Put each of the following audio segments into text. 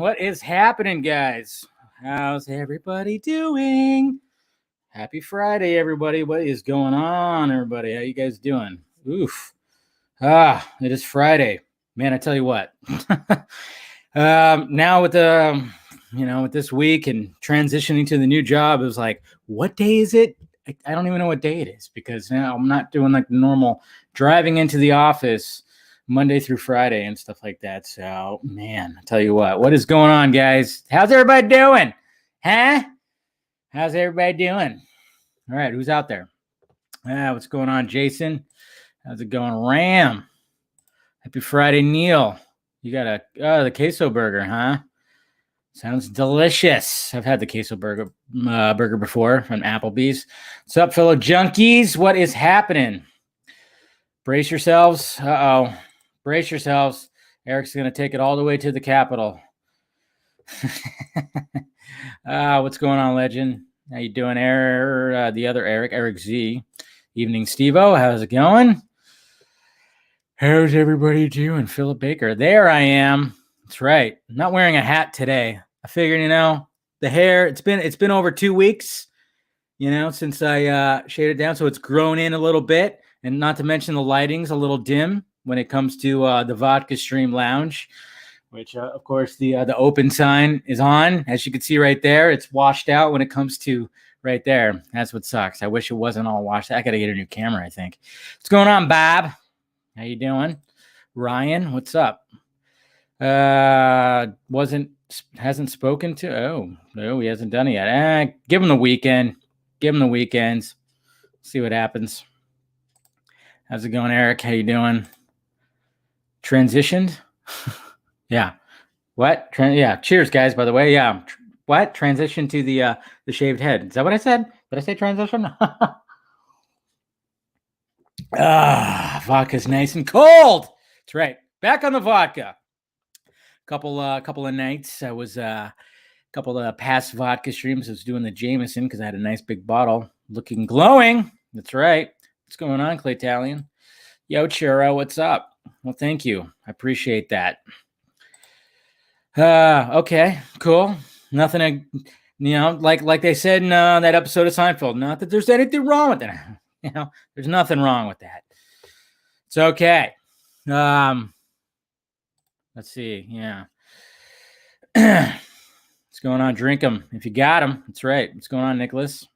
What is happening, guys? How's everybody doing? Happy Friday, everybody. What is going on, everybody? How you guys doing? Oof. It is Friday. Man, I tell you what. Now with the, with this week and transitioning to the new job, it was like, what day is it? I don't even know what day it is because now I'm not doing like the normal driving into the office Monday through Friday and stuff like that. So, man, I tell you what is going on, guys? How's everybody doing? Huh? How's everybody doing? All right, who's out there? What's going on, Jason? How's it going, Ram? Happy Friday, Neil. You got the queso burger, huh? Sounds delicious. I've had the queso burger before from Applebee's. What's up, fellow junkies? What is happening? Brace yourselves. Uh-oh. Brace yourselves. Eric's going to take it all the way to the Capitol. What's going on, legend? How you doing, Eric? The other Eric Z. Evening, Steve-O. How's it going? How's everybody doing? Philip Baker. There I am. That's right. I'm not wearing a hat today. I figured, the hair, it's been over 2 weeks, since I shaved it down. So it's grown in a little bit. And not to mention the lighting's a little dim when it comes to the Vodka Stream Lounge, which, of course, the open sign is on. As you can see right there, it's washed out when it comes to right there. That's what sucks. I wish it wasn't all washed out. I got to get a new camera, I think. What's going on, Bob? How you doing? Ryan, what's up? Hasn't spoken to. Oh, no, he hasn't done it yet. Give him the weekend. Give him the weekends. See what happens. How's it going, Eric? How you doing? Transitioned? Yeah. What? Yeah. Cheers, guys, by the way. Yeah. What? Transition to the shaved head. Is that what I said? Did I say transition? Vodka's nice and cold. That's right. Back on the vodka. Couple of nights. I was couple of past vodka streams. I was doing the Jameson because I had a nice big bottle, looking glowing. That's right. What's going on, Clay Italian? Yo, Churro, what's up? Well, thank you. I appreciate that. Okay, cool. Nothing, like they said in that episode of Seinfeld. Not that there's anything wrong with that. There's nothing wrong with that. It's okay. Let's see. Yeah. What's going on? Drink them if you got them. That's right. What's going on, Nicholas?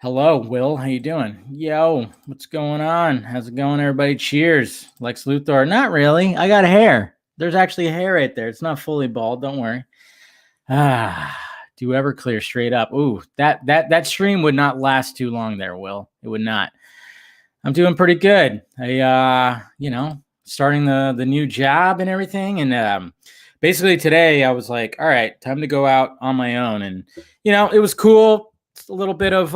Hello, Will. How you doing? Yo, what's going on? How's it going, everybody? Cheers. Lex Luthor. Not really. I got hair. There's actually a hair right there. It's not fully bald. Don't worry. Do ever clear straight up. Ooh, that stream would not last too long there, Will. It would not. I'm doing pretty good. I, starting the new job and everything. And basically today I was like, all right, time to go out on my own. And, it was cool. It's a little bit of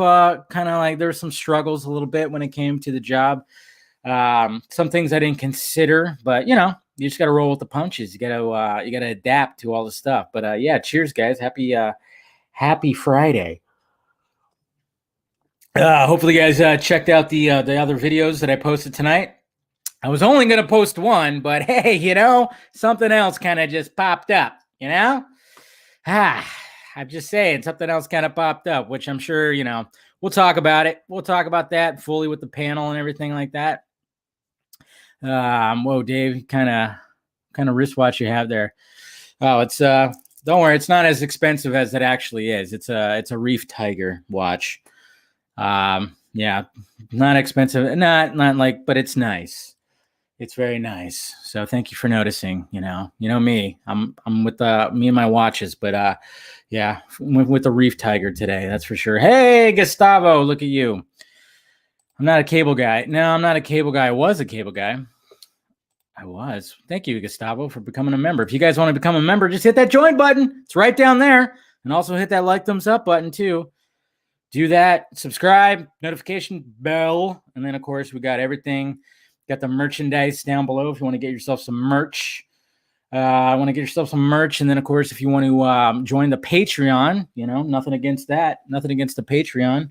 kind of like there were some struggles a little bit when it came to the job. Some things I didn't consider, but you just got to roll with the punches. You got to adapt to all the stuff. But yeah, cheers, guys. Happy Friday. Hopefully you guys checked out the other videos that I posted tonight. I was only going to post one, but hey, something else kind of just popped up, I'm just saying something else kind of popped up, which I'm sure, we'll talk about it. We'll talk about that fully with the panel and everything like that. Whoa, Dave, kind of wristwatch you have there. Oh, it's, don't worry. It's not as expensive as it actually is. It's a Reef Tiger watch. Yeah, not expensive. Not like, but it's nice. It's very nice. So thank you for noticing, me, I'm with me and my watches, but, yeah, with the Reef Tiger today. That's for sure. Hey, Gustavo, look at you. I'm not a cable guy. No, I'm not a cable guy. I was a cable guy. I was. Thank you, Gustavo, for becoming a member. If you guys want to become a member, just hit that join button. It's right down there. And also hit that like, thumbs up button too. Do that. Subscribe, notification bell. And then, of course, we got everything. Got the merchandise down below if you want to get yourself some merch. I want to get yourself some merch. And then, of course, if you want to join the Patreon, nothing against that. Nothing against the Patreon.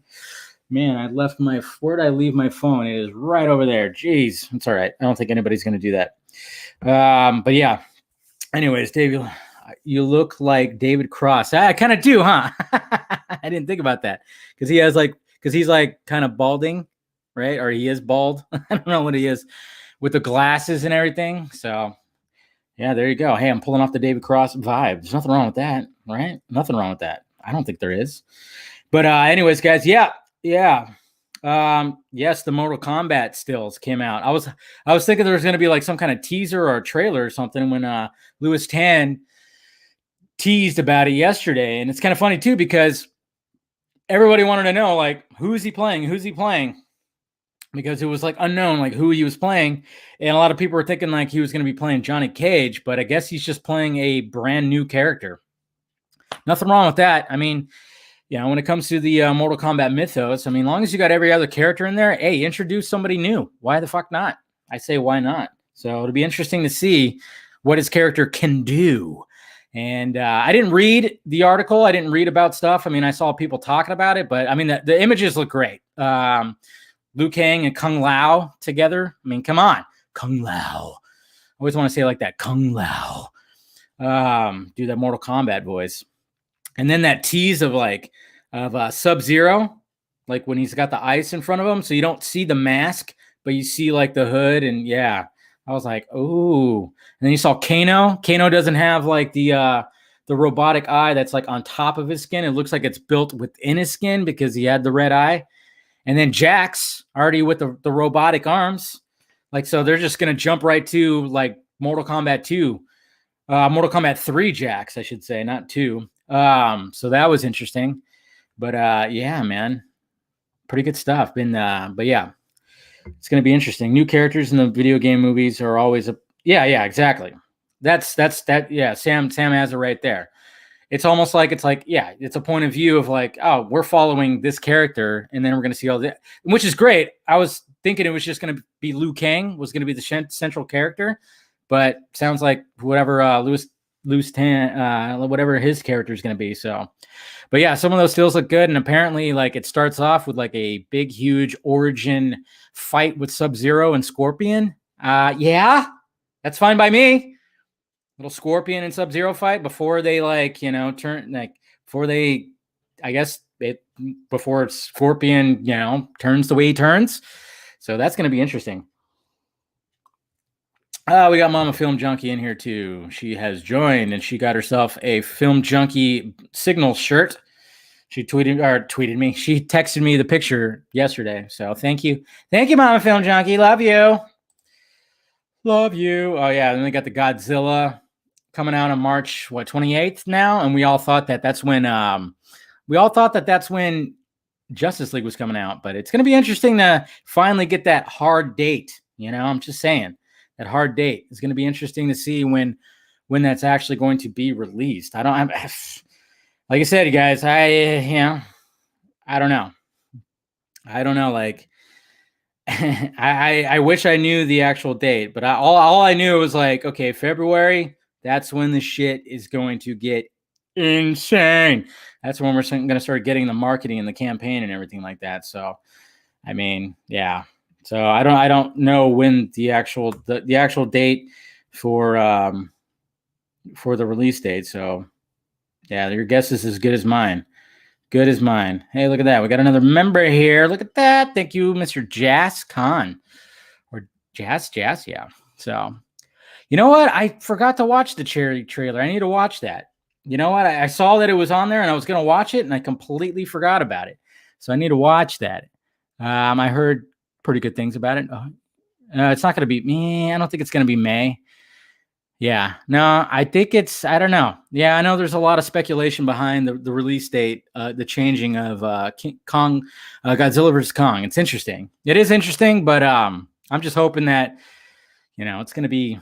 Man, where'd I leave my phone? It is right over there. Jeez. It's all right. I don't think anybody's going to do that. But yeah, Anyways, Dave, you look like David Cross. I kind of do, huh? I didn't think about that because he's like kind of balding, right? Or he is bald. I don't know what he is with the glasses and everything. So yeah, there you go. Hey, I'm pulling off the David Cross vibe. There's nothing wrong with that, right? Nothing wrong with that. I don't think there is. But anyways, guys, yeah. Yes, the Mortal Kombat stills came out. I was thinking there was going to be like some kind of teaser or a trailer or something when Louis Tan teased about it yesterday, and it's kind of funny too because everybody wanted to know like who's he playing, because it was like unknown like who he was playing, and a lot of people were thinking like he was going to be playing Johnny Cage, but I guess he's just playing a brand new character. Nothing wrong with that. I mean, when it comes to the Mortal Kombat mythos, I mean, as long as you got every other character in there, hey, introduce somebody new. Why the fuck not? I say, why not? So it'll be interesting to see what his character can do. And I didn't read the article. I didn't read about stuff. I mean, I saw people talking about it, but I mean, the images look great. Liu Kang and Kung Lao together. I mean, come on. Kung Lao. I always want to say it like that. Kung Lao. Do that Mortal Kombat voice. And then that tease of Sub-Zero, like when he's got the ice in front of him, so you don't see the mask, but you see like the hood, and yeah, I was like, oh. And then you saw Kano. Kano doesn't have like the robotic eye that's like on top of his skin. It looks like it's built within his skin because he had the red eye. And then Jax already with the robotic arms, like so they're just gonna jump right to like Mortal Kombat 2, Mortal Kombat 3 Jax, I should say, not 2. So that was interesting, but yeah, man, pretty good stuff. But yeah, it's going to be interesting. New characters in the video game movies are always yeah, exactly. That's that. Yeah. Sam has it right there. It's almost like, yeah, it's a point of view of like, oh, we're following this character and then we're going to see all that, which is great. I was thinking it was just going to be Liu Kang was going to be the central character, but sounds like whatever, Louis Tan, whatever his character is going to be. So, but yeah, some of those stills look good. And apparently like it starts off with like a big, huge origin fight with Sub-Zero and Scorpion. Yeah, that's fine by me. Little Scorpion and Sub-Zero fight before they before Scorpion, turns the way he turns. So that's going to be interesting. We got Mama Film Junkie in here too. She has joined and she got herself a Film Junkie Signal shirt. She tweeted me. She texted me the picture yesterday. So thank you. Thank you, Mama Film Junkie. Love you. Love you. Oh yeah. Then they got the Godzilla coming out on March 28th now. And we all thought that that's when Justice League was coming out, but it's going to be interesting to finally get that hard date. I'm just saying. That hard date is going to be interesting to see when that's actually going to be released. Like I said, you guys, I don't know. Like, I wish I knew the actual date, but all I knew was like, okay, February, that's when the shit is going to get insane. That's when we're going to start getting the marketing and the campaign and everything like that. So, I mean, yeah. So I don't know when the actual date for the release date. So yeah, your guess is as good as mine. Good as mine. Hey, look at that. We got another member here. Look at that. Thank you, Mr. Jazz Khan. Or Jazz, yeah. So you know what? I forgot to watch the Cherry trailer. I need to watch that. You know what? I saw that it was on there and I was gonna watch it and I completely forgot about it. So I need to watch that. I heard pretty good things about it. It's not going to be me. I don't think it's going to be May. Yeah, no, I think I don't know. Yeah, I know there's a lot of speculation behind the release date, the changing of Godzilla vs. Kong. It's interesting. It is interesting, but I'm just hoping that, it's going to be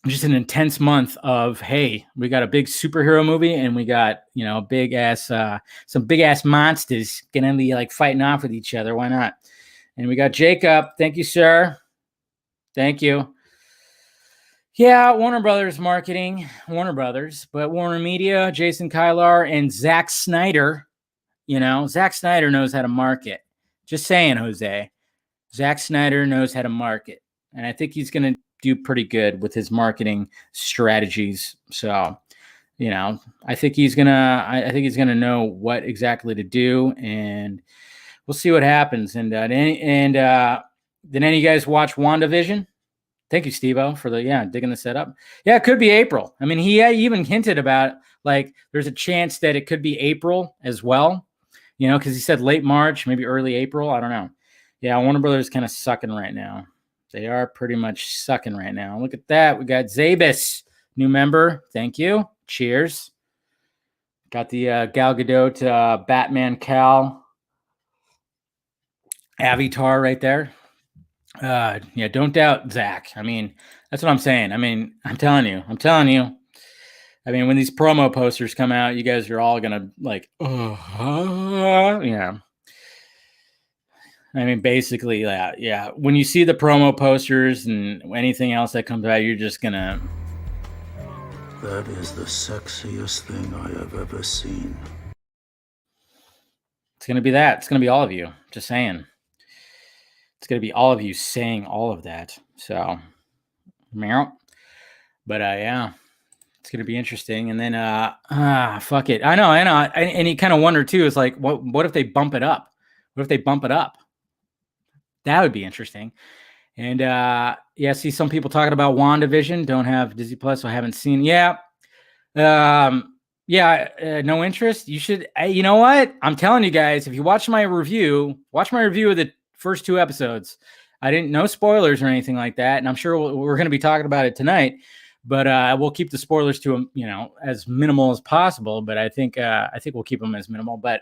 just an intense month of, hey, we got a big superhero movie and we got, some big ass monsters going to be like fighting off with each other. Why not? And we got Jacob. Thank you, sir. Thank you. Yeah, Warner Brothers marketing, but Warner Media, Jason Kylar, and Zack Snyder. Zack Snyder knows how to market. Just saying, Jose. Zack Snyder knows how to market. And I think he's going to do pretty good with his marketing strategies. So, I think he's gonna know what exactly to do, and we'll see what happens. And did any of you guys watch WandaVision? Thank you, Steve-O, for digging the setup. Yeah, it could be April. I mean, he even hinted about like there's a chance that it could be April as well. Because he said late March, maybe early April. I don't know. Yeah, Warner Brothers kind of sucking right now. They are pretty much sucking right now. Look at that. We got Zabis, new member. Thank you. Cheers. Got the Gal Gadot Batman Cal avatar right there. Don't doubt Zach. I mean, that's what I'm saying. I mean, I'm telling you. I mean, when these promo posters come out, you guys are all gonna like, yeah. I mean, basically, yeah. When you see the promo posters and anything else that comes out, you're just gonna. That is the sexiest thing I have ever seen. It's gonna be that. It's gonna be all of you. Just saying. It's gonna be all of you saying all of that. So, but yeah. It's going to be interesting. And then, fuck it. I know. And you kind of wonder too, is like, what if they bump it up? What if they bump it up? That would be interesting. And, see some people talking about WandaVision. Don't have Disney Plus, so I haven't seen. Yeah. No interest. You should, you know what? I'm telling you guys, if you watch my review of the first 2 episodes. No spoilers or anything like that. And I'm sure we're going to be talking about it tonight. But we'll keep the spoilers to as minimal as possible. But I think we'll keep them as minimal. But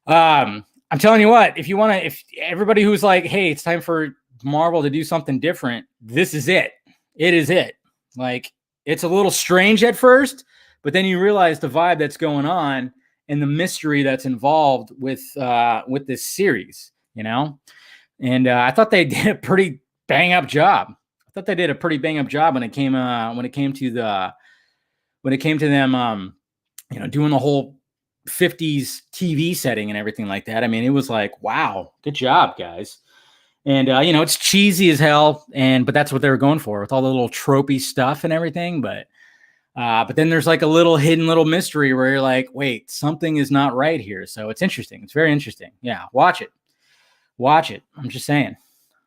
I'm telling you what, if everybody who's like, hey, it's time for Marvel to do something different, this is it. It is it. Like, it's a little strange at first, but then you realize the vibe that's going on and the mystery that's involved with this series. And I thought they did a pretty bang up job. When it came to them doing the whole 50s TV setting and everything like that. I mean, it was like, wow, good job, guys. And it's cheesy as hell, but that's what they were going for with all the little tropey stuff and everything. But then there's like a little hidden little mystery where you're like, wait, something is not right here. So it's interesting. It's very interesting. Yeah, watch it. I'm just saying.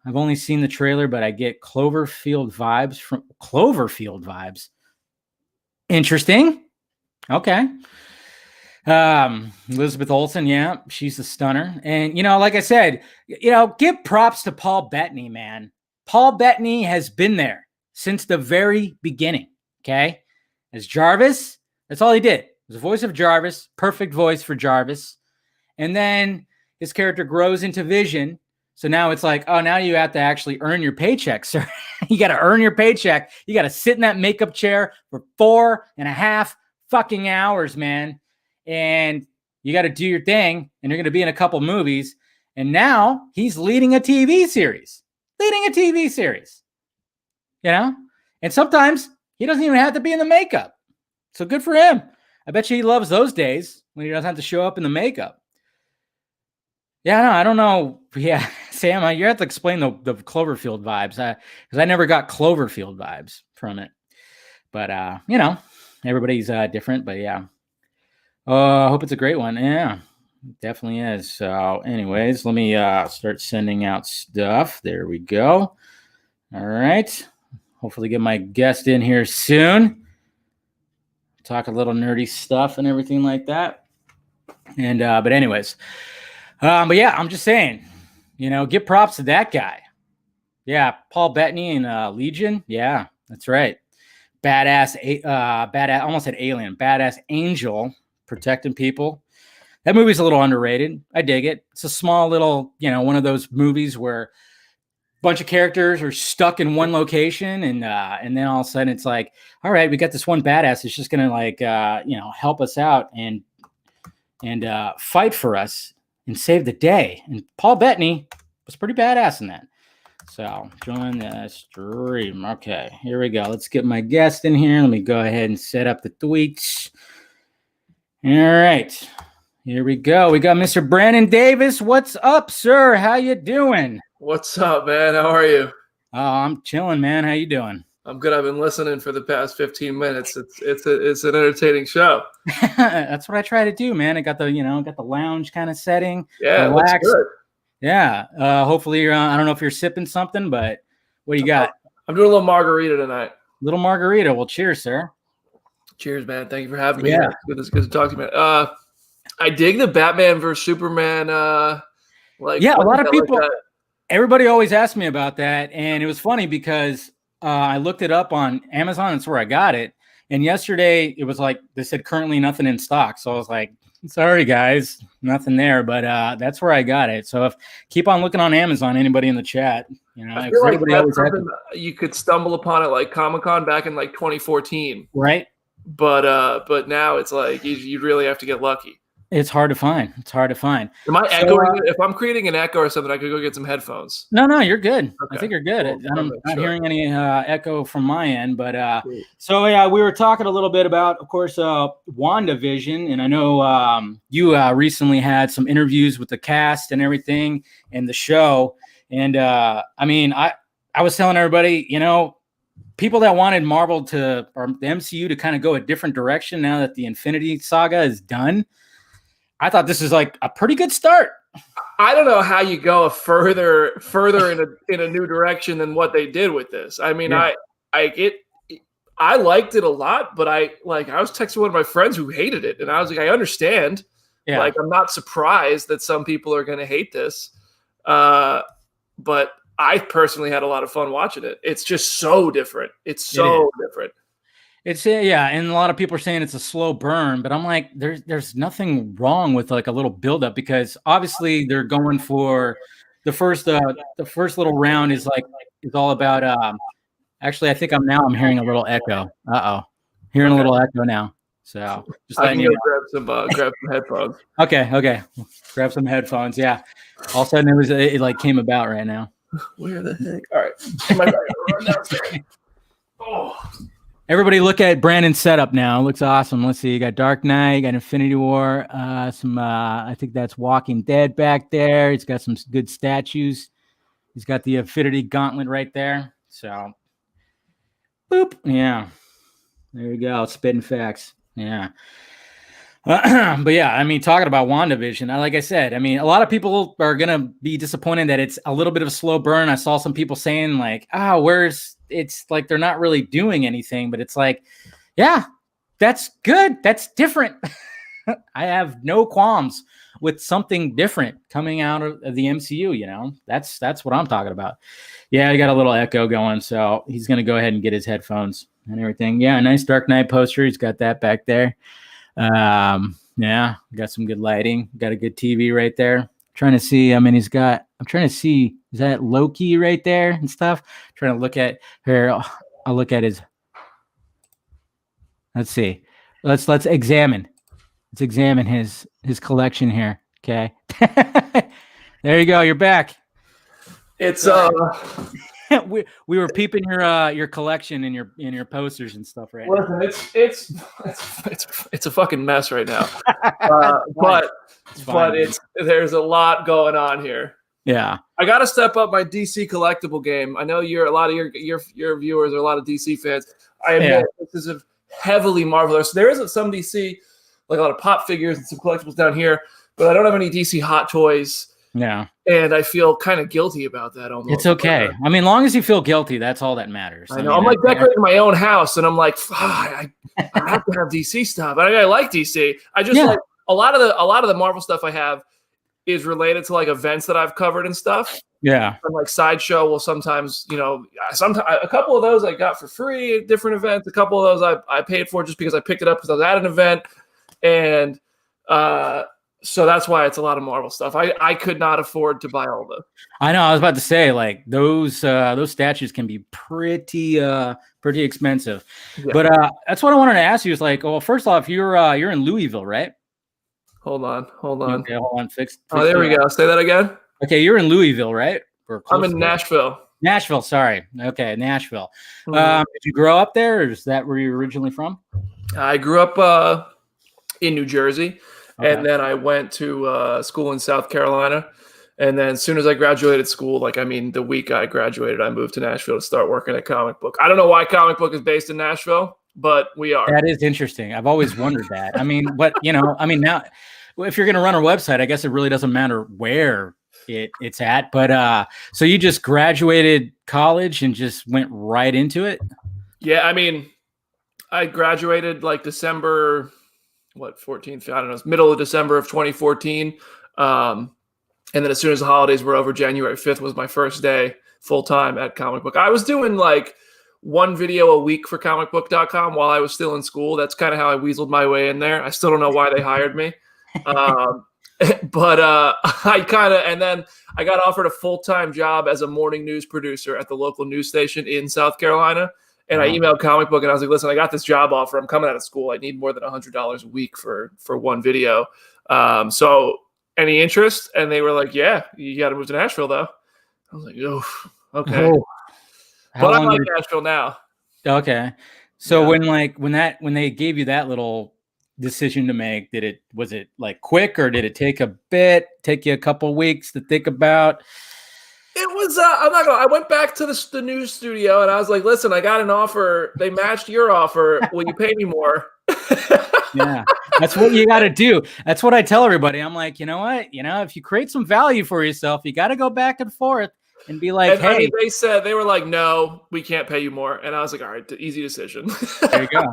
I've only seen the trailer, but I get Cloverfield vibes. Interesting. Okay. Elizabeth Olsen, yeah, she's a stunner. And, like I said, give props to Paul Bettany, man. Paul Bettany has been there since the very beginning, okay? As Jarvis, that's all he did. The voice of Jarvis, perfect voice for Jarvis. And then his character grows into Vision. So now it's like, oh, now you have to actually earn your paycheck, sir. You got to earn your paycheck. You got to sit in that makeup chair for 4.5 fucking hours, man. And you got to do your thing. And you're going to be in a couple movies. And now he's leading a TV series. And sometimes he doesn't even have to be in the makeup. So good for him. I bet you he loves those days when he doesn't have to show up in the makeup. Yeah, no, I don't know. Yeah, Sam, you have to explain the Cloverfield vibes because I never got Cloverfield vibes from it. But, everybody's different. But, yeah. I hope it's a great one. Yeah, it definitely is. So, anyways, let me start sending out stuff. There we go. All right. Hopefully get my guest in here soon. Talk a little nerdy stuff and everything like that. And, but anyways. But yeah, I'm just saying, give props to that guy. Yeah, Paul Bettany and Legion. Yeah, that's right. Badass, almost said alien. Badass angel protecting people. That movie's a little underrated. I dig it. It's a small little, one of those movies where a bunch of characters are stuck in one location, and then all of a sudden it's like, all right, we got this one badass that's just gonna help us out and fight for us and save the day. And Paul Bettany was pretty badass in that. So join the stream. Okay, here we go. Let's get my guest in here. Let me go ahead and set up the tweets. All right, here we go. We got Mr. Brandon Davis. What's up, sir? How you doing? What's up, man? How are you? Oh, I'm chilling, man. How you doing? I'm good. I've been listening for the past 15 minutes. It's an entertaining show. That's what I try to do, man. I got the lounge kind of setting. Yeah, it looks Relax. good. Yeah. Hopefully you're I don't know if you're sipping something, but what do you got? I'm doing a little margarita tonight. Little margarita. Well, cheers, sir. Cheers, man. Thank you for having me. Yeah. It's good to talk to you, man. I dig the Batman versus Superman. A lot of people. Everybody always asks me about that, and it was funny because I looked it up on Amazon. That's where I got it. And yesterday it was like they said currently nothing in stock. So I was like, sorry guys, nothing there. But that's where I got it. So keep on looking on Amazon. Anybody in the chat, I feel like that's something you could stumble upon at like Comic-Con back in like 2014, right? But now it's like you really have to get lucky. It's hard to find. Am I echoing? If I'm creating an echo or something, I could go get some headphones. No, you're good. Okay. I think you're good. Cool. I'm not hearing any echo from my end. But we were talking a little bit about, of course, WandaVision. And I know you recently had some interviews with the cast and everything and the show. And I was telling everybody, people that wanted Marvel or the MCU to kind of go a different direction now that the Infinity Saga is done. I thought this is like a pretty good start. I don't know how you go further in a new direction than what they did with this. I mean, yeah. I liked it a lot, but I was texting one of my friends who hated it, and I was like, I understand. Yeah. Like, I'm not surprised that some people are going to hate this, but I personally had a lot of fun watching it. It's just so different. It's so different. It's and a lot of people are saying it's a slow burn, but I'm like, there's nothing wrong with like a little buildup because obviously they're going for the first little round is all about actually I think I'm hearing a little echo. Hearing a little echo now. So just letting you know. grab some headphones. Okay. Grab some headphones. Yeah. All of a sudden it came about right now. Where the heck? All right. Run downstairs. Oh. Everybody look at Brandon's setup now. It looks awesome. Let's see. You got Dark Knight, you got Infinity War, I think that's Walking Dead back there. He's got some good statues. He's got the Infinity Gauntlet right there. So, boop. Yeah. There you go. Spitting facts. Yeah. But yeah, I mean, talking about WandaVision, like I said, I mean, a lot of people are going to be disappointed that it's a little bit of a slow burn. I saw some people saying like, it's like they're not really doing anything, but it's like, yeah, that's good. That's different. I have no qualms with something different coming out of the MCU. That's what I'm talking about. Yeah, I got a little echo going, so he's going to go ahead and get his headphones and everything. Yeah, nice Dark Knight poster. He's got that back there. Got some good lighting. Got a good TV right there. Trying to see. I mean, I'm trying to see. Is that Loki right there and stuff? Trying to look at her. I'll look at his. Let's see. Let's examine. Let's examine his collection here. Okay. There you go. You're back. It's we were peeping your collection and your posters and stuff right now. Listen, it's a fucking mess right now. But there's a lot going on here. Yeah. I got to step up my DC collectible game. I know a lot of your viewers are a lot of DC fans. I admit this is a heavily Marvel. So there isn't some DC, like a lot of pop figures and some collectibles down here, but I don't have any DC Hot Toys. Yeah. And I feel kind of guilty about that almost. It's okay. I mean, long as you feel guilty, that's all that matters. I know. I'm like decorating my own house, and I'm like, I have to have DC stuff. I like DC. I just like a lot of the Marvel stuff I have is related to like events that I've covered and stuff. Yeah. And like Sideshow will sometimes, sometimes a couple of those I got for free at different events. A couple of those I paid for just because I picked it up because I was at an event. And so that's why it's a lot of Marvel stuff. I could not afford to buy all those. I know. I was about to say, like those statues can be pretty expensive. Yeah. But that's what I wanted to ask you. Is like, well, first off, you're in Louisville, right? Hold on. Okay, hold on. Fix there we go. Say that again. Okay, you're in Louisville, right? I'm in Nashville. Nashville, sorry. Okay, Nashville. Mm-hmm. Did you grow up there, or is that where you're originally from? I grew up in New Jersey. Okay. And then I went to school in South Carolina, And then as soon as I graduated school, like, I mean, the week I graduated, I moved to Nashville to start working at Comic Book. I don't know why Comic Book is based in Nashville, but we are. That is interesting. I've always wondered that. I mean, but now if you're going to run a website, I guess it really doesn't matter where it's at. But so you just graduated college and just went right into it? Yeah, I mean, I graduated like December, 14th? I don't know, it's middle of December of 2014. And then as soon as the holidays were over, January 5th was my first day full time at Comic Book. I was doing like one video a week for comicbook.com while I was still in school. That's kind of how I weaseled my way in there. I still don't know why they hired me. But and then I got offered a full-time job as a morning news producer at the local news station in South Carolina. And I emailed Comic Book and I was like, listen, I got this job offer. I'm coming out of school. I need more than $100 a week for one video. So any interest? And they were like, yeah, you got to move to Nashville though. I was like, oh, okay. Oh, but I like Nashville now. Okay. So when they gave you that little decision to make, was it like quick, or did it take you a couple weeks to think about? It was, I went back to the news studio and I was like, listen, I got an offer. They matched your offer. Will you pay me more? Yeah, that's what you got to do. That's what I tell everybody. I'm like, you know what? If you create some value for yourself, you got to go back and forth and be like, hey. I mean, they were like, no, we can't pay you more. And I was like, all right, easy decision. There you go.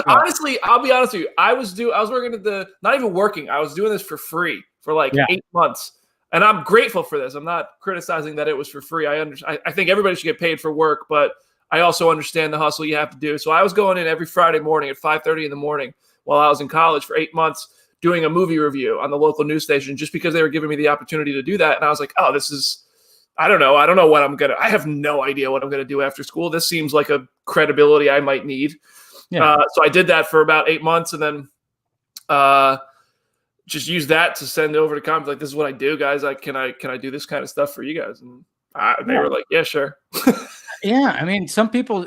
Honestly, I'll be honest with you. I was working at not even working. I was doing this for free for like 8 months. And I'm grateful for this. I'm not criticizing that it was for free. I think everybody should get paid for work, but I also understand the hustle you have to do. So I was going in every Friday morning at 5:30 in the morning while I was in college for 8 months doing a movie review on the local news station just because they were giving me the opportunity to do that. And I was like, oh, this is, I don't know what I have no idea what I'm going to do after school. This seems like a credibility I might need. Yeah. So I did that for about 8 months and then just use that to send over to comments like, this is what I do, guys. Can I do this kind of stuff for you guys? And they were like, yeah, sure. Yeah. I mean, some people,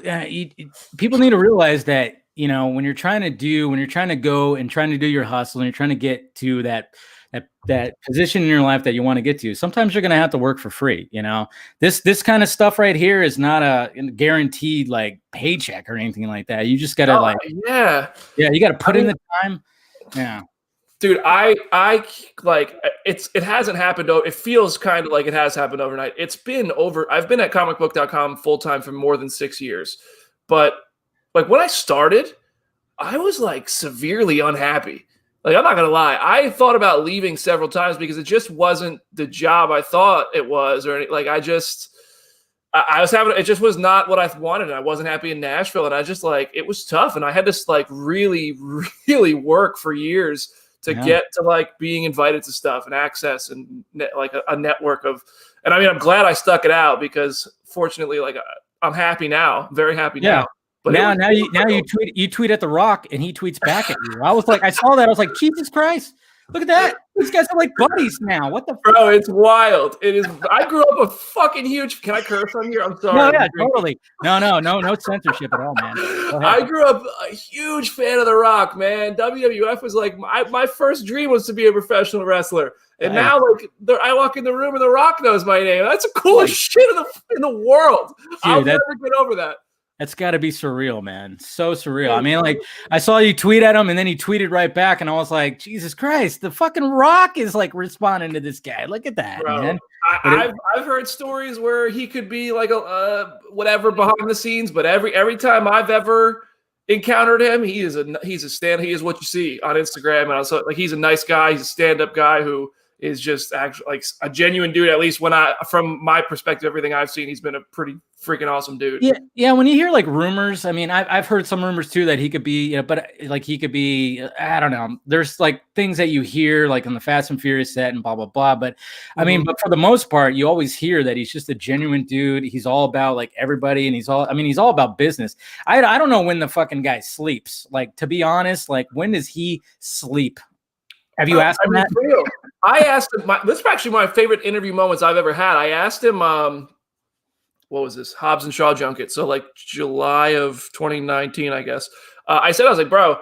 people need to realize that, when you're trying to go and trying to do your hustle and you're trying to get to that position in your life that you want to get to, sometimes you're going to have to work for free. This kind of stuff right here is not a guaranteed like paycheck or anything like that. You just got to you got to put in the time. Yeah. Dude, I like it hasn't happened. It feels kind of like it has happened overnight. I've been at comicbook.com full time for more than 6 years. But like when I started, I was like severely unhappy. Like, I'm not going to lie. I thought about leaving several times because it just wasn't the job I thought it was, or like, I it just was not what I wanted. And I wasn't happy in Nashville. And I just like, it was tough. And I had to like really, really work for years to get to like being invited to stuff and access and like a network of, and I mean, I'm glad I stuck it out because fortunately, like I'm happy now, very happy now. But now you tweet at The Rock and he tweets back at you. I was like, I saw that. I was like, Jesus Christ, look at that. These guys are like buddies now. What the bro? It's wild. It is. I grew up a fucking huge. Can I curse on here? I'm sorry. No, yeah, totally. No censorship at all, man. I grew up a huge fan of The Rock, man. WWF was like my first dream was to be a professional wrestler, and now like I walk in the room and The Rock knows my name. That's the coolest shit in the world. Dude, I'll never get over that. That's got to be surreal, man. So surreal. I mean, like, I saw you tweet at him and then he tweeted right back and I was like, Jesus Christ, the fucking Rock is like responding to this guy. Look at that, bro, man. I've heard stories where he could be like a whatever behind the scenes, but every time I've ever encountered him, he is what you see on Instagram. And also, like, he's a nice guy. He's a stand-up guy who is just actually like a genuine dude. At least from my perspective, everything I've seen, he's been a pretty freaking awesome dude. Yeah. When you hear like rumors, I mean, I've heard some rumors too that he could be, but like he could be, I don't know. There's like things that you hear like on the Fast and Furious set and blah blah blah. But I mean, but for the most part, you always hear that he's just a genuine dude. He's all about like everybody, and he's all about business. I don't know when the fucking guy sleeps. Like, to be honest, like when does he sleep? Have you asked him that? I asked him. This is actually my favorite interview moments I've ever had. I asked him, what was this? Hobbs and Shaw Junket. So like July of 2019, I guess. I was like, bro,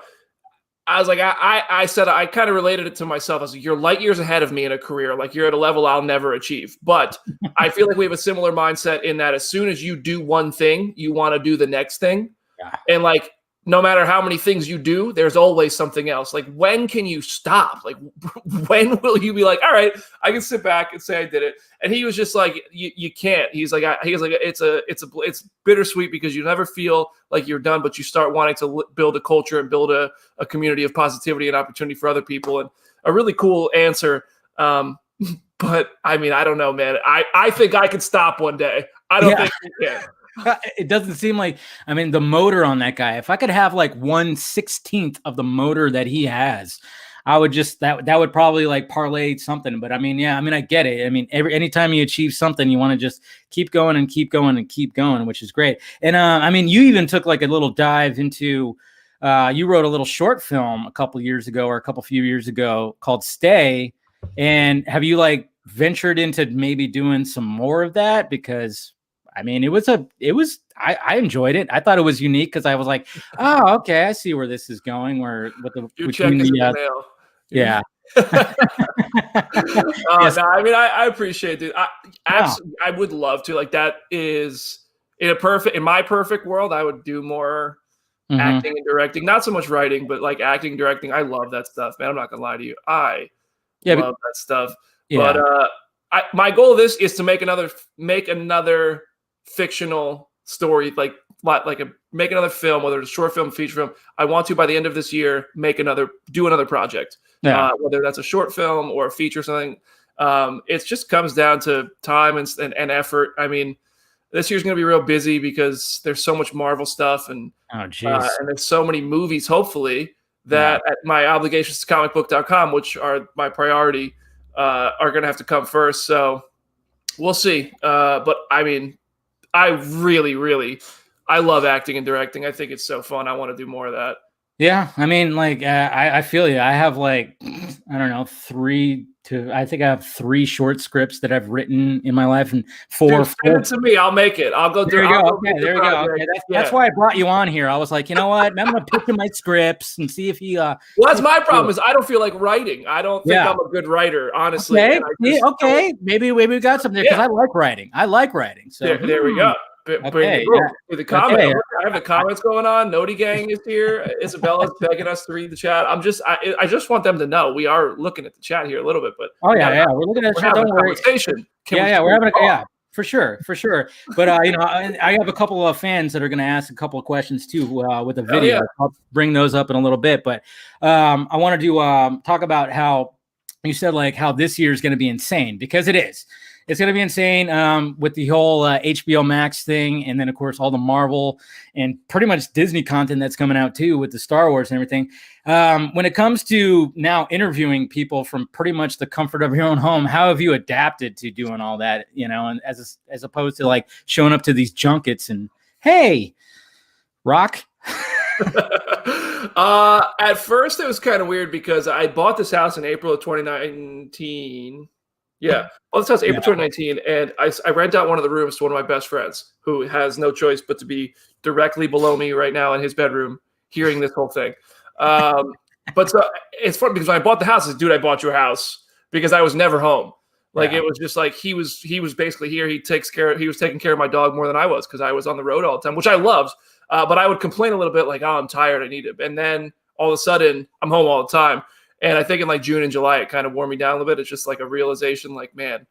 I was like, I said, I kind of related it to myself. I was like, you're light years ahead of me in a career. Like you're at a level I'll never achieve. But I feel like we have a similar mindset in that as soon as you do one thing, you want to do the next thing. Yeah. And like, no matter how many things you do, there's always something else. Like, when can you stop? Like, when will you be like, all right, I can sit back and say I did it? And he was just like, you can't. He's like, it's bittersweet because you never feel like you're done, but you start wanting to build a culture and build a community of positivity and opportunity for other people. And a really cool answer. But I mean, I don't know, man. I think I could stop one day. I don't think you can. It doesn't seem like, I mean, the motor on that guy, if I could have like 1/16 of the motor that he has, I would just, that would probably like parlay something. But I mean, yeah, I mean, I get it. I mean, anytime you achieve something, you want to just keep going and keep going and keep going, which is great. And I mean, you even took like a little dive into, you wrote a little short film a couple few years ago called Stay. And have you like ventured into maybe doing some more of that? Because I mean, I enjoyed it. I thought it was unique because I was like, oh, okay, I see where this is going. Where with the you're checking the mail. Yeah. Yes. No, I mean, I appreciate it. I would love to. Like, that is in my perfect world, I would do more acting and directing. Not so much writing, but like acting, directing. I love that stuff, man. I'm not gonna lie to you. I love that stuff. Yeah. But my goal of this is to make another fictional story, make another film, whether it's a short film, feature film. I want to, by the end of this year, do another project, whether that's a short film or a feature or something. It just comes down to time and effort. I mean, this year's going to be real busy because there's so much Marvel stuff and there's so many movies, hopefully, that at my obligations to comicbook.com, which are my priority, are going to have to come first. So we'll see. But I mean, I really, really, I love acting and directing. I think it's so fun. I want to do more of that. Yeah. I mean, like, I feel you. I have like, I don't know, I think I have 3 short scripts that I've written in my life, and 4. Send it to me. I'll make it. I'll go there you go. Okay, there you go. Okay, that's why I brought you on here. I was like, you know what? I'm going to pick my scripts and see if he. Well, that's my problem. Is I don't feel like writing. I don't think I'm a good writer, honestly. Okay. Maybe we got something there because I like writing. So there we go. Okay, the comment. I have the comments going on. Noti Gang is here. Isabella's begging us to read the chat. I just want them to know we are looking at the chat here a little bit, but we're looking at the chat. Don't worry. Conversation. We're having for sure. But you know, I have a couple of fans that are going to ask a couple of questions too with a video. Yeah. I'll bring those up in a little bit, but I wanted to talk about how you said like how this year is going to be insane, because it is. It's going to be insane with the whole HBO Max thing. And then, of course, all the Marvel and pretty much Disney content that's coming out, too, with the Star Wars and everything. When it comes to now interviewing people from pretty much the comfort of your own home, how have you adapted to doing all that, you know, and as opposed to like showing up to these junkets and, hey, rock? At first, it was kind of weird because I bought this house in April of 2019. Yeah. Well, this house April 2019, and I rent out one of the rooms to one of my best friends who has no choice but to be directly below me right now in his bedroom, hearing this whole thing. But so it's fun because when I bought the house, I said, dude, I bought your house because I was never home. Like it was just like he was basically here. He was taking care of my dog more than I was because I was on the road all the time, which I loved. But I would complain a little bit like, oh, I'm tired, I need it. And then all of a sudden, I'm home all the time. And I think in like June and July, it kind of wore me down a little bit. It's just like a realization, like, man,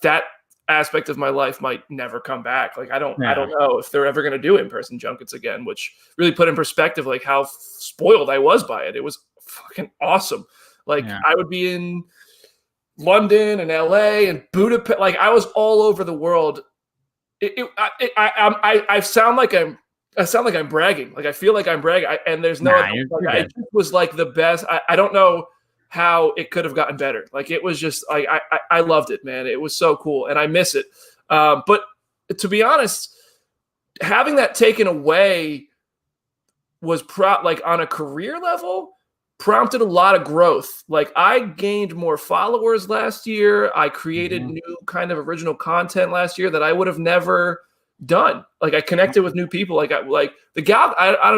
that aspect of my life might never come back. Like, I don't know if they're ever going to do in-person junkets again, which really put in perspective, like how spoiled I was by it. It was fucking awesome. Like I would be in London and LA and Budapest. Like I was all over the world. I sound like I'm bragging. Like I feel like I'm bragging, and there's no. It was like the best. I don't know how it could have gotten better. Like it was just like I loved it, man. It was so cool, and I miss it. But to be honest, having that taken away was like on a career level prompted a lot of growth. Like I gained more followers last year. I created new kind of original content last year that I would have never done. Like I connected with new people. Like the Gal,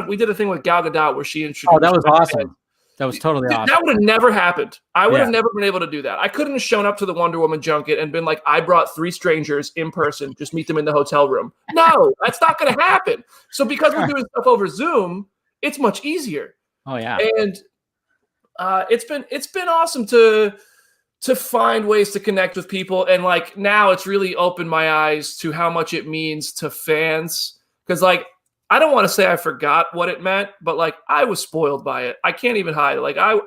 we did a thing with Gal Gadot where she introduced. Oh, that was awesome. That was totally awesome. That would have never happened. I would have Yeah. never been able to do that. I couldn't have shown up to the Wonder Woman junket and been like, I brought 3 strangers in person, just meet them in the hotel room. No, that's not going to happen. So because we're doing stuff over Zoom, it's much easier. Oh yeah. And it's been awesome to find ways to connect with people. And like now it's really opened my eyes to how much it means to fans. Because like, I don't want to say I forgot what it meant, but like I was spoiled by it. I can't even hide it. Like I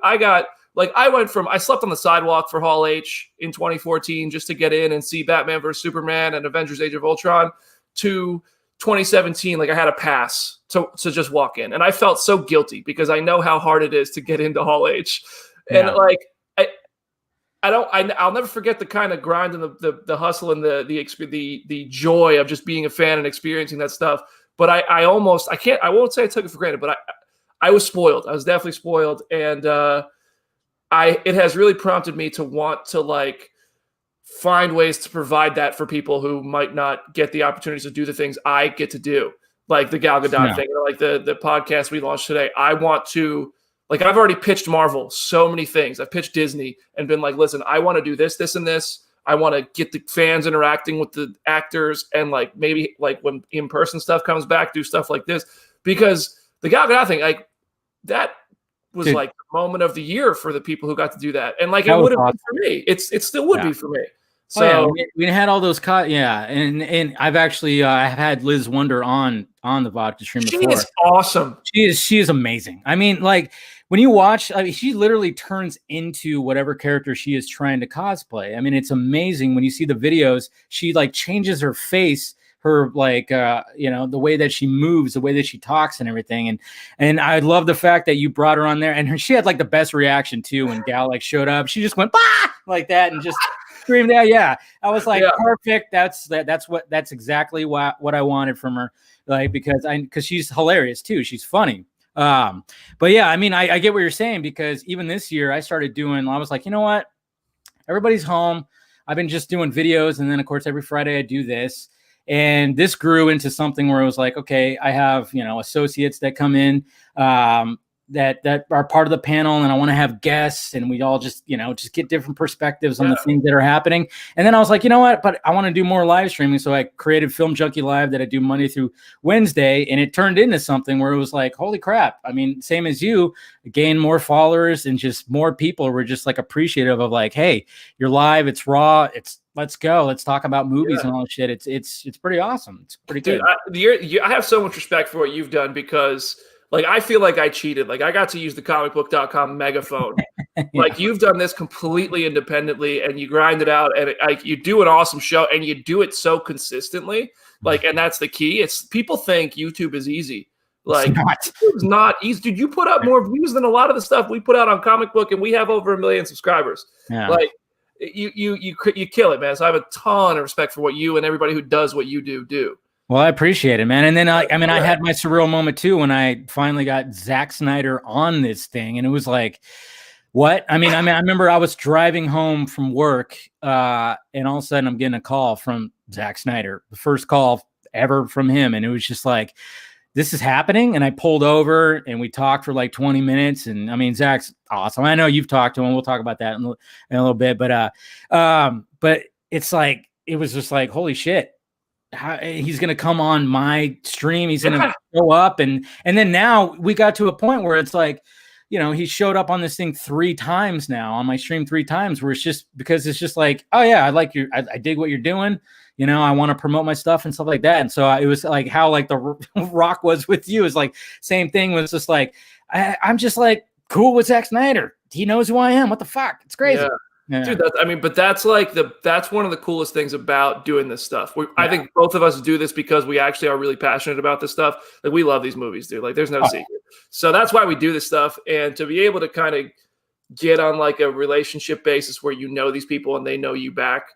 slept on the sidewalk for Hall H in 2014 just to get in and see Batman vs Superman and Avengers Age of Ultron, to 2017. Like I had a pass to just walk in, and I felt so guilty because I know how hard it is to get into Hall H. And like I'll never forget the kind of grind and the hustle and the joy of just being a fan and experiencing that stuff. But I won't say I took it for granted, but I was spoiled. I was definitely spoiled. And it has really prompted me to want to like find ways to provide that for people who might not get the opportunities to do the things I get to do, like the Gal Gadot thing, or like the podcast we launched today. I want to, like, I've already pitched Marvel so many things. I've pitched Disney and been like, listen, I want to do this, this, and this. I want to get the fans interacting with the actors, and like maybe like when in-person stuff comes back, do stuff like this, because the Gal Gadot thing, like that was like the moment of the year for the people who got to do that. And like, it would have been for me. It still would be for me. So we had all those and I've actually I've had Liz Wonder on the Vodka stream before. She is awesome. She is amazing. I mean, like when you watch, I mean, she literally turns into whatever character she is trying to cosplay. I mean, it's amazing when you see the videos. She like changes her face, her like the way that she moves, the way that she talks, and everything. And I love the fact that you brought her on there, and she had like the best reaction too when Gal like showed up. She just went bah! Like that and just screamed out. Yeah, I was like, perfect. That's exactly what I wanted from her. Like because she's hilarious too. She's funny. But yeah, I mean, I get what you're saying, because even this year I was like, you know what? Everybody's home. I've been just doing videos. And then of course, every Friday I do this, and this grew into something where it was like, okay, I have, associates that come in, that are part of the panel, and I want to have guests, and we all just get different perspectives on the things that are happening. And then I was like, you know what, but I want to do more live streaming. So I created Film Junkee Live that I do Monday through Wednesday, and it turned into something where it was like, holy crap. I mean, same as you, gain more followers, and just more people were just like appreciative of like, hey, you're live, it's raw, let's go, let's talk about movies and all that shit. It's pretty awesome. It's pretty good. I have so much respect for what you've done, because like, I feel like I cheated. Like, I got to use the comicbook.com megaphone. Like, you've done this completely independently, and you grind it out, and you do an awesome show, and you do it so consistently. Like, and that's the key. It's people think YouTube is easy. Like, it's not easy. Dude, you put out more views than a lot of the stuff we put out on Comic Book, and we have over 1 million subscribers. Yeah. Like, you kill it, man. So I have a ton of respect for what you and everybody who does what you do. Well, I appreciate it, man. And then I had my surreal moment too when I finally got Zack Snyder on this thing, and it was like, what? I remember I was driving home from work, and all of a sudden I'm getting a call from Zack Snyder, the first call ever from him, and it was just like, this is happening. And I pulled over, and we talked for like 20 minutes. And I mean, Zack's awesome. I know you've talked to him. We'll talk about that in a little bit, but it's like, it was just like, holy shit. He's going to come on my stream. He's going to go up. And then now we got to a point where it's like, he showed up on this thing 3 times now, on my stream 3 times, where it's just because it's just like, oh yeah, I like I dig what you're doing. I want to promote my stuff and stuff like that. And so it was like how like the Rock was with you, is like same thing. Was just like, I'm just like cool with Zack Snyder. He knows who I am. What the fuck? It's crazy. Yeah. Dude, that's like that's one of the coolest things about doing this stuff. I think both of us do this because we actually are really passionate about this stuff. Like, we love these movies, dude. Like, there's no secret. So that's why we do this stuff. And to be able to kind of get on like a relationship basis where these people and they know you back,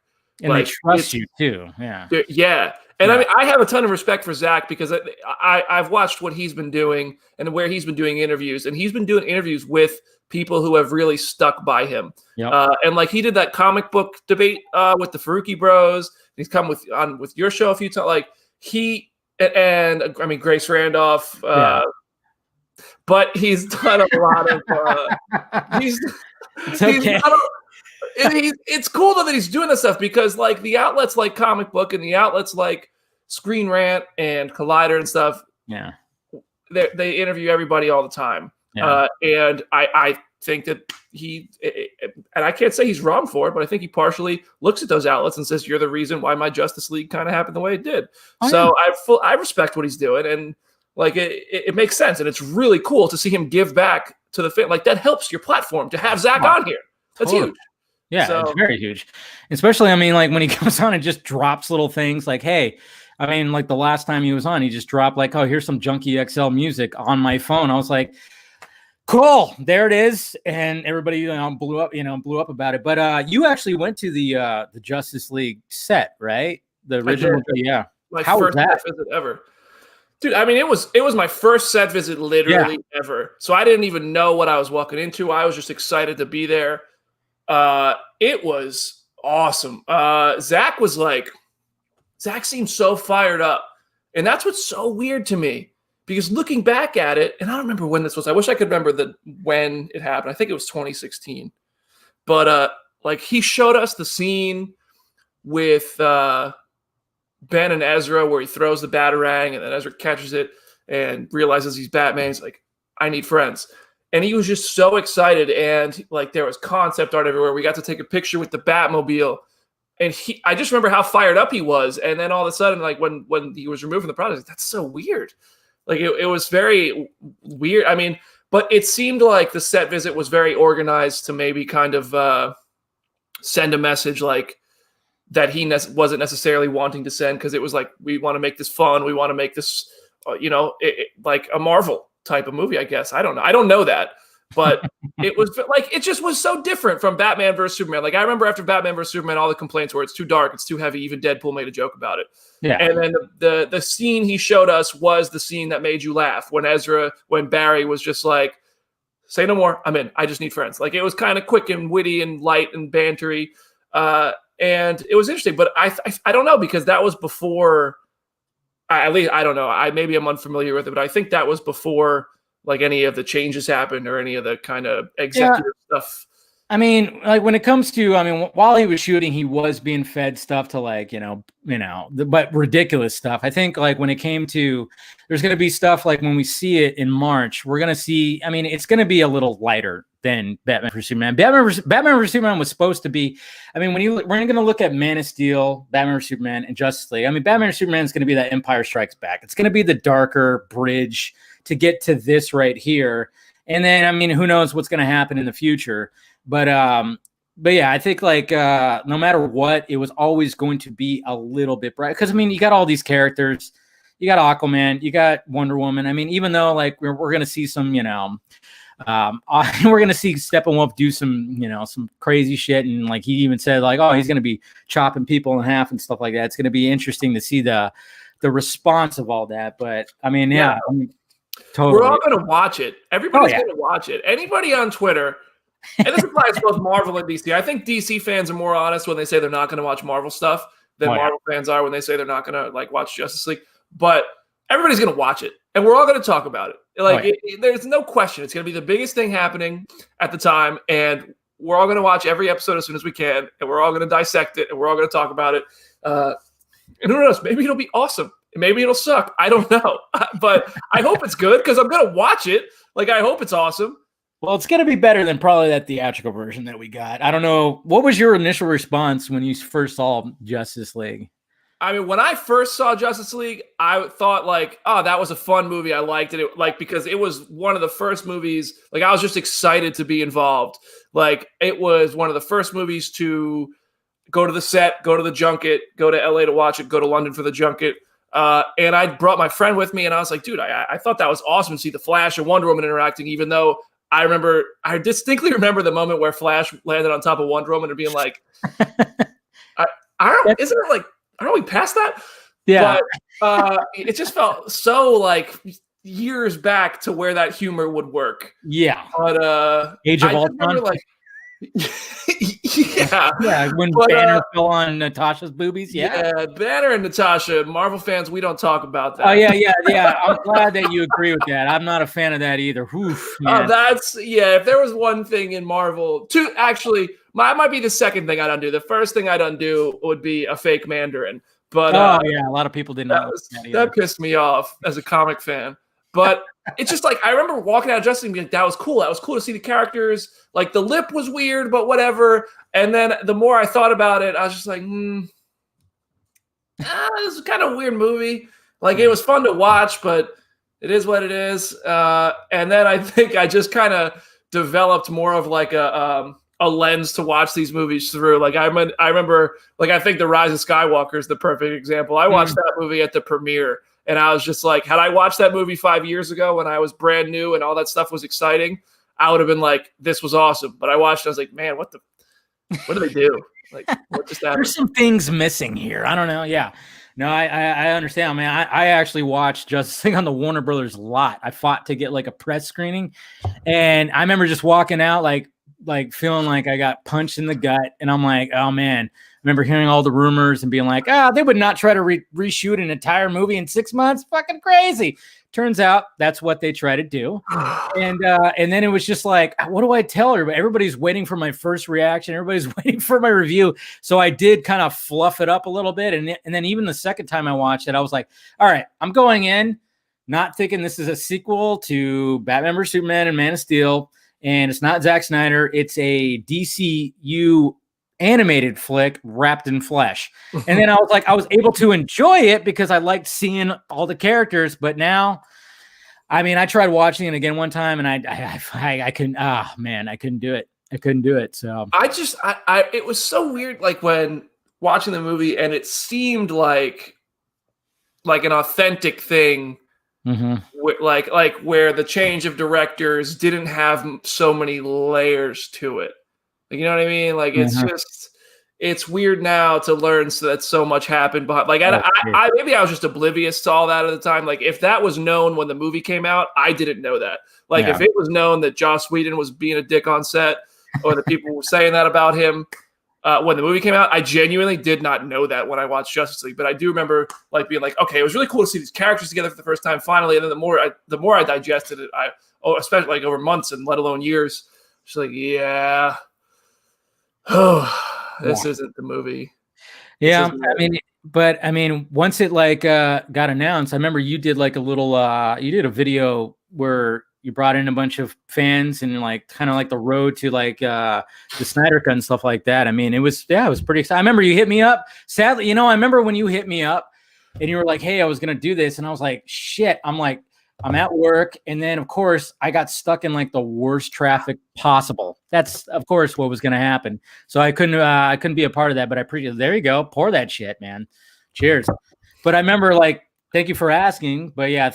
and like, they trust you too. Yeah. Yeah. And I mean, I have a ton of respect for Zack, because I've watched what he's been doing and where he's been doing interviews, and he's been doing interviews with people who have really stuck by him. Yep. And like, he did that comic book debate with the Faruqi Bros. He's come with your show a few times. Like, Grace Randolph, but he's done a lot of. He's It's okay. he's done it's cool though that he's doing this stuff because like the outlets like Comic Book and the outlets like Screen Rant and Collider and stuff. Yeah, they interview everybody all the time. Yeah. And I think that and I can't say he's wrong for it, but I think he partially looks at those outlets and says, "You're the reason why my Justice League kind of happened the way it did." Oh, so yeah. I respect what he's doing, and like it makes sense, and it's really cool to see him give back to the fan. Like that helps your platform to have Zach on here. That's huge. Yeah, so, it's very huge. Especially, I mean, like when he comes on and just drops little things like, hey, I mean, like the last time he was on, he just dropped like, oh, here's some Junkee XL music on my phone. I was like, cool, there it is. And everybody, blew up about it. But you actually went to the Justice League set, right? The original, yeah. How first was that? Visit ever. Dude, I mean, it was my first set visit literally ever. So I didn't even know what I was walking into. I was just excited to be there. It was awesome. Zach seemed so fired up. And that's what's so weird to me. Because looking back at it, and I don't remember when this was. I wish I could remember when it happened. I think it was 2016. But like he showed us the scene with Ben and Ezra where he throws the Batarang and then Ezra catches it and realizes he's Batman. He's like, I need friends. And he was just so excited. And like there was concept art everywhere. We got to take a picture with the Batmobile. And I just remember how fired up he was. And then all of a sudden, like when he was removed from the project, that's so weird. Like it was very weird. I mean, but it seemed like the set visit was very organized to maybe kind of send a message like that he wasn't necessarily wanting to send, because it was like, we want to make this fun. We want to make this, like a Marvel type of movie, I guess. I don't know. I don't know that. But it was like, it just was so different from Batman versus Superman. Like I remember after Batman versus Superman, all the complaints were it's too dark, it's too heavy. Even Deadpool made a joke about it. Yeah. And then the scene he showed us was the scene that made you laugh when Barry was just like, say no more, I'm in. I just need friends. Like it was kind of quick and witty and light and bantery. And it was interesting, but I don't know, because that was before, at least I don't know. Maybe I'm unfamiliar with it, but I think that was before like any of the changes happened or any of the kind of executive stuff. I mean, like when it comes to, while he was shooting, he was being fed stuff to like, but ridiculous stuff. I think like when it came to, there's going to be stuff like when we see it in March, we're going to see, it's going to be a little lighter than Batman vs Superman. Batman vs Superman was supposed to be, we're going to look at Man of Steel, Batman vs Superman, and Justice League. Batman vs Superman is going to be that Empire Strikes Back. It's going to be the darker bridge to get to this right here. And then, who knows what's going to happen in the future. But yeah, I think like no matter what, it was always going to be a little bit bright. Because, you got all these characters. You got Aquaman. You got Wonder Woman. Even though like we're going to see some, we're going to see Steppenwolf do some, some crazy shit. And like he even said like, oh, he's going to be chopping people in half and stuff like that. It's going to be interesting to see the response of all that. But yeah. Totally. We're all going to watch it. Everybody's going to watch it. Anybody on Twitter, and this applies to both Marvel and DC. I think DC fans are more honest when they say they're not going to watch Marvel stuff than Marvel fans are when they say they're not going to like watch Justice League. But everybody's going to watch it, and we're all going to talk about it. Like there's no question. It's going to be the biggest thing happening at the time, and we're all going to watch every episode as soon as we can, and we're all going to dissect it, and we're all going to talk about it. And who knows? Maybe it'll be awesome. Maybe it'll suck. I don't know. But I hope it's good because I'm going to watch it. Like, I hope it's awesome. Well, it's going to be better than probably that theatrical version that we got. I don't know. What was your initial response when you first saw Justice League? When I first saw Justice League, I thought like, oh, that was a fun movie. I liked it. Because it was one of the first movies. Like, I was just excited to be involved. Like, it was one of the first movies to go to the set, go to the junket, go to LA to watch it, go to London for the junket. And I brought my friend with me, and I was like, dude, I thought that was awesome to see the Flash and Wonder Woman interacting, even though I distinctly remember the moment where Flash landed on top of Wonder Woman and being like, aren't we past that? Yeah. But it just felt so like years back to where that humor would work. Yeah. But Age of Ultron. Yeah, when Banner fell on Natasha's boobies. Yeah, Banner and Natasha. Marvel fans, we don't talk about that. Oh yeah. I'm glad that you agree with that. I'm not a fan of that either. Oof, man. If there was one thing in Marvel, might be the second thing I'd undo. The first thing I'd undo would be a fake Mandarin. But a lot of people didn't know that pissed me off as a comic fan. But it's just like I remember walking out of Justice League and being like, that was cool. That was cool to see the characters. Like the lip was weird, but whatever. And then the more I thought about it, I was just like, this is kind of a weird movie. Like it was fun to watch, but it is what it is. And then I think I just kind of developed more of like a lens to watch these movies through. Like I remember, like I think The Rise of Skywalker is the perfect example. I watched that movie at the premiere, and I was just like, had I watched that movie 5 years ago when I was brand new and all that stuff was exciting, I would have been like, this was awesome. But I watched it, I was like, man, what do they do? Like, what just happened? There's some things missing here. I don't know. Yeah. No, I understand, man. I actually watched Justice League on the Warner Brothers lot. I fought to get like a press screening, and I remember just walking out like feeling like I got punched in the gut, and I'm like, oh man. I remember hearing all the rumors and being like, they would not try to reshoot an entire movie in 6 months. Fucking crazy. Turns out that's what they try to do. And then it was just like, what do I tell her? Everybody's waiting for my first reaction. Everybody's waiting for my review. So I did kind of fluff it up a little bit. And then even the second time I watched it, I was like, all right, I'm going in, not thinking this is a sequel to Batman vs. Superman and Man of Steel. And it's not Zack Snyder. It's a DCU animated flick wrapped in flesh. And then I was able to enjoy it because I liked seeing all the characters. But now, I mean, I tried watching it again one time, and I couldn't. I couldn't do it. I couldn't do it. So it was so weird. Like when watching the movie, and it seemed like an authentic thing. Mm-hmm. Like where the change of directors didn't have so many layers to it. Like, you know what I mean? Like it's just, it's weird now to learn that so much happened. But like, I maybe I was just oblivious to all that at the time. Like if that was known when the movie came out, I didn't know that. Like if it was known that Joss Whedon was being a dick on set, or the people were saying that about him when the movie came out, I genuinely did not know that when I watched Justice League. But I do remember like being like, okay, it was really cool to see these characters together for the first time finally. And then the more I digested it, especially like over months and let alone years, just like, yeah. This isn't the movie. Yeah, I mean, once it like got announced, I remember you did like a little you did a video where you brought in a bunch of fans and like kind of like the road to like the Snyder Cut and stuff like that. I mean, it was pretty exciting. I remember you hit me up. Sadly, I remember when you hit me up and you were like, hey, I was gonna do this, and I was like, shit. I'm at work, and then of course I got stuck in like the worst traffic possible. That's of course what was going to happen. So I couldn't be a part of that, but I appreciate it. There you go. Pour that shit, man. Cheers. But I remember like, thank you for asking. But yeah,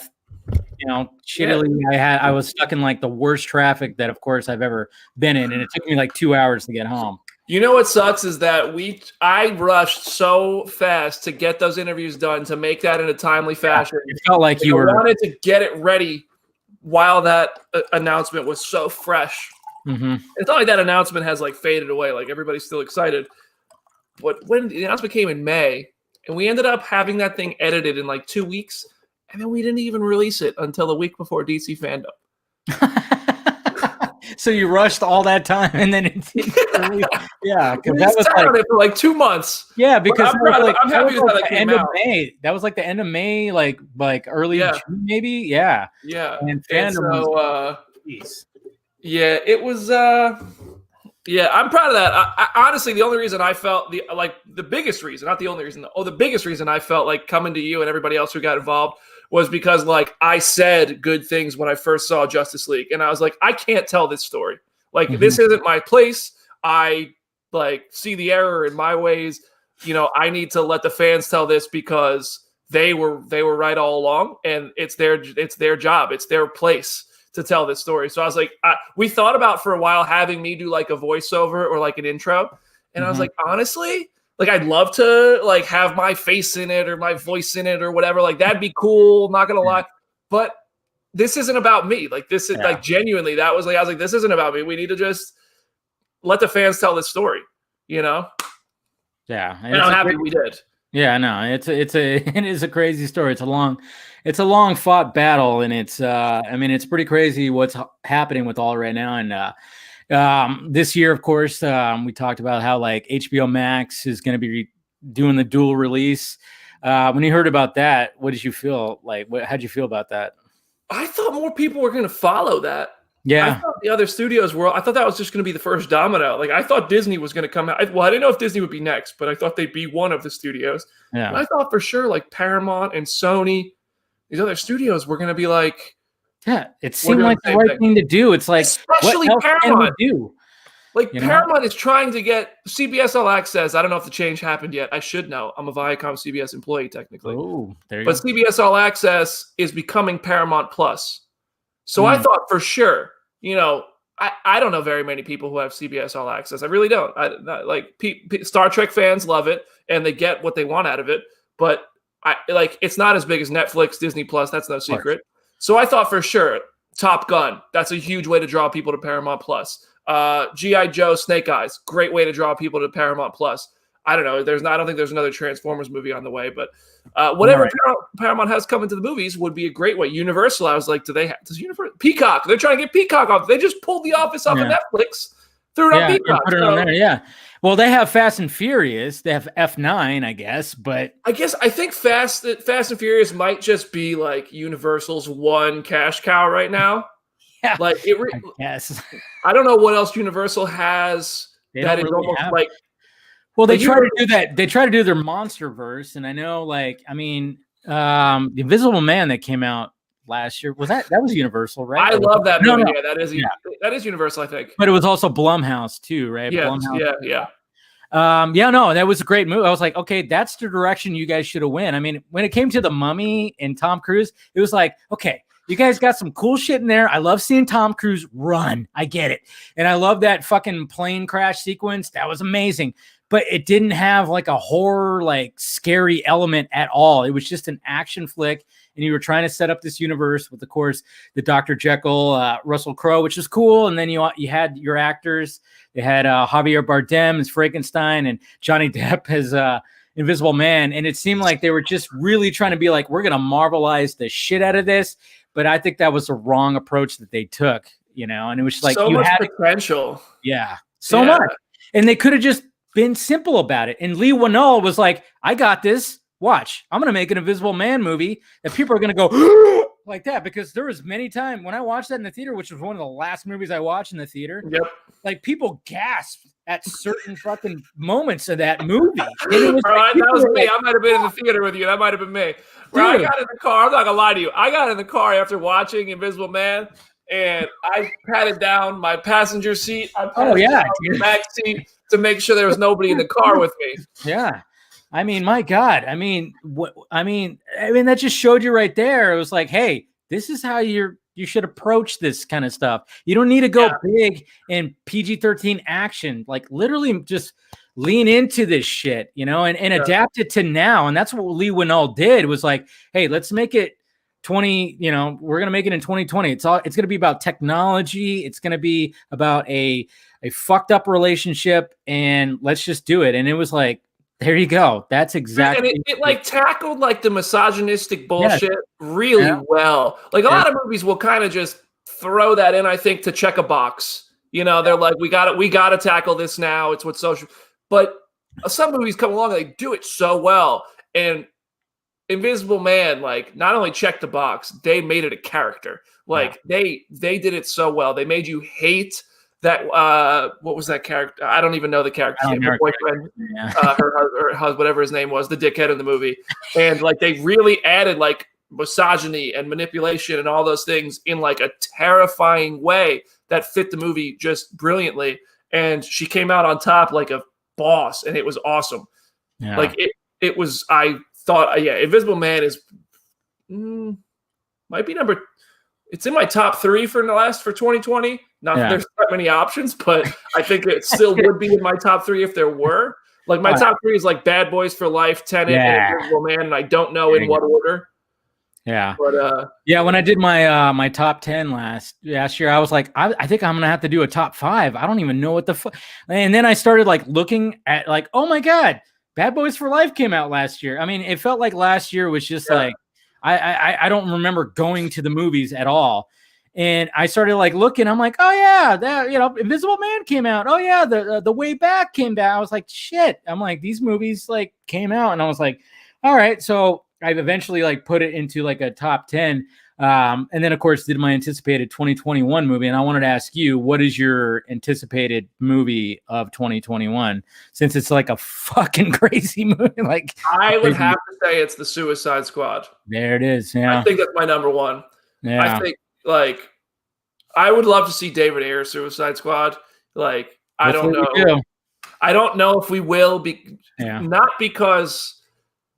shittily, I was stuck in like the worst traffic that of course I've ever been in, and it took me like 2 hours to get home. You know what sucks is that I rushed so fast to get those interviews done, to make that in a timely fashion. It felt like I wanted to get it ready while that announcement was so fresh. Mm-hmm. It's not like that announcement has like faded away. Like everybody's still excited. But when the announcement came in May, and we ended up having that thing edited in like 2 weeks, and then we didn't even release it until the week before DC Fandom. So you rushed all that time, and then because that was like, on it for like 2 months. Yeah, because I'm happy with the end of May. That was like the end of May, like early June, maybe. Yeah. And Fandom it was. I'm proud of that. I honestly, the only reason I felt the biggest reason, not the only reason, the biggest reason I felt like coming to you and everybody else who got involved was because like I said good things when I first saw Justice League, and I was like, I can't tell this story. Like this isn't my place. I like see the error in my ways. I need to let the fans tell this because they were right all along, and it's their job. It's their place to tell this story. So I was like, we thought about for a while having me do like a voiceover or like an intro, and I was like, honestly, like I'd love to like have my face in it or my voice in it or whatever. Like that'd be cool. I'm not gonna lie, but this isn't about me. Like this is like genuinely. I was like, this isn't about me. We need to just let the fans tell this story. you know? Yeah. And I'm happy we did. Yeah, no, it is a crazy story. It's a long fought battle, and it's I mean, it's pretty crazy what's happening with all right now. And this year, of course, we talked about how like HBO Max is going to be doing the dual release. When you heard about that, what did you feel like? How'd you feel about that? I thought more people were going to follow that. Yeah. I thought the other studios were. I thought that was just going to be the first domino. Like I thought Disney was going to come out. Well, I didn't know if Disney would be next, but I thought they'd be one of the studios. Yeah. And I thought for sure like Paramount and Sony, these other studios were going to be like. Yeah, it seemed like the right thing to do. It's like, especially what else Paramount. can we do? Like Paramount is trying to get CBS All Access. I don't know if the change happened yet. I should know. I'm a Viacom CBS employee technically. Oh, there you go. But CBS All Access is becoming Paramount Plus. So I thought for sure, I don't know very many people who have CBS All Access. I really don't. Star Trek fans love it and they get what they want out of it. But it's not as big as Netflix, Disney Plus. That's no secret. So I thought for sure, Top Gun. That's a huge way to draw people to Paramount Plus. G.I. Joe, Snake Eyes. Great way to draw people to Paramount Plus. I don't know. I don't think there's another Transformers movie on the way, but whatever Paramount has coming to the movies would be a great way. Universal, I was like, does Universal Peacock? They're trying to get Peacock off. They just pulled The Office off of Netflix, threw it on Peacock. Put it on there, yeah. Well, they have Fast and Furious. They have F9, I guess, but I think Fast and Furious might just be like Universal's one cash cow right now. Yeah, yes. I don't know what else Universal has that is really almost like. Well, they try to do that. They try to do their MonsterVerse, and I know, the Invisible Man that came out last year that was Universal, right? I love that movie. No. Yeah, that is Universal, I think. But it was also Blumhouse too, right? Yeah, no, that was a great movie. I was like, okay, that's the direction you guys should have went. I mean, when it came to The Mummy and Tom Cruise, it was like, okay, you guys got some cool shit in there. I love seeing Tom Cruise run. I get it. And I love that fucking plane crash sequence. That was amazing. But it didn't have like a horror, scary element at all. It was just an action flick. And you were trying to set up this universe with, of course, the Dr. Jekyll, Russell Crowe, which is cool. And then you had your actors. They had Javier Bardem as Frankenstein and Johnny Depp as Invisible Man. And it seemed like they were just really trying to be like, we're going to Marvelize the shit out of this. But I think that was the wrong approach that they took, and it was just like so much potential. Yeah, so much. And they could have just been simple about it. And Lee Whannell was like, I got this. Watch, I'm going to make an Invisible Man movie that people are going to go like that, because there was many times when I watched that in the theater, which was one of the last movies I watched in the theater. Yep. Like people gasped at certain fucking moments of that movie. It was that was me. I might have been in the theater with you. That might have been me. I got in the car. I'm not gonna lie to you. I got in the car after watching Invisible Man, and I patted down my passenger seat. I patted down the back seat to make sure there was nobody in the car with me. Yeah. I mean, my God. I mean, that just showed you right there. It was like, hey, this is how you should approach this kind of stuff. You don't need to go big in PG-13 action. Like literally just lean into this shit, and adapt it to now. And that's what Lee Whannell did, was like, hey, let's make it 20, we're going to make it in 2020. It's going to be about technology. It's going to be about a fucked up relationship, and let's just do it. And it was like, there you go. That's exactly. And it tackled the misogynistic bullshit really well. Like a lot of movies will kind of just throw that in, I think, to check a box. They're like, we got to tackle this now. It's what social. But some movies come along, they do it so well. And Invisible Man, not only checked the box, they made it a character. They did it so well. They made you hate that. What was that character? I don't even know the character. Her boyfriend, her husband, whatever his name was, the dickhead in the movie. And they really added misogyny and manipulation and all those things in a terrifying way that fit the movie just brilliantly. And she came out on top like a boss, and it was awesome. Yeah. It was. I thought, Invisible Man is might be number. It's in my top 3 for 2020. Not that there's that many options, but I think it still would be in my top 3 if there were. My top 3 is Bad Boys for Life, Tenet, and Invisible Man, and I don't know in what order. Yeah. But yeah, when I did my my top 10 last year, I was like, I think I'm gonna have to do a top 5. I don't even know what the fuck. And then I started like looking at like, oh my god, Bad Boys for Life came out last year. I mean, it felt like last year was just like I don't remember going to the movies at all. And I started like looking. I'm like, oh yeah, that Invisible Man came out. Oh yeah, the Way Back came back. I was like, shit. I'm like, these movies like came out, and I was like, all right. So I've eventually like put it into like a top 10. And then of course did my anticipated 2021 movie. And I wanted to ask you, what is your anticipated movie of 2021? Since it's like a fucking crazy movie. Like I would have to say it's the Suicide Squad. There it is. Yeah. I think that's my number one. Yeah. I think like I would love to see David Ayer's Suicide Squad. Like I don't know. I don't know if we will be not because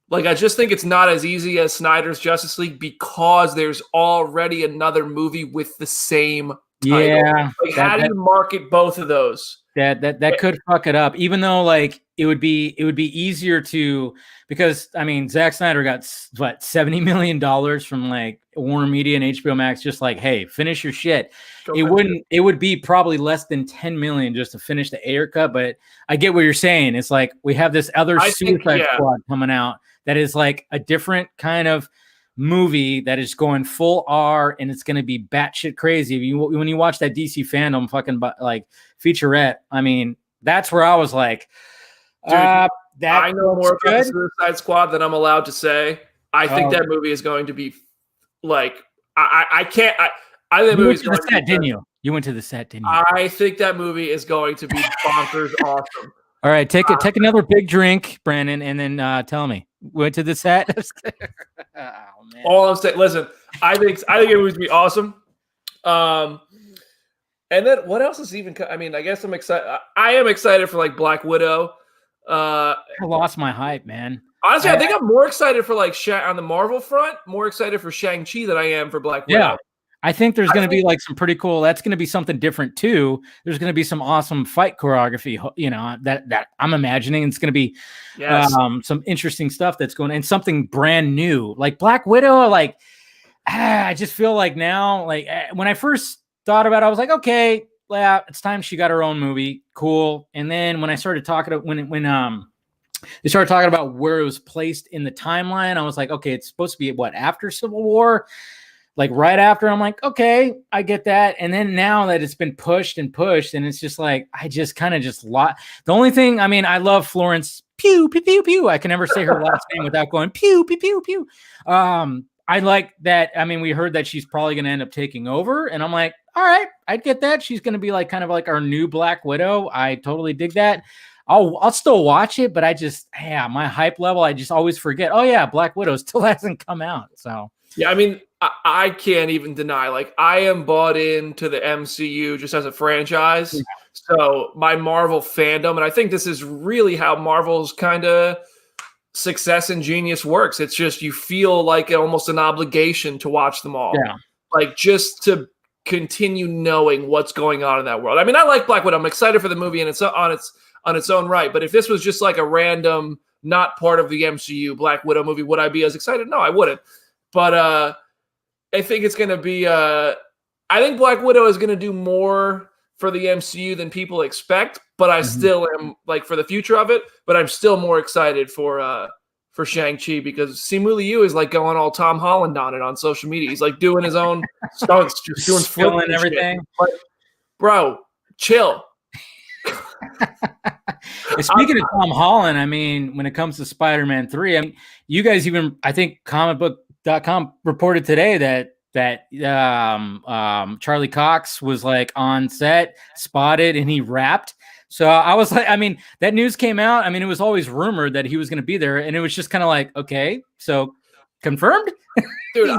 like I just think it's not as easy as Snyder's Justice League because there's already another movie with the same title. Yeah. Like how do you market both of those? That could fuck it up, even though like it would be easier to, because I mean Zack Snyder got what $70 million from like Warner Media and HBO Max, just like, hey, finish your shit. It would be probably less than 10 million just to finish the Ayer cut. But I get what you're saying. It's like we have this other Suicide Squad coming out that is like a different kind of movie that is going full R, and it's going to be batshit crazy. When you watch that DC Fandom fucking like featurette, I mean, that's where I was like, dude, I know more about the Suicide Squad than I'm allowed to say. I think that movie is going to be like, I can't. I think the movie's going to the set, didn't you? You went to the set, didn't you? I think that movie is going to be bonkers awesome. All right, take another big drink, Brandon, and then tell me. Went to the set. Oh, man. All I'm saying, listen, I think it would be awesome. And then what else is even? I mean, I guess I'm excited. I am excited for like Black Widow. I lost my hype, man. Honestly, I think I'm more excited for like on the Marvel front, more excited for Shang-Chi than I am for Black Widow. Yeah. I think there's going to be like some pretty cool. That's going to be something different too. There's going to be some awesome fight choreography, that I'm imagining. It's going to be some interesting stuff that's going, and something brand new, like Black Widow. Like I just feel like now, like when I first thought about it, I was like, okay, yeah, it's time she got her own movie, cool. And then when I started talking they started talking about where it was placed in the timeline, I was like, okay, it's supposed to be what, after Civil War. Like right after, I'm like, okay, I get that. And then now that it's been pushed, and it's just like, I just kind of just lot. The only thing, I mean, I love Florence Pugh, Pew, Pew, Pew. I can never say her last name without going Pew, Pew, Pew, Pew. I like that. I mean, we heard that she's probably going to end up taking over. And I'm like, all right, I'd get that. She's going to be like kind of like our new Black Widow. I totally dig that. I'll still watch it, but my hype level, I just always forget. Oh yeah, Black Widow still hasn't come out. So yeah, I mean, I can't even deny, like, I am bought into the MCU just as a franchise. Yeah. So my Marvel fandom, and I think this is really how Marvel's kind of success and genius works. It's just you feel like almost an obligation to watch them all. Yeah. Like just to continue knowing what's going on in that world. I mean, I like Black Widow. I'm excited for the movie and it's on its own right. But if this was just like a random, not part of the MCU Black Widow movie, would I be as excited? No, I wouldn't. But I think it's going to be I think Black Widow is going to do more for the MCU than people expect, but I still am like for the future of it, but I'm still more excited for Shang-Chi because Simu Liu is like going all Tom Holland on it on social media. He's like doing his own stunts, just doing flipping and everything. Like, bro, chill. Speaking of Tom Holland, I mean, when it comes to Spider-Man 3, I mean, you guys even, I think comicbook.com reported today that Charlie Cox was like on set, spotted, and he rapped. So I was like, I mean, that news came out. I mean, it was always rumored that he was going to be there, and it was just kind of like, okay, so confirmed. Dude,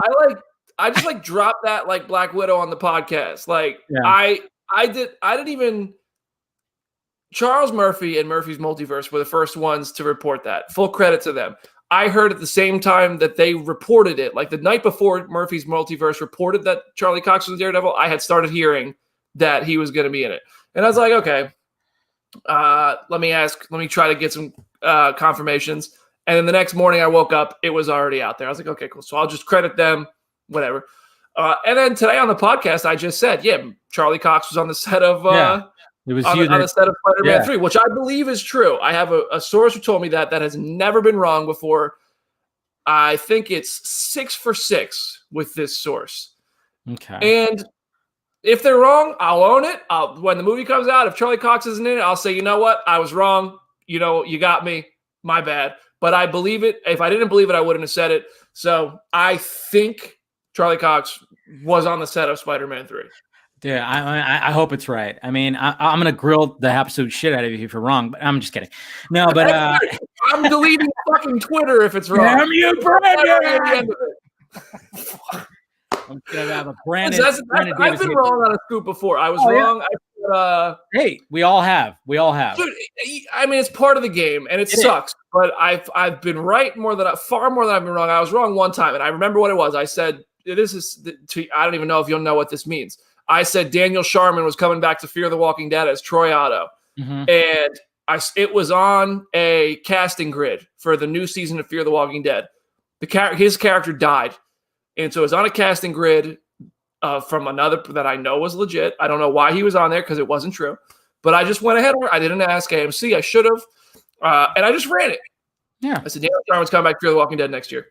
I just like dropped that like Black Widow on the podcast. Like I didn't even. Charles Murphy and Murphy's Multiverse were the first ones to report that. Full credit to them. I heard at the same time that they reported it, like the night before Murphy's Multiverse reported that Charlie Cox was Daredevil, I had started hearing that he was going to be in it. And I was like, okay, let me try to get some confirmations. And then the next morning I woke up, it was already out there. I was like, okay, cool. So I'll just credit them, whatever. And then today on the podcast, I just said, yeah, Charlie Cox was on the set of it was on you the set of Spider-Man 3, which I believe is true. I have a source who told me that has never been wrong before. I think it's 6 for 6 with this source. Okay. And if they're wrong, I'll own it. When the movie comes out, if Charlie Cox isn't in it, I'll say, you know what? I was wrong. You know, you got me. My bad. But I believe it. If I didn't believe it, I wouldn't have said it. So I think Charlie Cox was on the set of Spider-Man 3. Yeah, I hope it's right. I mean, I'm going to grill the absolute shit out of you if you're wrong, but I'm just kidding. No, but I'm deleting fucking Twitter if it's wrong. Damn you, Brandon! I'm going to have a Brandon. I've been wrong on a scoop before. I was wrong. Yeah. Hey, we all have. Dude, I mean, it's part of the game, and it sucks. But I've been right far more than I've been wrong. I was wrong one time, and I remember what it was. I said, I don't even know if you'll know what this means. I said Daniel Sharman was coming back to Fear the Walking Dead as Troy Otto. Mm-hmm. And it was on a casting grid for the new season of Fear the Walking Dead. His character died. And so it was on a casting grid from another that I know was legit. I don't know why he was on there because it wasn't true. But I just went ahead. I didn't ask AMC. I should have. And I just ran it. Yeah. I said Daniel Sharman's coming back to Fear the Walking Dead next year.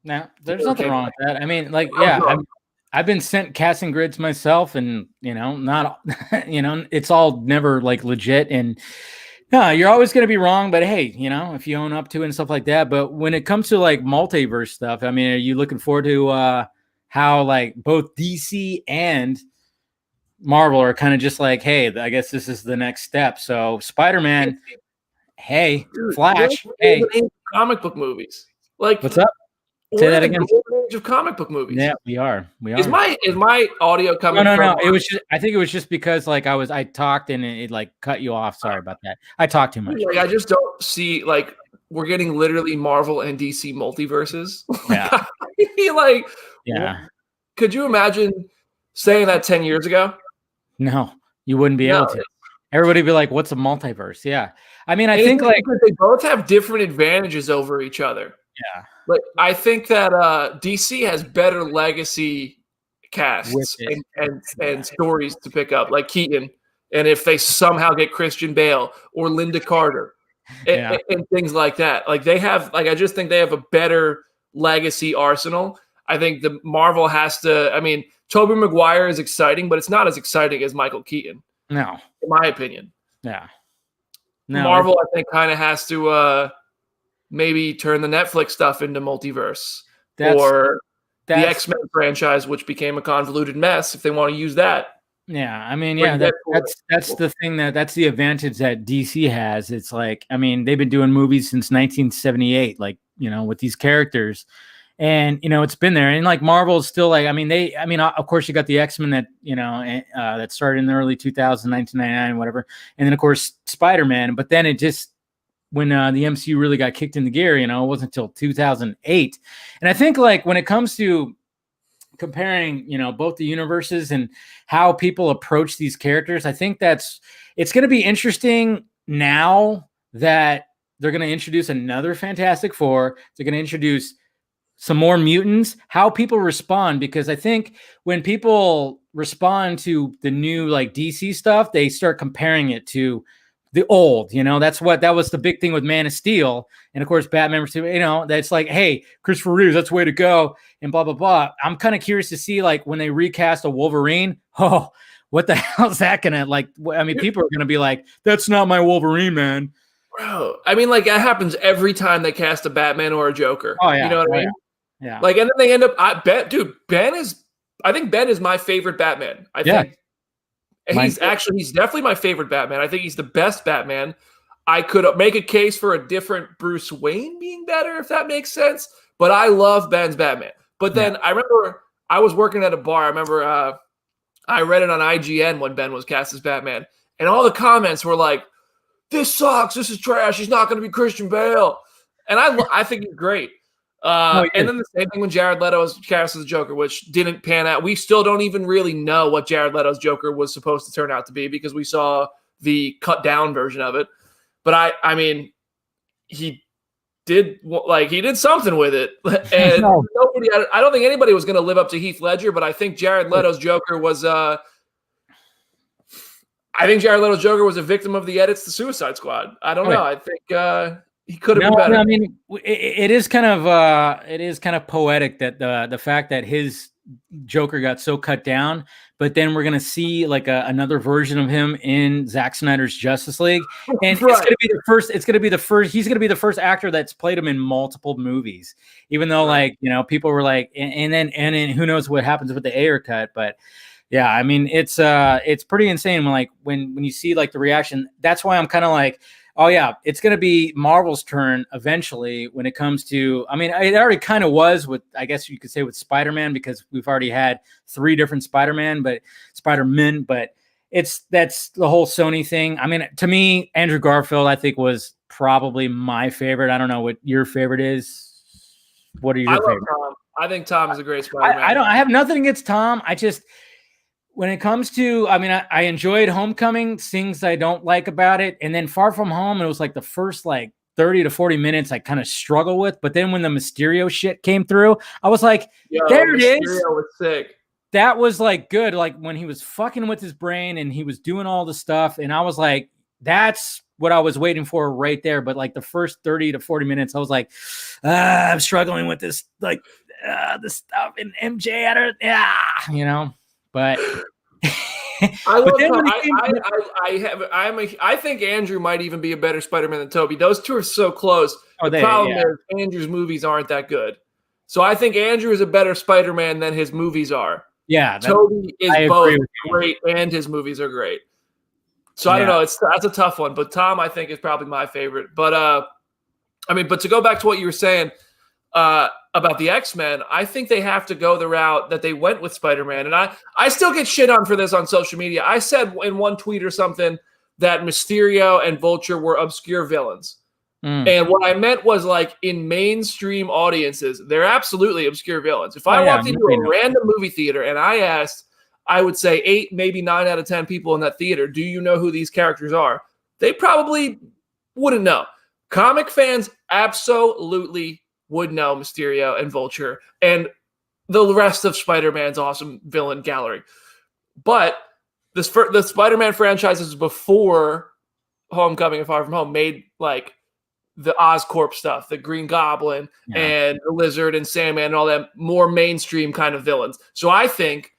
Now, there's nothing wrong with that. I mean, like, yeah, I've been sent casting grids myself, and not, it's all never like legit. And no, you're always going to be wrong. But hey, if you own up to it and stuff like that. But when it comes to like multiverse stuff, I mean, are you looking forward to how like both DC and Marvel are kind of just like, hey, I guess this is the next step. So Spider-Man, hey, Flash, hey, comic book movies. Like, what's up? Say that again. Age of comic book movies. Yeah, we are. Is my audio coming? No. It was just. I think it was just because like I talked and it like cut you off. Sorry about that. I talked too much. Like, I just don't see like we're getting literally Marvel and DC multiverses. Yeah. Like, yeah. Could you imagine saying that 10 years ago? No, you wouldn't be able to. Everybody would be like, "What's a multiverse?" Yeah. I mean, I think like they both have different advantages over each other. Yeah. But I think that DC has better legacy casts and stories to pick up, like Keaton, and if they somehow get Christian Bale or Linda Carter and things like that. Like they have, like I just think they have a better legacy arsenal. I think the Marvel has to. I mean, Tobey Maguire is exciting, but it's not as exciting as Michael Keaton. No, in my opinion. Yeah. No, Marvel, I think, kind of has to. Maybe turn the Netflix stuff into multiverse or the X-Men franchise, which became a convoluted mess. If they want to use that, yeah, I mean, yeah, that's the thing that's the advantage that DC has. It's like, I mean, they've been doing movies since 1978, like with these characters, and it's been there. And like Marvel is still like, I mean, of course you got the X-Men that that started in the early 2000s, 1999, whatever, and then of course Spider-Man, but then it just. When the MCU really got kicked into gear, it wasn't until 2008. And I think like when it comes to comparing, both the universes and how people approach these characters, I think it's going to be interesting now that they're going to introduce another Fantastic Four. They're going to introduce some more mutants, how people respond, because I think when people respond to the new like DC stuff, they start comparing it to the old, that was the big thing with Man of Steel. And of course, Batman, that's like, hey, Christopher Reeves, that's the way to go. And blah, blah, blah. I'm kind of curious to see like when they recast a Wolverine, what the hell is that going to like? I mean, people are going to be like, that's not my Wolverine, man. Bro, I mean, like that happens every time they cast a Batman or a Joker. Oh, yeah. You know what I mean? Yeah. Like, and then they end up, I think Ben is my favorite Batman. I think. He's definitely my favorite Batman. I think he's the best Batman. I could make a case for a different Bruce Wayne being better, if that makes sense. But I love Ben's Batman. But then I remember I was working at a bar. I remember I read it on IGN when Ben was cast as Batman. And all the comments were like, this sucks. This is trash. He's not going to be Christian Bale. And I think he's great. And then the same thing when Jared Leto was cast as Joker, which didn't pan out. We still don't even really know what Jared Leto's Joker was supposed to turn out to be because we saw the cut down version of it. But I mean, he did something with it, and I don't think anybody was going to live up to Heath Ledger, but I think Jared Leto's Joker was a victim of the edits to Suicide Squad. I don't know. I think he could have been better. I mean, it is kind of poetic that the fact that his Joker got so cut down, but then we're gonna see like another version of him in Zack Snyder's Justice League, and it's gonna be the first. He's gonna be the first actor that's played him in multiple movies. Even though, people were like, and then who knows what happens with the Ayer cut, but yeah, I mean, it's pretty insane when you see like the reaction. That's why I'm kind of like, oh yeah, it's going to be Marvel's turn eventually when it comes to, I mean, it already kind of was with, I guess you could say with Spider-Man, because we've already had 3 different Spider-Men, but that's the whole Sony thing. I mean, to me, Andrew Garfield, I think, was probably my favorite. I don't know what your favorite is. What are your favorite? Tom. I think Tom is a great Spider-Man. I have nothing against Tom. When it comes to, I mean, I enjoyed Homecoming, things I don't like about it. And then Far From Home, it was like the first 30 to 40 minutes I kind of struggle with. But then when the Mysterio shit came through, I was like, there it is. Mysterio was sick. That was good. Like when he was fucking with his brain and he was doing all the stuff. And I was like, that's what I was waiting for right there. But the first 30 to 40 minutes, I was like, I'm struggling with this, this stuff in MJ. But I think Andrew might even be a better Spider-Man than Toby. Those two are so close. The problem is Andrew's movies aren't that good. So I think Andrew is a better Spider-Man than his movies are. Yeah. Toby is both great and his movies are great. So I don't know. That's a tough one. But Tom, I think, is probably my favorite. But but to go back to what you were saying about the X-Men, I think they have to go the route that they went with Spider-Man. And I still get shit on for this on social media. I said in one tweet or something that Mysterio and Vulture were obscure villains. And what I meant was in mainstream audiences, they're absolutely obscure villains. If I walked into a random movie theater and I asked, I would say 8, maybe 9 out of 10 people in that theater, do you know who these characters are? They probably wouldn't know. Comic fans absolutely would know Mysterio and Vulture and the rest of Spider-Man's awesome villain gallery. But the Spider-Man franchises before Homecoming and Far From Home made the Oscorp stuff, the Green Goblin and the Lizard and Sandman and all that more mainstream kind of villains. So I think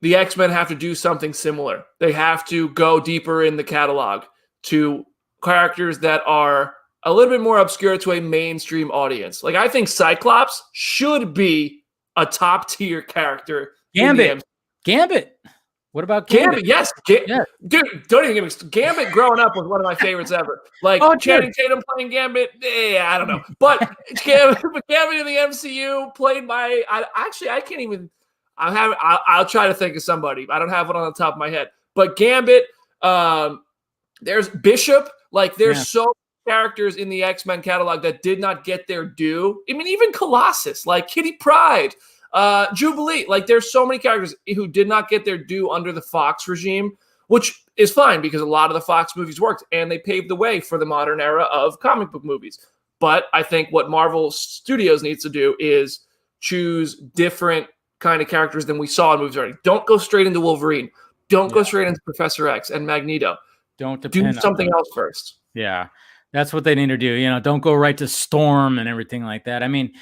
the X-Men have to do something similar. They have to go deeper in the catalog to characters that are a little bit more obscure to a mainstream audience. I think Cyclops should be a top tier character. Gambit. What about Gambit? Yes. Dude, don't even get me. Gambit growing up was one of my favorites ever. Channing Tatum playing Gambit, I don't know. But Gambit in the MCU played by, I can't even, I'll try to think of somebody. I don't have one on the top of my head. But Gambit, there's Bishop. There's so many characters in the X-Men catalog that did not get their due. I mean, even Colossus, Kitty Pryde, Jubilee. There's so many characters who did not get their due under the Fox regime, which is fine because a lot of the Fox movies worked and they paved the way for the modern era of comic book movies. But I think what Marvel Studios needs to do is choose different kind of characters than we saw in movies already. Don't go straight into Wolverine. Don't go straight into Professor X and Magneto. Don't do something else first. Yeah, that's what they need to do. Don't go right to Storm and everything like that. I mean,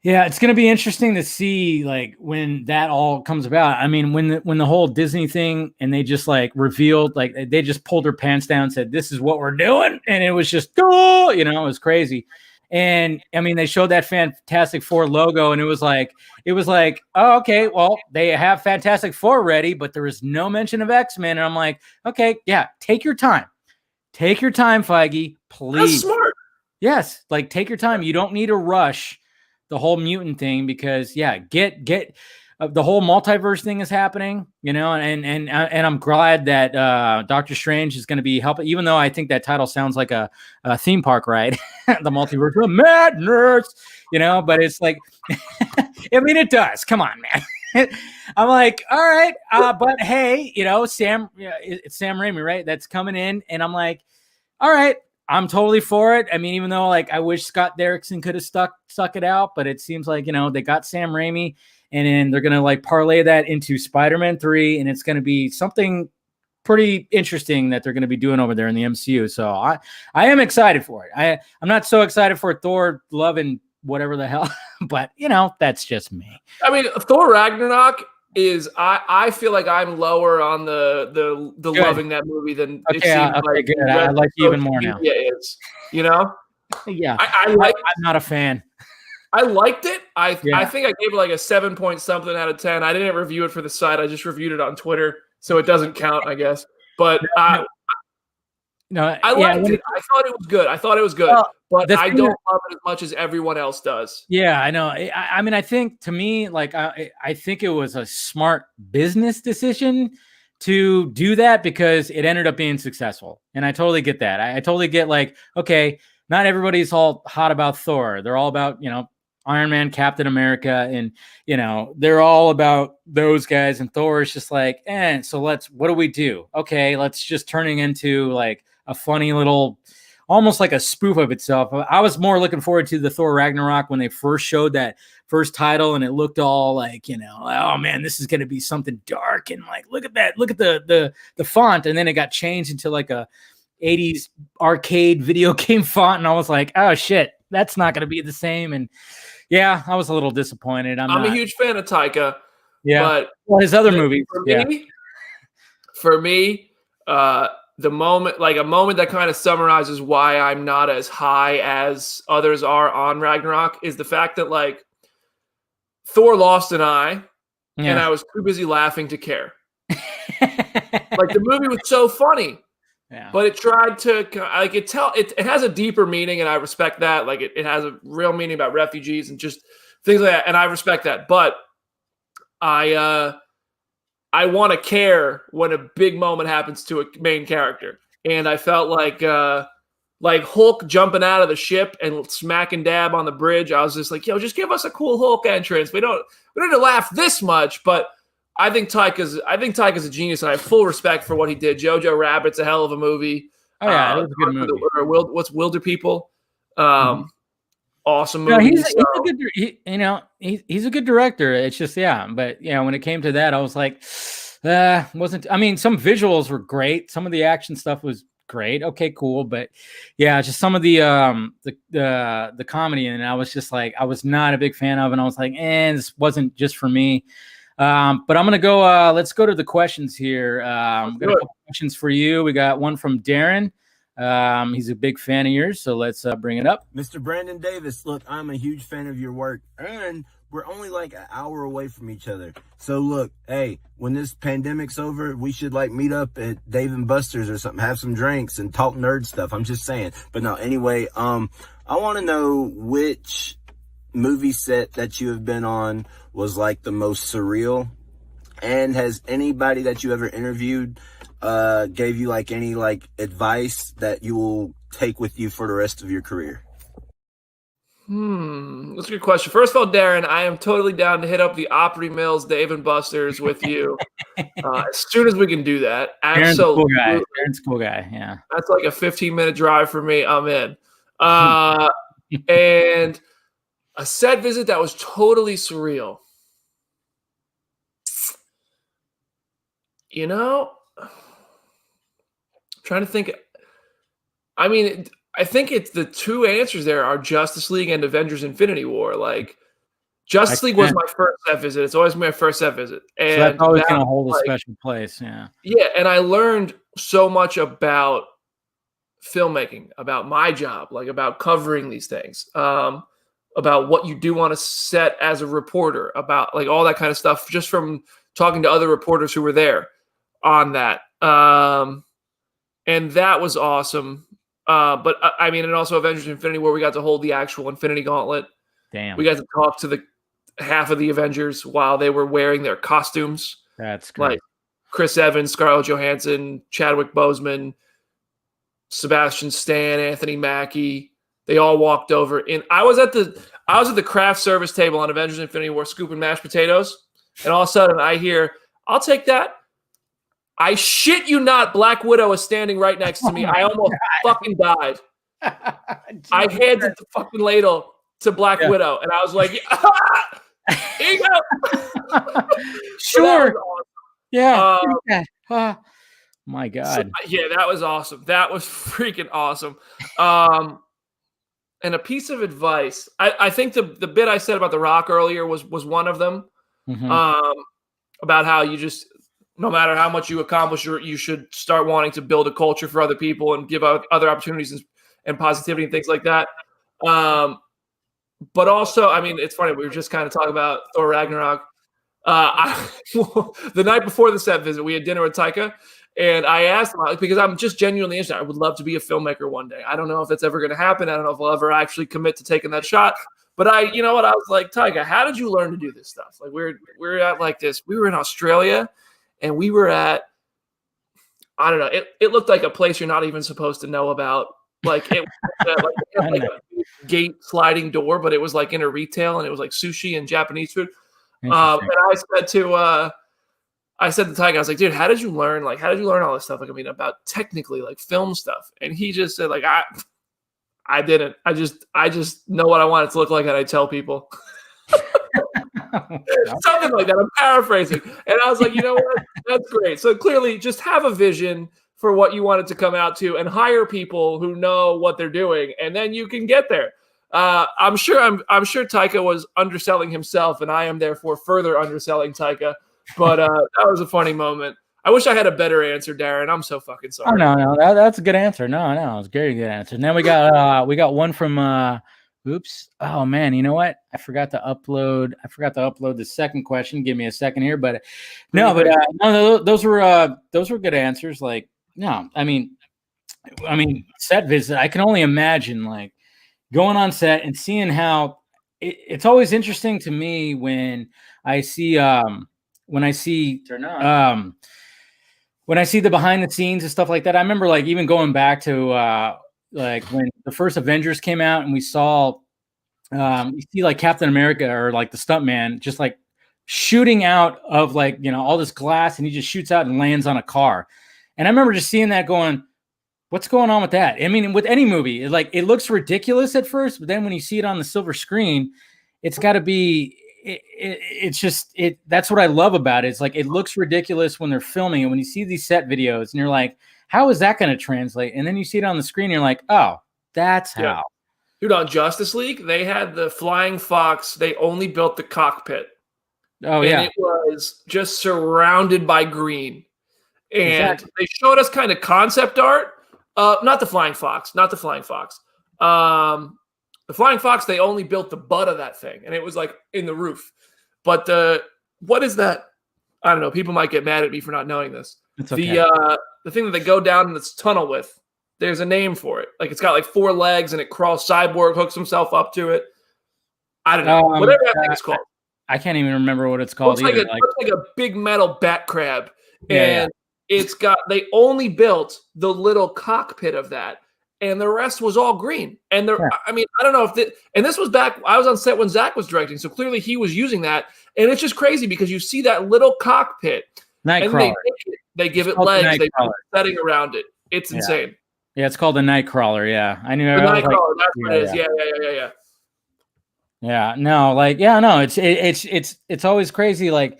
yeah, it's going to be interesting to see when that all comes about. I mean, when the whole Disney thing and they just revealed, they just pulled their pants down and said, this is what we're doing. And it was just, it was crazy. And I mean, they showed that Fantastic Four logo and it was like, oh, okay, well, they have Fantastic Four ready, but there is no mention of X-Men. And I'm like, okay, yeah, take your time. Take your time, Feige, please. That's smart. Yes, take your time. You don't need to rush the whole mutant thing because, get the whole multiverse thing is happening, and I'm glad that Doctor Strange is going to be helping, even though I think that title sounds like a theme park ride, the multiverse of madness, but it's I mean, it does. Come on, man. I'm like, all right, but hey, it's Sam Raimi, right? That's coming in, and I'm like, all right, I'm totally for it. I mean, even though like I wish Scott Derrickson could have stuck it out, but it seems like, they got Sam Raimi, and then they're gonna like parlay that into Spider-Man 3, and it's gonna be something pretty interesting that they're going to be doing over there in the MCU. So I am excited for it. I'm not so excited for Thor Love and whatever the hell, but that's just me. I mean, Thor Ragnarok is I feel like I'm lower on the loving that movie than it seems like. Good. I like you even more now. Is, Yeah. I'm not a fan. I liked it. I think I gave it like a 7 point something out of 10. I didn't review it for the site. I just reviewed it on Twitter, so it doesn't count, I guess. But I liked it. I thought it was good. But I don't love it as much as everyone else does. Yeah, I know. I mean, I think to me, like, I think it was a smart business decision to do that because it ended up being successful. And I totally get that. I totally get like, okay, not everybody's all hot about Thor. They're all about, Iron Man, Captain America, and they're all about those guys. And Thor is just like, so what do we do? Okay, let's just turning into like a funny little, almost like a spoof of itself. I was more looking forward to the Thor Ragnarok when they first showed that first title, and it looked all like, oh man, this is going to be something dark, and like, look at that, look at the font, and then it got changed into like a 80s arcade video game font, and I was like, oh shit, that's not going to be the same. And yeah, I was a little disappointed. I'm a huge fan of Taika. Yeah, but his other movies. For me, the moment, like a moment that kind of summarizes why I'm not as high as others are on Ragnarok, is the fact that like Thor lost an eye, and I was too busy laughing to care. Like the movie was so funny. Yeah. But it tried to like it has a deeper meaning, and I respect that. Like it has a real meaning about refugees and just things like that, and I respect that. But I want to care when a big moment happens to a main character, and I felt like Hulk jumping out of the ship and smacking Dab on the bridge. I was just like, yo, just give us a cool Hulk entrance. We don't need to laugh this much, but. I think Taika's a genius, and I have full respect for what he did. Jojo Rabbit's a hell of a movie. Oh yeah, it was a good movie. What's Wilder People? Awesome movie. He's a good director. It's just but when it came to that, I was like, wasn't. I mean, some visuals were great. Some of the action stuff was great. Okay, cool, but just some of the comedy, and I was just like, I was not a big fan of, and I was like, this wasn't just for me. But I'm going to go, let's go to the questions here. We've got a couple questions for you. We got one from Darren. He's a big fan of yours, so let's bring it up. Mr. Brandon Davis, look, I'm a huge fan of your work, and we're only like an hour away from each other. So look, hey, when this pandemic's over, we should like meet up at Dave and Buster's or something, have some drinks and talk nerd stuff. I'm just saying. But no, anyway, I want to know which movie set that you have been on was like the most surreal, and has anybody that you ever interviewed gave you like any like advice that you will take with you for the rest of your career? That's a good question. First of all, Darren, I am totally down to hit up the Opry Mills Dave and Buster's with you as soon as we can do that. Absolutely. Darren's cool guy. Yeah, that's like a 15-minute drive for me. I'm in. And a set visit that was totally surreal. I'm trying to think. I mean, I think it's the two answers there are Justice League and Avengers Infinity War. Like, Justice League was my first set visit. It's always my first set visit. And so that's always going to hold a special place. Yeah. Yeah, and I learned so much about filmmaking, about my job, like about covering these things, about what you do on a set as a reporter, about like all that kind of stuff, just from talking to other reporters who were there on that. And that was awesome. But I mean, and also Avengers Infinity, where we got to hold the actual Infinity Gauntlet. Damn. We got to talk to the half of the Avengers while they were wearing their costumes. That's great. Like Chris Evans, Scarlett Johansson, Chadwick Boseman, Sebastian Stan, Anthony Mackie. They all walked over, and I was at the craft service table on Avengers Infinity War scooping mashed potatoes, and all of a sudden I hear, "I'll take that." I shit you not, Black Widow is standing right next to me. I almost fucking died. I handed the fucking ladle to Black Widow, and I was like, here you go. Sure. So awesome. Yeah. My God. So, yeah, that was awesome. That was freaking awesome. And a piece of advice. I think the bit I said about The Rock earlier was one of them. Mm-hmm. About how you just, no matter how much you accomplish, you should start wanting to build a culture for other people and give out other opportunities and positivity and things like that. But also, I mean, it's funny. We were just kind of talking about Thor Ragnarok. The night before the set visit, we had dinner with Taika, and I asked him, because I'm just genuinely interested. I would love to be a filmmaker one day. I don't know if that's ever going to happen. I don't know if I'll ever actually commit to taking that shot. But you know what? I was like, Taika, how did you learn to do this stuff? Like we're at like this. We were in Australia, and we were at, I don't know. It looked like a place you're not even supposed to know about. Like it had like a gate sliding door, but it was like in a retail, and it was like sushi and Japanese food. And I said to Taika, I was like, dude, how did you learn all this stuff? Like, I mean, about technically like film stuff. And he just said, like, I didn't. I just know what I want it to look like, and I tell people. Something like that. I'm paraphrasing. And I was like, you know what? That's great. So clearly just have a vision for what you want it to come out to, and hire people who know what they're doing, and then you can get there. I'm sure Taika was underselling himself, and I am therefore further underselling Taika. But that was a funny moment. I wish I had a better answer, Darren. I'm so fucking sorry. Oh, no, that's a good answer. No, it's a very good answer. Now we got one from oops. Oh man, you know what? I forgot to upload the second question. Give me a second here, but no, those were good answers. Like, no, I mean, set visit. I can only imagine like going on set and seeing how it's always interesting to me when I see the behind the scenes and stuff like that. I remember like even going back to like when the first Avengers came out, and we saw you see like Captain America or like the stuntman just like shooting out of like, you know, all this glass, and he just shoots out and lands on a car. And I remember just seeing that going, what's going on with that? I mean, with any movie, it looks ridiculous at first, but then when you see it on the silver screen, it's got to be, that's what I love about it. It's like, it looks ridiculous when they're filming it. When you see these set videos and you're like, how is that going to translate? And then you see it on the screen, and you're like, oh, that's how. Dude, on Justice League, they had the Flying Fox. They only built the cockpit. Oh, yeah. And it was just surrounded by green. And they showed us kind of concept art. Not the Flying Fox. The Flying Fox, they only built the butt of that thing, and it was like in the roof. But what is that? I don't know. People might get mad at me for not knowing this. It's okay. The thing that they go down in this tunnel with, there's a name for it. Like it's got like 4 legs, and it crawls. Cyborg hooks himself up to it. I don't know. Whatever that thing is called. I can't even remember what it's called. Looks like a big metal bat crab. And they only built the little cockpit of that, and the rest was all green. And I mean, I don't know if this was back, I was on set when Zach was directing, so clearly he was using that. And it's just crazy because you see that little cockpit, Nightcrawler. They give it legs, they put setting around it. It's insane. Yeah, it's called the Nightcrawler. Yeah, I knew. The Nightcrawler, that's what it is. Yeah. Yeah, no, like, yeah, no, it's always crazy. Like,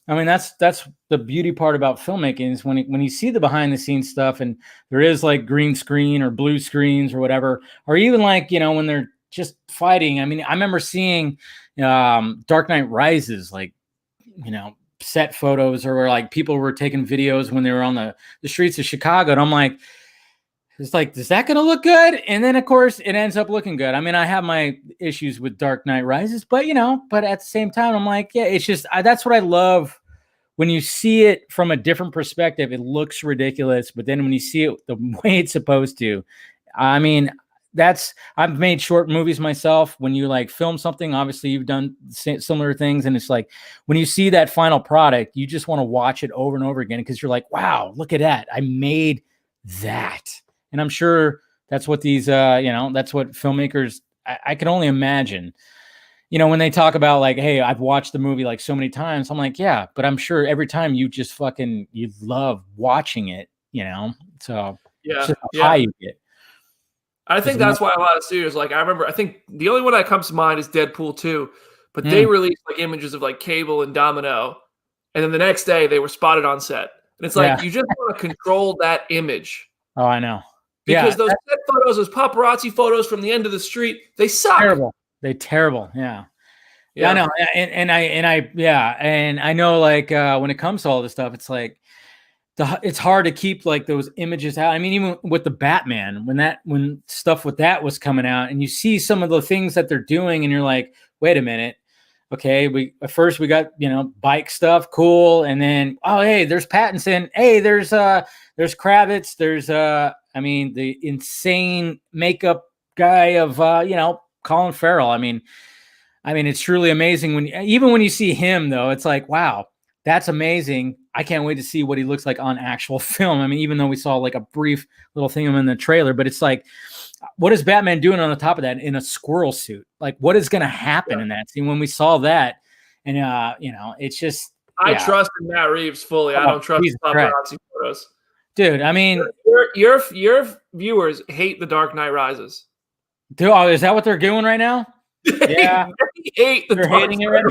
I mean, that's the beauty part about filmmaking is when you see the behind the scenes stuff, and there is like green screen or blue screens or whatever, or even like, you know, when they're just fighting. I mean, I remember seeing Dark Knight Rises, like, you know, set photos, or where like people were taking videos when they were on the streets of Chicago, and I'm like, it's like, is that going to look good? And then, of course, it ends up looking good. I mean, I have my issues with Dark Knight Rises, but, you know, but at the same time, I'm like, yeah, it's just, that's what I love. When you see it from a different perspective, it looks ridiculous. But then when you see it the way it's supposed to, I mean, I've made short movies myself. When you like film something, obviously you've done similar things. And it's like, when you see that final product, you just want to watch it over and over again, because you're like, wow, look at that. I made that. And I'm sure that's what these, that's what filmmakers, I can only imagine, you know, when they talk about like, hey, I've watched the movie like so many times. I'm like, yeah, but I'm sure every time you just you love watching it, you know? So yeah, it's just how high you get. I think that's why a lot of studios, like, I think the only one that comes to mind is Deadpool 2, but they released like images of like Cable and Domino, and then the next day they were spotted on set. And it's like, you just want to control that image. Oh, I know. Because those set photos, those paparazzi photos from the end of the street, they suck. Terrible. They're terrible. Yeah. I know. And I know, like, when it comes to all this stuff, it's like, it's hard to keep like those images out. I mean, even with the Batman, when stuff with that was coming out, and you see some of the things that they're doing, and you're like, wait a minute. Okay, at first we got, bike stuff, cool, and then, oh, hey, there's Pattinson. Hey, there's Kravitz. There's the insane makeup guy of Colin Farrell. I mean, it's truly amazing when you see him, though. It's like, wow, that's amazing. I can't wait to see what he looks like on actual film. I mean, even though we saw like a brief little thing of him in the trailer, but it's like, what is Batman doing on the top of that in a squirrel suit? Like, what is going to happen in that scene when we saw that? And, it's just. I trust in Matt Reeves fully. I don't trust the paparazzi photos. Dude, I mean. Your viewers hate The Dark Knight Rises. Dude, is that what they're doing right now? Yeah. They're hating it right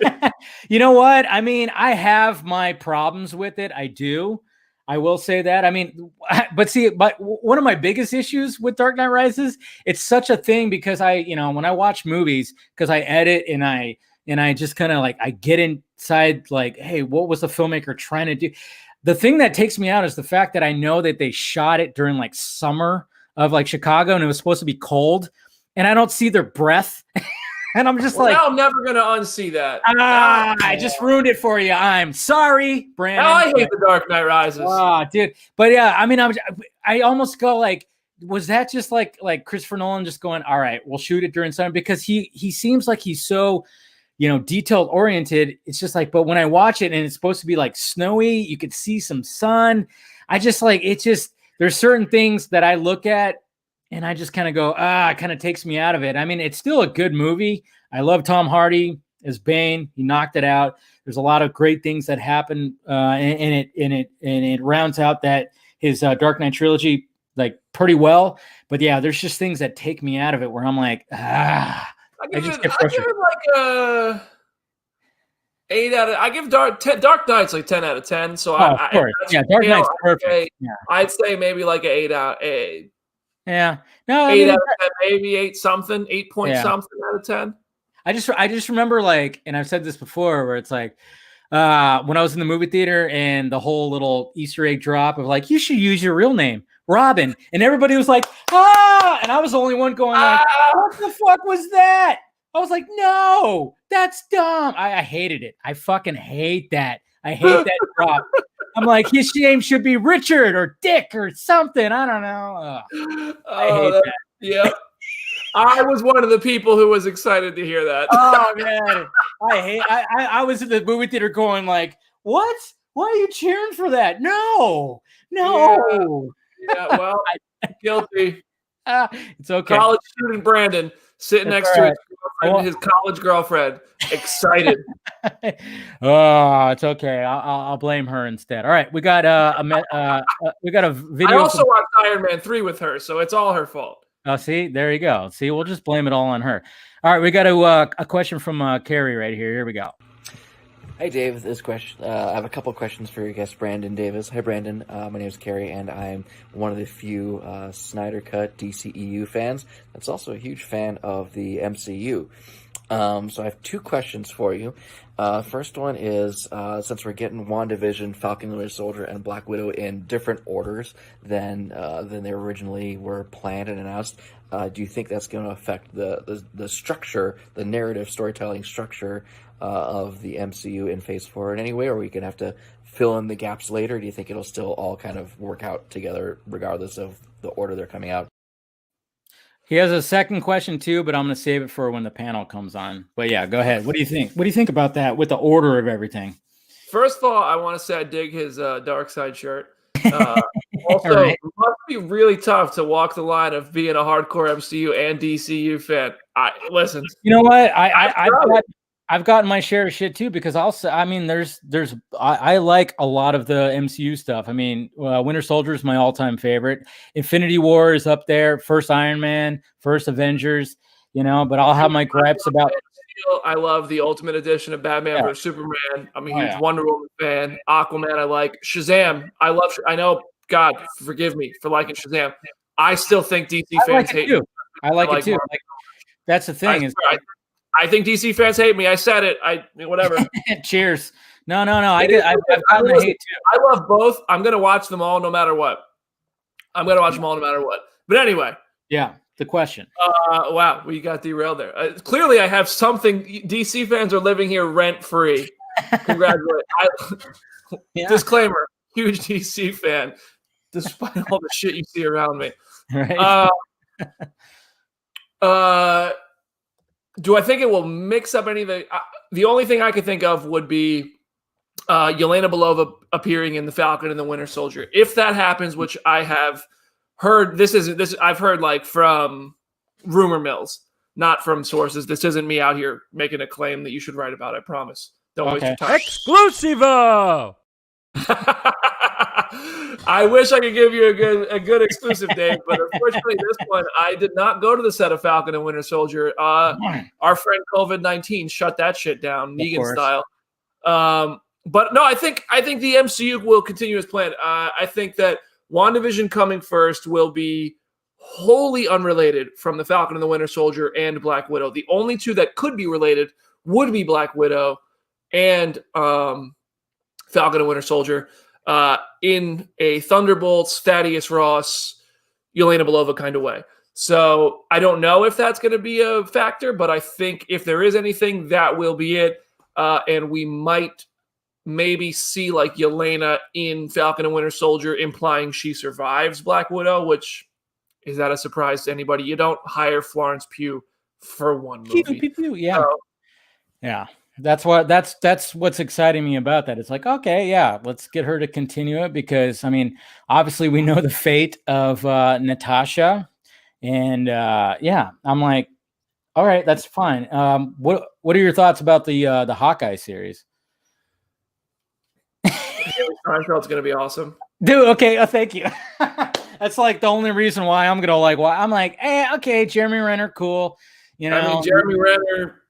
now. You know what? I mean, I have my problems with it. I do. I will say that. I mean, but one of my biggest issues with Dark Knight Rises, it's such a thing because when I watch movies, because I edit and I just kind of like, I get inside like, hey, what was the filmmaker trying to do? The thing that takes me out is the fact that I know that they shot it during like summer of like Chicago, and it was supposed to be cold, and I don't see their breath. And I'm just like, now I'm never going to unsee that. I just ruined it for you. I'm sorry, Brandon. Now I hate The Dark Knight Rises. Oh, dude. But yeah, I mean, I almost go like, was that just like Christopher Nolan just going, all right, we'll shoot it during summer? Because he seems like he's so, detailed oriented. It's just like, but when I watch it and it's supposed to be like snowy, you could see some sun. I just like, there's certain things that I look at and I just kind of go, it kind of takes me out of it. I mean, it's still a good movie. I love Tom Hardy as Bane. He knocked it out. There's a lot of great things that happen in it rounds out that his Dark Knight trilogy like pretty well. But yeah, there's just things that take me out of it where I'm like, I give it like a 8 out of. I give Dark Knight's like 10 out of 10. So of course. Dark Knight's perfect. I'd say maybe like an 8 out. Yeah. No, 8 out of 10, maybe 8 something, 8 point something out of 10. I just remember like, and I've said this before, where it's like when I was in the movie theater and the whole little Easter egg drop of like, you should use your real name, Robin, and everybody was like, and I was the only one going like, what the fuck was that? I was like, no, that's dumb. I hated it. I fucking hate that. I hate that drop. I'm like, his name should be Richard or Dick or something. I don't know. I hate that. Yeah. I was one of the people who was excited to hear that. Oh man. I was in the movie theater going like, what? Why are you cheering for that? No. Yeah, well, guilty. It's okay. College student Brandon sitting next to his college girlfriend, excited. Oh, it's okay. I'll blame her instead. All right, we got a video. I also watched Iron Man 3 with her, so it's all her fault. Oh, see, there you go. See, we'll just blame it all on her. All right, we got a question from Carrie right here. Here we go. Hi, Dave. This question, I have a couple questions for your guest, Brandon Davis. Hi, Brandon. My name is Carrie, and I'm one of the few Snyder Cut DCEU fans that's also a huge fan of the MCU. So I have two questions for you. First one is, since we're getting WandaVision, Falcon and Winter Soldier, and Black Widow in different orders than they originally were planned and announced, do you think that's going to affect the structure, the narrative storytelling structure of the MCU in Phase 4 in any way, or are we going to have to fill in the gaps later? Do you think it'll still all kind of work out together regardless of the order they're coming out? He has a second question too, but I'm going to save it for when the panel comes on. But yeah, go ahead. What do you think? What do you think about that with the order of everything? First of all, I want to say I dig his Dark Side shirt. Also, right. It must be really tough to walk the line of being a hardcore MCU and DCU fan. Listen, you know what? I've gotten my share of shit too, because I mean, I like a lot of the MCU stuff. I mean, Winter Soldier is my all-time favorite. Infinity War is up there. First Iron Man, first Avengers, but I'll have my gripes about. I love the Ultimate Edition of Batman vs Superman. I'm a huge Wonder Woman fan. Aquaman, I like. Shazam, I know, God, forgive me for liking Shazam. I still think DC fans hate me. I like it too. That's the thing. I think DC fans hate me. I said it. Whatever. Cheers. No. I've gotten the hate too. I love both. I'm gonna watch them all no matter what. But anyway. Yeah. The question. Wow, we got derailed there. Clearly, I have something. DC fans are living here rent free. Congratulations. Disclaimer: huge DC fan, despite all the shit you see around me. Right. Do I think it will mix up anything? The only thing I could think of would be Yelena Belova appearing in The Falcon and the Winter Soldier. If that happens, which I have heard, I've heard like from rumor mills, not from sources. This isn't me out here making a claim that you should write about. I promise. Don't waste your time. Exclusivo! I wish I could give you a good exclusive, Dave, but unfortunately, this one I did not go to the set of Falcon and Winter Soldier. Our friend COVID-19 shut that shit down, Negan style. But no, I think the MCU will continue as planned. I think that WandaVision coming first will be wholly unrelated from the Falcon and the Winter Soldier and Black Widow. The only two that could be related would be Black Widow and Falcon and Winter Soldier. In a Thunderbolts, Thaddeus Ross, Yelena Belova kind of way. So I don't know if that's going to be a factor, but I think if there is anything, that will be it. And we might maybe see like Yelena in Falcon and Winter Soldier, implying she survives Black Widow, which is that a surprise to anybody? You don't hire Florence Pugh for one movie. Yeah. Yeah. That's what's exciting me about that. It's like, okay, yeah, let's get her to continue it, because I mean, obviously we know the fate of Natasha, and I'm like, all right, that's fine. What are your thoughts about the Hawkeye series? Seinfeld's gonna be awesome, dude. Okay, thank you. That's like the only reason why I'm gonna like. Why I'm like, okay, Jeremy Renner, cool. I mean, Jeremy Renner.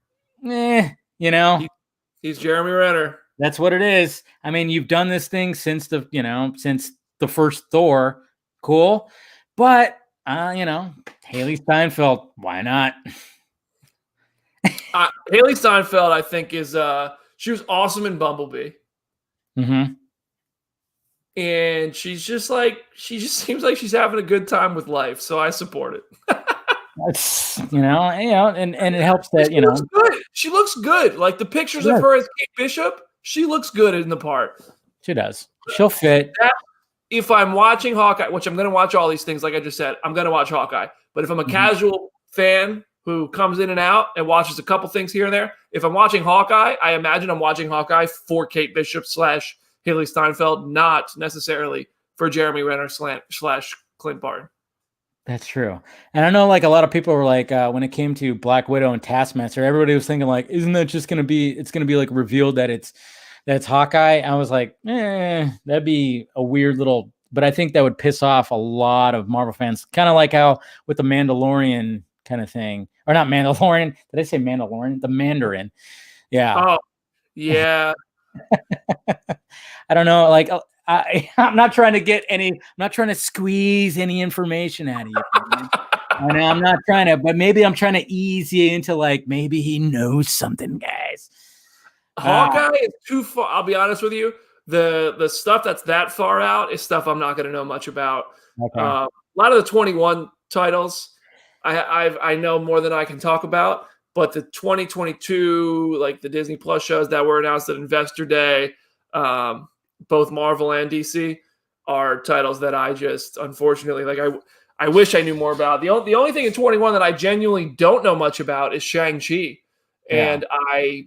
He's Jeremy Renner. That's what it is. I mean, you've done this thing since the first Thor. Cool. But, Haley Steinfeld, why not? Haley Steinfeld, I think, she was awesome in Bumblebee. Mm-hmm. And she just seems like she's having a good time with life. So I support it. It's and it helps that looks good. She looks good. Like the pictures of her as Kate Bishop, she looks good in the part. She does. She'll fit. If I'm watching Hawkeye, which I'm going to watch all these things, like I just said, I'm going to watch Hawkeye. But if I'm a casual fan who comes in and out and watches a couple things here and there, if I'm watching Hawkeye, I imagine I'm watching Hawkeye for Kate Bishop / Haley Steinfeld, not necessarily for Jeremy Renner / Clint Barton. That's true. And I know like a lot of people were like, when it came to Black Widow and Taskmaster, everybody was thinking like, isn't that just going to be like revealed that it's Hawkeye? I was like, that'd be a weird little, but I think that would piss off a lot of Marvel fans. Kind of like how with the Mandalorian kind of thing, or not Mandalorian. Did I say Mandalorian? The Mandarin. Yeah. Oh, yeah. I don't know. Like, I'm not trying to squeeze any information out of you. I know I'm not trying to, but maybe I'm trying to ease you into like, maybe he knows something, guys. Hawkeye is too far. I'll be honest with you. The stuff that's that far out is stuff I'm not going to know much about. Okay. A lot of the 21 titles, I know more than I can talk about, but the 2022, like the Disney Plus shows that were announced at Investor Day, both Marvel and DC, are titles that I just, unfortunately, like I wish I knew more about. The only thing in 21 that I genuinely don't know much about is Shang-Chi, and I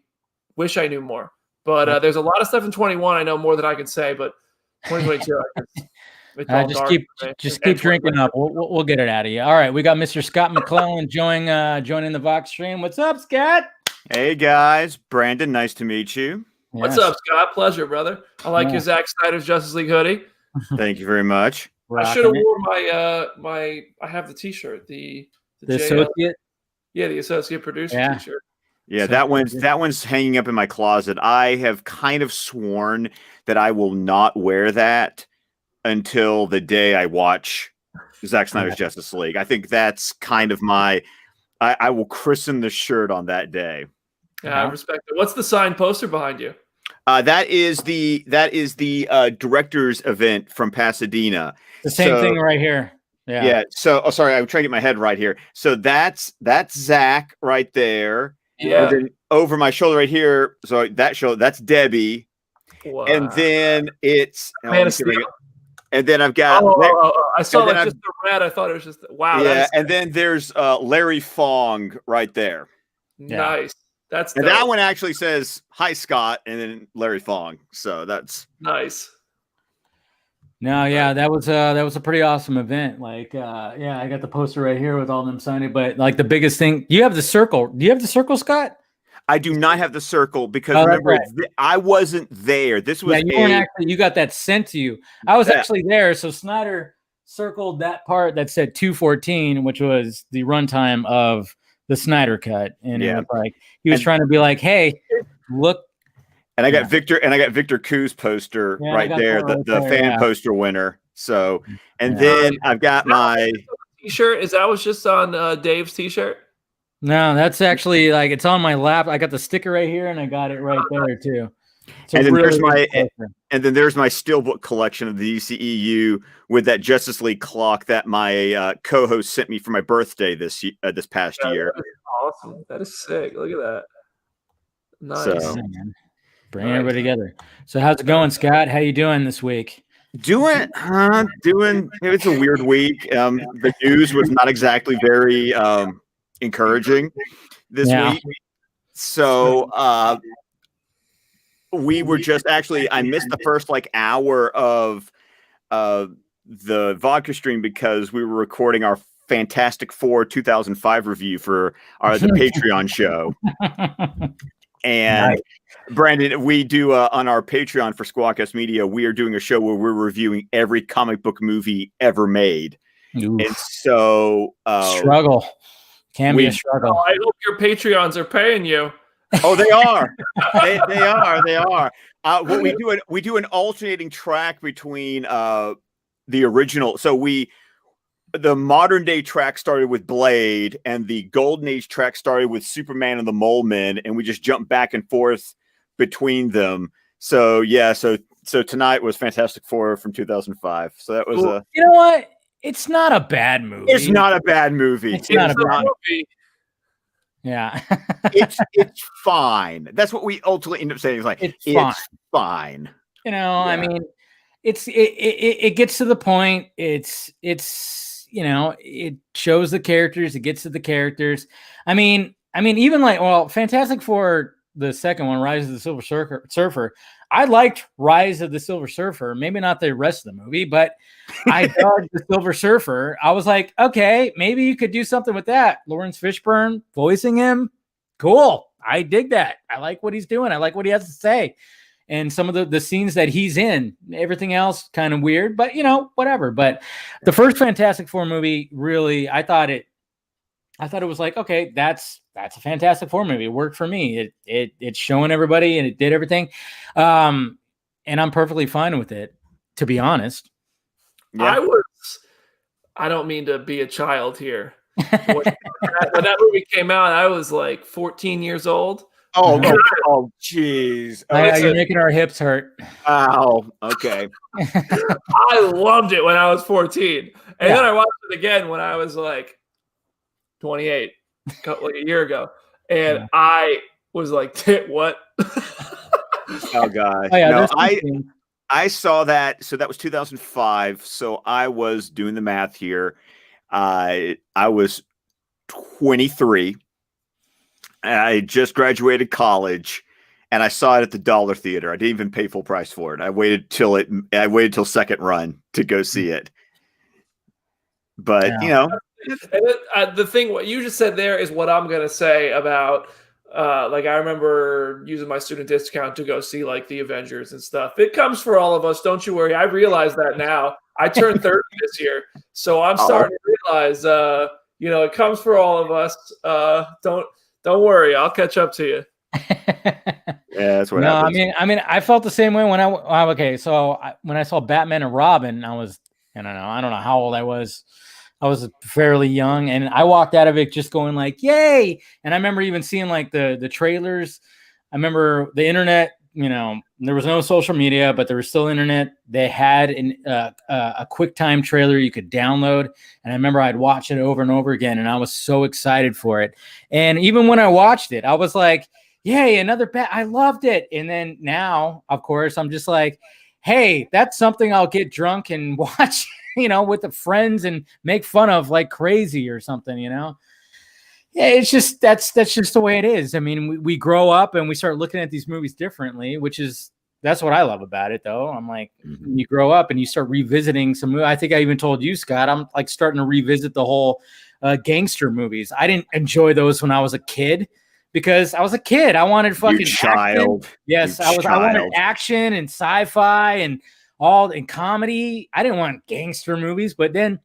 wish I knew more. But there's a lot of stuff in 21 I know more than I can say, but 2022, just keep drinking up. We'll get it out of you. All right, we got Mr. Scott McClellan joining the Vox stream. What's up, Scott? Hey guys, Brandon, nice to meet you. What's Yes. up, Scott? Pleasure, brother. I like your Zack Snyder's Justice League hoodie. Thank you very much. I should have Rocking it. worn my I have the T-shirt, the The JL associate. yeah, the associate producer Yeah. T-shirt. Yeah, So- that one's hanging up in my closet. I have kind of sworn that I will not wear that until the day I watch Zack Snyder's Justice League. I think that's kind of I will christen the shirt on that day. Yeah, I respect it. What's the signed poster behind you? That is the director's event from Pasadena. The same So- thing right here. Yeah. Yeah. So, sorry, I'm trying to get my head right here. So that's Zach right there. Yeah. And then over my shoulder right here. So that's Debbie. Wow. And then it's Man of Steel. and then I've got I saw and then like just the red. I thought it was just wow. yeah, and then there's Larry Fong right there. Nice. That's And dope. that one actually says hi Scott and then Larry Fong. So that's nice. No, yeah, that was a pretty awesome event. Like, yeah, I got the poster right here with all them signed it. But like the biggest thing, you have the circle. Do you have the circle, Scott? I do not have the circle because Oh, that's remember right. I wasn't there. This was Yeah, you weren't actually. You got that sent to you. I was actually there. So Snyder circled that part that said 2:14, which was the runtime of the Snyder cut, and it was like he was trying to be like, "Hey, look." And I got Victor Koo's poster right there, the fan poster winner. So, and then I've got my T-shirt. Is that was just on Dave's T-shirt? No, that's actually like it's on my lap. I got the sticker right here, and I got it right there too. And then there's my steelbook collection of the DCEU with that Justice League clock that my co-host sent me for my birthday this past year. That is awesome. That is sick. Look at that. Nice. So, bring everybody together. So how's it going, Scott? How you doing this week? Doing. It's a weird week. The news was not exactly very encouraging this week. So we were just I missed the first hour of the vodka stream because we were recording our Fantastic Four 2005 review for the Patreon show. And Brandon, we do on our Patreon for Squawcast Media, we are doing a show where we're reviewing every comic book movie ever made. Oof. And so struggle can be a struggle. I hope your Patreons are paying you. Oh, they are. they are. What we do an alternating track between the original. So the modern day track started with Blade, and the Golden Age track started with Superman and the Mole Men, and we just jumped back and forth between them. So yeah, so tonight was Fantastic Four from 2005. So that was you know what? It's not a bad movie. It's not a bad movie. It's not a bad movie. Yeah. it's fine. That's what we ultimately end up saying. It's fine. You know, I mean, it gets to the point. It's it shows the characters. It gets to the characters. I mean, even Fantastic Four, the second one, Rise of the Silver Surfer. I liked Rise of the Silver Surfer. Maybe not the rest of the movie, but I dug the Silver Surfer. I was like, okay, maybe you could do something with that. Lawrence Fishburne voicing him. Cool. I dig that. I like what he's doing. I like what he has to say. And some of the scenes that he's in, everything else kind of weird, but whatever. But the first Fantastic Four movie, really, I thought it was like, okay, that's a Fantastic Four movie. It worked for me. It's showing everybody and it did everything. And I'm perfectly fine with it, to be honest. Yeah. I don't mean to be a child here. When that movie came out, I was like 14 years old. Oh, jeez. You're making our hips hurt. Ow. Okay. I loved it when I was 14. And then I watched it again when I was like 28, like a year ago. And I was like, what? Oh, God. Oh, yeah, no, I saw that. So that was 2005. So I was doing the math here. I was 23. I just graduated college, and I saw it at the Dollar Theater. I didn't even pay full price for it. I waited till second run to go see it. But and the thing what you just said there is what I'm going to say about like I remember using my student discount to go see like the Avengers and stuff. It comes for all of us. Don't you worry. I realize that now. I turned 30 this year. So I'm starting to realize, you know, it comes for all of us. Don't worry. I'll catch up to you. Yeah, that's what happens. I mean, I felt the same way when when I saw Batman and Robin, I don't know how old I was. I was fairly young, and I walked out of it just going like, "Yay!" And I remember even seeing like the trailers. I remember the internet. You know, there was no social media, but there was still internet. They had a QuickTime trailer you could download, and I remember I'd watch it over and over again, and I was so excited for it. And even when I watched it, I was like, "Yay, another bat!" I loved it. And then now, of course, I'm just like, "Hey, that's something I'll get drunk and watch." You know, with the friends and make fun of like crazy or something, you know? Yeah, it's just, that's just the way it is. I mean, we grow up and we start looking at these movies differently, that's what I love about it though. I'm like, you grow up and you start revisiting some movies. I think I even told you, Scott, I'm like starting to revisit the whole gangster movies. I didn't enjoy those when I was a kid because I was a kid. I wanted fucking child. Action. Yes, I wanted action and sci-fi and all in comedy. I didn't want gangster movies, but then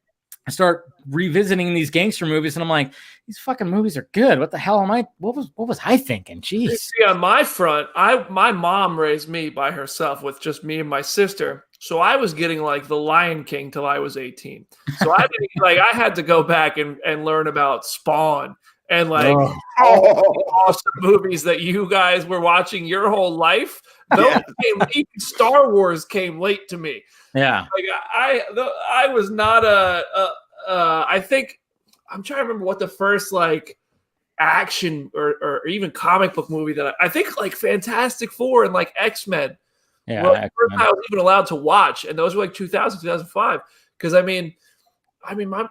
I start revisiting these gangster movies and I'm like, these fucking movies are good. What the hell what was I thinking? Jeez. See, on my front, my mom raised me by herself with just me and my sister. So I was getting like The Lion King till I was 18. So I didn't, like I had to go back and learn about Spawn and like all the awesome movies that you guys were watching your whole life. Those even Star Wars came late to me. Yeah, like I was not I think I'm trying to remember what the first like action or even comic book movie that I think like Fantastic Four and like X-Men. Yeah, well, the first time I was even allowed to watch, and those were like 2000, 2005. Because I mean, my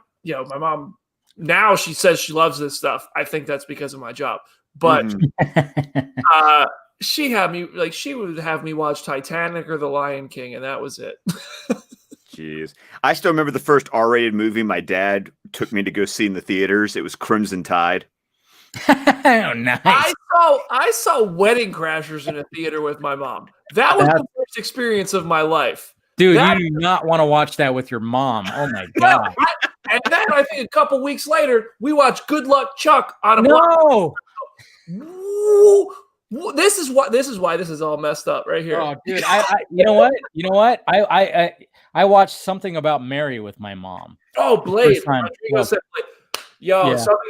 mom now she says she loves this stuff. I think that's because of my job, but. She would have me watch Titanic or The Lion King, and that was it. Jeez. I still remember the first R-rated movie my dad took me to go see in the theaters. It was Crimson Tide. Oh, nice. I saw Wedding Crashers in a theater with my mom. That was the first experience of my life. Dude, you do not want to watch that with your mom. Oh, my God. And then I think a couple weeks later, we watched Good Luck Chuck on a No! This is why this is all messed up right here. Oh, dude! You know what? I watched Something About Mary with my mom. Oh, Blade! Something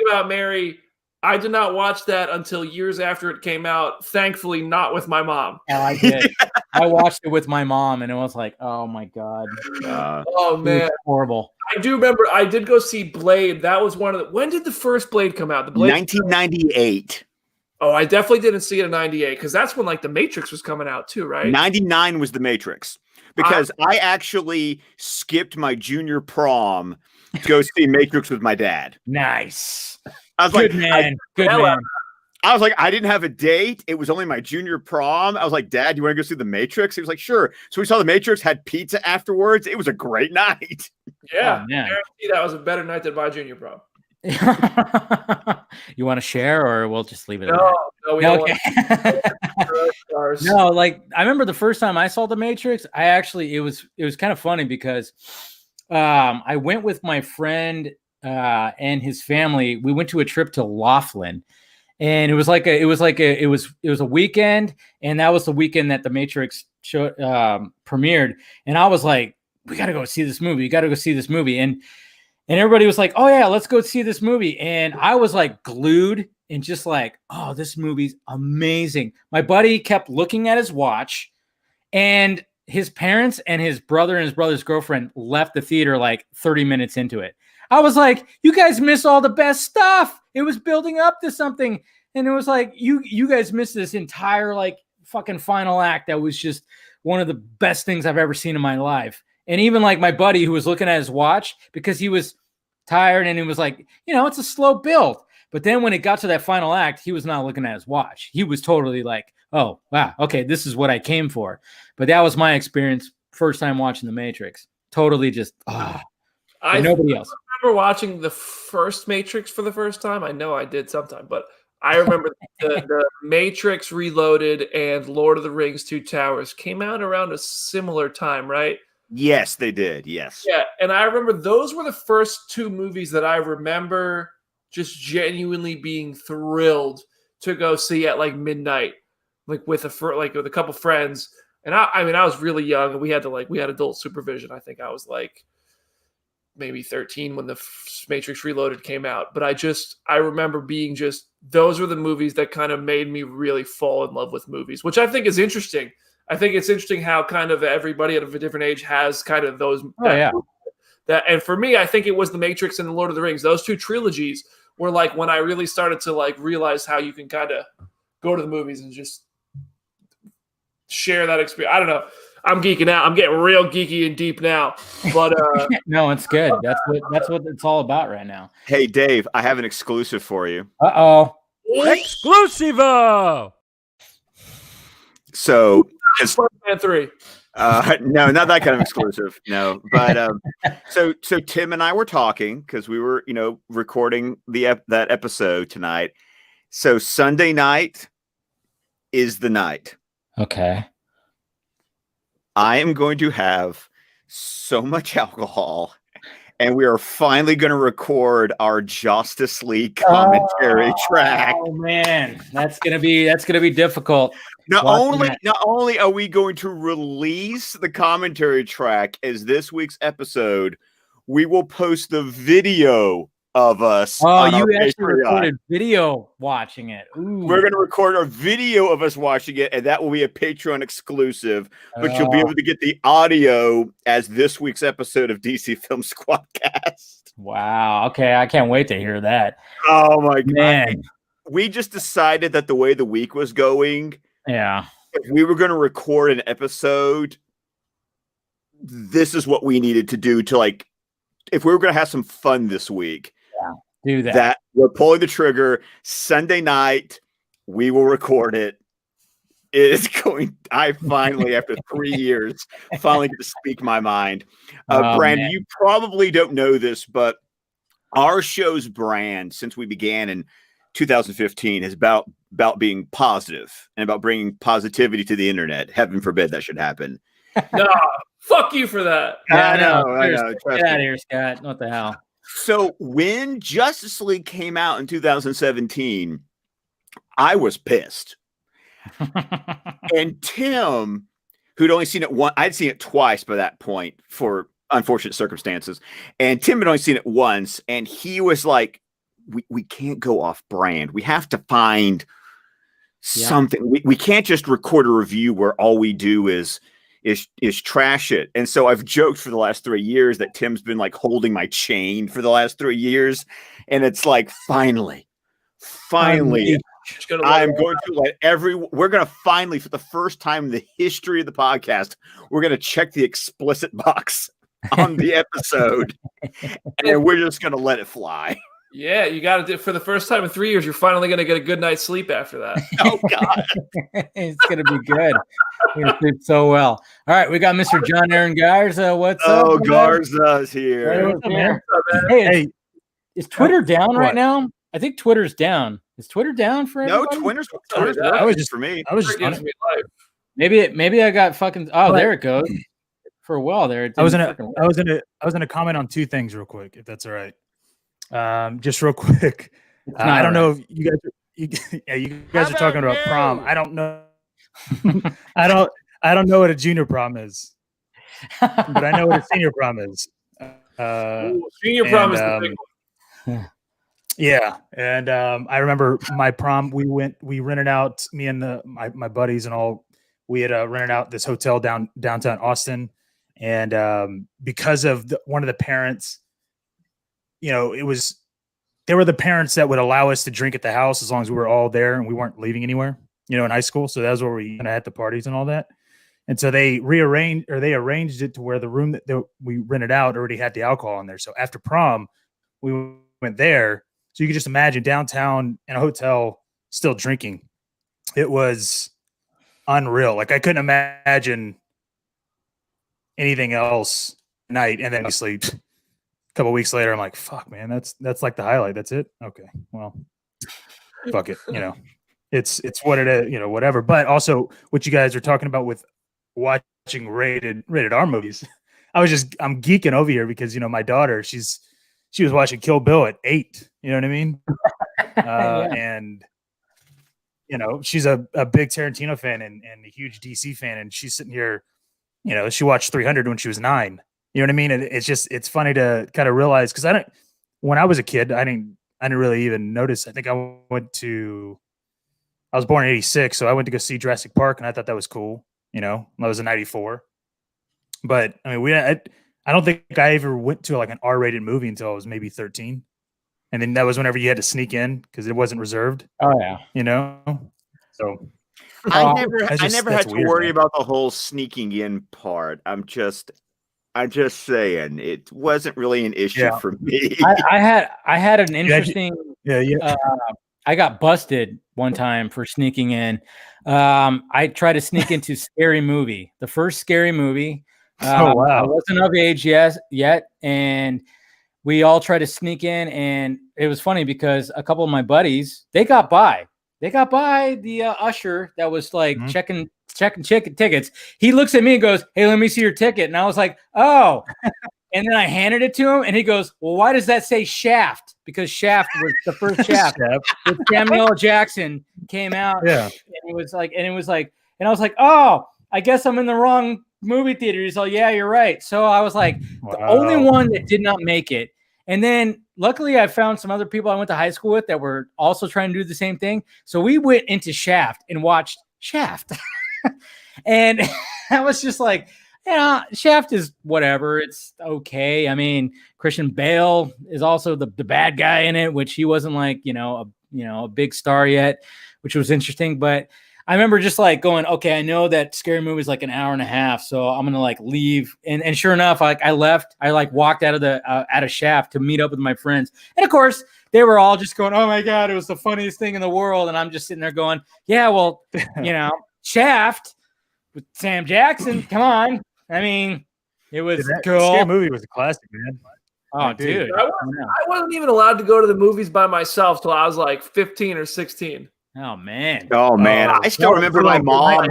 About Mary. I did not watch that until years after it came out. Thankfully, not with my mom. Oh, I did. I watched it with my mom, and it was like, oh my God! Oh man, horrible. I do remember. I did go see Blade. That was one of the. When did the first Blade come out? The Blade 1998. Oh, I definitely didn't see it in 98 because that's when like The Matrix was coming out too, right? 99 was The Matrix because I actually skipped my junior prom to go see Matrix with my dad. Nice. I was Good man. I was like, I didn't have a date. It was only my junior prom. I was like, Dad, you want to go see The Matrix? He was like, sure. So we saw The Matrix, had pizza afterwards. It was a great night. Yeah. I guarantee that was a better night than my junior prom. You want to share, or we'll just leave it? No, we don't. Okay. No, like I remember the first time I saw The Matrix. It was kind of funny because I went with my friend and his family. We went to a trip to Laughlin, and it was a weekend, and that was the weekend that The Matrix show premiered. And I was like, we got to go see this movie. You got to go see this movie. And everybody was like, oh, yeah, let's go see this movie. And I was like glued and just like, oh, this movie's amazing. My buddy kept looking at his watch, and his parents and his brother and his brother's girlfriend left the theater like 30 minutes into it. I was like, you guys missed all the best stuff. It was building up to something. And it was like, you guys missed this entire like fucking final act that was just one of the best things I've ever seen in my life. And even like my buddy who was looking at his watch because he was tired and he was like, it's a slow build. But then when it got to that final act, he was not looking at his watch. He was totally like, oh, wow, okay, this is what I came for. But that was my experience first time watching The Matrix. Totally just, nobody else. I remember watching the first Matrix for the first time. I know I did sometime, but I remember the Matrix Reloaded and Lord of the Rings Two Towers came out around a similar time, right? Yes, they did. Yes. Yeah, and I remember those were the first two movies that I remember just genuinely being thrilled to go see at like midnight, like with a couple friends. And I mean, I was really young, and we had adult supervision. I think I was like maybe 13 when the Matrix Reloaded came out. But I remember being those were the movies that kind of made me really fall in love with movies, which I think is interesting. I think it's interesting how kind of everybody at a different age has kind of those. And for me, I think it was The Matrix and The Lord of the Rings. Those two trilogies were like when I really started to like realize how you can kind of go to the movies and just share that experience. I don't know. I'm geeking out. I'm getting real geeky and deep now. But no, it's good. That's what it's all about right now. Hey, Dave, I have an exclusive for you. Uh-oh. Exclusivo! So, Spider-Man 3. no, not that kind of exclusive. No, but so Tim and I were talking because we were, recording that episode tonight. So Sunday night is the night. Okay. I am going to have so much alcohol, and we are finally going to record our Justice League commentary track. Oh man, that's gonna be difficult. Not only are we going to release the commentary track as this week's episode, we will post the video of us. Oh, on you our actually Patreon. recorded video watching it. Ooh. We're going to record a video of us watching it, and that will be a Patreon exclusive. But you'll be able to get the audio as this week's episode of DC Film Squadcast. Wow. Okay, I can't wait to hear that. Oh my Man. God! We just decided that the way the week was going, if we were going to record an episode, this is what we needed to do to like. If we were going to have some fun this week. Do that. We're pulling the trigger Sunday night. We will record it. It is going. I finally, after 3 years, finally get to speak my mind. Brandon, you probably don't know this, but our show's brand since we began in 2015 is about being positive and about bringing positivity to the internet. Heaven forbid that should happen. No, fuck you for that. Yeah, I know. Get out of here, Scott. What the hell? So when Justice League came out in 2017, I was pissed. And Tim, who'd only seen it once, I'd seen it twice by that point for unfortunate circumstances. And Tim had only seen it once. And he was like, we can't go off brand. We have to find something. We can't just record a review where all we do is trash it. And so I've joked for the last 3 years that Tim's been like holding my chain for the last 3 years. And it's like, finally, I'm going to let we're going to finally, for the first time in the history of the podcast, we're going to check the explicit box on the episode and we're just going to let it fly. Yeah, you got to do for the first time in 3 years. You're finally going to get a good night's sleep after that. Oh God, it's going to be good. You're going to sleep so well. All right, we got Mr. John Aaron Garza. What's up? Oh, Garza's here. Hey, what's up, man? Hey, is Twitter down right now? I think Twitter's down. Is Twitter down for everybody? No, Twitter's I was just for me. I was just Gives me life. Maybe I got fucking. Oh, there it goes. For a while there, I was gonna comment on two things real quick, if that's all right. Just real quick. I don't know if you guys are talking about prom. I don't know. I don't know what a junior prom is, but I know what a senior prom is. Senior prom is the big one. Yeah, and I remember my prom. We rented out, me and my buddies and all. We had rented out this hotel downtown Austin, and because of one of the parents, they were the parents that would allow us to drink at the house as long as we were all there and we weren't leaving anywhere. In high school, so that was where we had the parties and all that. And so they arranged it to where the room that we rented out already had the alcohol in there. So after prom, we went there. So you could just imagine downtown in a hotel still drinking. It was unreal. Like I couldn't imagine anything else night. And then obviously a couple of weeks later, I'm like, fuck, man, that's like the highlight. That's it. Okay. Well, fuck it, it's what it is, whatever. But also what you guys are talking about with watching rated R movies, I'm geeking over here because my daughter, she was watching Kill Bill at 8. You know what I mean? And she's a big Tarantino fan and a huge DC fan, and she's sitting here, she watched 300 when she was 9. You know what I mean? It's funny to kind of realize, because when I was a kid, I didn't really even notice. I think I was born in 86, so I went to go see Jurassic Park, and I thought that was cool. I was in 94, but I mean, I don't think I ever went to like an R-rated movie until I was maybe 13. And then that was whenever you had to sneak in because it wasn't reserved. Oh yeah. So I never had to worry man. about the whole sneaking in part. I'm just saying it wasn't really an issue for me. I had an interesting. I got busted one time for sneaking in. I tried to sneak into Scary Movie, the first Scary Movie. Oh wow! I wasn't of age yet, and we all tried to sneak in, and it was funny because a couple of my buddies, they got by the usher that was like checking tickets. He looks at me and goes, "Hey, let me see your ticket." And I was like, "Oh." And then I handed it to him, and he goes, "Well, why does that say Shaft?" Because Shaft was the first Shaft. With Samuel L. Jackson came out. Yeah. And I was like, "Oh, I guess I'm in the wrong movie theater." He's like, "Yeah, you're right." So I was like, the only one that did not make it. And then luckily I found some other people I went to high school with that were also trying to do the same thing. So we went into Shaft and watched Shaft. And I was just like, Shaft is whatever. It's okay. I mean, Christian Bale is also the bad guy in it, which he wasn't like, a big star yet, which was interesting. But I remember just like going, okay, I know that Scary Movie is like an hour and a half, so I'm gonna like leave. And sure enough, like I left. I like walked out of Shaft to meet up with my friends, and of course they were all just going, "Oh my god, it was the funniest thing in the world." And I'm just sitting there going, "Yeah, well, Shaft with Sam Jackson, come on." I mean, it was cool. Scary Movie was a classic, man. Oh, dude. I wasn't even allowed to go to the movies by myself till I was like 15 or 16. Oh man. I still remember my mom.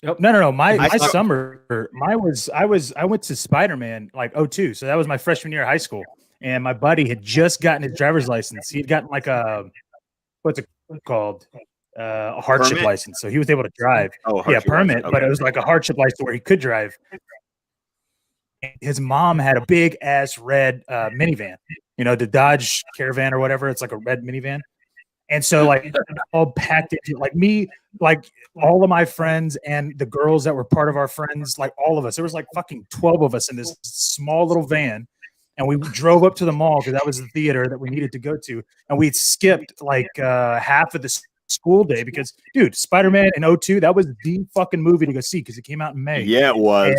No. My summer, I went to Spider-Man like 2002. So that was my freshman year of high school. And my buddy had just gotten his driver's license. He had gotten like what's it called? A hardship license. So he was able to drive. Permit, but it was like a hardship license where he could drive. His mom had a big ass red minivan, the Dodge Caravan or whatever. It's like a red minivan. And so like all packed into like me, like all of my friends and the girls that were part of our friends, like all of us, there was like fucking 12 of us in this small little van. And we drove up to the mall because that was the theater that we needed to go to. And we skipped like half of the school day because, dude, Spider-Man in 2002, that was the fucking movie to go see because it came out in May. Yeah, it was.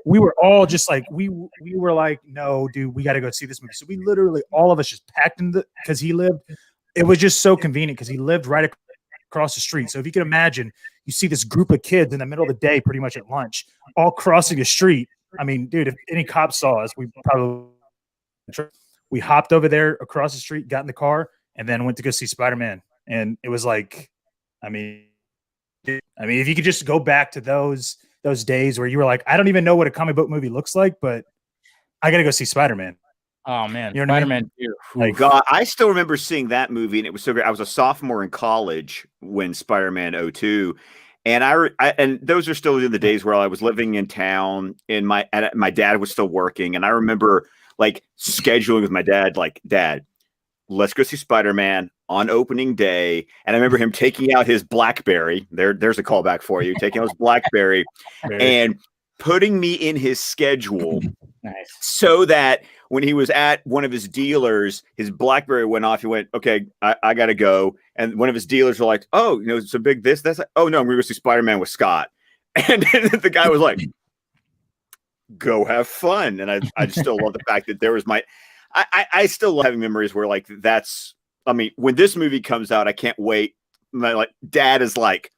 We were all just like, we were like, no, dude, we got to go see this movie. So we literally, all of us just packed in because it was just so convenient because he lived right across the street. So if you can imagine, you see this group of kids in the middle of the day, pretty much at lunch, all crossing the street. I mean, dude, if any cops saw us, we hopped over there across the street, got in the car, and then went to go see Spider-Man. And it was like, I mean, if you could just go back to those days where you were like, I don't even know what a comic book movie looks like, but I got to go see Spider-Man. Oh man, you know Spider-Man. Like, God, I still remember seeing that movie, and it was so great. I was a sophomore in college when Spider-Man 2002, and and those are still in the days where I was living in town, and my dad was still working, and I remember like scheduling with my dad, like, Dad, let's go see Spider-Man on opening day. And I remember him taking out his BlackBerry. There's a callback for you. Taking out his BlackBerry and putting me in his schedule. Nice. So that when he was at one of his dealers, his BlackBerry went off. He went, okay, I got to go. And one of his dealers were like, oh, it's a big this. That's like, oh, no, I'm going to go see Spider-Man with Scott. And the guy was like, go have fun. And I just still love the fact that there was I still love having memories where like when this movie comes out, I can't wait. My dad is like,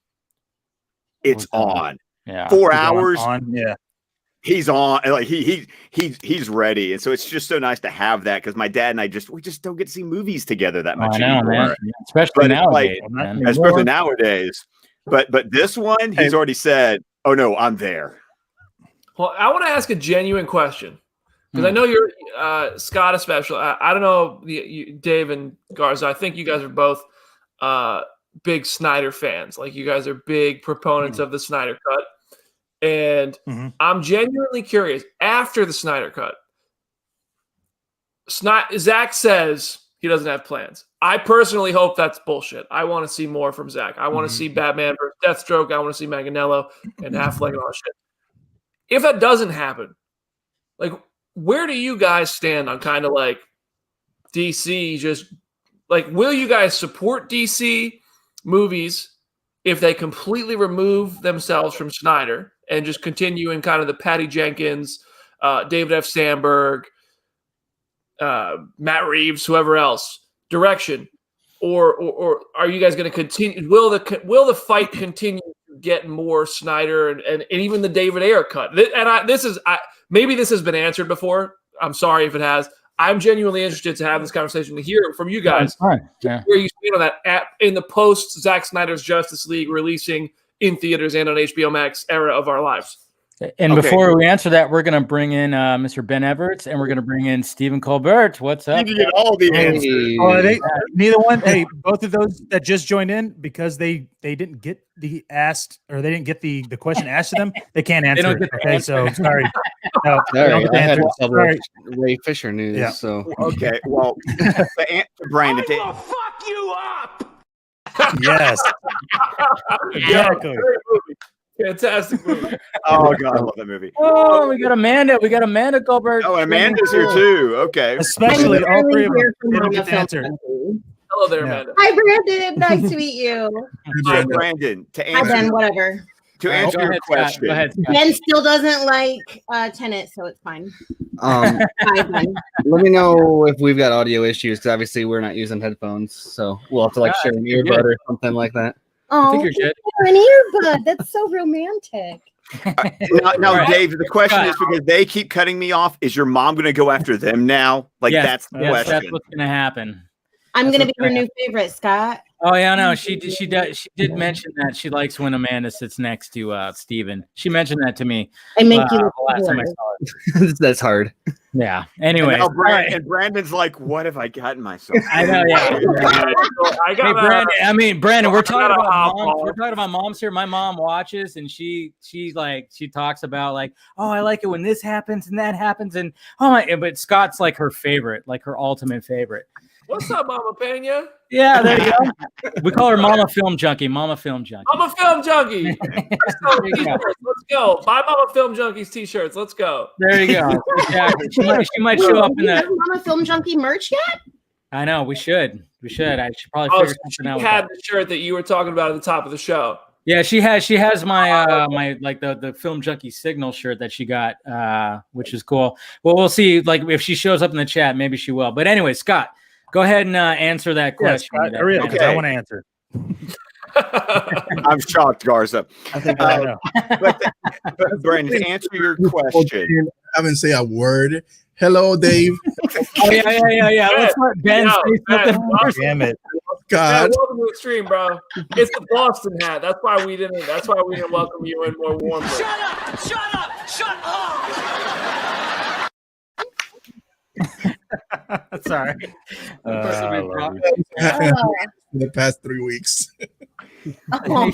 it's on. Yeah. 4 hours. On. Yeah. he's on, like he's ready, and so it's just so nice to have that because my dad and we just don't get to see movies together that much I know, anymore. man. Especially nowadays, man. Especially nowadays. But this one, he's already said, "Oh no, I'm there." Well, I want to ask a genuine question because I know you're Scott, especially. I don't know, Dave and Garza. I think you guys are both big Snyder fans. Like you guys are big proponents of the Snyder Cut. And I'm genuinely curious, after the Snyder Cut, Zack says he doesn't have plans. I personally hope that's bullshit. I want to see more from Zack. I want to see Batman versus Deathstroke. I want to see Manganiello and Affleck and all that shit. If that doesn't happen, like, where do you guys stand on kind of like DC? Just like, will you guys support DC movies if they completely remove themselves from Snyder and just continue in kind of the Patty Jenkins, David F. Sandberg, Matt Reeves, whoever else direction, or are you guys going to continue? Will the fight continue to get more Snyder and even the David Ayer cut? Maybe this has been answered before. I'm sorry if it has. I'm genuinely interested to have this conversation, to hear from you guys. Yeah. Where you stand on that in the post Zack Snyder's Justice League releasing in theaters and on HBO Max era of our lives. And before we answer that, we're going to bring in Mr. Ben Everts, and we're going to bring in Stephen Colbert. What's up? You get all the answers. Neither one. Hey, both of those that just joined in, because they didn't get the question asked to them, they can't answer it. Okay, so sorry. No, sorry, I had sorry. Ray Fisher news. Yeah. So okay, well, the answer, Brandon. I will fuck you up. Yes. Exactly. Fantastic movie. Oh god, I love that movie. Oh, we got Amanda. We got Amanda Colbert. Oh, Amanda's here too. Okay. Especially all three of them. They don't get to answer. Hello there, Amanda. Hi, Brandon. Nice to meet you. So, Brandon, to Hi, answer Ben. Whatever. your question. Go ahead, Scott. Ben still doesn't like Tenet, so it's fine. Hi, Ben. let me know if we've got audio issues, because obviously we're not using headphones, so we'll have to like share an earbud or something like that. Oh, think you're good. an earbud. That's so romantic. Now, Right. Dave, the question is, because they keep cutting me off, is your mom going to go after them now? Like, Yes, that's the yes, question. that's what's going to happen. I'm That's going to be what's her gonna new favorite, Scott. Oh yeah, no, she did mention that she likes when Amanda sits next to Steven. She mentioned that to me. I make you look last time I bored. saw her. That's hard. Yeah. Anyway, And, and Brandon's like, what have I gotten myself? I know. Yeah. I Hey, got Brandon, we're talking gotta about hop moms. on. We're talking about moms here. My mom watches, and she talks about like, oh, I like it when this happens and that happens, and oh my. But Scott's like her favorite, like her ultimate favorite. What's up, Mama Pena? Yeah, there you go. We call her Mama Film Junkie. Mama Film Junkie. Mama Film Junkie. Let's go. T-shirts. Let's go. Buy Mama Film Junkies t-shirts. Let's go. There you go. Yeah, she might show up in Do you the. have Mama Film Junkie merch yet? I know we should. I should probably Oh, figure so something she out. with had that. the shirt that you were talking about at the top of the show. Yeah, she has my my like the Film Junkie signal shirt that she got, which is cool. Well, we'll see. Like if she shows up in the chat, maybe she will. But anyway, Scott, go ahead and answer that Yes, question. hurry up, 'cause I want to answer. I'm shocked, Garza. I think I know. But Brandon, to answer your question. I haven't say a word. Hello, Dave. Oh yeah. Let's let Ben say something first. Damn it. God. Welcome to the stream, bro. It's the Boston hat. That's why we didn't welcome you in more warmly. Sorry. The past 3 weeks. I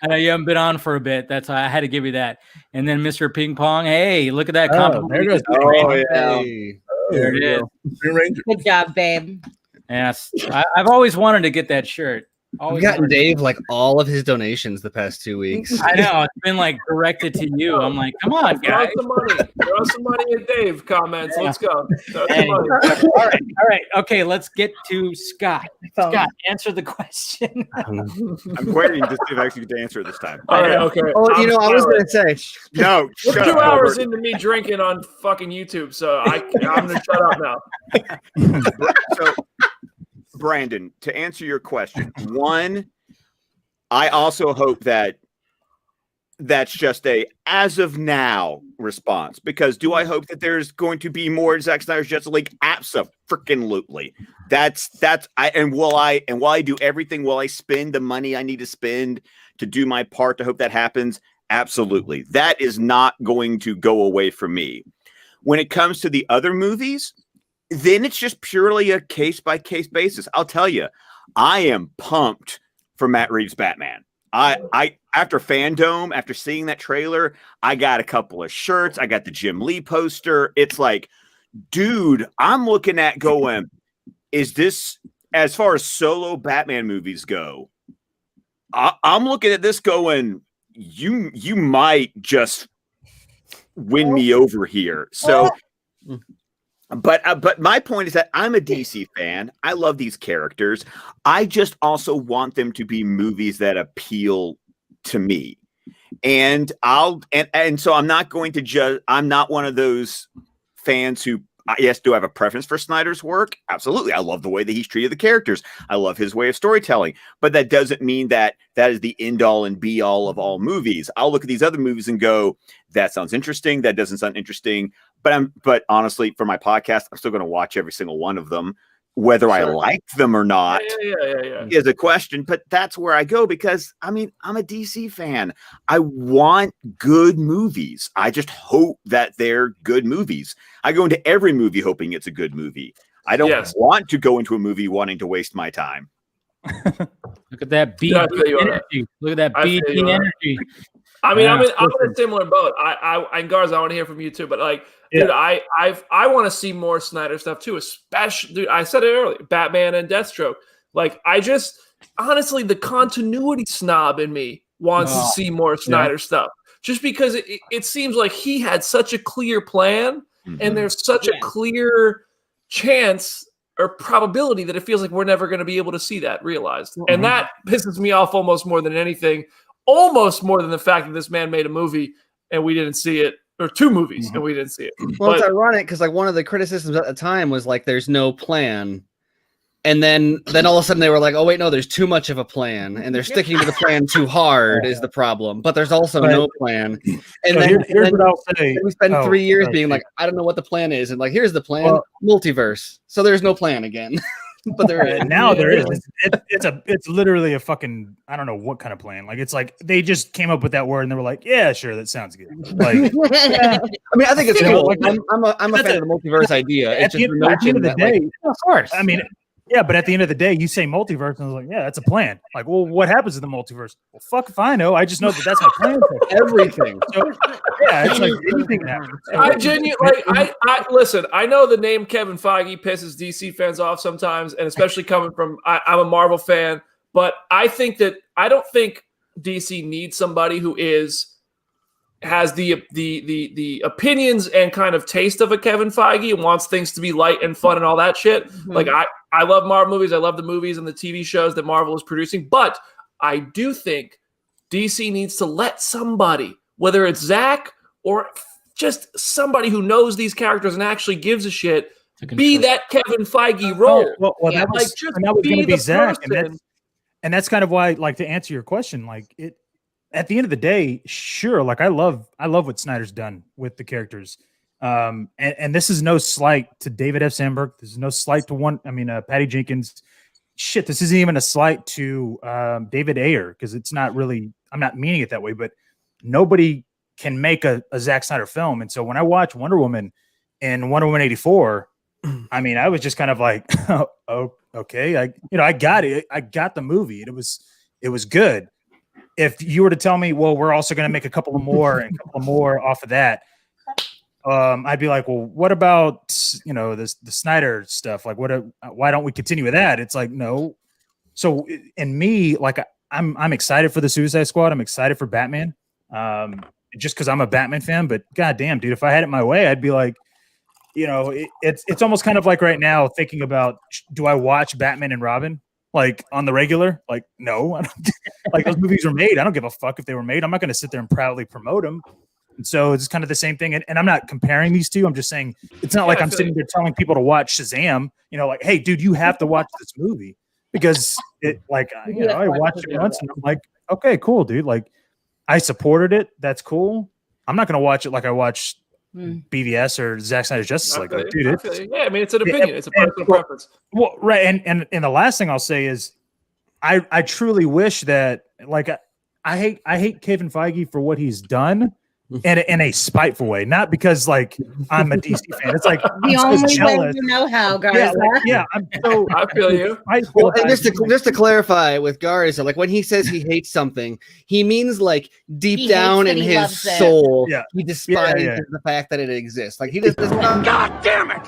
know you haven't been on for a bit. That's why I had to give you that. And then Mr. Ping Pong. Hey, look at that compliment. there goes Hey. There it is. Green Ranger. Good job, babe. Yes, I've always wanted to get that shirt. I've Always gotten wanted to- Dave like all of his donations the past 2 weeks. I know it's been like directed to you. I'm like, come on, Throw guys. some money. Throw some money at Dave comments. Let's go. Throw some Hey. money. All right. Okay, let's get to Scott. Scott, answer the question. I'm waiting to see if I actually get to answer it this time. All right, okay. Oh, I'm I was sorry. going to say, No, We're shut 2 up, hours Colbert. into me drinking on fucking YouTube, so I'm gonna shut up now. So, Brandon, to answer your question, one, I also hope that that's just a as of now response. Because do I hope that there's going to be more Zack Snyder's Justice League? Abso-freaking-lutely. Will I do everything? Will I spend the money I need to spend to do my part to hope that happens? Absolutely. That is not going to go away from me. When it comes to the other movies, then it's just purely a case-by-case basis. I'll tell you, I am pumped for Matt Reeves' Batman. I after Fandom, after seeing that trailer, I got a couple of shirts. I got the Jim Lee poster. It's like, dude, I'm looking at going, is this, as far as solo Batman movies go, I'm looking at this going, you might just win me over here. So, but my point is that I'm a DC fan. I love these characters. I just also want them to be movies that appeal to me. And so I'm not going to judge. I'm not one of those fans who, yes, do I have a preference for Snyder's work? Absolutely. I love the way that he's treated the characters. I love his way of storytelling, but that doesn't mean that is the end all and be all of all movies. I'll look at these other movies and go, that sounds interesting. That doesn't sound interesting. But honestly, for my podcast, I'm still going to watch every single one of them. Whether I like them or not is a question, but that's where I go because, I mean, I'm a DC fan. I want good movies. I just hope that they're good movies. I go into every movie hoping it's a good movie. I don't want to go into a movie wanting to waste my time. Look at that BD energy. Look at that BD energy. I mean, I'm in a similar boat. And Garza, I want to hear from you too. But like, dude, I want to see more Snyder stuff too. Especially, dude, I said it earlier, Batman and Deathstroke. Like, I just honestly, the continuity snob in me wants to see more Snyder stuff. Just because it seems like he had such a clear plan, and there's such a clear chance or probability that it feels like we're never going to be able to see that realized. And that pisses me off almost more than anything. Almost more than the fact that this man made a movie and we didn't see it, or two movies and we didn't see it. Well, it's ironic because like one of the criticisms at the time was like, there's no plan. And then all of a sudden they were like, oh wait, no, there's too much of a plan and they're sticking to the plan too hard is the problem, but there's also no plan. And so here's what I'll say. We spend 3 years being like, I don't know what the plan is. And like, here's the plan, multiverse. So there's no plan again. But there is. Now there is. It's literally a fucking, I don't know what kind of plan. Like, it's like they just came up with that word and they were like, yeah, sure, that sounds good. Like, I mean, I think it's cool. Like, I'm a fan of the multiverse idea. It's just at the end of the day, of course. I mean, yeah, but at the end of the day, you say multiverse, and I was like, yeah, that's a plan. Like, well, what happens in the multiverse? Well, fuck if I know. I just know that's my plan for everything. So, yeah, it's like anything can happen. So, I genuinely, I listen. I know the name Kevin Feige pisses DC fans off sometimes, and especially coming from I'm a Marvel fan, but I don't think DC needs somebody who has the opinions and kind of taste of a Kevin Feige and wants things to be light and fun and all that shit. Like I love Marvel movies. I love the movies and the TV shows that Marvel is producing, but I do think DC needs to let somebody, whether it's Zach or just somebody who knows these characters and actually gives a shit, be that Kevin Feige role. Well, that was going to be Zach, and that's kind of why, like, to answer your question, like it. At the end of the day, sure. Like I love what Snyder's done with the characters. And this is no slight to David F. Sandberg. This is no slight to Patty Jenkins. Shit, this isn't even a slight to David Ayer, because it's not really, I'm not meaning it that way, but nobody can make a Zack Snyder film. And so when I watch Wonder Woman and Wonder Woman 84, I mean, I was just kind of like, oh, okay. I got it. I got the movie. It was good. If you were to tell me, well, we're also going to make a couple more off of that, I'd be like, well, what about, the Snyder stuff? Like, why don't we continue with that? It's like, no. So in me, like, I'm excited for the Suicide Squad. I'm excited for Batman, just because I'm a Batman fan. But goddamn, dude, if I had it my way, I'd be like, it's almost kind of like right now thinking about, do I watch Batman and Robin? Like on the regular, like, no, I don't, like those movies were made. I don't give a fuck if they were made. I'm not going to sit there and proudly promote them. And so it's kind of the same thing. And I'm not comparing these two. I'm just saying, it's not like I'm sitting there telling people to watch Shazam, like, hey, dude, you have to watch this movie because it, like, I watched it once and I'm like, okay, cool, dude. Like, I supported it. That's cool. I'm not going to watch it like I watched BVS or Zack Snyder's Justice League. Like, dude, yeah, I mean, it's an opinion. It's a personal preference. Well, right, and the last thing I'll say is, I truly wish that, like, I hate Kevin Feige for what he's done, in a spiteful way, not because like I'm a DC fan. It's like the only way you know how, Garza. I'm so. I feel you. Well, and just to clarify with Garza, like when he says he hates something, he means like deep down in his soul, he despises the fact that it exists. Like he just does not. God damn it!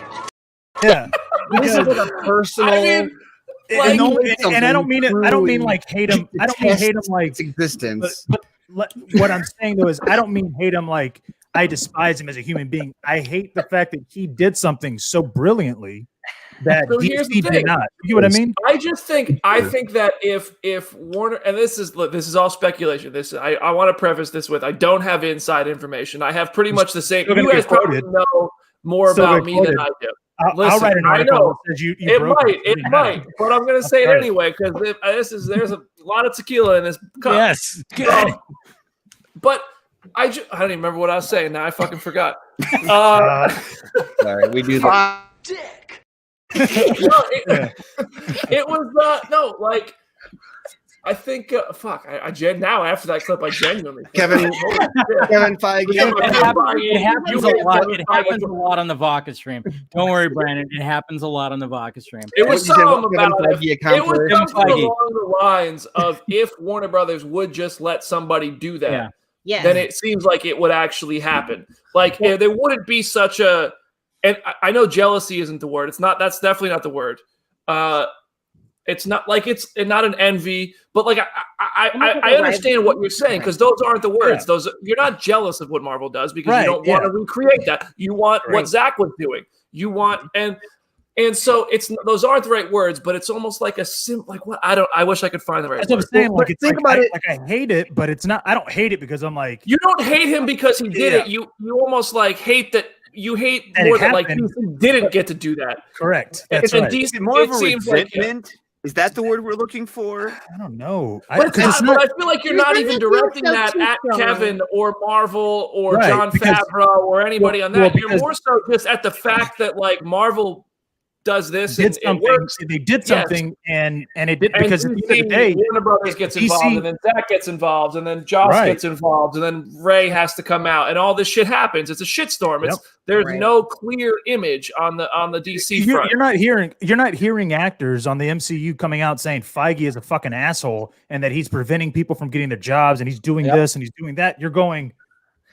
Yeah, this is like a personal. I mean, and I don't mean it. I don't mean like hate him. I don't mean hate him like existence. But what I'm saying though is I don't mean hate him like I despise him as a human being. I hate the fact that he did something so brilliantly that DC did not. You know what I mean? I think that if Warner, and this is all speculation. I want to preface this with I don't have inside information. I have pretty much the same. You guys probably know more about me than I do. I'll write an article that says you it might, but I'm going to say it anyway because there's a lot of tequila in this cup. Yes, good. But I don't even remember what I was saying. Now I fucking forgot. Sorry, we do that. Dick. It was like. I think now after that clip, I genuinely Kevin Feige. It happens a lot. It happens a lot on the Vodka stream. Don't worry, Brandon. It happens a lot on the Vodka stream. It was something about it. It was something along the lines of if Warner Brothers would just let somebody do that, then it seems like it would actually happen. Like there wouldn't be such a. And I know jealousy isn't the word. It's not. That's definitely not the word. It's not like it's not an envy, but like I understand what you're saying because those aren't the words. Yeah. Those you're not jealous of what Marvel does because you don't want to recreate that. You want what Zach was doing. You want and so it's those aren't the right words, but it's almost like I wish I could find the right. That's what I'm saying. Like think about it. Like I hate it, but it's not. I don't hate it because I'm like you don't hate him because he did it. You almost like hate that. You hate that more than like he didn't get to do that. Correct. That's right. Is it more of a resentment? Is that the word we're looking for? I don't know. But I feel like you're not even directing that at Kevin or Marvel or John Favreau or anybody on that. You're more so just at the fact that like Marvel does this and it works. They did something and it did because at the end of the day, Warner Brothers gets involved and then Zach gets involved and then Joss gets involved and then Ray has to come out and all this shit happens. It's a shitstorm. There's no clear image on the DC front. You're not hearing actors on the MCU coming out saying Feige is a fucking asshole and that he's preventing people from getting their jobs and he's doing this and he's doing that. You're going,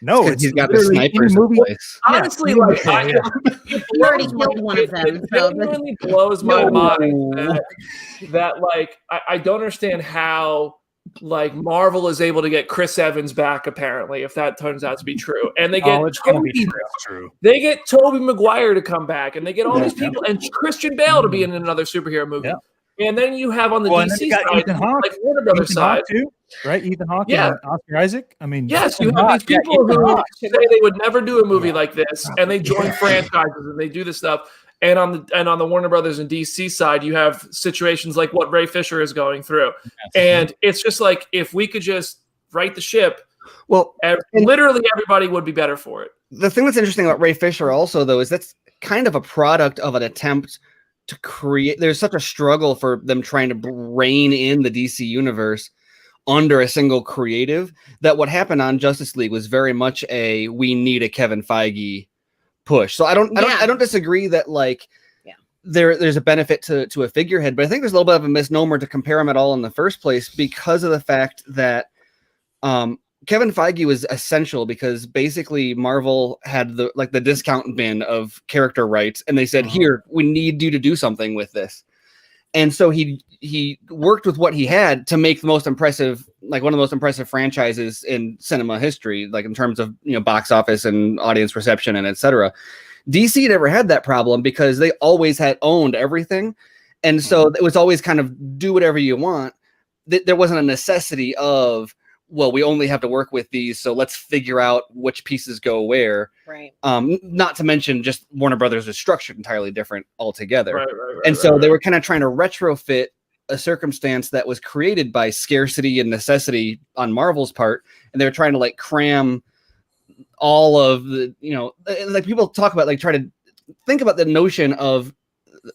no, he's got the snipers in place. Honestly, he already killed one of them. It genuinely blows my mind that like I don't understand how like Marvel is able to get Chris Evans back. Apparently, if that turns out to be true, and they get they get Tobey Maguire to come back, and they get all these people and Christian Bale to be in another superhero movie. Yeah. And then you have on the DC side, Ethan Hawke, like Warner Brothers side, too, right? Ethan Hawke and Oscar Isaac. I mean, yes, you have these people who say they would never do a movie like this, and they join franchises and they do this stuff. And on the Warner Brothers and DC side, you have situations like what Ray Fisher is going through, and it's just like if we could just right the ship, literally everybody would be better for it. The thing that's interesting about Ray Fisher also, though, is that's kind of a product of an attempt to create. There's such a struggle for them trying to rein in the DC universe under a single creative that what happened on Justice League was very much we need a Kevin Feige push. So I don't disagree that like there's a benefit to a figurehead, but I think there's a little bit of a misnomer to compare him at all in the first place because of the fact that Kevin Feige was essential because basically Marvel had the discount bin of character rights and they said, here, we need you to do something with this. And so he worked with what he had to make the most impressive, like one of the most impressive franchises in cinema history, like in terms of, box office and audience reception and etc. DC never had that problem because they always had owned everything. And so it was always kind of do whatever you want. There wasn't a necessity of, well, we only have to work with these, so let's figure out which pieces go where. Right. Not to mention just Warner Brothers is structured entirely different altogether. Right. So they were kind of trying to retrofit a circumstance that was created by scarcity and necessity on Marvel's part, and they were trying to like cram all of the, like people talk about, like try to think about the notion of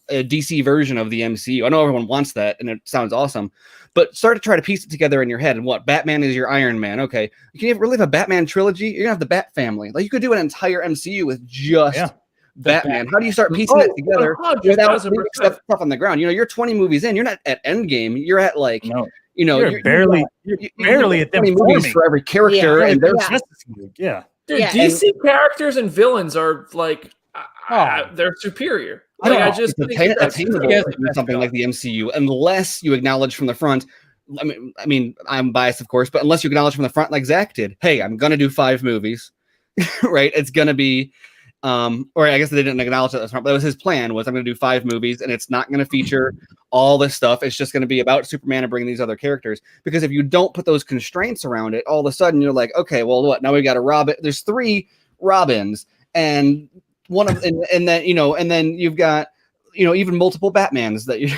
a DC version of the MCU. I know everyone wants that, and it sounds awesome, but start to try to piece it together in your head. And what, Batman is your Iron Man? Okay, you can really have a Batman trilogy. You're gonna have the Bat family. Like you could do an entire MCU with just Batman. How do you start piecing it together without leaving stuff on the ground? You're 20 movies in. You're not at Endgame. You're at like you're barely at them movies for every character, and there's Dude, DC characters and villains are like they're superior. Like, I just think attainable something like the MCU, unless you acknowledge from the front. I mean, I'm biased, of course, but unless you acknowledge from the front, like Zach did, hey, I'm gonna do 5 movies, right? It's gonna be, or I guess they didn't acknowledge that, but that was his plan. Was I'm gonna do 5 movies, and it's not gonna feature all this stuff. It's just gonna be about Superman and bringing these other characters. Because if you don't put those constraints around it, all of a sudden you're like, okay, well, what? Now we got a Robin. There's 3 Robins, and one of, and then you've got, even multiple Batmans that you're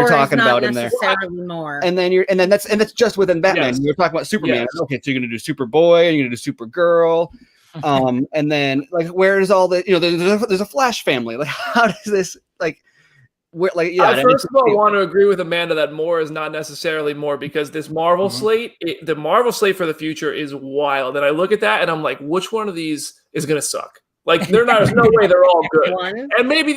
talking about in there. More. And then that's just within Batman. You're talking about Superman. Yes. Okay, so you're gonna do Superboy, and you're gonna do Supergirl. And then like, where's all the, there's a Flash family. Like, how does this I first of all want to agree with Amanda that more is not necessarily more, because this Marvel slate, the Marvel slate for the future is wild. And I look at that and I'm like, which one of these is going to suck? Like, there's no way they're all good. And maybe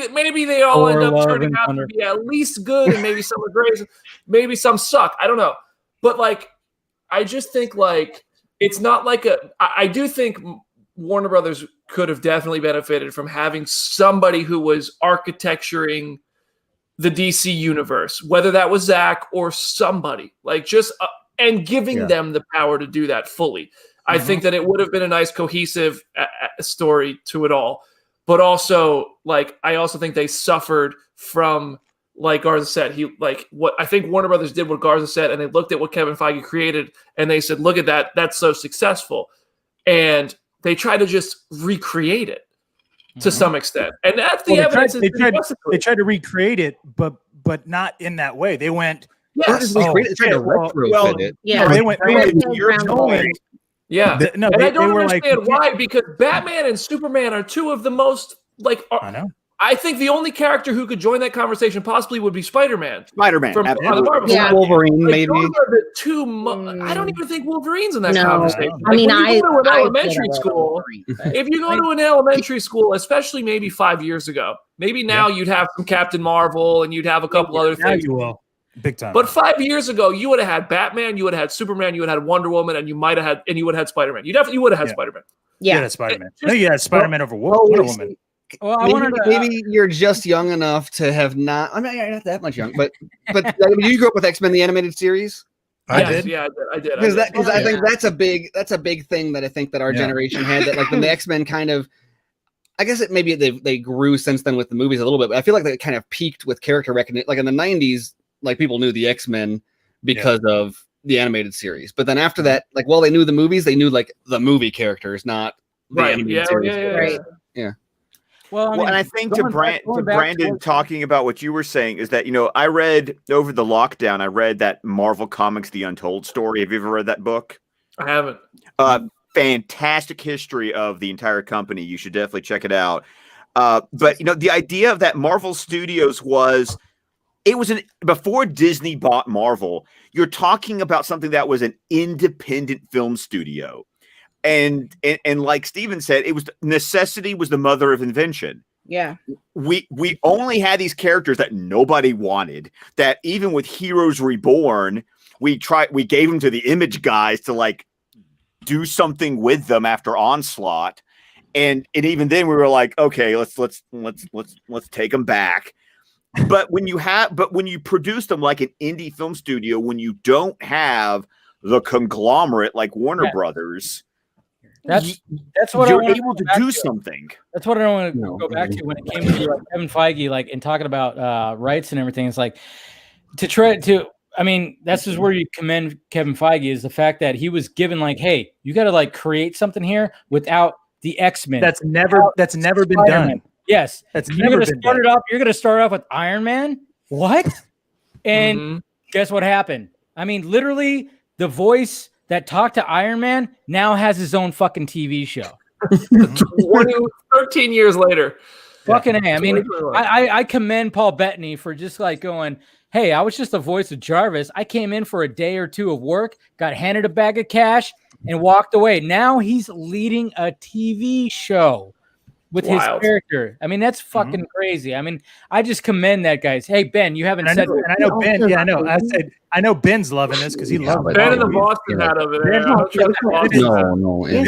they all end up turning out to be at least good, and maybe some are great, maybe some suck. I don't know. But like, I just think like, it's not like I do think Warner Brothers could have definitely benefited from having somebody who was architecturing the DC universe, whether that was Zach or somebody, like just and giving them the power to do that fully. I think that it would have been a nice cohesive story to it all. But also, like, I also think they suffered from, like Garza said, what I think Warner Brothers did what Garza said, and they looked at what Kevin Feige created and they said, look at that, that's so successful. And they tried to just recreate it to some extent. And that's the evidence. They tried to recreate it, but not in that way. They went, they tried to retrofit it. Yeah. They went yeah. And I don't understand why, because Batman and Superman are 2 of the most, like, I know. I think the only character who could join that conversation possibly would be Spider-Man. From Wolverine, like, maybe. Those are the 2 I don't even think Wolverine's in that conversation. Like, I mean, if you go to an elementary school, especially maybe 5 years ago, maybe now you'd have some Captain Marvel and you'd have a couple other things. You will. Big time. But 5 years ago, you would have had Batman, you would have had Superman, you would have had Wonder Woman, and you would have had Spider-Man. You definitely would have had Spider-Man. Yeah, Spider-Man. No, you had Spider-Man over Wonder Woman. Well, maybe you're just young enough to have not. I mean, you're not that much young, but you grew up with X-Men the animated series. I did. Yeah, I did. Because I think that's a big thing that I think that our generation had. That like when the X-Men kind of, I guess maybe they grew since then with the movies a little bit, but I feel like they kind of peaked with character recognition. Like in the 90s, like people knew the X-Men because of the animated series, but then after that, like they knew the movies, they knew like the movie characters, not the animated series. Yeah. Well, and I think to Brandon talking about what you were saying is that, I read over the lockdown, I read that Marvel Comics The Untold Story. Have you ever read that book? I haven't. Fantastic history of the entire company. You should definitely check it out. But, the idea of that Marvel Studios was, it was before Disney bought Marvel, you're talking about something that was an independent film studio. And like Steven said, it was necessity was the mother of invention. Yeah. We only had these characters that nobody wanted, that even with Heroes Reborn, we gave them to the Image guys to like do something with them after Onslaught. And even then we were like, okay, let's take them back. But when you produce them like an indie film studio, when you don't have the conglomerate like Warner Brothers, that's what you're able to do something. That's what I want to go back to when it came to like Kevin Feige, like and talking about rights and everything. It's like I mean, that's just where you commend Kevin Feige, is the fact that he was given like, hey, you got to like create something here without the X-Men. That's never been done. Yes, that's you're going to start off with Iron Man. What? And guess what happened? I mean, literally, the voice that talked to Iron Man now has his own fucking TV show. 13 years later. Fucking A. I mean, I commend Paul Bettany for just like going, hey, I was just the voice of Jarvis. I came in for a day or two of work, got handed a bag of cash, and walked away. Now he's leading a TV show with his character. I mean, that's fucking crazy. I mean, I just commend that, guys. Hey, Ben, you haven't said. And I know Ben. Yeah, I know. I know Ben's loving this because he loves Ben in the Boston hat over there. Ben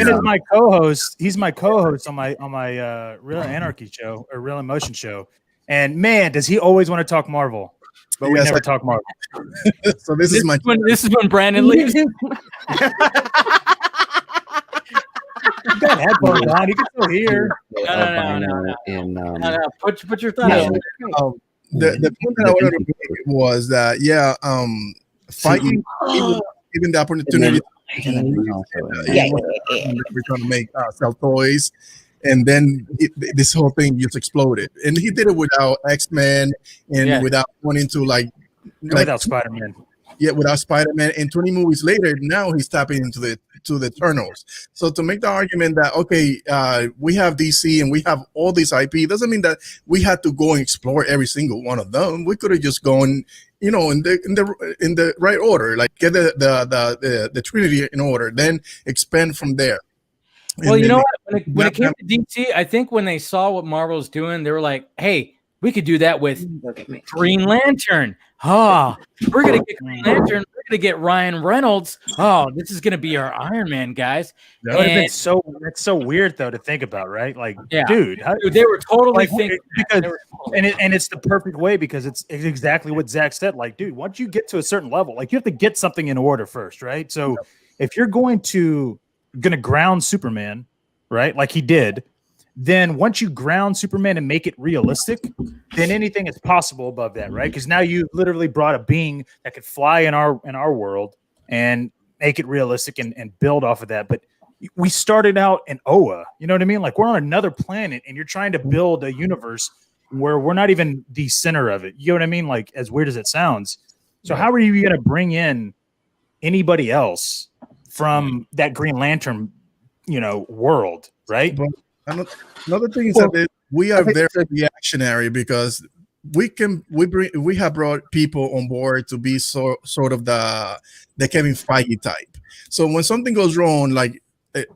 is my co-host. He's my co-host on my Real Anarchy show or Real Emotion show. And man, does he always want to talk Marvel? But we never talk Marvel. So this is when Brandon leaves. He's got headphones on. He can still hear. No. Put your thumb out. The point that I wanted to make was that fighting even the opportunity. We're trying to make sell toys, and then this whole thing just exploded. And he did it without X-Men and without wanting to without Spider-Man. Yeah, without Spider-Man, and 20 movies later, now he's tapping into the Eternals. So to make the argument that we have DC and we have all these IP doesn't mean that we had to go and explore every single one of them. We could have just gone, in the right order, like get the Trinity in order, then expand from there. Well, you know what? When it came to DC, I think when they saw what Marvel's doing, they were like, "Hey, we could do that with Green Lantern. We're going to get Green Lantern. We're going to get Ryan Reynolds. Oh, this is going to be our Iron Man, guys." It's so weird, though, to think about, right? Like, dude, they were totally thinking and it's the perfect way because it's exactly what Zach said. Like, dude, once you get to a certain level, like you have to get something in order first, right? So if you're going to ground Superman, right, like he did, then once you ground Superman and make it realistic, then anything is possible above that, right? Because now you literally brought a being that could fly in our world and make it realistic and build off of that. But we started out in Oa, you know what I mean? Like we're on another planet and you're trying to build a universe where we're not even the center of it. You know what I mean? Like as weird as it sounds. So how are you going to bring in anybody else from that Green Lantern, world, right? But another thing is that we are very reactionary because we have brought people on board to be sort of the Kevin Feige type. So when something goes wrong, like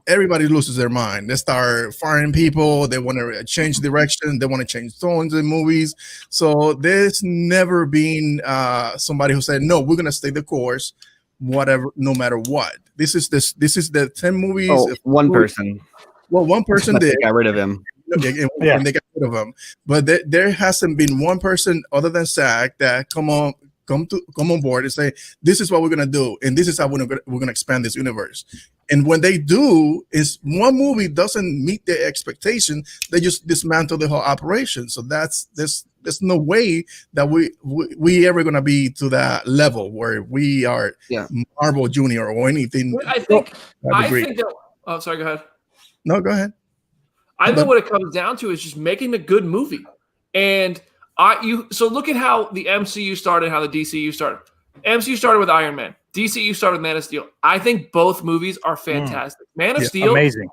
everybody loses their mind. They start firing people. They want to change direction. They want to change tones in movies. So there's never been somebody who said, "No, we're gonna stay the course, whatever, no matter what." This is the 10 movies. One person. Well, one person did. Got rid of him. And they got rid of him. But there hasn't been one person other than Zach that come on board and say, "This is what we're gonna do, and this is how we're gonna expand this universe." And when they do, is one movie doesn't meet their expectation, they just dismantle the whole operation. So there's no way that we ever gonna be to that level where we are Marvel Junior or anything. I think that. Oh, sorry. Go ahead. No, go ahead. I think what it comes down to is just making a good movie. And so look at how the MCU started, how the DCU started. MCU started with Iron Man. DCU started with Man of Steel. I think both movies are fantastic. Man of Steel, amazing,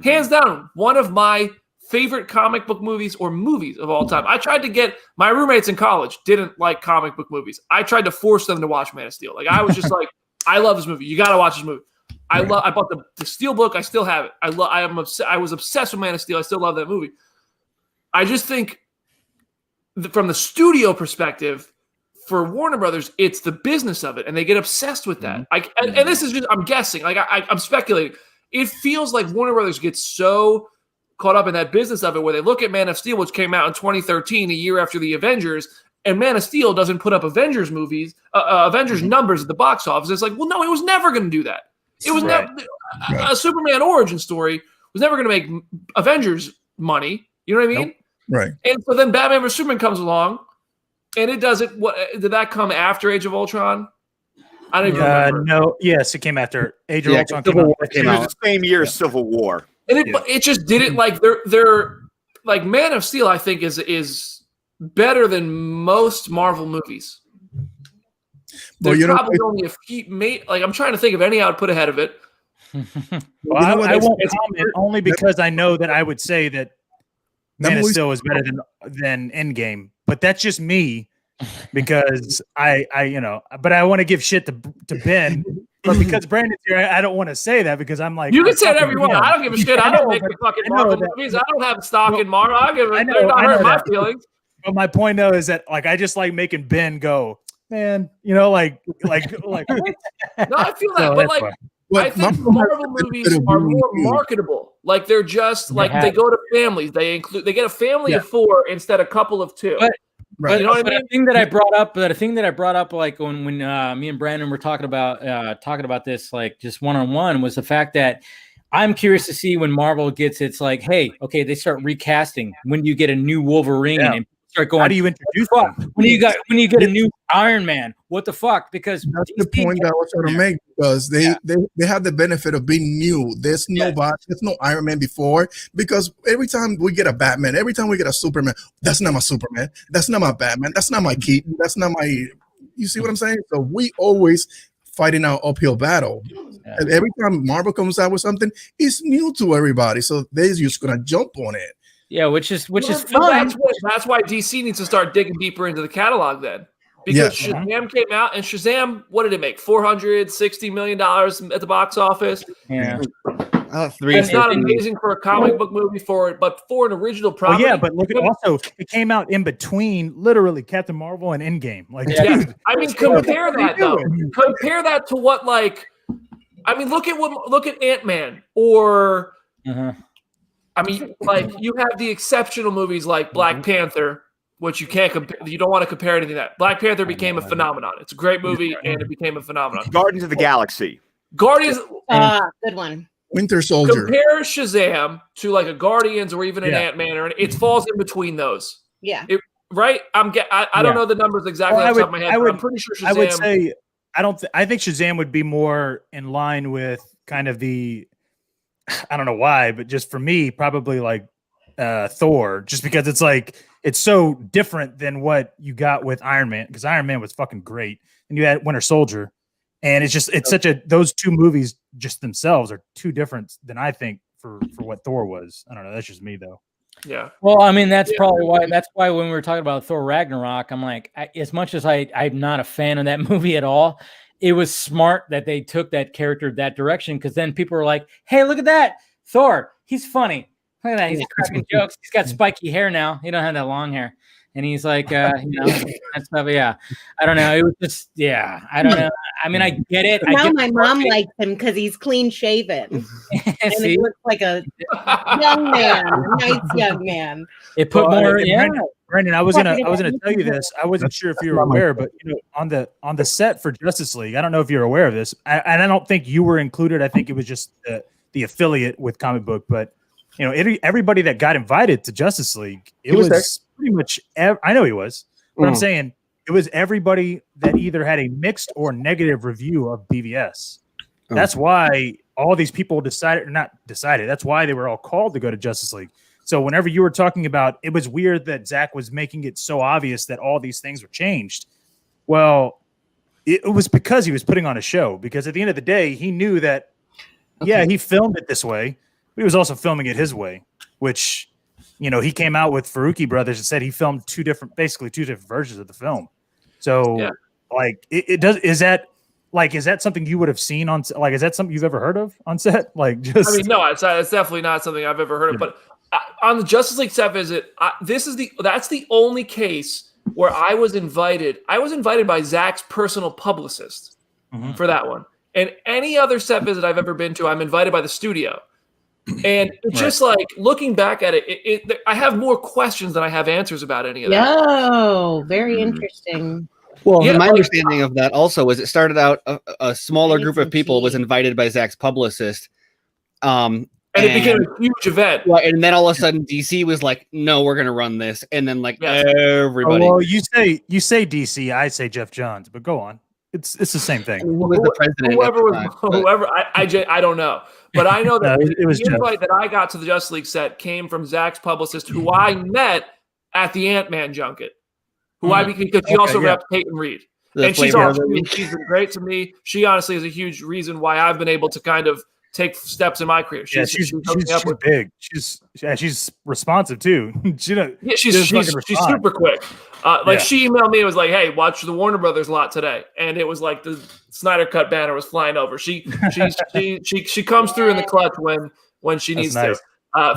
hands down, one of my favorite comic book movies or movies of all time. I tried to get my roommates in college didn't like comic book movies. I tried to force them to watch Man of Steel. Like I was just like, I love this movie. You got to watch this movie. I bought the Steel book. I still have it. I was obsessed with Man of Steel. I still love that movie. I just think from the studio perspective, for Warner Brothers, it's the business of it, and they get obsessed with that. And this is just, I'm guessing, like I'm speculating. It feels like Warner Brothers gets so caught up in that business of it, where they look at Man of Steel, which came out in 2013, a year after the Avengers, and Man of Steel doesn't put up Avengers movies, Avengers numbers at the box office. It's like, well, no, it was never going to do that. It was never a Superman origin story was never going to make Avengers money. You know what I mean? Nope. Right. And so then Batman vs Superman comes along, and it does it. What did that come after Age of Ultron? I don't even remember. No, yes, it came after Age of Ultron. Came out the same year as Civil War, and it just did it like they're like Man of Steel. I think is better than most Marvel movies. There's probably only a few. Like I'm trying to think of any I would put ahead of it. Well, I won't comment only because I know that I would say that Man of Steel is better than Endgame, but that's just me because I but I want to give shit to Ben, but because Brandon's here, I don't want to say that because I'm like, you can say whatever you want. I don't give a shit. I don't make the fucking Marvel movies. I don't have stock in Marvel. They're not hurting my feelings. But my point though is that like I just like making Ben go, man, like. No, I feel that, but like. I think Marvel movies are more marketable. Like they're just like they go to families. They get a family of 4 instead of a couple of 2. But you know what I mean? The thing that I brought up, like when me and Brandon were talking about this, like just one-on-one, was the fact that I'm curious to see when Marvel gets it's like, hey, okay, they start recasting when you get a new Wolverine and start going. How do you introduce them? When you get a new Iron Man? What the fuck? Because that's the point that I was trying to make. Because they have the benefit of being new. There's no Iron Man before. Because every time we get a Batman, every time we get a Superman, that's not my Superman. That's not my Batman. That's not my Keaton. That's not my. You see what I'm saying? So we always fighting our uphill battle. Yeah. And every time Marvel comes out with something, it's new to everybody. So they're just gonna jump on it. Yeah, which is fun. That's why DC needs to start digging deeper into the catalog then. Because Shazam came out, and Shazam, what did it make? $460 million at the box office. Yeah, it's not amazing for a comic book movie but for an original property. Oh, yeah, but look, also it came out in between, literally Captain Marvel and Endgame. Like, dude, I mean, compare that though. Compare that to what, like, I mean, look at Ant-Man or, I mean, like you have the exceptional movies like Black Panther. Which you can't compare. You don't want to compare anything to that. Black Panther became a phenomenon. It's a great movie, and it became a phenomenon. Guardians of the Galaxy. Good one. Winter Soldier. Compare Shazam to like a Guardians or even an Ant-Man, or it falls in between those. Yeah. Right? I don't know the numbers exactly off the top of my head. I'm pretty sure Shazam. I would say I think Shazam would be more in line with kind of the. I don't know why, but just for me, probably like Thor, just because it's like. It's so different than what you got with Iron Man, because Iron Man was fucking great, and you had Winter Soldier, and those two movies just themselves are too different than I think for what Thor was. I don't know. That's just me though. Yeah. Well, I mean, that's probably why. That's why when we were talking about Thor Ragnarok, I'm like, as much as I'm not a fan of that movie at all, it was smart that they took that character that direction, because then people were like, hey, look at that, Thor, he's funny. Look at that. He's cracking jokes. He's got spiky hair now. He don't have that long hair. And he's like, that stuff. Yeah. I don't know. It was just, I don't know. I mean, I get it. Now my mom likes him because he's clean shaven. And he looks like a young man, a nice young man. It put more, Brandon, I was gonna tell you this. I wasn't sure if you were aware, but on the set for Justice League, I don't know if you're aware of this. And I don't think you were included. I think it was just the affiliate with Comic Book, but everybody that got invited to Justice League, it was pretty much. I know he was, but I'm saying it was everybody that either had a mixed or negative review of BVS. That's why all these people That's why they were all called to go to Justice League. So whenever you were talking about, it was weird that Zach was making it so obvious that all these things were changed. Well, it was because he was putting on a show. Because at the end of the day, he knew that. He filmed it this way. But he was also filming it his way, which, he came out with Faruqi Brothers and said he filmed two different versions of the film. So, is that something you would have seen on, like, is that something you've ever heard of on set? Like, just, I mean, no, it's definitely not something I've ever heard of. But on the Justice League set visit, that's the only case where I was invited. I was invited by Zach's personal publicist for that one. And any other set visit I've ever been to, I'm invited by the studio. And it's just like looking back at it, I have more questions than I have answers about any of that. Oh, very interesting. Well, my understanding of that also was it started out a smaller group of people was invited by Zach's publicist. And it became a huge event. Right, and then all of a sudden DC was like, no, we're going to run this. And then everybody. Well, you say DC, I say Jeff Johns, but go on. It's the same thing. Who was the president? Whoever, I don't know. But I know that the invite that I got to the Justice League set came from Zach's publicist, who I met at the Ant-Man junket, because he also repped Peyton Reed. And she's awesome. She's been great to me. She honestly is a huge reason why I've been able to kind of take steps in my career. She's big. She's responsive too. She's super quick. She emailed me and was like, "Hey, watch the Warner Brothers lot today," and it was like the Snyder Cut banner was flying over. She comes through in the clutch when she needs to,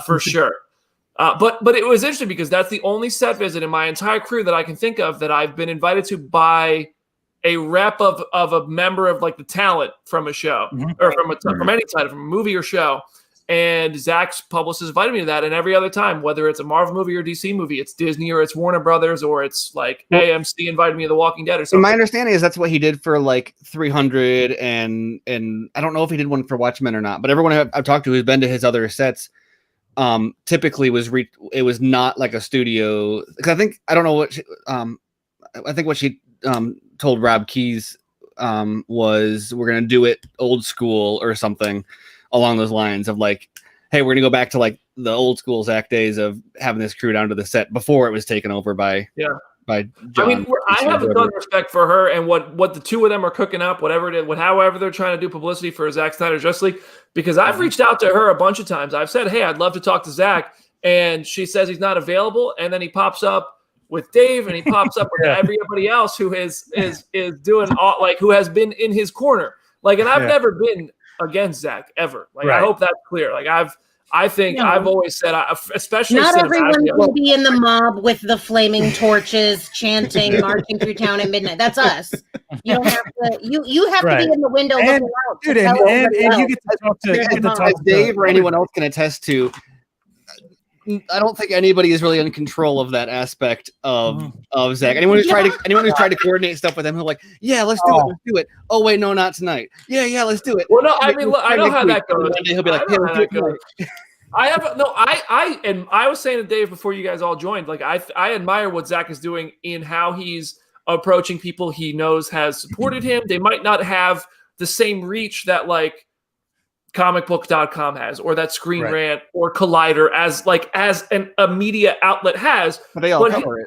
for sure. But it was interesting because that's the only set visit in my entire career that I can think of that I've been invited to by a rep of a member of like the talent from a show or from any type of movie or show. And Zach's publicist invited me to that. And every other time, whether it's a Marvel movie or DC movie, it's Disney or it's Warner Brothers or it's like AMC invited me to The Walking Dead or something. My understanding is that's what he did for like 300 and I don't know if he did one for Watchmen or not, but everyone I've talked to who's been to his other sets typically it was not like a studio. Because I don't know what I think what she told Rob Keyes was we're gonna do it old school or something along those lines of like, hey, we're gonna go back to like the old school Zach days of having this crew down to the set before it was taken over by John. I have a ton of respect for her and what the two of them are cooking up, whatever it is, however they're trying to do publicity for Zack Snyder's Justice League, because I've reached out to her a bunch of times. I've said, hey, I'd love to talk to Zach, and she says he's not available, and then he pops up with Dave, and he pops up with everybody else who is doing all, like, who has been in his corner. Like, and I've never been against Zach ever. Like, I hope that's clear. Like, I've always said, especially not everyone will be in the mob with the flaming torches, chanting, marching through town at midnight. That's us. You don't have to. You have to be in the window looking out. Dude, and you get to talk to Dave or anyone else can attest to. I don't think anybody is really in control of that aspect of Zach. Anyone who's tried to coordinate stuff with him, who's like, yeah, let's do it. Oh wait, no, not tonight. Yeah, let's do it. Well, no, I mean, look, I know how that goes. He'll be like, I was saying to Dave before you guys all joined, like I admire what Zach is doing in how he's approaching people he knows has supported him. They might not have the same reach that like comicbook.com has or that Screen Rant or Collider as a media outlet has. But they all cover it.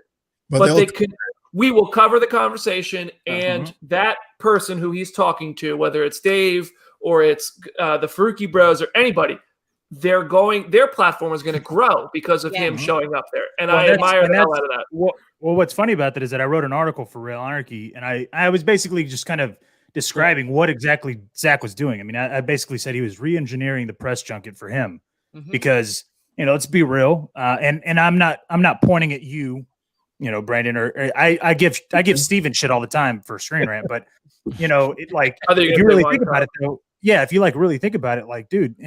We will cover the conversation, and that person who he's talking to, whether it's Dave or it's the Faruqi Bros or anybody, their platform is going to grow because of him showing up there. And I admire the hell out of that. Well, what's funny about that is that I wrote an article for Real Anarchy, and I was basically just kind of describing what exactly Zach was doing. I mean, I basically said he was re-engineering the press junket for him because, let's be real. And I'm not pointing at you, Brandon, or I give Steven shit all the time for Screen Rant, but if you really think about it though, if you really think about it, like, dude,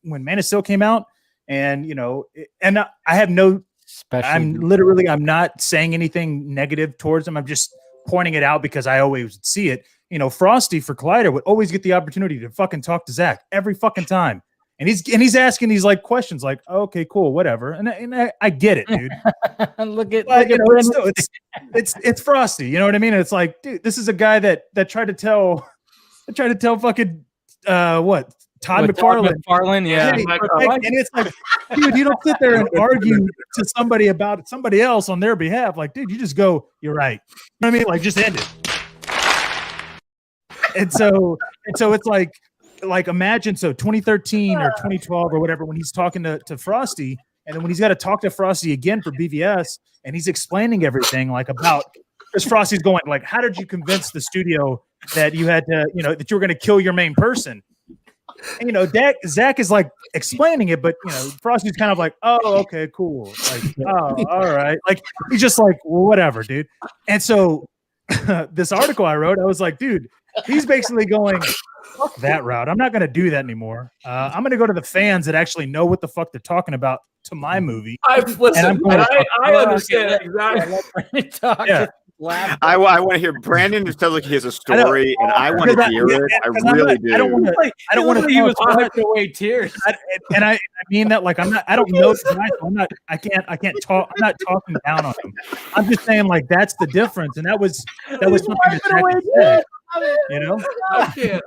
when Man of Steel came out, and and I have I'm not saying anything negative towards him. I'm just pointing it out because I always see it. Frosty for Collider would always get the opportunity to fucking talk to Zach every fucking time. And he's asking these like questions like, okay, cool, whatever. And I get it, dude. It's Frosty. You know what I mean? And it's like, dude, this is a guy that tried to tell fucking Todd McFarlane. Yeah. And it's like, dude, you don't sit there and argue to somebody about somebody else on their behalf. Like, dude, you just go, you're right. You know what I mean? Like, just end it. And so it's like imagine 2013 or 2012 or whatever, when he's talking to Frosty, and then when he's got to talk to Frosty again for BVS, and he's explaining everything like about, because Frosty's going like, how did you convince the studio that you had to, that you were going to kill your main person? And, Zach is like explaining it, but Frosty's kind of like, oh, okay, cool. Like, oh, all right. Like, he's just like, well, whatever, dude. And so this article I wrote, I was like, dude, he's basically going, fuck that route. I'm not going to do that anymore. I'm going to go to the fans that actually know what the fuck they're talking about to my movie. I understand exactly. Yeah. I want to hear Brandon just tells like he has a story, and I want to hear it. I really do. I don't want to. He was wiping away tears, and I mean that like I don't know. I can't talk. I'm not talking down on him. I'm just saying like that's the difference, and that was something that Zach said.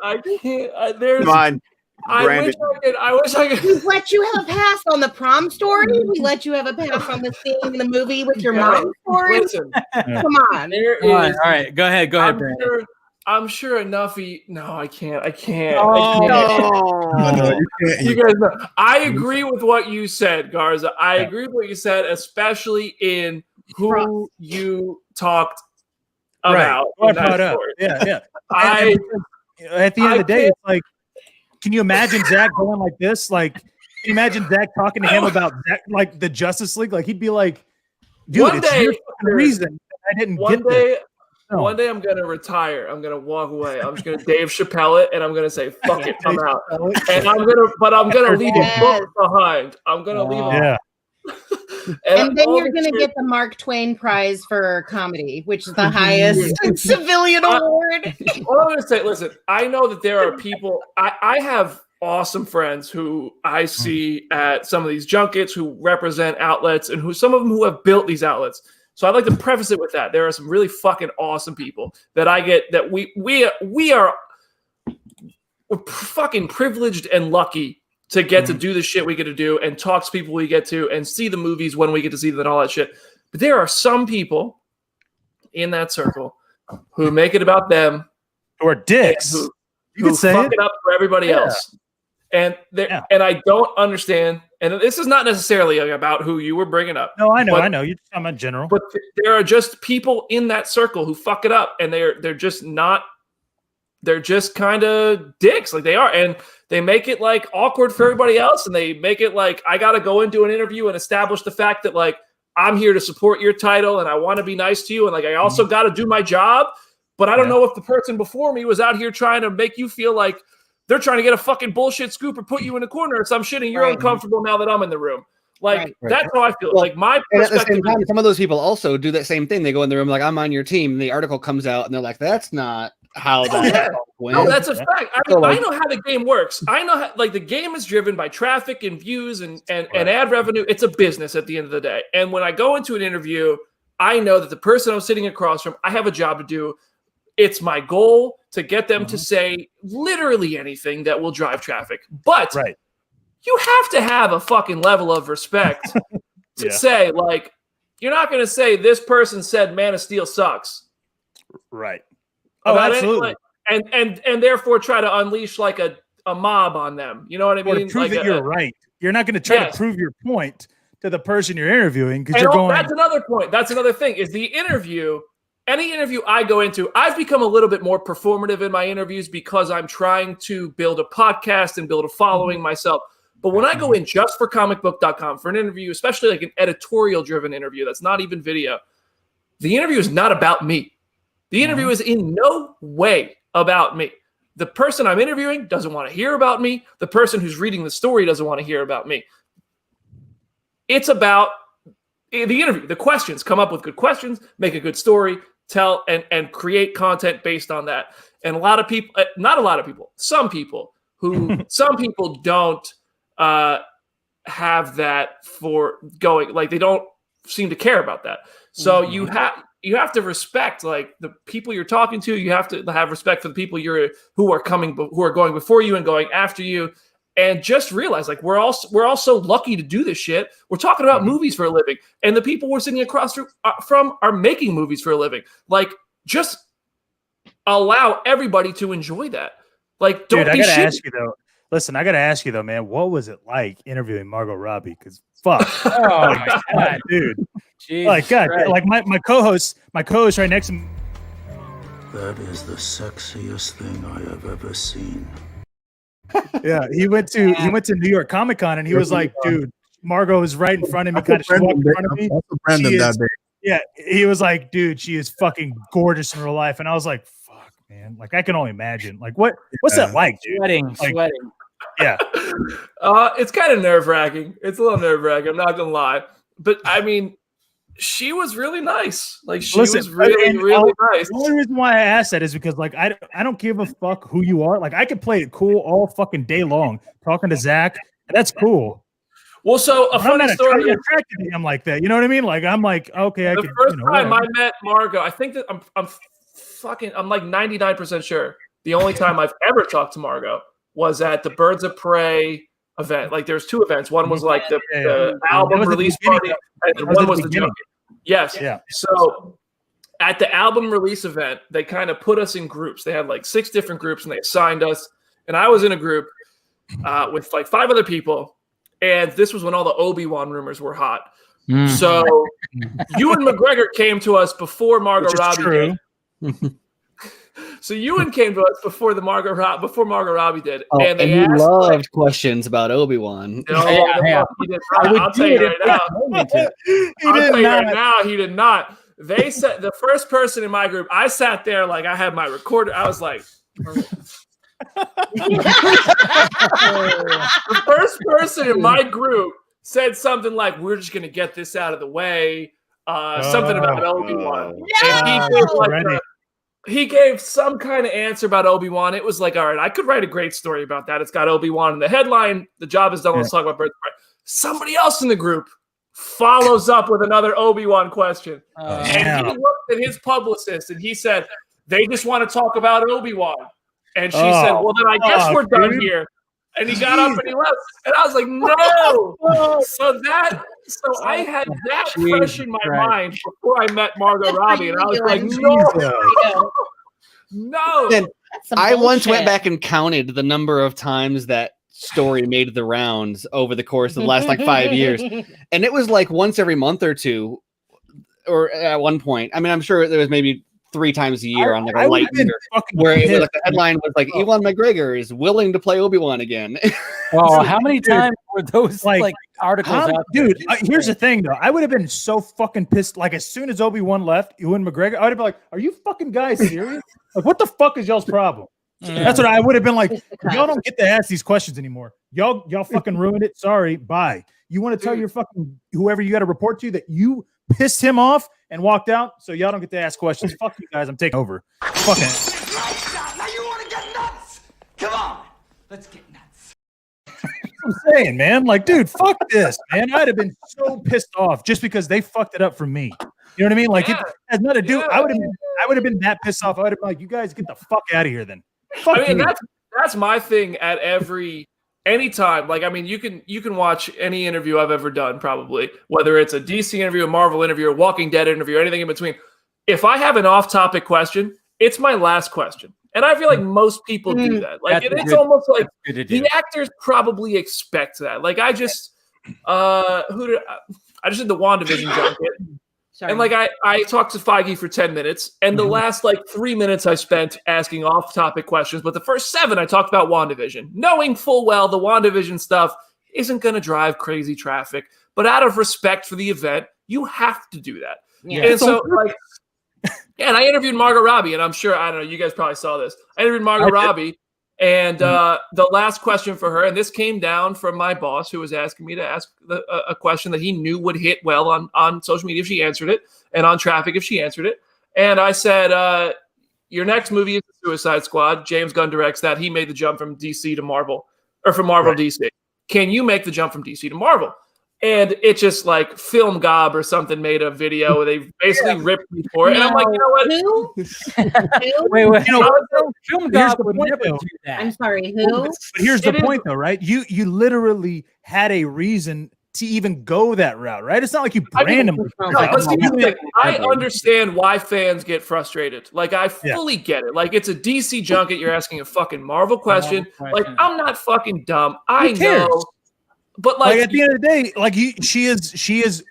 I can't. There's come on. I wish I could. We let you have a pass on the prom story. We let you have a pass on the scene in the movie with your mom story. Listen, come on. All right, go ahead, Brandon. I'm sure enough. No, I can't. Oh, No, You guys know. I agree with what you said, Garza. I agree with what you said, especially in who you talked about. Right. Brought up. Yeah. At the end of the day, it's like, can you imagine Zach going like this? Like, can you imagine Zach talking to him about Zach, like the Justice League? Like, he'd be like, dude, it's your fucking reason I didn't get this. One day I'm gonna retire. I'm gonna walk away. I'm just gonna Dave Chappelle it, and I'm gonna say, "Fuck it, I'm out." And I'm gonna leave a book behind. I'm gonna leave it. Yeah. And then you're gonna get the Mark Twain Prize for comedy, which is the highest civilian award. All I'm gonna say, listen, I know that there are people. I have awesome friends who I see at some of these junkets who represent outlets, and some of them who have built these outlets. So I'd like to preface it with that. There are some really fucking awesome people that I get that we're fucking privileged and lucky to get to do the shit we get to do and talk to people we get to and see the movies when we get to see them and all that shit. But there are some people in that circle who make it about them. Or dicks. Who fuck it up for everybody else. And and I don't understand. And this is not necessarily about who you were bringing up. No, I know. You're just talking about general. But there are just people in that circle who fuck it up, and they're just not. They're just kind of dicks, like they are, and they make it like awkward for everybody else, and they make it like I got to go into an interview and establish the fact that like I'm here to support your title, and I want to be nice to you, and like I also got to do my job. But I don't know if the person before me was out here trying to make you feel like they're trying to get a fucking bullshit scoop or put you in a corner or some shit, and you're uncomfortable now that I'm in the room. Like, that's how I feel. Well, like, my and at the perspective same time, some of those people also do that same thing. They go in the room like, I'm on your team, and the article comes out, and they're like, that's not how that went. No, that's a fact. I mean, I know how the game works. I know how, like, the game is driven by traffic and views and ad revenue. It's a business at the end of the day. And when I go into an interview, I know that the person I'm sitting across from, I have a job to do. It's my goal to get them to say literally anything that will drive traffic. But you have to have a fucking level of respect to say, like, you're not going to say this person said Man of Steel sucks. Right. Oh, absolutely. And therefore try to unleash like a mob on them. You know what I mean? Or to prove that you're right. You're not going to try to prove your point to the person you're interviewing because you're going. That's another point. That's another thing is the interview. Any interview I go into, I've become a little bit more performative in my interviews because I'm trying to build a podcast and build a following myself. But when I go in just for comicbook.com for an interview, especially like an editorial-driven interview that's not even video, the interview is not about me. The interview is in no way about me. The person I'm interviewing doesn't want to hear about me. The person who's reading the story doesn't want to hear about me. It's about the interview. The questions. Come up with good questions, make a good story, tell and create content based on that. And a lot of people, not a lot of people, some people don't have that for going, like they don't seem to care about that. So you have to respect like the people you're talking to. You have to have respect for the people who are going before you and going after you. And just realize, like, we're all so lucky to do this shit. We're talking about movies for a living, and the people we're sitting across from are making movies for a living. Like, just allow everybody to enjoy that. Like, don't. Dude, I gotta ask you though. Listen, I gotta ask you though, man. What was it like interviewing Margot Robbie? Because fuck, oh my god, dude. Jesus like God, Christ. Like my co-host right next to me. That is the sexiest thing I have ever seen. Yeah, he went to New York Comic Con and he was like, dude, Margot is right in front of me, kind of walked in front of me. Brandon that day. Yeah, he was like, dude, she is fucking gorgeous in real life. And I was like, fuck, man. Like, I can only imagine. Like, what's that like, dude? Sweating. Yeah. It's kind of nerve-wracking. It's a little nerve-wracking, I'm not gonna lie. But I mean, she was really nice. Like, she was really nice. The only reason why I asked that is because, like, I don't give a fuck who you are. Like, I could play it cool all fucking day long, talking to Zach. That's cool. Well, so a funny story. I'm not attracted to him like that. You know what I mean? Like, I'm like, okay, the first time I met Margot, I think that I'm like 99% sure the only time I've ever talked to Margot was at the Birds of Prey event. Like there's 2 events. One was like the album release party, and one was the Junkee. Yes. Yeah. So at the album release event, they kind of put us in groups. They had like 6 different groups, and they assigned us. And I was in a group with like 5 other people. And this was when all the Obi-Wan rumors were hot. So Ewan McGregor came to us before Margot Robbie did. So Ewan came to us before Margot Robbie did. Oh, and they he asked, loved questions about Obi-Wan. He did not. I'll tell you right now. He did not. They said the first person in my group, I sat there like I had my recorder. I was like, the first person in my group said something like, "We're just gonna get this out of the way." Something about Obi-Wan. And he gave some kind of answer about Obi-Wan. It was like, all right, I could write a great story about that. It's got Obi-Wan in the headline. The job is done. Let's talk about Birds of Prey. Somebody else in the group follows up with another Obi-Wan question. And he looked at his publicist and he said, "They just want to talk about Obi-Wan." And she said, "Well, then I guess we're done here." And he got up and he left. And I was like, no. So I had that fresh in my mind before I met Margot Robbie. And I was like, no. And I once went back and counted the number of times that story made the rounds over the course of the last like 5 years. And it was like once every month or two, or at one point. I mean, I'm sure there was maybe 3 times a year on like a light year, where it was like the headline was like Ewan McGregor is willing to play Obi-Wan again. Oh, how many times were those like articles out there? Dude, here's the thing though. I would have been so fucking pissed. Like as soon as Obi-Wan left, Ewan McGregor, I would have been like, "Are you fucking guys serious? Like, what the fuck is y'all's problem?" That's what I would have been like. Y'all don't get to ask these questions anymore. Y'all fucking ruined it. Sorry, bye. You want to tell your fucking whoever you got to report to that you pissed him off and walked out, so y'all don't get to ask questions. Fuck you guys. I'm taking over. Fucking. Now you want to get nuts? Come on, let's get nuts. I'm saying, man, like, dude, fuck this, man. I'd have been so pissed off just because they fucked it up for me. You know what I mean? Like, it has nothing to do. I would have been that pissed off. I would have been like, "You guys get the fuck out of here, then." Fuck I mean, you. that's my thing at anytime. Like, I mean, you can watch any interview I've ever done, probably, whether it's a DC interview, a Marvel interview, a Walking Dead interview, anything in between. If I have an off-topic question, it's my last question. And I feel like most people do that. Like, it's almost like the actors probably expect that. Like, I just did the WandaVision junket. And like I talked to Feige for 10 minutes, and the last like 3 minutes I spent asking off-topic questions, but the first 7 I talked about WandaVision, knowing full well the WandaVision stuff isn't going to drive crazy traffic, but out of respect for the event, you have to do that. Yeah. And so like, and I interviewed Margot Robbie, and I'm sure, I don't know, you guys probably saw this. I interviewed Margot Robbie, and the last question for her, and this came down from my boss who was asking me to ask a question that he knew would hit well on social media if she answered it, and on traffic if she answered it. And I said, your next movie is Suicide Squad. James Gunn directs that. He made the jump from DC to Marvel, or from Marvel to DC. Can you make the jump from DC to Marvel? And it just like Film Gob or something made a video where they basically ripped me for it. And I'm like, you know what? Who? Wait. You know, Film Gob would never do that. I'm sorry, who? But here's the point, though, right? You literally had a reason to even go that route, right? It's not like you randomly. I understand why fans get frustrated. Like, I fully get it. Like, it's a DC junket. You're asking a fucking Marvel question. Like, I'm not fucking dumb. I know. But like at the end of the day, like she is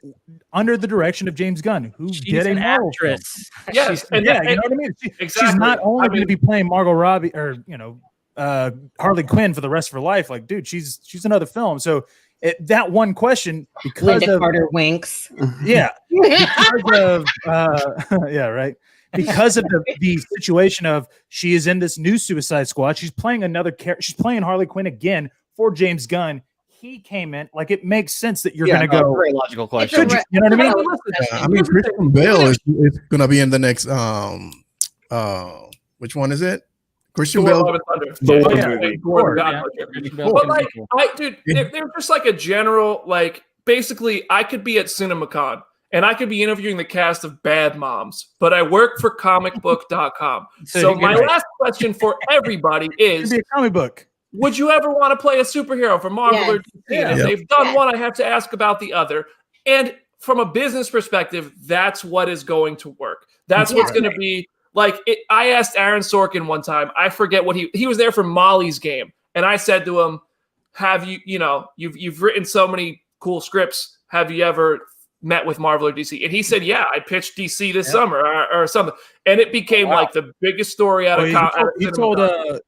under the direction of James Gunn, who did a Marvel film. Yes, you know what I mean. She's not only going to be playing Margot Robbie or Harley Quinn for the rest of her life. Like, dude, she's another film. So that one question, because Linda Carter winks. Yeah, because of right. Because of the situation of she is in this new Suicide Squad. She's playing another character. She's playing Harley Quinn again for James Gunn. He came in, like, it makes sense that you're going to go. Very logical question. You know what I mean? I mean, Christian Bale is going to be in the next. Which one is it? Christian Bale. But like, they're just like a general, like, basically, I could be at CinemaCon and I could be interviewing the cast of Bad Moms, but I work for comicbook.com. So my last question for everybody is: be a comic book. would you ever want to play a superhero for Marvel Yes. or DC? And if they've done one, I have to ask about the other. And from a business perspective, that's what is going to work. That's what's going to be like. I asked Aaron Sorkin one time. I forget what he was there for Molly's Game, and I said to him, "Have you've written so many cool scripts? Have you ever met with Marvel or DC?" And he said, "Yeah, I pitched DC this summer or something." And it became like the biggest story out of.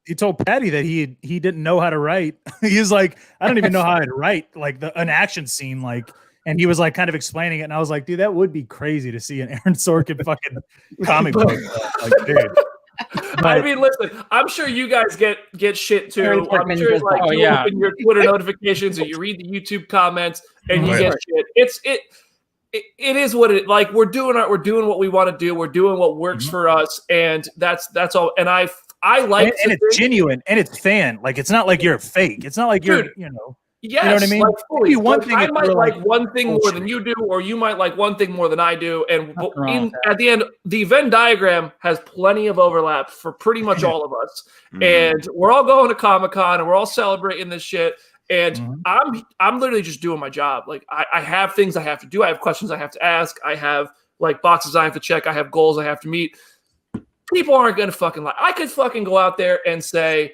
He told Patty that he didn't know how to write. He was like, "I don't even know how to write like an action scene like." And he was like kind of explaining it, and I was like, "Dude, that would be crazy to see an Aaron Sorkin fucking comic book." Like, dude. I mean, listen, I'm sure you guys get shit too. I'm sure like you open your Twitter notifications or you read the YouTube comments and you get shit. It is what it like. We're doing what we want to do. We're doing what works for us, and that's all. And I like and it's genuine and it's fan. Like it's not like you're fake. It's not like you're Yes, you know what I mean? Like fully. One thing I might like one thing bullshit. more than you do, or you might like one thing more than I do. And at the end, the Venn diagram has plenty of overlap for pretty much all of us. And we're all going to Comic-Con and we're all celebrating this shit. And I'm literally just doing my job. Like I have things I have to do. I have questions I have to ask. I have like boxes I have to check. I have goals I have to meet. People aren't going to fucking lie. I could fucking go out there and say,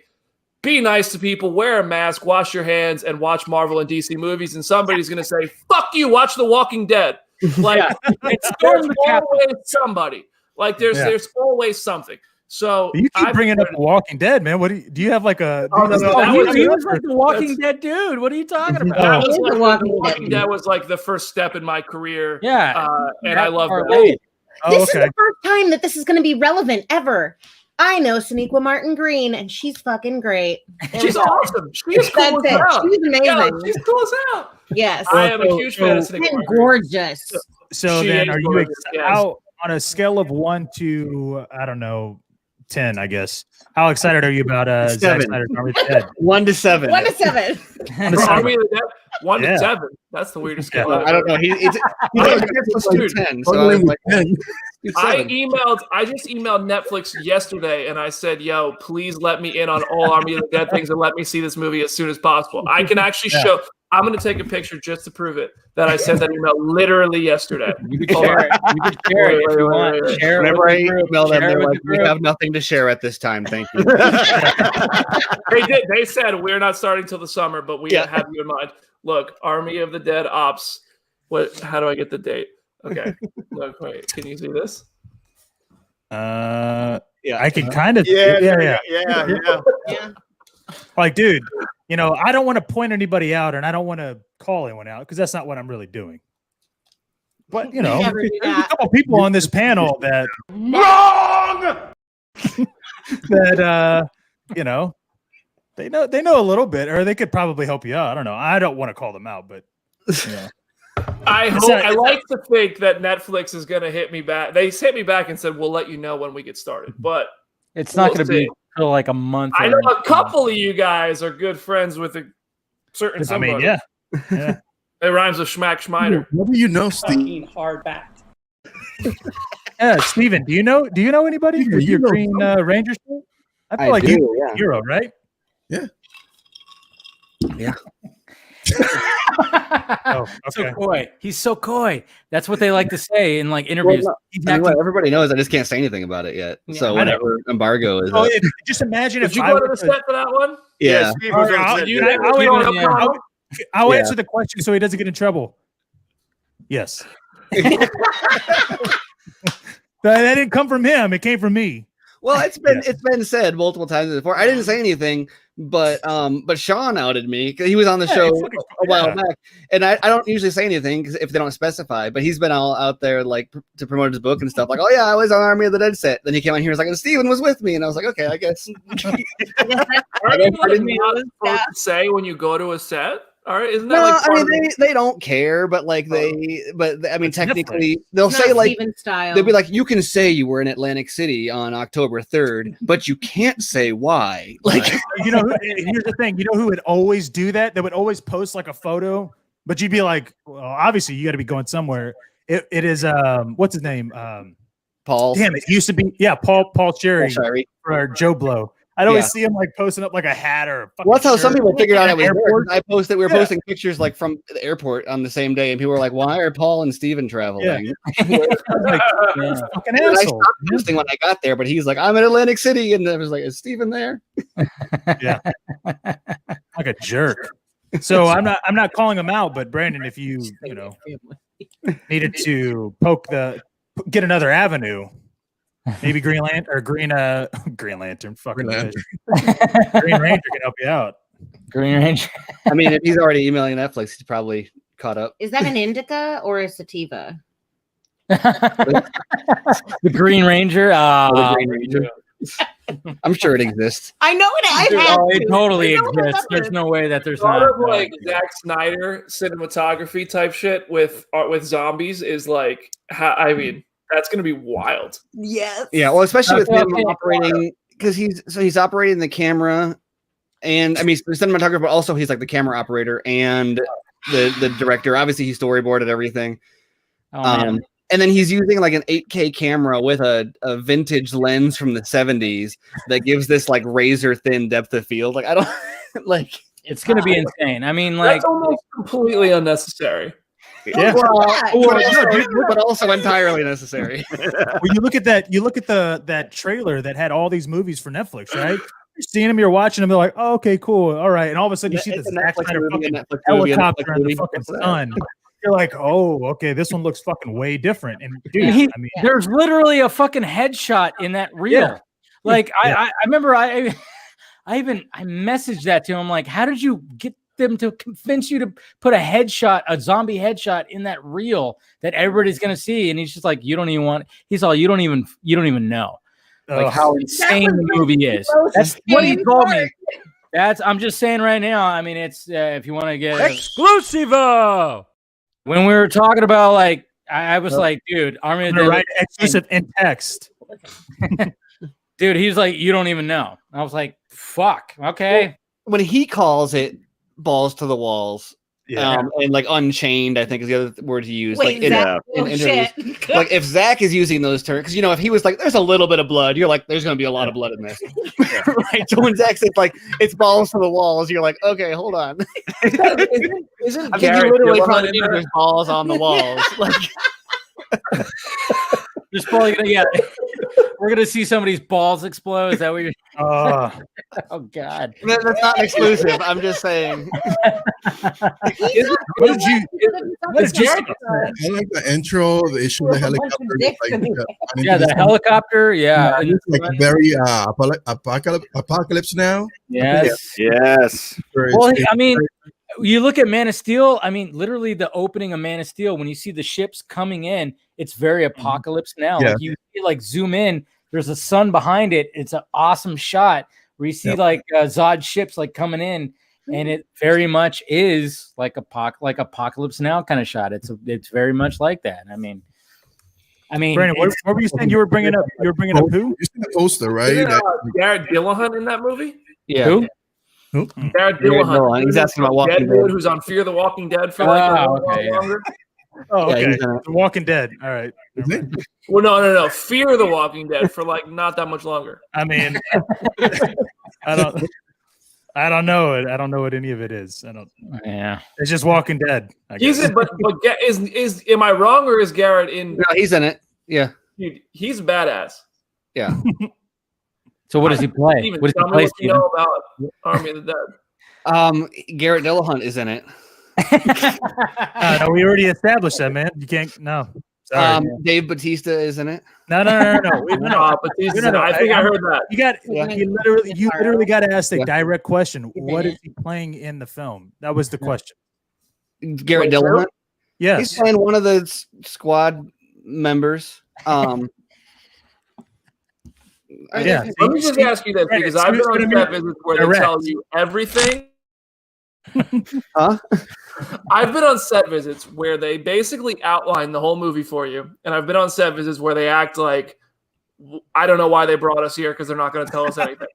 be nice to people, wear a mask, wash your hands, and watch Marvel and DC movies. And somebody's going to say, fuck you, watch The Walking Dead. Like, there's always somebody. Like, there's always something. So you keep bringing up The Walking Dead, man. What do you have like a? He was like the Walking Dead dude. What are you talking about? That was like, the Walking Dead was like the first step in my career. Yeah, and I love that. This is the first time that this is going to be relevant ever. I know Sonequa Martin Green, and she's fucking great. She's awesome. She's cool as hell. She's amazing. Yeah, she's cool as hell. Yes. I am a huge fan of Sonequa Martin Green. Gorgeous. So She then is are you gorgeous, out on a scale of 1 to, I don't know, 10, I guess. How excited are you about Zack 7. Snyder's Army of the Dead? 1 to 7. 1 to 7. Army of the Dead, 1 to 7. That's the weirdest scale. I don't know. He's like 10. So I was like, I just emailed Netflix yesterday and I said, yo, please let me in on all Army of the Dead things and let me see this movie as soon as possible. I can actually show. I'm going to take a picture just to prove it that I sent that email literally yesterday. You can share it. You can share it if you want. Share it. Whenever I email them, they're like, we have nothing to share at this time. Thank you. They did. They said we're not starting till the summer, but we have you in mind. Look, Army of the Dead Ops. How do I get the date? Okay. Look, wait. Can you see this? I can kind of. Yeah. Like, dude, I don't want to point anybody out, and I don't want to call anyone out because that's not what I'm really doing. But there's a couple people on this panel that Wrong! that they know a little bit, or they could probably help you out. I don't know. I don't want to call them out, but I like to think that Netflix is going to hit me back. They hit me back and said, we'll let you know when we get started. But it's not going to be until like a month. I know a couple of you guys are good friends with a certain somebody. I mean, yeah. It rhymes with Schmack Schmider. What do you know, Steve? Hard backed. Yeah, Steven, do you know anybody for your Green Ranger shirt? I feel like you're a hero, right? Yeah. Oh, okay. So coy. He's so coy. That's what they like to say in like interviews. Everybody knows. I just can't say anything about it yet. So whatever embargo is. Just imagine if you go to the set for that one. Yeah. I'll answer the question so he doesn't get in trouble. Yes. That didn't come from him. It came from me. Well, it's been said multiple times before. I didn't say anything, but Sean outed me because he was on the show a while back, and I don't usually say anything because if they don't specify. But he's been all out there like to promote his book and stuff. Like, oh yeah, I was on Army of the Dead set. Then he came on here and was like, and Steven was with me, and I was like, okay, I guess. Are you not supposed to say when you go to a set? All right, isn't that I mean, they don't care, but like I mean, technically, they'll say like they'll be like, you can say you were in Atlantic City on October 3rd, but you can't say why. Like, here's the thing. You know who would always do that? They would always post like a photo, but you'd be like, well, obviously you got to be going somewhere. It is what's his name? Paul. Damn, it used to be Paul Cherry for Joe Blow. I'd always see him like posting up like a hat or a fucking Well, that's how some shirt. people figured out it was Airport. there. We were posting pictures like from the airport on the same day, and people were like, "Why are Paul and Steven traveling?" Fucking And I asshole. stopped posting when I got there, but he's like, "I'm in Atlantic City," and I was like, "Is Steven there?" Yeah, like a jerk. So I'm not calling him out, but Brandon, if you needed to get another avenue, maybe Green Lantern or Green Lantern, fucking Green Green Ranger can help you out. Green Ranger. I mean, if he's already emailing Netflix, he's probably caught up. Is that an indica or a sativa? The Green Ranger. The Green Ranger. I'm sure it exists. I know it. It totally exists. There's no way that there's Sort not. of like Zack Snyder cinematography type shit with zombies is like, I mean, that's gonna be wild. Yes. Yeah, well, especially with him operating, because he's operating the camera, and I mean the cinematographer, but also he's like the camera operator and the director. Obviously, he storyboarded everything. And then he's using like an 8K camera with a vintage lens from the 70s that gives this like razor thin depth of field. Like I don't like. It's gonna be insane. I mean, like that's almost completely unnecessary. Yeah, but also entirely necessary. Well, you look at that trailer that had all these movies for Netflix, right? You're seeing them, you're watching them, they're like, oh, okay, cool, all right, and all of a sudden you see this helicopter in the fucking sun. You're like, oh, okay, this one looks fucking way different. And dude, there's literally a fucking headshot in that reel. Yeah. Like I remember I messaged that to him, like, how did you get them to convince you to put a zombie headshot in that reel that everybody's gonna see? And he's just like, you don't even know like how insane the movie is. That's what he told me. I'm just saying right now. I mean, it's if you want to get exclusivo. When we were talking about like, I was like, dude, Army of the Dead exclusive in text. Dude, he's like, you don't even know. I was like, fuck. Okay. When he calls it balls to the walls, and like unchained, I think is the other word to use. Wait, like Zach, like if Zach is using those terms, because if he was like, there's a little bit of blood, you're like, there's gonna be a lot of blood in this. Right. So when Zach says like it's balls to the walls, you're like, okay, hold on. Isn't I think you literally probably mean there's balls on the walls. Like there's probably gonna we're gonna see somebody's balls explode. Is that what you're oh god. That's not exclusive. I'm just saying. What did you I like the intro, the issue of the helicopter. The helicopter, yeah. It's like very apocalypse now. Yes. Well, I mean, you look at Man of Steel. I mean, literally the opening of Man of Steel, when you see the ships coming in, it's very apocalypse now. Yeah. Like you like zoom in, there's a sun behind it. It's an awesome shot where you see like Zod ships like coming in, and it very much is like apocalypse now kind of shot. It's very much like that. I mean, Brandon, what were you saying? You were bringing up who? You see the poster, right? Garrett Dillahunt in that movie? Yeah. Who? Garrett Dillahunt. He's asking about Walking Dead. Who's on Fear the Walking Dead for like longer. Oh, okay. Yeah, The Walking Dead. All right. Well, no. Fear the Walking Dead for like not that much longer. I mean, I don't know it. I don't know what any of it is. I don't. Yeah. It's just Walking Dead. He's in, but is am I wrong or is Garrett in? No, he's in it. Yeah. Dude, he's badass. Yeah. So what does he play? Steven, What does tell he me play? what you know about Army of the Dead. Garrett Dillahunt is in it. No, we already established that, man. You can't. No. Sorry. Dave Bautista is in it. No. Batista, I think I heard that. You literally got to ask the direct question. What is he playing in the film? That was the question. Garrett Dillahunt. Yes, he's playing one of the squad members. Let me just ask you this, because I've been on set visits where they tell you everything. Huh? I've been on set visits where they basically outline the whole movie for you, and I've been on set visits where they act like I don't know why they brought us here because they're not going to tell us anything.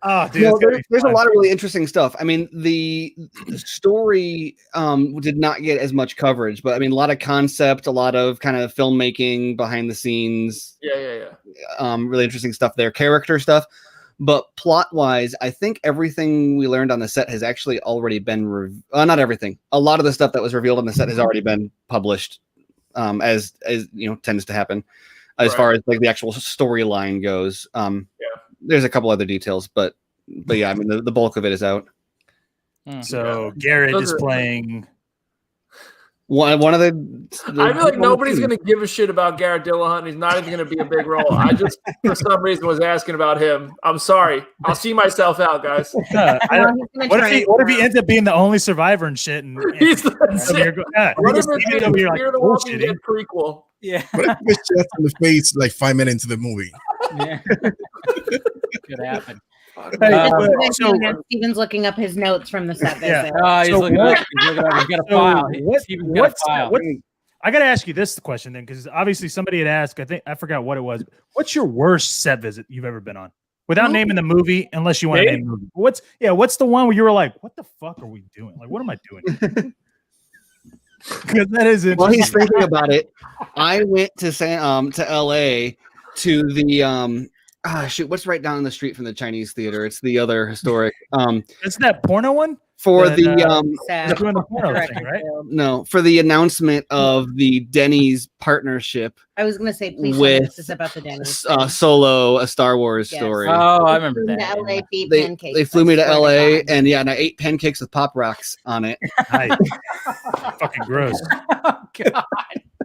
Oh, dude, No, there's a lot of really interesting stuff. I mean, the story did not get as much coverage, but I mean, a lot of concept, a lot of kind of filmmaking behind the scenes. Yeah. Really interesting stuff there, character stuff. But plot-wise, I think everything we learned on the set has actually already been not everything. A lot of the stuff that was revealed on the set has already been published, as you know, tends to happen. As far as like the actual storyline goes, there's a couple other details, but yeah, I mean the bulk of it is out. So Garrett is playing one of the I feel like nobody's going to give a shit about Garrett Dillahunt. He's not even going to be a big role. I just, for some reason, was asking about him. I'm sorry. I'll see myself out, guys. What if he ends up being the only survivor and shit? And what if it's Fear the Walking Dead prequel? Yeah. What if it's just in the face like 5 minutes into the movie? Yeah. Could happen. Steven's looking up his notes from the set visit. Yeah. He's looking up. He's got a file. Got a file. I got to ask you this question then, because obviously somebody had asked. I forgot what it was. What's your worst set visit you've ever been on? Without naming the movie, unless you want to name the movie. What's the one where you were like, "What the fuck are we doing? Like, what am I doing?" Because that is it. While he's thinking about it, I went to LA to the what's right down the street from the Chinese theater? It's the other historic. Isn't that porno one? For the porno thing, right? No, for the announcement of the Denny's partnership. I was going to say, please with this is about the Denny's Solo, a Star Wars story. Oh, I remember that. LA they flew me to LA, and and I ate pancakes with Pop Rocks on it. Nice. Fucking gross. Oh, God.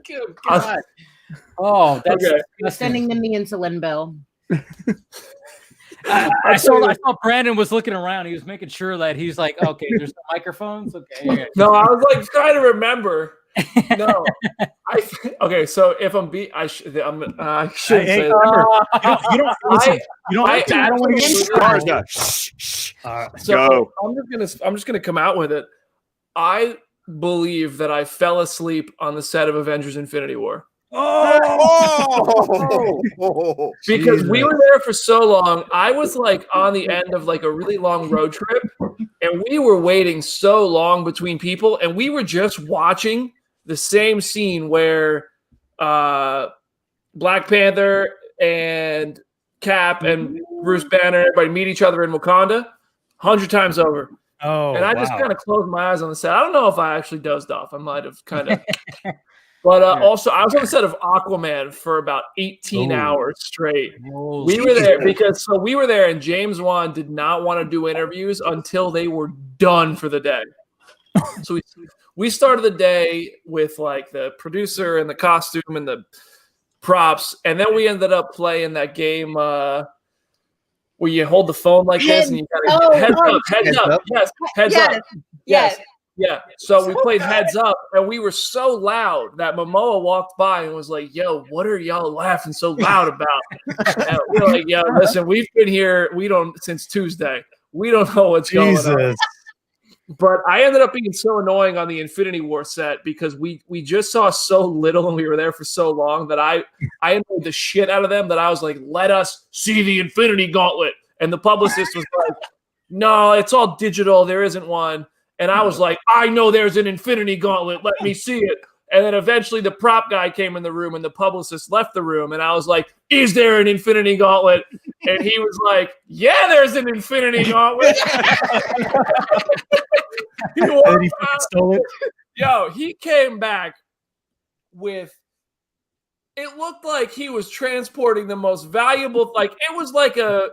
Good God. Oh, that's sending them the insulin bill. I saw Brandon was looking around. He was making sure that he's like, okay, there's no microphones. Okay. No, I was like trying to remember. No, okay. So if I'm I shouldn't say that. You don't. I don't want to get So I'm just gonna come out with it. I believe that I fell asleep on the set of Avengers: Infinity War. Because we were there for so long. I was like on the end of like a really long road trip, and we were waiting so long between people, and we were just watching the same scene where Black Panther and Cap and Bruce Banner, everybody meet each other in Wakanda 100 times over. Oh, and I just kind of closed my eyes on the set. I don't know if I actually dozed off. I might have kind of. But also, I was on the set of Aquaman for about 18 hours straight. We were there because we were there, and James Wan did not want to do interviews until they were done for the day. So we started the day with like the producer and the costume and the props, and then we ended up playing that game where you hold the phone like this and you got heads up. Yes. Yeah, so we played Heads Up, and we were so loud that Momoa walked by and was like, "Yo, what are y'all laughing so loud about?" And we were like, "Yo, listen, we've been here. Since Tuesday. We don't know what's going on." But I ended up being so annoying on the Infinity War set because we just saw so little and we were there for so long that I annoyed the shit out of them that I was like, "Let us see the Infinity Gauntlet," and the publicist was like, "No, it's all digital. There isn't one." And I was like, I know there's an Infinity Gauntlet. Let me see it. And then eventually the prop guy came in the room and the publicist left the room. And I was like, is there an Infinity Gauntlet? And he was like, yeah, there's an Infinity Gauntlet. He stole it. Yo, he came back with, it looked like he was transporting the most valuable, like it was like a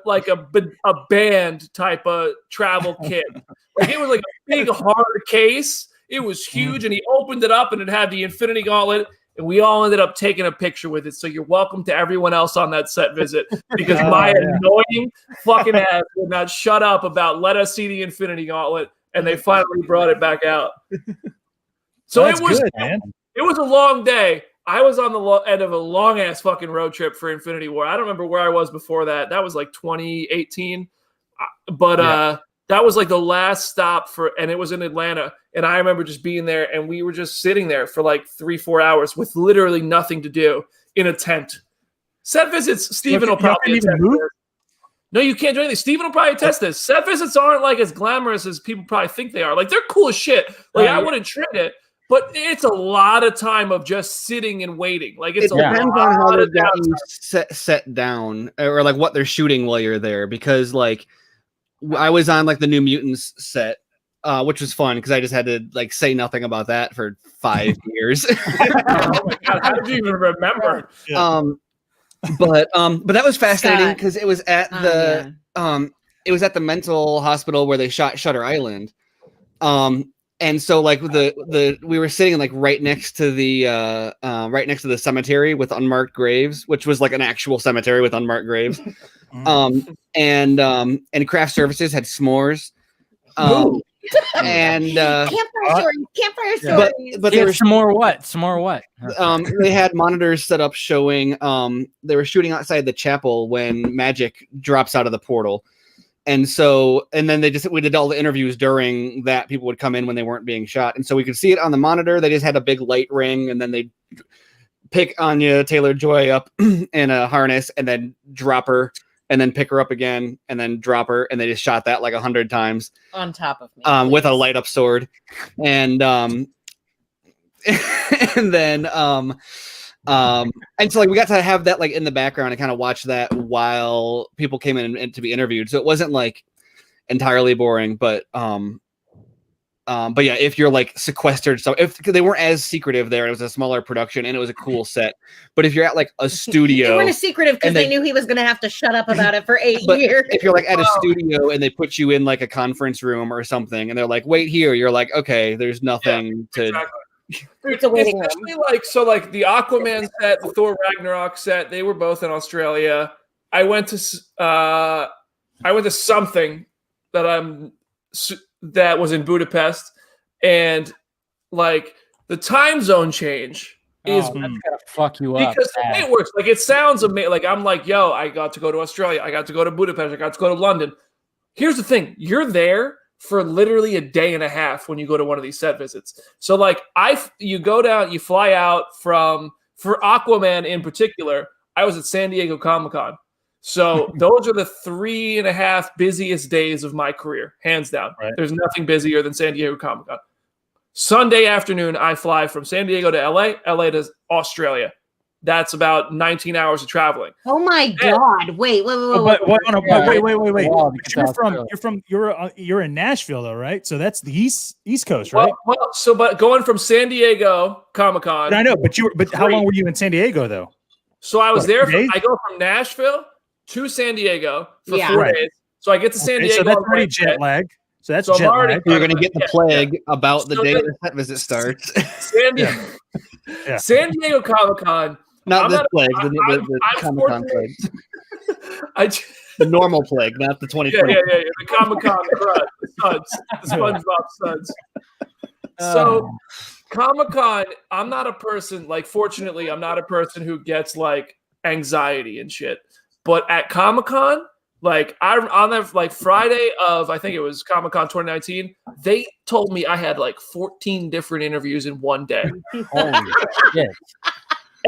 band type of travel kit. Like it was like a big hard case. It was huge, and he opened it up, and it had the Infinity Gauntlet, and we all ended up taking a picture with it. So you're welcome to everyone else on that set visit because my annoying fucking ass would not shut up about let us see the Infinity Gauntlet, and they finally brought it back out. So it was good, man. It was a long day. I was on the end of a long ass fucking road trip for Infinity War. I don't remember where I was before that. That was like 2018, but that was like the last stop and it was in Atlanta. And I remember just being there, and we were just sitting there for like 3-4 hours with literally nothing to do in a tent. Set visits, Steven will probably attest to this. No, you can't do anything. Steven will probably test this. Set visits aren't like as glamorous as people probably think they are. Like they're cool as shit. Like I wouldn't trade it, but it's a lot of time of just sitting and waiting. Like it depends on how they're getting set down, or like what they're shooting while you're there. Because like I was on like the New Mutants set, which was fun because I just had to like say nothing about that for 5 years. Oh my God, how did you even remember? But that was fascinating because it was at the it was at the mental hospital where they shot Shutter Island. And so like we were sitting like right next to the cemetery with unmarked graves, which was like an actual cemetery with unmarked graves. And craft services had s'mores. And campfire stories. But there was some more what? They had monitors set up showing they were shooting outside the chapel when magic drops out of the portal. And then we did all the interviews during that. People would come in when they weren't being shot. And so we could see it on the monitor. They just had a big light ring, and then they pick Anya Taylor-Joy up in a harness and then drop her, and then pick her up again and then drop her. And they just shot that like 100 times on top of me with a light up sword. And and then and so like we got to have that like in the background and kind of watch that while people came in and to be interviewed. So it wasn't like entirely boring, but yeah, if you're like sequestered, so if they weren't as secretive there, it was a smaller production and it was a cool set. But if you're at like a studio, they weren't as secretive because they knew he was going to have to shut up about it for 8 years. If you're like at a studio and they put you in like a conference room or something, and they're like, "Wait here," you're like, "Okay, there's nothing to." Exactly. It's a waiting room. Like the Aquaman set, the Thor Ragnarok set, they were both in Australia. I went to something that was in Budapest, and like the time zone change is that's gonna fuck you up because the way it works. Like it sounds amazing. Like I'm like, yo, I got to go to Australia, I got to go to Budapest, I got to go to London. Here's the thing: you're there for literally a day and a half when you go to one of these set visits. So like you go down, you fly out for Aquaman in particular, I was at San Diego Comic-Con. So those are the 3.5 busiest days of my career, hands down. Right. There's nothing busier than San Diego Comic-Con. Sunday afternoon, I fly from San Diego to LA to Australia. That's about 19 hours of traveling. Oh my God! Wait. Wait. You're in Nashville though, right? So that's the East Coast, right? But going from San Diego Comic-Con. I know, but how long were you in San Diego though? So I was there. I go from Nashville to San Diego for 4 days. So I get to San Diego. So that's already jet lag. So that's jet lag. You're going to get the plague about the day the set visit starts. San Diego Comic-Con. Not this plague, the Comic-Con plague. The normal plague, not the 2020. Yeah. The Comic-Con crud, the SpongeBob suds. So Comic-Con, I'm not a person, like fortunately, I'm not a person who gets like anxiety and shit. But at Comic-Con, like on that like Friday of, I think it was Comic-Con 2019, they told me I had like 14 different interviews in one day. Holy shit.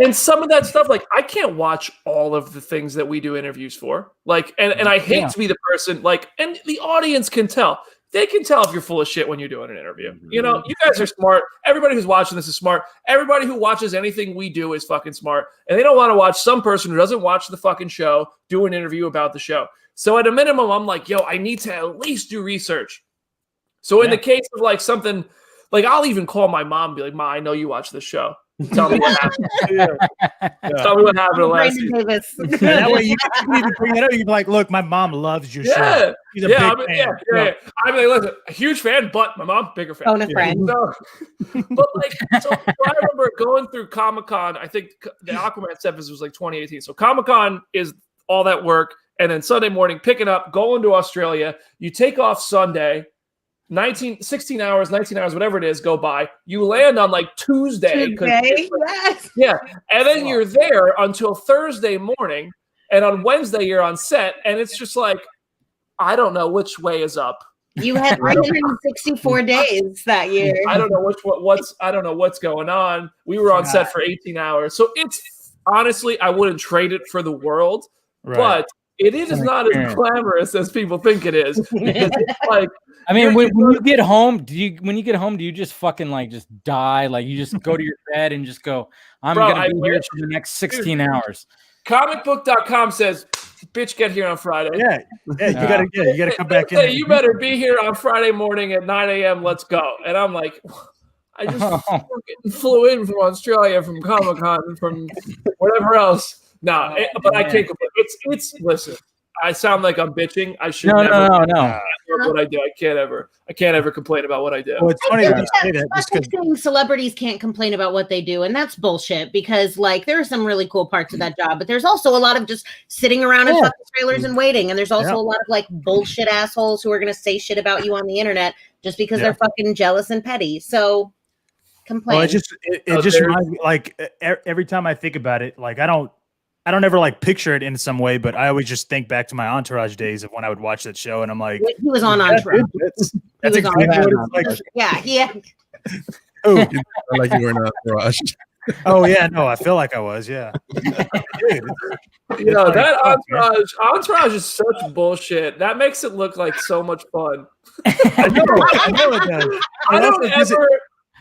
And some of that stuff, like I can't watch all of the things that we do interviews for. Like, and I hate to be the person, like, and the audience can tell. They can tell if you're full of shit when you're doing an interview. You know, you guys are smart. Everybody who's watching this is smart. Everybody who watches anything we do is fucking smart. And they don't want to watch some person who doesn't watch the fucking show do an interview about the show. So at a minimum, I'm like, yo, I need to at least do research. So in the case of like something, like I'll even call my mom and be like, Ma, I know you watch this show. Tell me what happened. Tell me what happened last week. That way you can even bring it up. You're like, look, my mom loves your show. She's a big fan. Yeah. I'm like, listen, a huge fan, but my mom, bigger fan. Phone a friend. So I remember going through Comic-Con. I think the Aquaman set was like 2018. So Comic-Con is all that work. And then Sunday morning, picking up, going to Australia. You take off Sunday. 16 hours, 19 hours, whatever it is, go by. You land on like Tuesday. Yes. Yeah. And then you're there until Thursday morning. And on Wednesday, you're on set. And it's just like, I don't know which way is up. You had 364 days that year. I don't know what's going on. We were on set for 18 hours. So it's honestly, I wouldn't trade it for the world. Right. But It is not as glamorous as people think it is. It's like, I mean, when you get home, do you just fucking like just die? Like you just go to your bed and just go, I'm gonna be here for the next 16 hours. Comicbook.com says, bitch, get here on Friday. Yeah, you gotta come back in. You better be here on Friday morning at 9 a.m. Let's go. And I'm like, I just fucking flew in from Australia, from Comic-Con, from whatever else. No, but I can't complain. It's listen. I sound like I'm bitching. I should never. No. What I do, I can't ever complain about what I do. Well, it's funny that you say that. Just because celebrities can't complain about what they do, and that's bullshit. Because like there are some really cool parts of that job, but there's also a lot of just sitting around in fucking trailers and waiting. And there's also a lot of like bullshit assholes who are gonna say shit about you on the internet just because they're fucking jealous and petty. So complain. Well, it just reminds me, like every time I think about it, like I don't ever like picture it in some way, but I always just think back to my Entourage days of when I would watch that show, and I'm like, he was on Entourage. That's exactly what it's like. Yeah. Oh, like you were in Entourage. Oh yeah, no, I feel like I was. Yeah, dude, you know that Entourage is such bullshit. That makes it look like so much fun. I know it does. I don't ever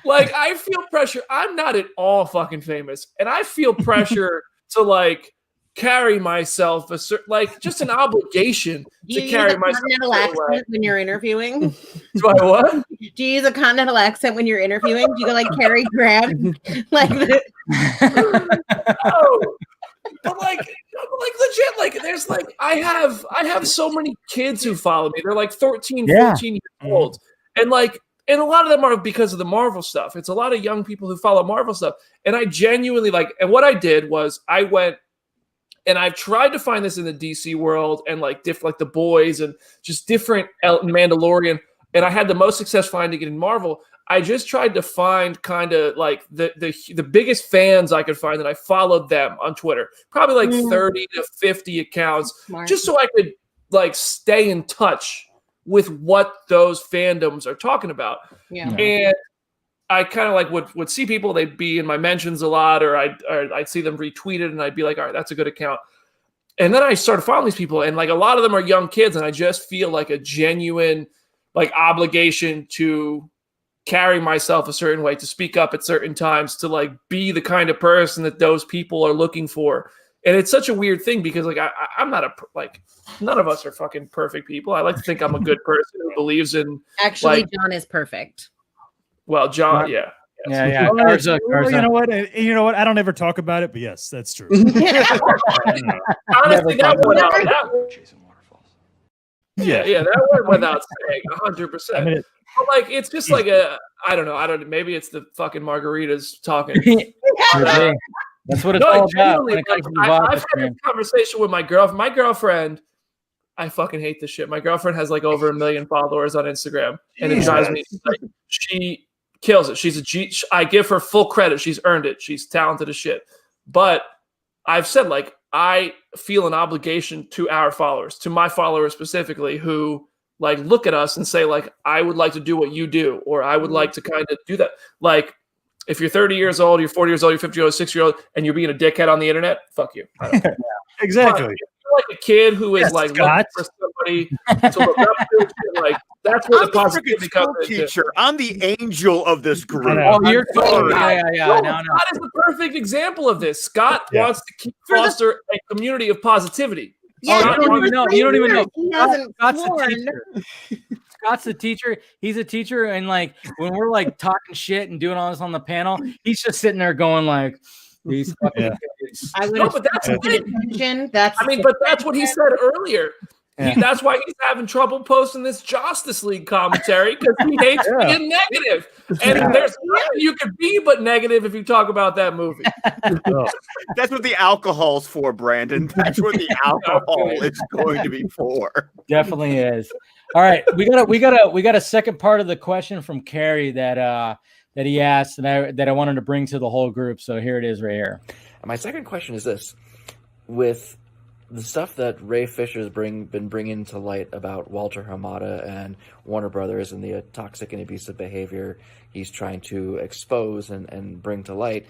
like. I feel pressure. I'm not at all fucking famous, and I feel pressure to like carry myself like just an obligation to carry myself. Do you use a continental accent when you're interviewing? Do I what? Do you use a continental accent when you're interviewing? Do you go like Cary Grant? Like no. But like legit, like there's like I have so many kids who follow me. They're like 13, 14 years old. And a lot of them are because of the Marvel stuff. It's a lot of young people who follow Marvel stuff. And I genuinely and what I did was I went and I've tried to find this in the DC world and like The Boys and just different Mandalorian. And I had the most success finding it in Marvel. I just tried to find kind of like the biggest fans I could find, and I followed them on Twitter. Probably like 30 to 50 accounts, just so I could like stay in touch with what those fandoms are talking about. Yeah. And I kind of like would see people, they'd be in my mentions a lot, or I'd see them retweeted, and I'd be like, all right, that's a good account. And then I started following these people, and like a lot of them are young kids, and I just feel like a genuine like obligation to carry myself a certain way, to speak up at certain times, to like be the kind of person that those people are looking for. And it's such a weird thing because like I'm not none of us are fucking perfect people. I like to think I'm a good person who believes in. Actually, John is perfect. Well, John, yeah. Yeah. Well, you know what? I don't ever talk about it, but yes, that's true. Honestly, that went out. Yeah, that went without saying, 100%. I mean, but like, it's just like I don't know. Maybe it's the fucking margaritas talking. That's what it's all about. When it comes to I've had this conversation with my girlfriend. My girlfriend, I fucking hate this shit. My girlfriend has like over 1 million followers on Instagram, and it drives me. Like, she kills it. I give her full credit. She's earned it. She's talented as shit. But I've said like I feel an obligation to our followers, to my followers specifically, who like look at us and say like, I would like to do what you do, or I would like to kind of do that. Like, if you're 30 years old, you're 40 years old, you're 50 years old, 60 years old, and you're being a dickhead on the internet, fuck you. I don't care. Exactly. But if you're like a kid who is like looking for somebody to look up to, like that's where the positivity comes into. Teacher, I'm the angel of this group. Oh, you're sorry. Yeah. No. Scott is the perfect example of this. Scott wants to foster a community of positivity. Yeah, you don't even know. You don't even know. He hasn't Scott's the teacher. Scott's the teacher. He's a teacher, and like when we're like talking shit and doing all this on the panel, he's just sitting there going like, "These fucking kids." But that's attention. But that's what he said earlier. That's why he's having trouble posting this Justice League commentary, because he hates being negative. And there's nothing you could be but negative if you talk about that movie. That's what the alcohol's for, Brandon. That's what the alcohol is going to be for. Definitely is. All right, we got a second part of the question from Carrie that he asked, and I wanted to bring to the whole group. So here it is, right here. My second question is this: with the stuff that Ray Fisher's been bringing to light about Walter Hamada and Warner Brothers and the toxic and abusive behavior he's trying to expose and bring to light,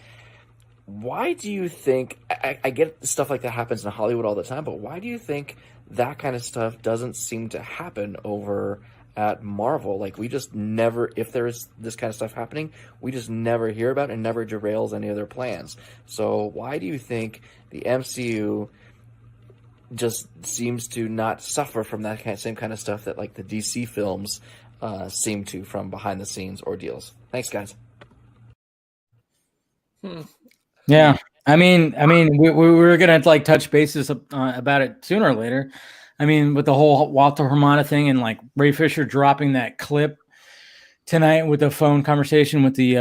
why do you think, I get stuff like that happens in Hollywood all the time, but why do you think that kind of stuff doesn't seem to happen over at Marvel? Like, we just never, if there's this kind of stuff happening, we just never hear about it and never derails any of their plans. So why do you think the MCU just seems to not suffer from that same kind of stuff that like the DC films seem to from behind the scenes ordeals? Thanks, guys. Yeah, I mean, we were gonna like touch bases about it sooner or later. I mean, with the whole Walter Hamada thing and like Ray Fisher dropping that clip tonight with the phone conversation with the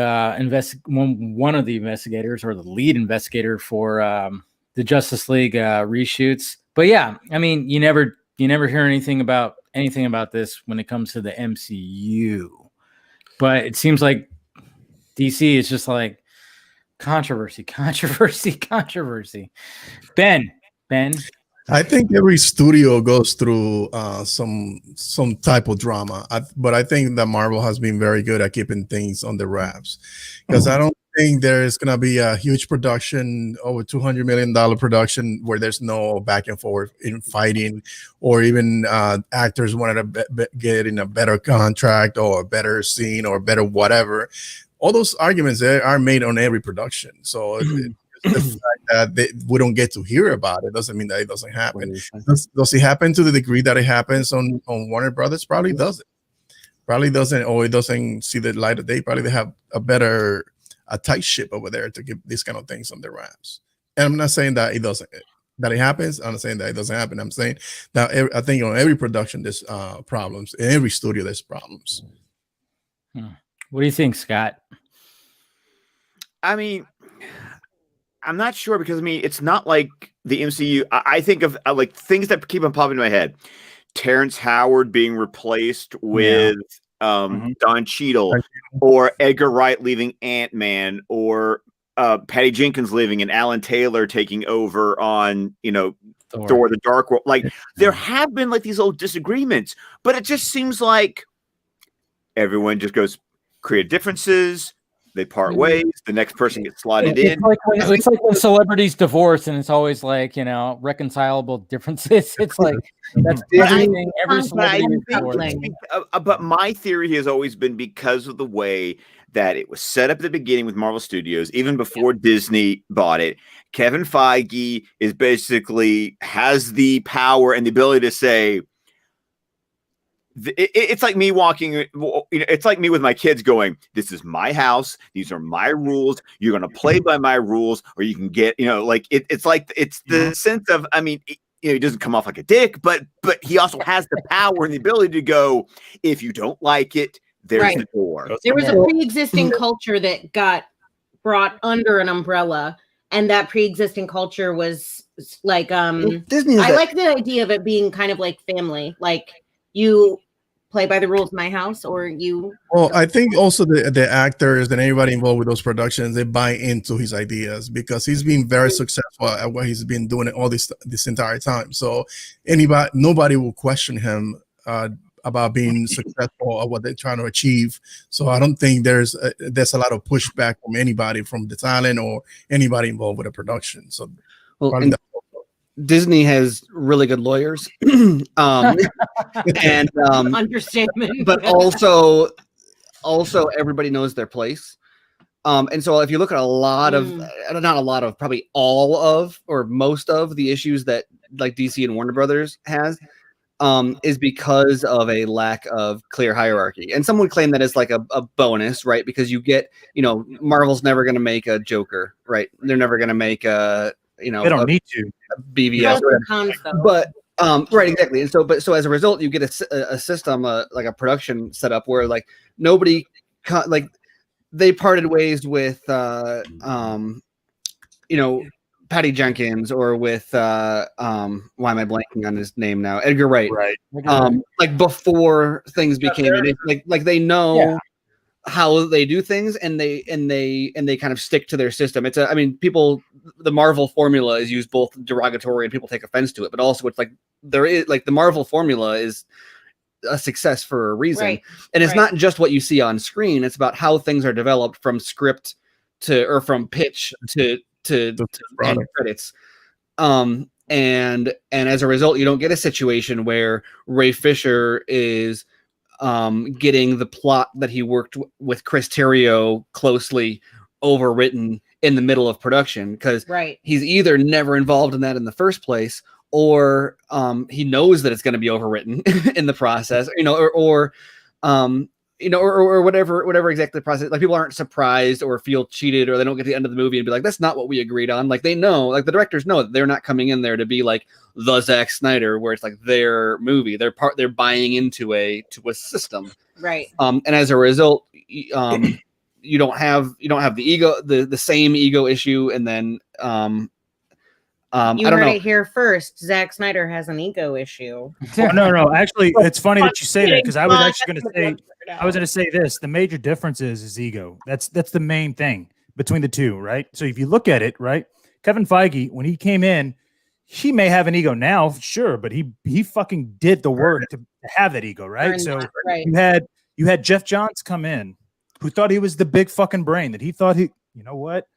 one of the investigators or the lead investigator for the Justice League reshoots. But yeah, I mean, you never hear anything about this when it comes to the MCU. But it seems like DC is just like controversy. Ben. I think every studio goes through some type of drama, but I think that Marvel has been very good at keeping things on the wraps, because I don't think there's gonna be a huge production, over $200 million production, where there's no back and forth in fighting, or even actors wanted to get in a better contract or a better scene or better whatever. All those arguments are made on every production. So the fact that we don't get to hear about it doesn't mean that it doesn't happen. Does it happen to the degree that it happens on Warner Brothers? Probably doesn't. Or it doesn't see the light of day. Probably they have a tight ship over there to keep these kind of things on their wraps. And I'm not saying that it doesn't, that it happens. I'm not saying that it doesn't happen. I'm saying that I think on every production there's problems. In every studio there's problems. What do you think, Scott? I mean, I'm not sure, because I mean, it's not like the MCU. I think of like things that keep on popping in my head. Terrence Howard being replaced with Don Cheadle, or Edgar Wright leaving Ant-Man, or Patty Jenkins leaving and Alan Taylor taking over on, Thor the Dark World. Like, there have been like these old disagreements, but it just seems like everyone just goes, create differences, they part ways, the next person gets slotted in. It's like when celebrities divorce, and it's always like, reconcilable differences. It's like that's everything. Every celebrity. But my theory has always been, because of the way that it was set up at the beginning with Marvel Studios, even before Disney bought it, Kevin Feige is basically has the power and the ability to say, it's like me walking, it's like me with my kids going, this is my house, these are my rules, you're going to play by my rules, or you can get, it's the sense of, I mean, he doesn't come off like a dick, but he also has the power and the ability to go, if you don't like it, there's the door. There was a pre-existing culture that got brought under an umbrella, and that pre-existing culture was like, Disney. I like the idea of it being kind of like family, like you play by the rules of my house, or you. Well, I think also the actors and everybody involved with those productions, they buy into his ideas, because he's been very successful at what he's been doing all this entire time. So nobody will question him about being successful at what they're trying to achieve. So I don't think there's a lot of pushback from anybody, from the talent or anybody involved with the production. So Disney has really good lawyers, and understatement, but also everybody knows their place. And so if you look at probably all of, or most of the issues that like DC and Warner Brothers has, is because of a lack of clear hierarchy. And some would claim that it's like a bonus, right? Because you get, Marvel's never going to make a Joker, right? They're never going to make they don't need to BVS, but right, exactly. And so as a result, you get a system, like a production setup where like nobody they parted ways with Patty Jenkins, or with why am I blanking on his name now? Edgar Wright. Right. Like before things became like they know how they do things, and they kind of stick to their system. The Marvel formula is used both derogatory and people take offense to it, but also it's like there is like the Marvel formula is a success for a reason. Right. And it's not just what you see on screen, it's about how things are developed from script or from pitch to to end credits. And as a result, you don't get a situation where Ray Fisher is getting the plot that he worked with Chris Terrio closely overwritten in the middle of production, because he's either never involved in that in the first place, or he knows that it's going to be overwritten in the process, or whatever exactly the process. Like, people aren't surprised or feel cheated, or they don't get to the end of the movie and be like, that's not what we agreed on. Like, they know, like the directors know that they're not coming in there to be like the Zack Snyder, where it's like their movie. They're buying into a system. Right. And as a result, you don't have the ego, the same ego issue. And then you heard it here first. Zack Snyder has an ego issue. No. Actually, it's funny that you say that, because I was actually going to say this. The major difference is ego. That's the main thing between the two, right? So if you look at it, right, Kevin Feige, when he came in, he may have an ego now, sure, but he fucking did the work to have that ego, right? So you had Jeff Johns come in, who thought he was the big fucking brain, that he thought you know what?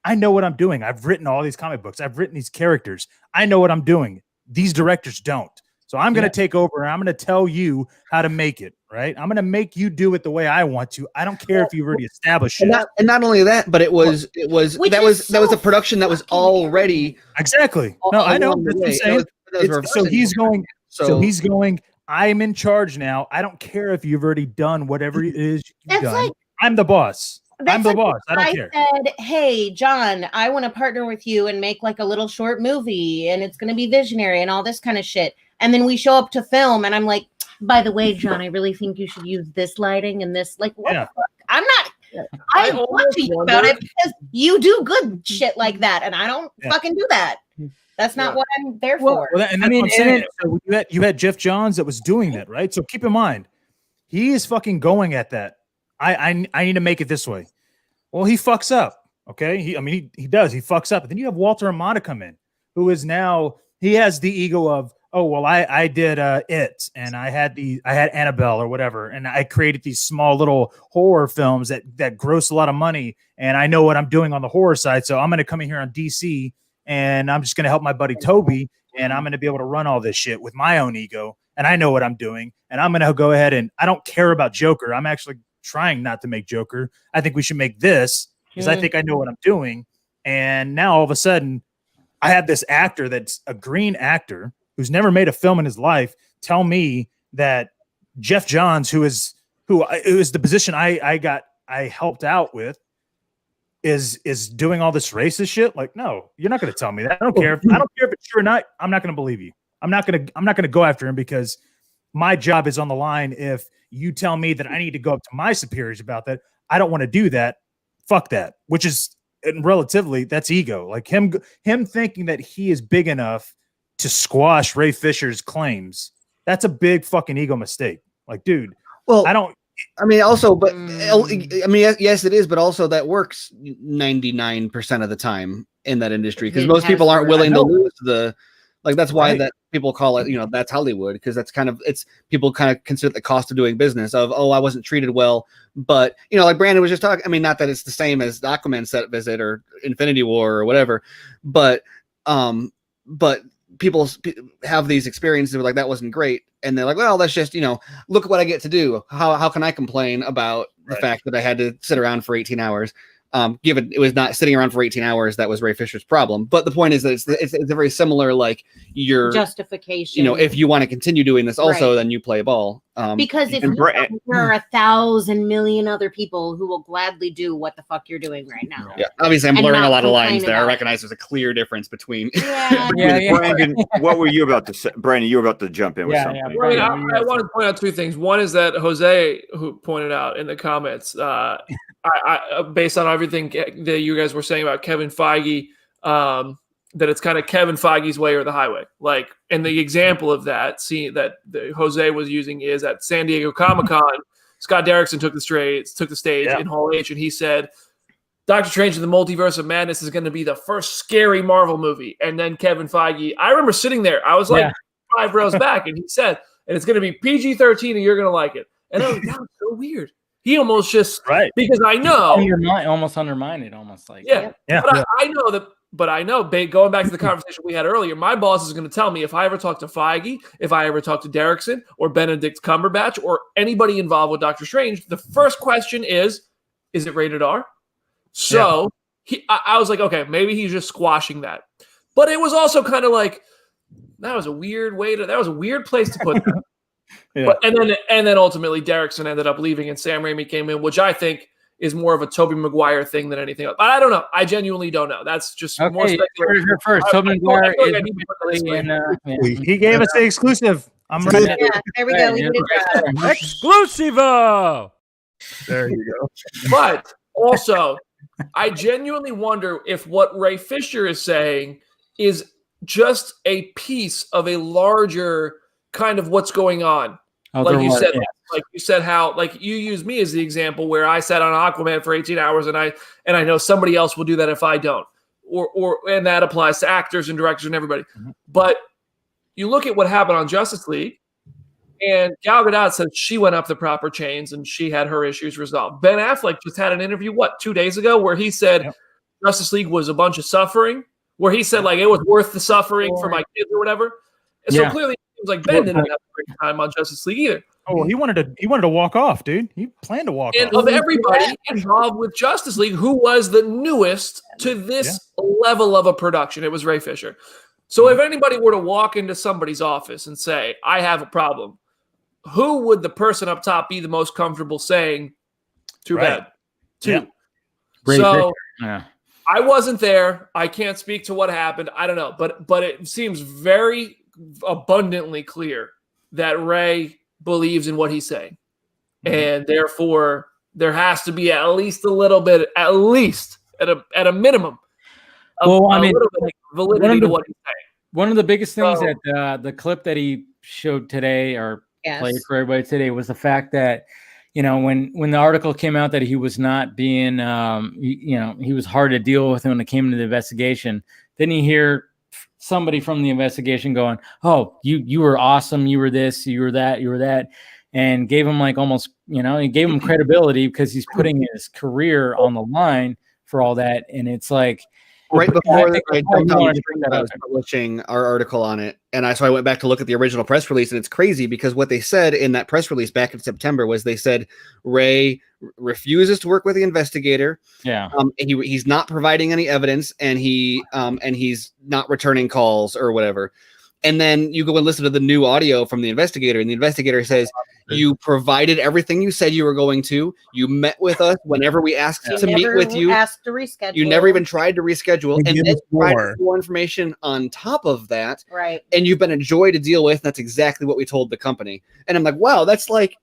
I know what I'm doing. I've written all these comic books. I've written these characters. I know what I'm doing. These directors don't. So I'm going to take over, and I'm going to tell you how to make it, right? I'm going to make you do it the way I want to. I don't care if you've already established it. And not only that, but that was a production that was already exactly. No, I know. That's what I'm saying. So he's going, I'm in charge now. I don't care if you've already done whatever it is you've done. I'm the boss. I'm the boss. I don't care. Said, hey, John, I want to partner with you and make like a little short movie, and it's going to be visionary and all this kind of shit. And then we show up to film, and I'm like, by the way, John, I really think you should use this lighting and this. Like, what the fuck? I'm not. I want to you about it because you do good shit like that, and I don't fucking do that. That's not what I'm there for. Well, and I mean, so you had Jeff Johns that was doing that, right? So keep in mind, he is fucking going at that. I need to make it this way. Well, he fucks up. Okay. He does. He fucks up. But then you have Walter Amada come in, who is now, he has the ego of, oh, well, I did It, and I had Annabelle or whatever, and I created these small little horror films that gross a lot of money, and I know what I'm doing on the horror side, so I'm going to come in here on DC, and I'm just going to help my buddy Toby, and I'm going to be able to run all this shit with my own ego, and I know what I'm doing, and I'm going to go ahead, and I don't care about Joker. I'm actually trying not to make Joker. I think we should make this because I think I know what I'm doing. And now all of a sudden I have this actor that's a green actor who's never made a film in his life tell me that Jeff Johns, who is the position I helped out with, is doing all this racist shit. Like, no, you're not going to tell me that. I don't care if it's true or not. I'm not going to believe you. I'm not going to go after him because my job is on the line. If you tell me that I need to go up to my superiors about that, I don't want to do that. Fuck that. Which is relatively, that's ego. Like him thinking that he is big enough to squash Ray Fisher's claims. That's a big fucking ego mistake. Like, dude, well, yes, it is, but also that works 99% of the time in that industry because most people aren't willing to lose that's why that people call it, that's Hollywood, because people kind of consider the cost of doing business of, oh, I wasn't treated well. But, like Brandon was just talking, I mean, not that it's the same as the Aquaman set visit or Infinity War or whatever, but people have these experiences where like, that wasn't great. And they're like, well, that's just, look at what I get to do. How can I complain about the fact that I had to sit around for 18 hours? Given it was not sitting around for 18 hours, that was Ray Fisher's problem. But the point is that it's a very similar, like, your justification. If you want to continue doing this also, then you play ball. Because if there are 1,000 million other people who will gladly do what the fuck you're doing right now. Yeah, obviously I'm blurring a lot of lines there. I recognize there's a clear difference between. Brandon, what were you about to say? Brandon, you were about to jump in with something. I want to point out two things. One is that Jose, who pointed out in the comments, I based on everything that you guys were saying about Kevin Feige, that it's kind of Kevin Feige's way or the highway. Like, and the example of that scene that Jose was using is at San Diego Comic-Con, Scott Derrickson took the stage in Hall H, and he said, Doctor Strange in the Multiverse of Madness is going to be the first scary Marvel movie. And then Kevin Feige, I remember sitting there, I was like 5 rows back, and he said, and it's going to be PG-13 and you're going to like it. And I was like, that was so weird. He almost just, because I know. Almost undermined it, almost like. But I know that But I know, going back to the conversation we had earlier, my boss is going to tell me if I ever talk to Feige, if I ever talk to Derrickson or Benedict Cumberbatch or anybody involved with Doctor Strange, the first question is it rated R? So I was like, okay, maybe he's just squashing that. But it was also kind of like, that was a weird place to put that. But, and then ultimately Derrickson ended up leaving and Sam Raimi came in, which I think is more of a Tobey Maguire thing than anything else. But I don't know. I genuinely don't know. That's just more speculation. First, Tobey Maguire he gave us the exclusive. I'm ready. Yeah, there we go. We did it. Exclusivo. There you go. But also, I genuinely wonder if what Ray Fisher is saying is just a piece of a larger kind of what's going on. Like you said, how like you use me as the example where I sat on Aquaman for 18 hours and I know somebody else will do that if I don't, and that applies to actors and directors and everybody. Mm-hmm. But you look at what happened on Justice League, and Gal Gadot said she went up the proper chains and she had her issues resolved. Ben Affleck just had an interview 2 days ago where he said Justice League was a bunch of suffering, where he said like it was worth the suffering for my kids or whatever. And so clearly. Like Ben didn't have a great time on Justice League either. Oh, well, he wanted to walk off, dude. He planned to walk off. And of everybody involved with Justice League, who was the newest to this level of a production, it was Ray Fisher. So if anybody were to walk into somebody's office and say, I have a problem, who would the person up top be the most comfortable saying, too bad? So I wasn't there. I can't speak to what happened. I don't know. But it seems very abundantly clear that Ray believes in what he's saying. And therefore there has to be at least a little bit, at a minimum, validity to what he's saying. One of the biggest things that the clip that he showed today or played for everybody today was the fact that, when the article came out that he was not being, he was hard to deal with when it came to the investigation. Then you hear somebody from the investigation going, oh, you were awesome. You were this, you were that. And gave him like almost, he gave him credibility because he's putting his career on the line for all that. And it's like, right before I was publishing our article on it. And so I went back to look at the original press release, and it's crazy because what they said in that press release back in September was they said Ray refuses to work with the investigator. Yeah. He's not providing any evidence, and he's not returning calls or whatever. And then you go and listen to the new audio from the investigator, and the investigator says, you provided everything you said you were going to. You met with us whenever we asked to meet with you. Asked to reschedule. You never even tried to reschedule. And then provided more information on top of that. Right. And you've been a joy to deal with. That's exactly what we told the company. And I'm like, wow, that's like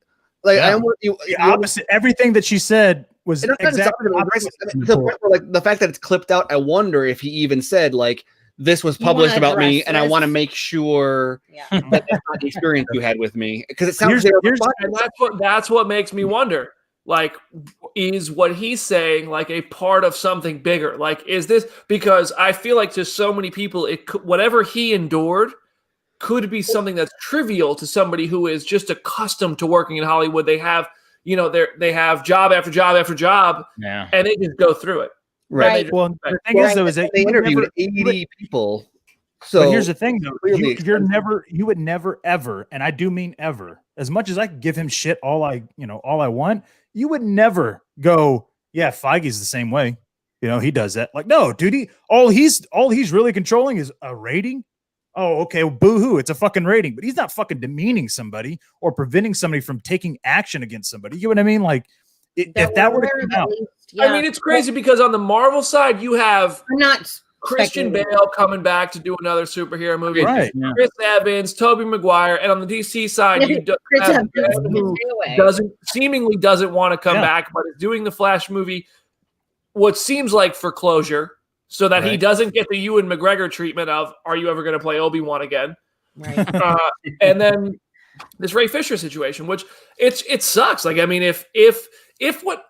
I almost the opposite. Everything that she said was exactly the fact that it's clipped out. I wonder if he even said like, this was published about me, and I want to make sure that that's not the experience you had with me. Because it sounds and that's what makes me wonder. Like, is what he's saying like a part of something bigger? Like, is this because I feel like to so many people, whatever he endured could be something that's trivial to somebody who is just accustomed to working in Hollywood. They have, they have job after job after job, and they just go through it. Right. Well, the thing is, though, is that they interviewed 80 people. So but here's the thing, though. You would never, ever, and I do mean ever, as much as I can give him shit all I want, you would never go, yeah, Feige's the same way. He does that. Like, no, dude, all he's really controlling is a rating. Oh, okay, well, boo-hoo, it's a fucking rating. But he's not fucking demeaning somebody or preventing somebody from taking action against somebody. You know what I mean? Like, if that were to come out. I mean, it's crazy because on the Marvel side, you have Christian Bale coming back to do another superhero movie. Right. Chris Evans, Tobey Maguire, and on the DC side, you have Ben who doesn't want to come back, but is doing the Flash movie. What seems like for closure, so that he doesn't get the Ewan McGregor treatment of "Are you ever going to play Obi-Wan again?" Right. And then this Ray Fisher situation, which it sucks. Like, I mean, if what.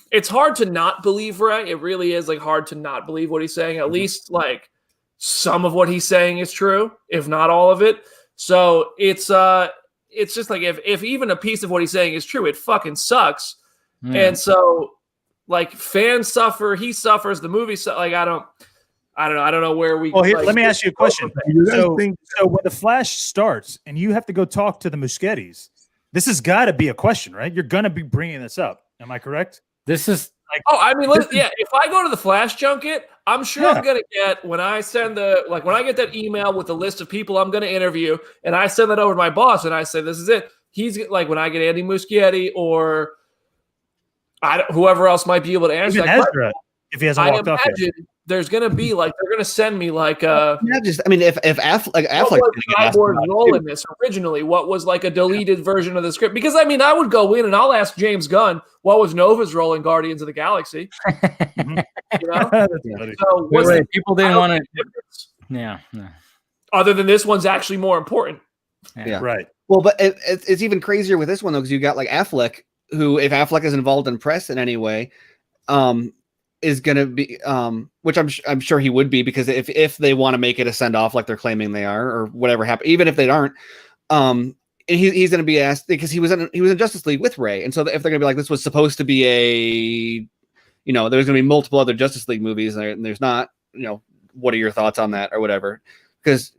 It's hard to not believe Ray. It really is like hard to not believe what he's saying. At least like some of what he's saying is true, if not all of it. So it's just like if even a piece of what he's saying is true, it fucking sucks. And so like fans suffer, he suffers, the movie like I don't know. I don't know where we. Well, here, like, let me ask you a question. You guys So, think- so when the Flash starts and you have to go talk to the Muschietis, this has got to be a question, right? You're going to be bringing this up. Am I correct? This is like, Oh, I mean, if I go to the Flash junket, I'm sure I'm gonna get when I get that email with the list of people I'm gonna interview, and I send that over to my boss, and I say, "This is it." He's like, when I get Andy Muschietti or whoever else might be able to answer Even that Ezra, question, if he hasn't I walked off yet. imagine there's gonna be like they're gonna send me like I mean, if Affleck, what was Cyborg's role in this originally? What was like a deleted version of the script? Because I mean, I would go in and I'll ask James Gunn what was Nova's role in Guardians of the Galaxy. You know? So wait, people didn't want to. Yeah, no. Other than this one's actually more important. Yeah. Right. Well, but it's even crazier with this one though, because you got like Affleck, who, if Affleck is involved in press in any way, is going to be, which I'm sure he would be, because if they want to make it a send off like they're claiming they are, or whatever happened, even if they aren't, he's going to be asked, because he was in Justice League with Ray, and so if they're going to be like, this was supposed to be a, there's going to be multiple other Justice League movies, and there's not, what are your thoughts on that or whatever? Because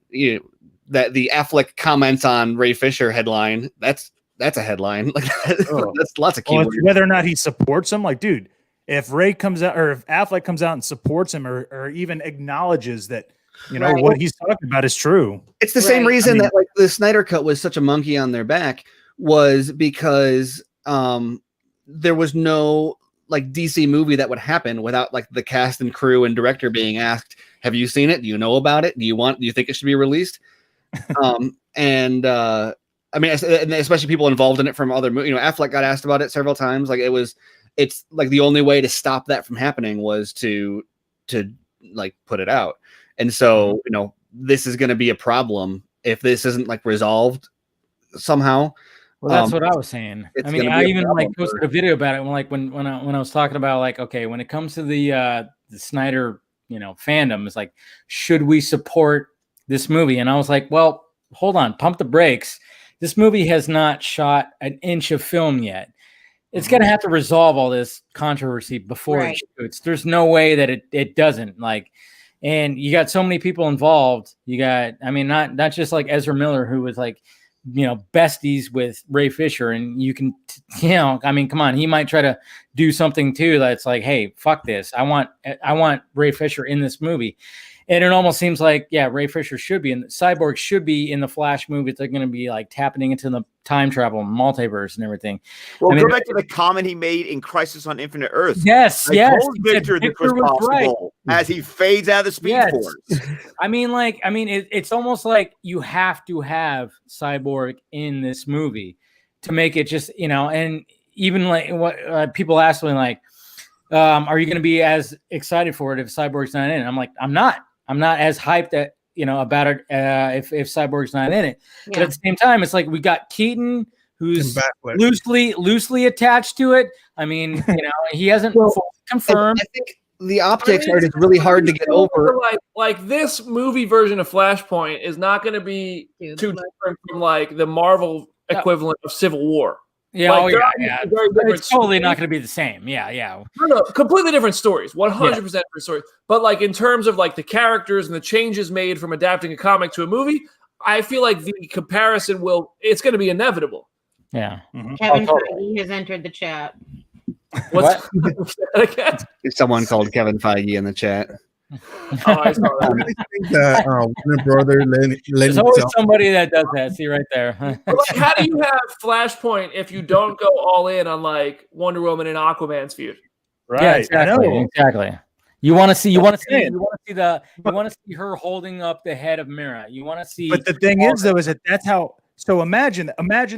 that the Affleck comments on Ray Fisher headline, that's a headline. Like that's lots of keywords. Whether or not he supports him, like, dude, if Ray comes out, or if Affleck comes out and supports him, or even acknowledges that what he's talking about is true. It's the same reason that like the Snyder Cut was such a monkey on their back, was because there was no like DC movie that would happen without like the cast and crew and director being asked, have you seen it? Do you know about it? Do you think it should be released? I mean, especially people involved in it from other movies. Affleck got asked about it several times. Like it's like the only way to stop that from happening was to like put it out. And so, this is going to be a problem if this isn't like resolved somehow. Well, that's what I was saying. I mean, I even like posted a video about it when I was talking about like, okay, when it comes to the Snyder, fandom, is like, should we support this movie? And I was like, well, hold on, pump the brakes. This movie has not shot an inch of film yet. It's going to have to resolve all this controversy before it shoots. There's no way that it doesn't. Like, and you got so many people involved. You got, I mean, not just like Ezra Miller, who was like, besties with Ray Fisher, and you can, I mean, come on, he might try to do something too that's like, hey, fuck this. I want Ray Fisher in this movie. And it almost seems like, yeah, Ray Fisher should be in Cyborg should be in the Flash movie. They're going to be like tapping into the time travel multiverse and everything. Well, go back to the comment he made in Crisis on Infinite Earth. Yes, like, yes. Victor this was possible as he fades out of the Speed Force. I mean, it's almost like you have to have Cyborg in this movie to make it just, and even like what people ask me, like, are you going to be as excited for it if Cyborg's not in it? I'm like, I'm not as hyped about it if Cyborg's not in it. Yeah. But at the same time, it's like we got Keaton, who's loosely attached to it. I mean, he hasn't confirmed. I think the optics are just really hard to get over. Like this movie version of Flashpoint is not going to be too different from like the Marvel equivalent of Civil War. Yeah, like, it's totally not going to be the same. Yeah. No, completely different stories. 100% different stories. But like in terms of like the characters and the changes made from adapting a comic to a movie, I feel like the comparison it's going to be inevitable. Yeah. Mm-hmm. Kevin Feige has entered the chat. What's someone called Kevin Feige in the chat. I saw that. I really think that Warner Brother there's always somebody that does that. See right there. Like, how do you have Flashpoint if you don't go all in on like Wonder Woman and Aquaman's feud? Right. Yeah, exactly. You want to see her holding up the head of Mira. You want to see. But the thing is, though, is that's how. So imagine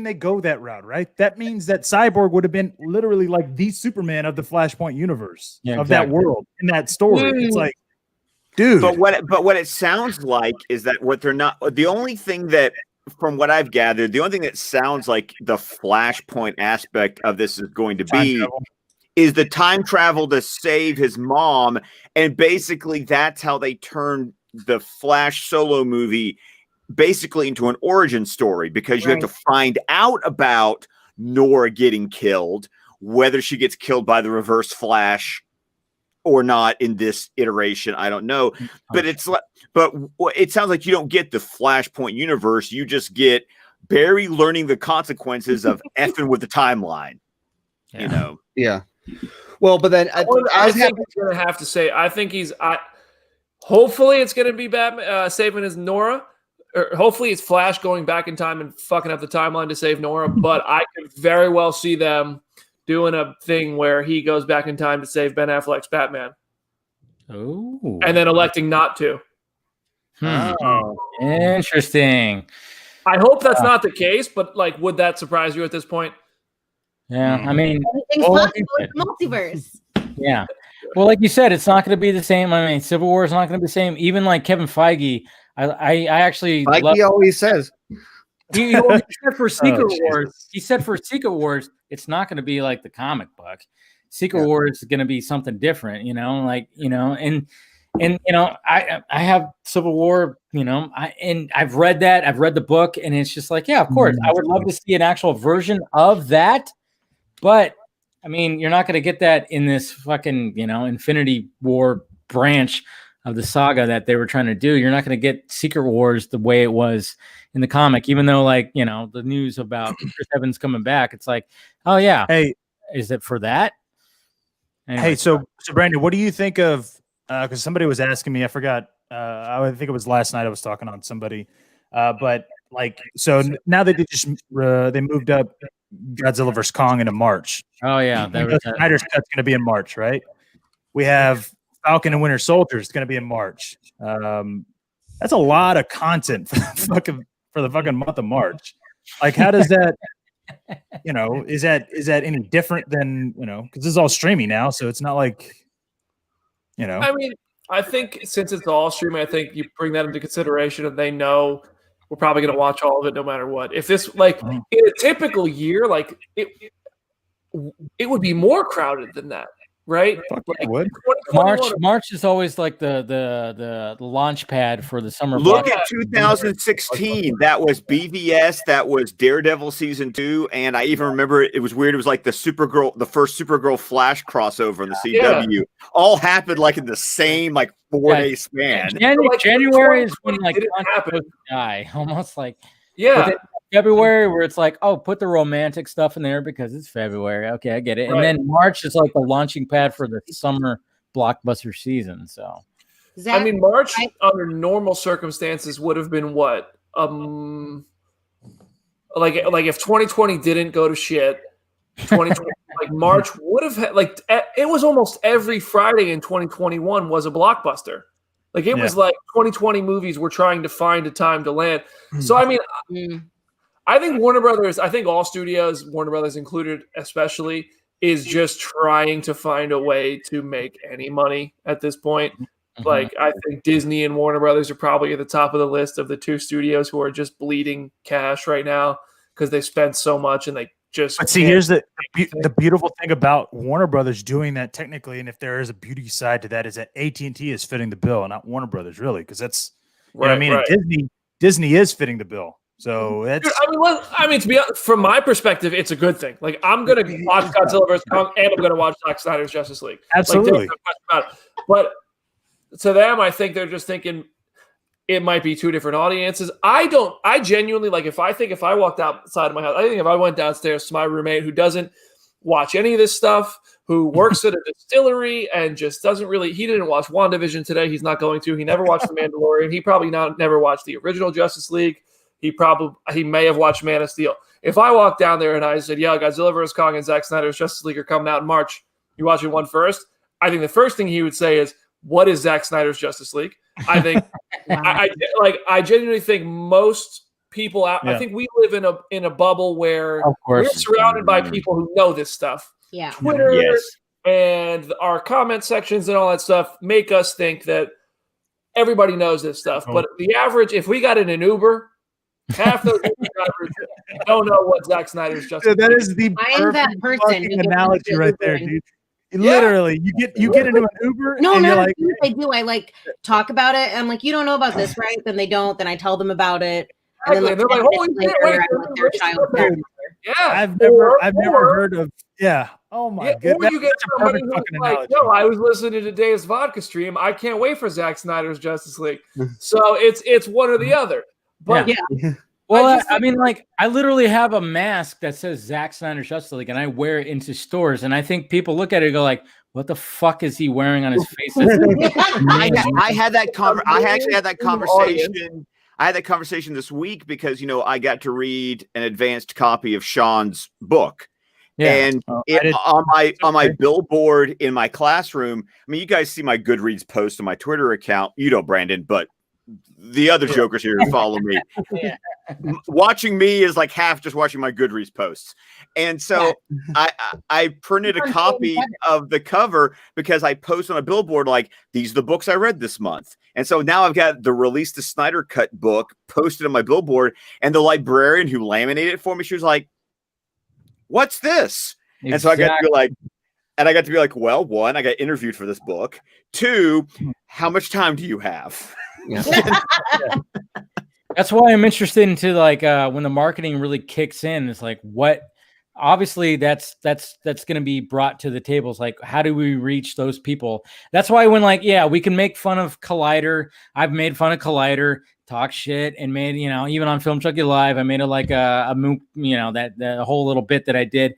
they go that route, right? That means that Cyborg would have been literally like the Superman of the Flashpoint universe, of that world, in that story. It's like, dude. But what it sounds like is that what they're not. The only thing that, from what I've gathered, the only thing that sounds like the Flashpoint aspect of this is going to be is the time travel to save his mom, and basically that's how they turn the Flash solo movie basically into an origin story, because you have to find out about Nora getting killed, whether she gets killed by the Reverse Flash or not in this iteration. I don't know, but it sounds like you don't get the Flashpoint universe. You just get Barry learning the consequences of effing with the timeline. You know? Yeah. Well, but then I think he's going to have to say. I think hopefully, it's going to be Batman saving his Nora. Or hopefully, it's Flash going back in time and fucking up the timeline to save Nora. But I could very well see them doing a thing where he goes back in time to save Ben Affleck's Batman. Oh. And then electing not to. Oh, interesting. I hope that's not the case, but like, would that surprise you at this point? Yeah, I mean, Anything's possible with multiverse. Yeah. Well, like you said, it's not going to be the same. I mean, Civil War is not going to be the same. Even like Kevin Feige, I actually like he always says. He said for Secret Wars. He said for Secret Wars, it's not going to be like the comic book. Secret Wars is going to be something different, and I have Civil War, and I've read that. I've read the book, and it's just like, yeah, of course, I would love to see an actual version of that, but I mean, you're not going to get that in this fucking, Infinity War branch of the saga that they were trying to do. You're not going to get Secret Wars the way it was in the comic, even though, like, the news about Chris Evans coming back, it's like, oh yeah, hey, is it for that? Anyway. Hey, so Brandon, what do you think of? Because somebody was asking me, I forgot. I think it was last night. I was talking on somebody, but like, so now that they moved up Godzilla vs Kong into March. Oh yeah, Snyder's Cut's going to be in March, right? We have Falcon and Winter Soldier is going to be in March. That's a lot of content for the fucking month of March. Like, how does that? Is that any different than because this is all streaming now, so it's not like I mean, I think since it's all streaming, I think you bring that into consideration, and they know we're probably going to watch all of it no matter what. If this, like, in a typical year, like it would be more crowded than that, right? Like, March is always like the launch pad for the summer. Look at 2016. That was BVS. That was Daredevil season 2, and I even remember it was weird. It was like the first Supergirl Flash crossover in the CW. Yeah. All happened like in the same 4-day span. January is when die almost like February, where it's like, oh, put the romantic stuff in there because it's February. Okay, I get it. Right. And then March is like the launching pad for the summer blockbuster season. So, I mean, March under normal circumstances would have been what? Like if 2020 didn't go to shit, 2020 March would have had it was almost every Friday in 2021 was a blockbuster. Like it was like 2020 movies were trying to find a time to land. So I mean. I think Warner Brothers, I think all studios, Warner Brothers included especially, is just trying to find a way to make any money at this point. Mm-hmm. Like, I think Disney and Warner Brothers are probably at the top of the list of the two studios who are just bleeding cash right now because they spent so much and they just. But see, here's the beautiful thing about Warner Brothers doing that technically, and if there is a beauty side to that, is that AT&T is fitting the bill, not Warner Brothers, really, because that's what I mean. Right. Disney is fitting the bill. So that's. I mean, to be honest, from my perspective, it's a good thing. Like, I'm gonna watch Godzilla vs Kong, and I'm gonna watch Zack Snyder's Justice League. Absolutely. But to them, I think they're just thinking it might be two different audiences. I genuinely if I walked outside of my house, I think if I went downstairs to my roommate who doesn't watch any of this stuff, who works at a distillery and just he didn't watch WandaVision today. He's not going to. He never watched The Mandalorian. He probably never watched the original Justice League. He may have watched Man of Steel. If I walked down there and I said, yeah, Godzilla vs. Kong and Zack Snyder's Justice League are coming out in March, you watching one first? I think the first thing he would say is, what is Zack Snyder's Justice League? I think I genuinely think most people out. I think we live in a bubble where we're surrounded by people who know this stuff. Yeah. Twitter and our comment sections and all that stuff make us think that everybody knows this stuff. But the average, if we got in an Uber, half those drivers don't know what Zack Snyder's Justice League. That is the perfect analogy right there, dude. Literally, you get into an Uber. No, I do. I talk about it. I'm like, you don't know about this, right? Then they don't. Then I tell them about it. And then, they're like, holy shit, I've never heard of. Yeah. Oh my Yeah, goodness. or you get That's a somebody perfect who's fucking like, analogy. "Yo, I was listening to today's vodka stream. I can't wait for Zack Snyder's Justice League." So it's one or the other. But Well, I mean, like, I literally have a mask that says Zack Snyder's Justice League, and I wear it into stores, and I think people look at it and go like, "What the fuck is he wearing on his face?" I actually had that conversation. I had that conversation this week because I got to read an advanced copy of Sean's book. Yeah. And on my billboard in my classroom, I mean, you guys see my Goodreads post on my Twitter account. You know, Brandon, but the other jokers here who follow me. Watching me is like half just watching my Goodreads posts. And so I printed a copy of the cover because I post on a billboard like, these are the books I read this month. And so now I've got the Release the Snyder Cut book posted on my billboard, and the librarian who laminated it for me, she was like, "What's this?" Exactly. And so I got to be like, well, one, I got interviewed for this book. Two, how much time do you have? That's why I'm interested into like when the marketing really kicks in. It's like, what? Obviously, that's going to be brought to the table. It's like, how do we reach those people? That's why when we can make fun of Collider. I've made fun of Collider, talk shit, and made even on Film Chucky Live, I made it like that whole little bit that I did.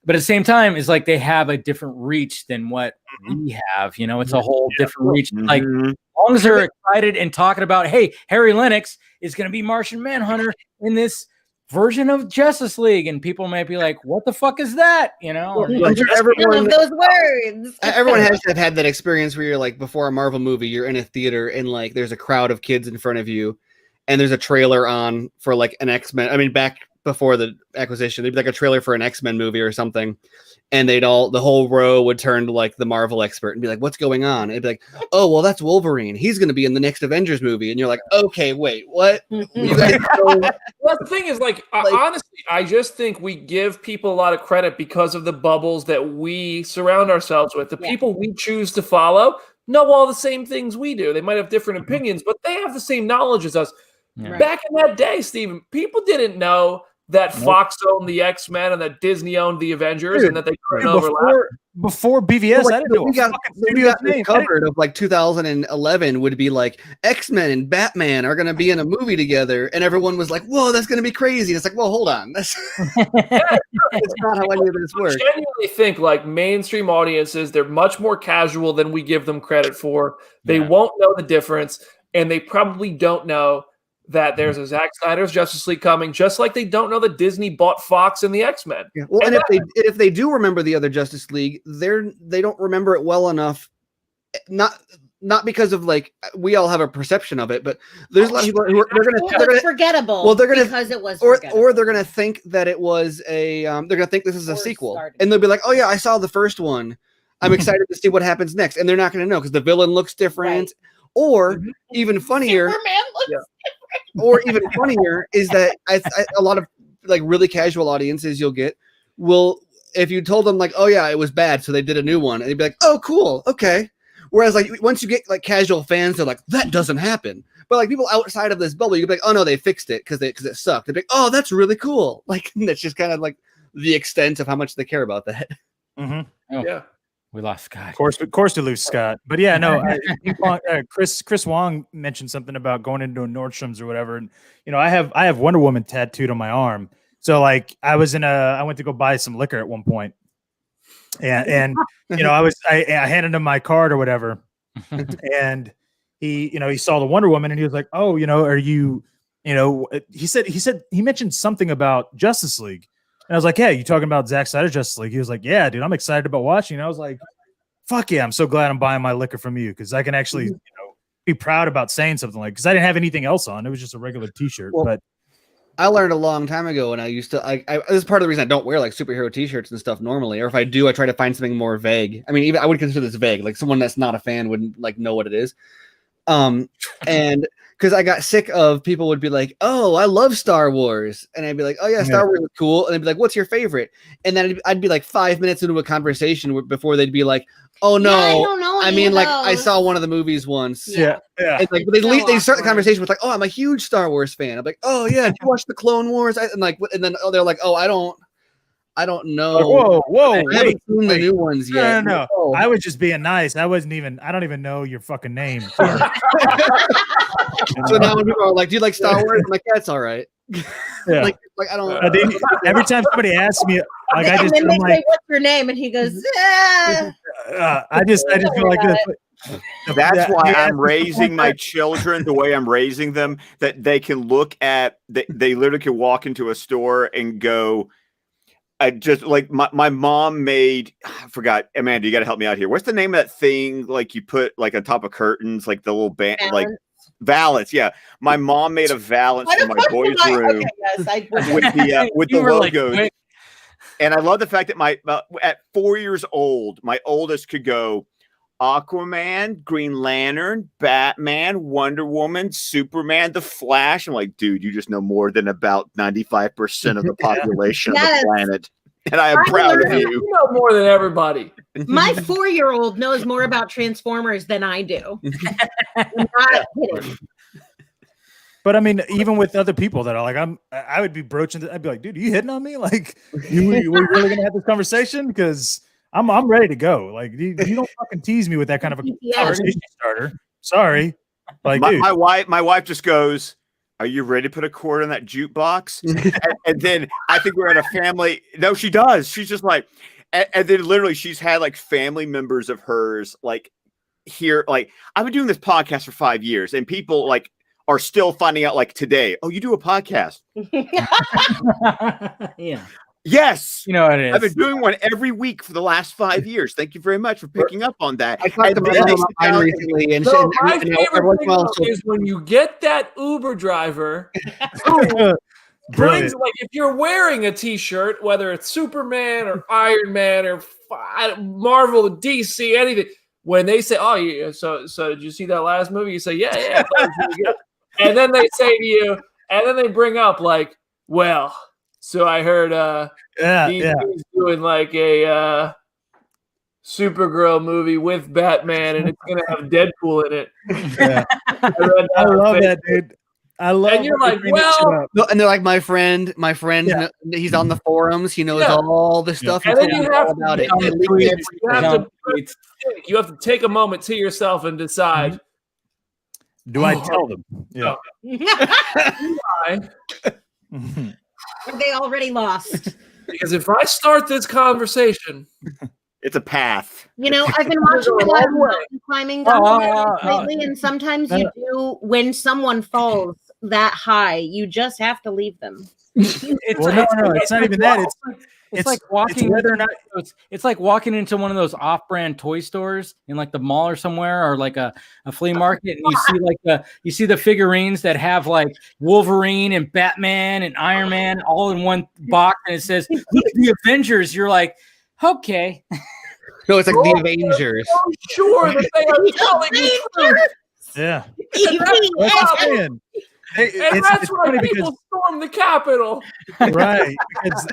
But at the same time, it's like they have a different reach than what we have. It's a whole different reach. Like, as long as they're excited and talking about, hey, Harry Lennox is going to be Martian Manhunter in this version of Justice League, and people might be like, what the fuck is that? I'm sure everyone, those words. Everyone has to have had that experience where you're like, before a Marvel movie, you're in a theater and like there's a crowd of kids in front of you, and there's a trailer on for like an X-Men. I mean, back before the acquisition, there'd be like a trailer for an X-Men movie or something, and the whole row would turn to like the Marvel expert and be like, what's going on? And it'd be like, oh, well, that's Wolverine. He's going to be in the next Avengers movie. And you're like, okay, wait, what? You guys know? Well, the thing is, honestly, I just think we give people a lot of credit because of the bubbles that we surround ourselves with. The people we choose to follow know all the same things we do. They might have different opinions, but they have the same knowledge as us. Yeah. Back in that day, Steven, people didn't know that Fox owned the X-Men and that Disney owned the Avengers, and that they couldn't overlap. Before BVS, I didn't know. We got this covered of like 2011 would be like X-Men and Batman are going to be in a movie together, and everyone was like, "Whoa, that's going to be crazy!" And it's like, "Well, hold on, that's not how any of this works." I genuinely think like mainstream audiences, they're much more casual than we give them credit for. They won't know the difference, and they probably don't know that there's a Zack Snyder's Justice League coming, just like they don't know that Disney bought Fox and the X-Men. Yeah. Well, and if they do remember the other Justice League, they don't remember it well enough. Not because of like we all have a perception of it, but there's a lot of people who they're gonna forgettable. Well, they're gonna because it was or they're gonna think that it was a they're gonna think this is a sequel, and they'll be like, oh yeah, I saw the first one. I'm excited to see what happens next, and they're not gonna know because the villain looks different, or even funnier. Superman looks different. Or even funnier is that a lot of like really casual audiences you'll get will, if you told them like, oh yeah, it was bad, so they did a new one, and they'd be like, oh cool, okay. Whereas like once you get like casual fans, they're like, that doesn't happen. But like people outside of this bubble, you'd be like, oh no, they fixed it because it sucked. They'd be like, oh, that's really cool. Like that's just kind of like the extent of how much they care about that. Mm-hmm. Oh. Yeah. We lost Scott. Of course, to lose Scott. But yeah, no. Chris Wong mentioned something about going into a Nordstrom's or whatever, and I have Wonder Woman tattooed on my arm. So like, I went to go buy some liquor at one point, and I handed him my card or whatever, and he saw the Wonder Woman and he was like, oh, are you, he mentioned something about Justice League. And I was like, yeah, you talking about Zack Snyder's Justice League? He was like, yeah, dude, I'm excited about watching. And I was like, fuck yeah, I'm so glad I'm buying my liquor from you because I can actually be proud about saying something like, because I didn't have anything else on. It was just a regular T-shirt. Well, but I learned a long time ago, and I used to. This is part of the reason I don't wear like superhero T-shirts and stuff normally, or if I do, I try to find something more vague. I mean, even I would consider this vague. Like someone that's not a fan wouldn't like know what it is. And because I got sick of people would be like, oh, I love Star Wars. And I'd be like, oh yeah, Star Wars is cool. And they'd be like, what's your favorite? And then I'd be like 5 minutes into a conversation before they'd be like, oh no, I don't know. I mean, like I saw one of the movies once. Yeah. And like they start the conversation with like, oh, I'm a huge Star Wars fan. I'm like, oh yeah, did you watch the Clone Wars? And then they're like, oh, I I don't know. Like, whoa! I haven't seen the new ones yet. No. Oh. I was just being nice. I don't even know your fucking name. Sorry. So now when people are like, "Do you like Star Wars?" I'm like, "That's all right." Yeah. like I don't. Every time somebody asks me, like and then they I'm say, like, "What's your name?" And he goes, "Ah." I just feel like this. That's why I'm raising my children the way I'm raising them, that they can look at, they literally can walk into a store and go, I just like my mom made, I forgot, Amanda, you got to help me out here. What's the name of that thing? Like you put like on top of curtains, like the little band, like valance. Yeah. My mom made a valance for my boys' room with the logos. Like, and I love the fact that at 4 years old, my oldest could go Aquaman, Green Lantern, Batman, Wonder Woman, Superman, The Flash. I'm like, dude, you just know more than about 95% of the population of the planet. And I am proud of you. You know more than everybody. My 4-year-old knows more about Transformers than I do. I'm not kidding. But I mean, even with other people that are like, I would be broaching. I'd be like, dude, are you hitting on me? Like, we really gonna have this conversation? Because I'm ready to go. Like, you don't fucking tease me with that kind of a conversation starter. Sorry. Like, my wife just goes, "Are you ready to put a cord on that jukebox?" and then I think we're at a family. No, she does. She's just like, and then literally she's had like family members of hers like here. Like, I've been doing this podcast for 5 years, and people like are still finding out like today. Oh, you do a podcast? Yeah. Yes, you know what it is. I've been doing one every week for the last 5 years. Thank you very much for picking up on that. I talked to my mom recently, and so my favorite thing is when you get that Uber driver who brings, like, if you're wearing a T-shirt, whether it's Superman or Iron Man or Marvel, DC, anything, when they say, "Oh, yeah, so did you see that last movie?" You say, "Yeah." And then they say to you, and then they bring up like, "Well, so I heard DC's doing like a Supergirl movie with Batman, and it's gonna have Deadpool in it." Yeah. I love that, dude. I love. And you're like, well, and they're like, my friend, he's on the forums. He knows all this stuff. And then you have about it. You have to take a moment to yourself and decide. Do I tell them? Yeah. Are they already lost? Because if I start this conversation, it's a path. You know, I've been watching a lot of mountain climbing lately, and sometimes you do, when someone falls that high, you just have to leave them. It's not even that. It's like walking whether or not it's like walking into one of those off-brand toy stores in like the mall or somewhere, or like a flea market, and you see the figurines that have like Wolverine and Batman and Iron Man all in one box, and it says "Look at the Avengers." You're like, okay. No, it's like the Avengers. I'm sure that they are telling the truth. Yeah. And that's why people storm the Capitol, right? Because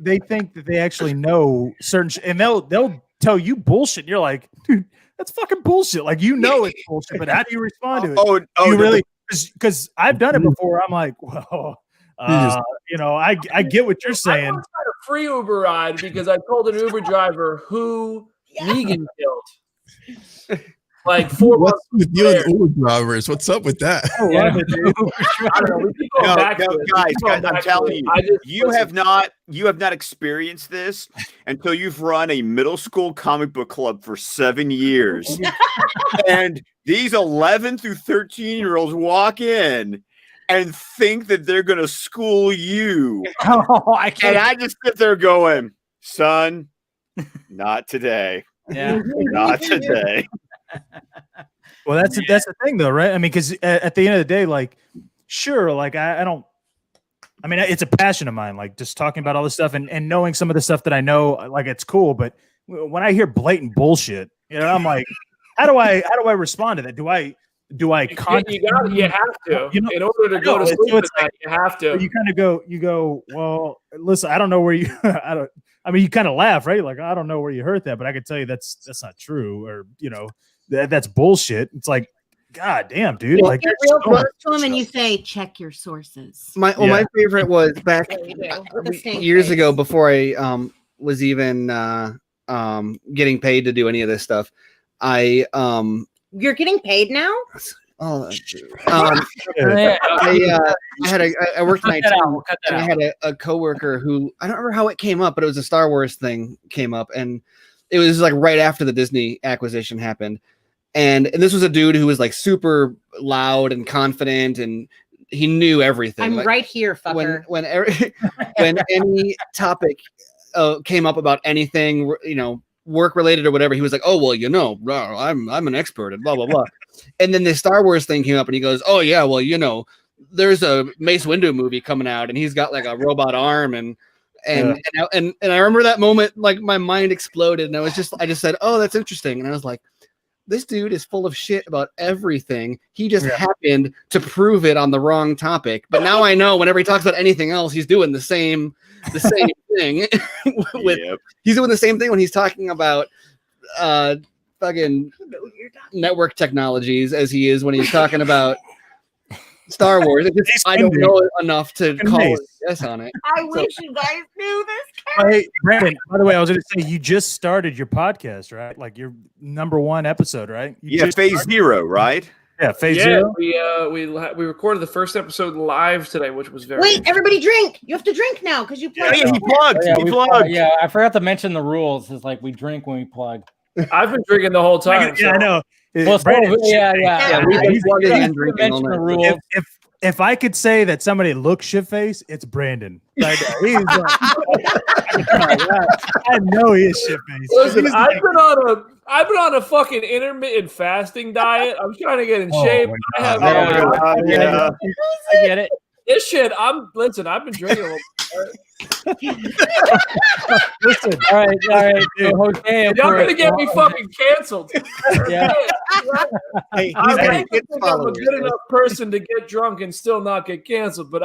they think that they actually know certain, and they'll tell you bullshit. And you're like, dude, that's fucking bullshit. Like, it's bullshit, but how do you respond to it? You really? Because I've done it before. I'm like, well, I get what you're saying. I once had a free Uber ride because I told an Uber driver who Negan killed. Like 4 months. What's with you and Uber drivers? What's up with that? Guys, I'm telling you, you have not experienced this until you've run a middle school comic book club for 7 years, and these 11 through 13-year-olds walk in and think that they're going to school you. I can't. And I just sit there going, son, not today. Yeah, not today. Well, that's the thing, though, right? I mean, because at the end of the day, like, sure, like I don't. I mean, it's a passion of mine, like just talking about all this stuff and knowing some of the stuff that I know, like it's cool. But when I hear blatant bullshit, I'm like, how do I respond to that? Do I? You have to. In order to go to sleep tonight, you have to. You kind of go. Well, listen, I don't know where you. I mean, you kind of laugh, right? Like, I don't know where you heard that, but I can tell you that's not true, or that's bullshit. It's like, God damn, dude! You Like get real close to him and you say, "Check your sources." My favorite was back Yeah, you do. With a stank years face. ago before I was even getting paid to do any of this stuff. You're getting paid now. I worked nights and I had a coworker who I don't remember how it came up, but it was a Star Wars thing came up, and it was like right after the Disney acquisition happened. And this was a dude who was like super loud and confident, and he knew everything. I'm like, right here, fucker. When any topic came up about anything, work related or whatever, he was like, "Oh well, I'm an expert," and blah blah blah. And then the Star Wars thing came up, and he goes, "Oh yeah, well, there's a Mace Windu movie coming out, and he's got like a robot arm and." And I remember that moment, like my mind exploded, and I just said, "Oh, that's interesting." And I was like, "This dude is full of shit about everything. He just happened to prove it on the wrong topic." But now I know whenever he talks about anything else, he's doing the same thing. He's doing the same thing when he's talking about fucking network technologies as he is when he's talking about Star Wars. I don't know enough to call it yes on it. I wish you guys knew this. Hey, Brandon, by the way, I was going to say, you just started your podcast, right? Like your number 1 episode, right? Phase 0, right? Yeah, phase 0. We recorded the first episode live today, which was very. Wait, everybody drink! You have to drink now because you plugged. He plugged. He plugged. Yeah, I forgot to mention the rules. It's like we drink when we plug. I've been drinking the whole time. I know. Well, Brandon, we've been plugging and drinking all the night. rules. If I could say that somebody looks shit-faced, it's Brandon. Right now. He's like, I know he is shit-faced. Listen, I've been on a fucking intermittent fasting diet. I'm trying to get in shape. I get it. This shit, I've been drinking a little. Listen, all right. So Jose, y'all gonna get me fucking canceled. Yeah. Hey, I think I'm a good enough person to get drunk and still not get canceled, but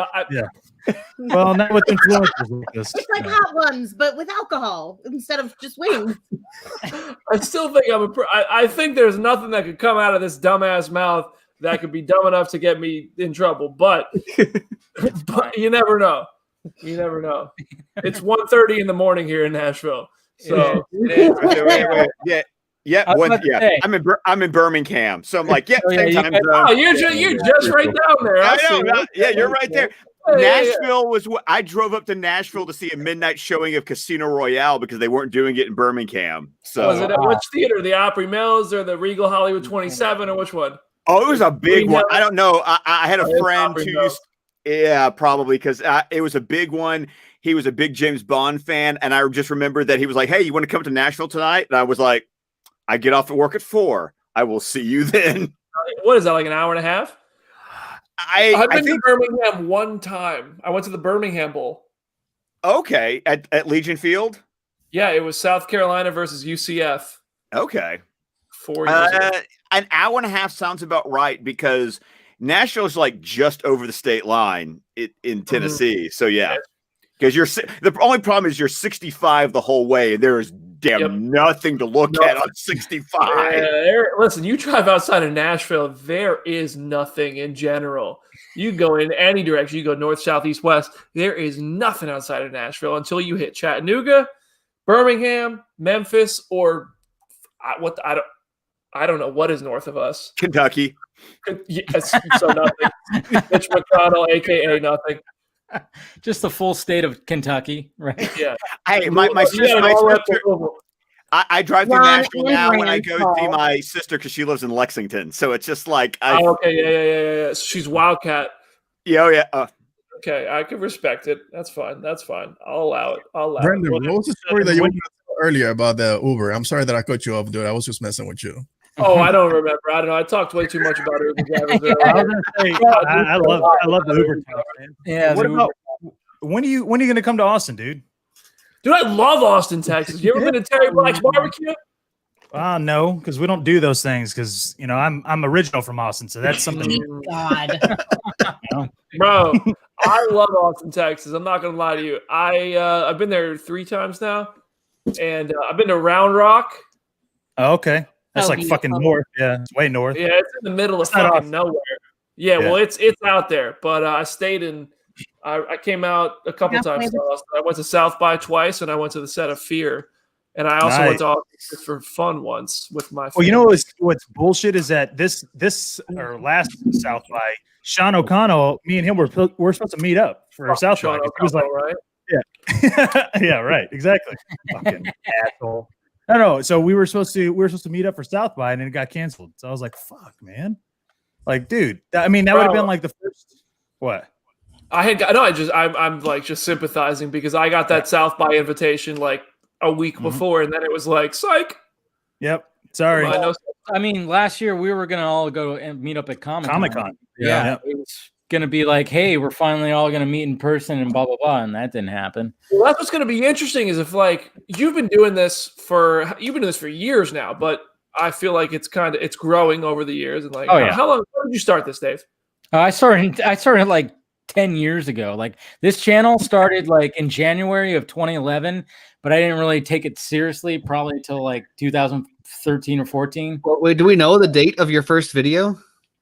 well, not with influencers like this. It's like hot ones, but with alcohol instead of just wings. I still think I think there's nothing that could come out of this dumbass mouth that could be dumb enough to get me in trouble, but you never know. You never know. It's 1:30 in the morning here in Nashville. So I'm in Birmingham, so I'm like, same time zone. Oh, you're just right down there. I know. You're right there. Nashville was what I drove up to Nashville to see a midnight showing of Casino Royale because they weren't doing it in Birmingham. So was it at which theater? The Opry Mills or the Regal Hollywood 27 or which one? Oh, it was a big one. I don't know. I had a friend who used. Yeah, probably because it was a big one. He was a big James Bond fan, and I just remembered that he was like, "Hey, you want to come to Nashville tonight?" And I was like, "I get off at work at 4. I will see you then." What is that, like an hour and a half? I've been to Birmingham one time. I went to the Birmingham Bowl. Okay, at Legion Field. Yeah, it was South Carolina versus UCF. Okay, 4 years ago. An hour and a half sounds about right because Nashville is like just over the state line in Tennessee. So yeah, because the only problem is you're 65 the whole way, and there is nothing to look at on 65. Listen, you drive outside of Nashville, there is nothing in general. You go in any direction, you go north, south, east, west. There is nothing outside of Nashville until you hit Chattanooga, Birmingham, Memphis, or I don't know what is north of us. Kentucky. Yes, so nothing. Mitch McConnell, aka nothing. Just the full state of Kentucky, right? Yeah. Hey, my sister. I drive through Nashville now when I go see my sister because she lives in Lexington. So it's just like yeah. So she's Wildcat. Yeah. Okay, I can respect it. That's fine. I'll allow it. Brendan, what was the story that you wanted to tell earlier about the Uber? I'm sorry that I cut you off, dude. I was just messing with you. Oh, I don't remember. I don't know. I talked way too much about Uber drivers. I love the Uber talk, man. Yeah. What about when are you going to come to Austin, dude? Dude, I love Austin, Texas. You ever been to Terry Black's barbecue? No, because we don't do those things. Because I'm original from Austin, so that's something. God, bro, I love Austin, Texas. I'm not gonna lie to you. I've been there 3 times now, and I've been to Round Rock. Oh, okay. That's like fucking north. Yeah, it's way north. Yeah, it's in the middle of fucking nowhere. Yeah, well, it's out there. But I stayed in. I came out a couple times. I went to South by twice, and I went to the set of Fear, and I also went to Austin for fun once with my. Well, you know what's bullshit is that this or last South by Sean O'Connell, me and him were supposed to meet up for South by. He was like, right? Yeah, yeah, right, exactly. Fucking asshole. No. So we were supposed to meet up for South by, and then it got canceled. So I was like, fuck, man. Like, dude, that would have been like the first. What? I'm like just sympathizing because I got that South by invitation like a week before, and then it was like, psych. Yep. Sorry. I mean, last year we were gonna all go and meet up at Comic-Con. Yeah. It was gonna be like, hey, we're finally all gonna meet in person and blah blah blah, and that didn't happen. Well, that's what's gonna be interesting is if like you've been doing this for years now, but I feel like it's growing over the years. And like, how long did you start this, Dave? I started like 10 years ago. Like this channel started like in January of 2011, but I didn't really take it seriously probably until like 2013 or 14. Well, wait, do we know the date of your first video?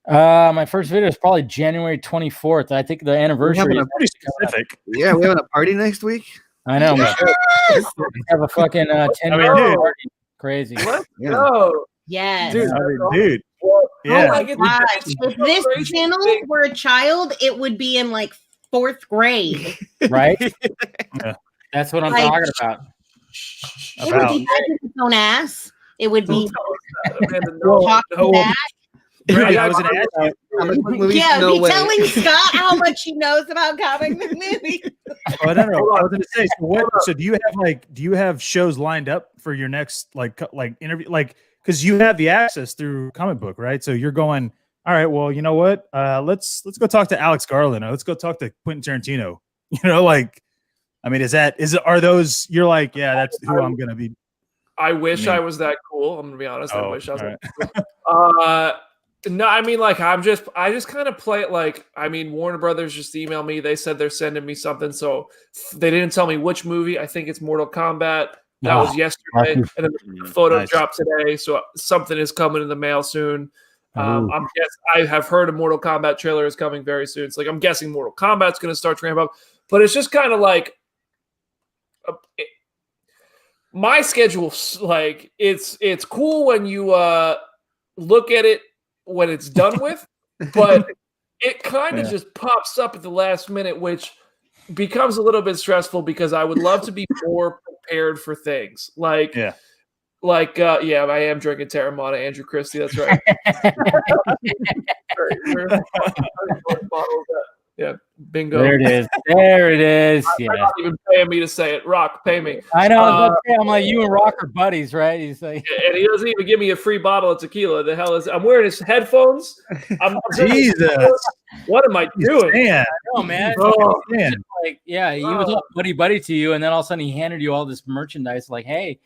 My first video is probably January 24th. I think the anniversary is pretty specific. Yeah, we having a party next week. I know. We should have a fucking 10-year party. Crazy. Let's go. Yes. Dude. Yeah. Oh my gosh. If this channel were a child, it would be in like 4th grade. Right? Yeah. That's what I'm talking about. It would be its own ass. It would be talking back. Right, I was going to ask you. Telling Scott how much he knows about comic book movies. I don't know. I was going to say. So do you have shows lined up for your next like interview? Like, because you have the access through comic book, right? So you're going, all right, well, you know what? Let's go talk to Alex Garland. Or let's go talk to Quentin Tarantino. You know, like, I mean, are those? You're like, yeah, that's who I'm going to be. I wish I was that cool. I'm gonna be honest. I wish I was that cool. No, I mean, like, I just kind of play it like, I mean, Warner Brothers just emailed me. They said they're sending me something. So they didn't tell me which movie. I think it's Mortal Kombat. That was yesterday. And then the photo dropped today. So something is coming in the mail soon. I have heard a Mortal Kombat trailer is coming very soon. It's like, I'm guessing Mortal Kombat's going to start to ramp up. But it's just kind of like, my schedule, like, it's cool when you look at it when it's done with, but it kind of just pops up at the last minute, which becomes a little bit stressful because I would love to be more prepared for things. Like, I am drinking Terramana, Andrew Christie. That's right. Yeah, bingo. There it is. There it is. They're not even paying me to say it. Rock, pay me. I know. I'm like, you and Rock are buddies, right? He's like, and he doesn't even give me a free bottle of tequila. The hell is? I'm wearing his headphones. Jesus, what am I doing? Man, no, man. Like, yeah, he was all buddy to you, and then all of a sudden he handed you all this merchandise. Like, hey,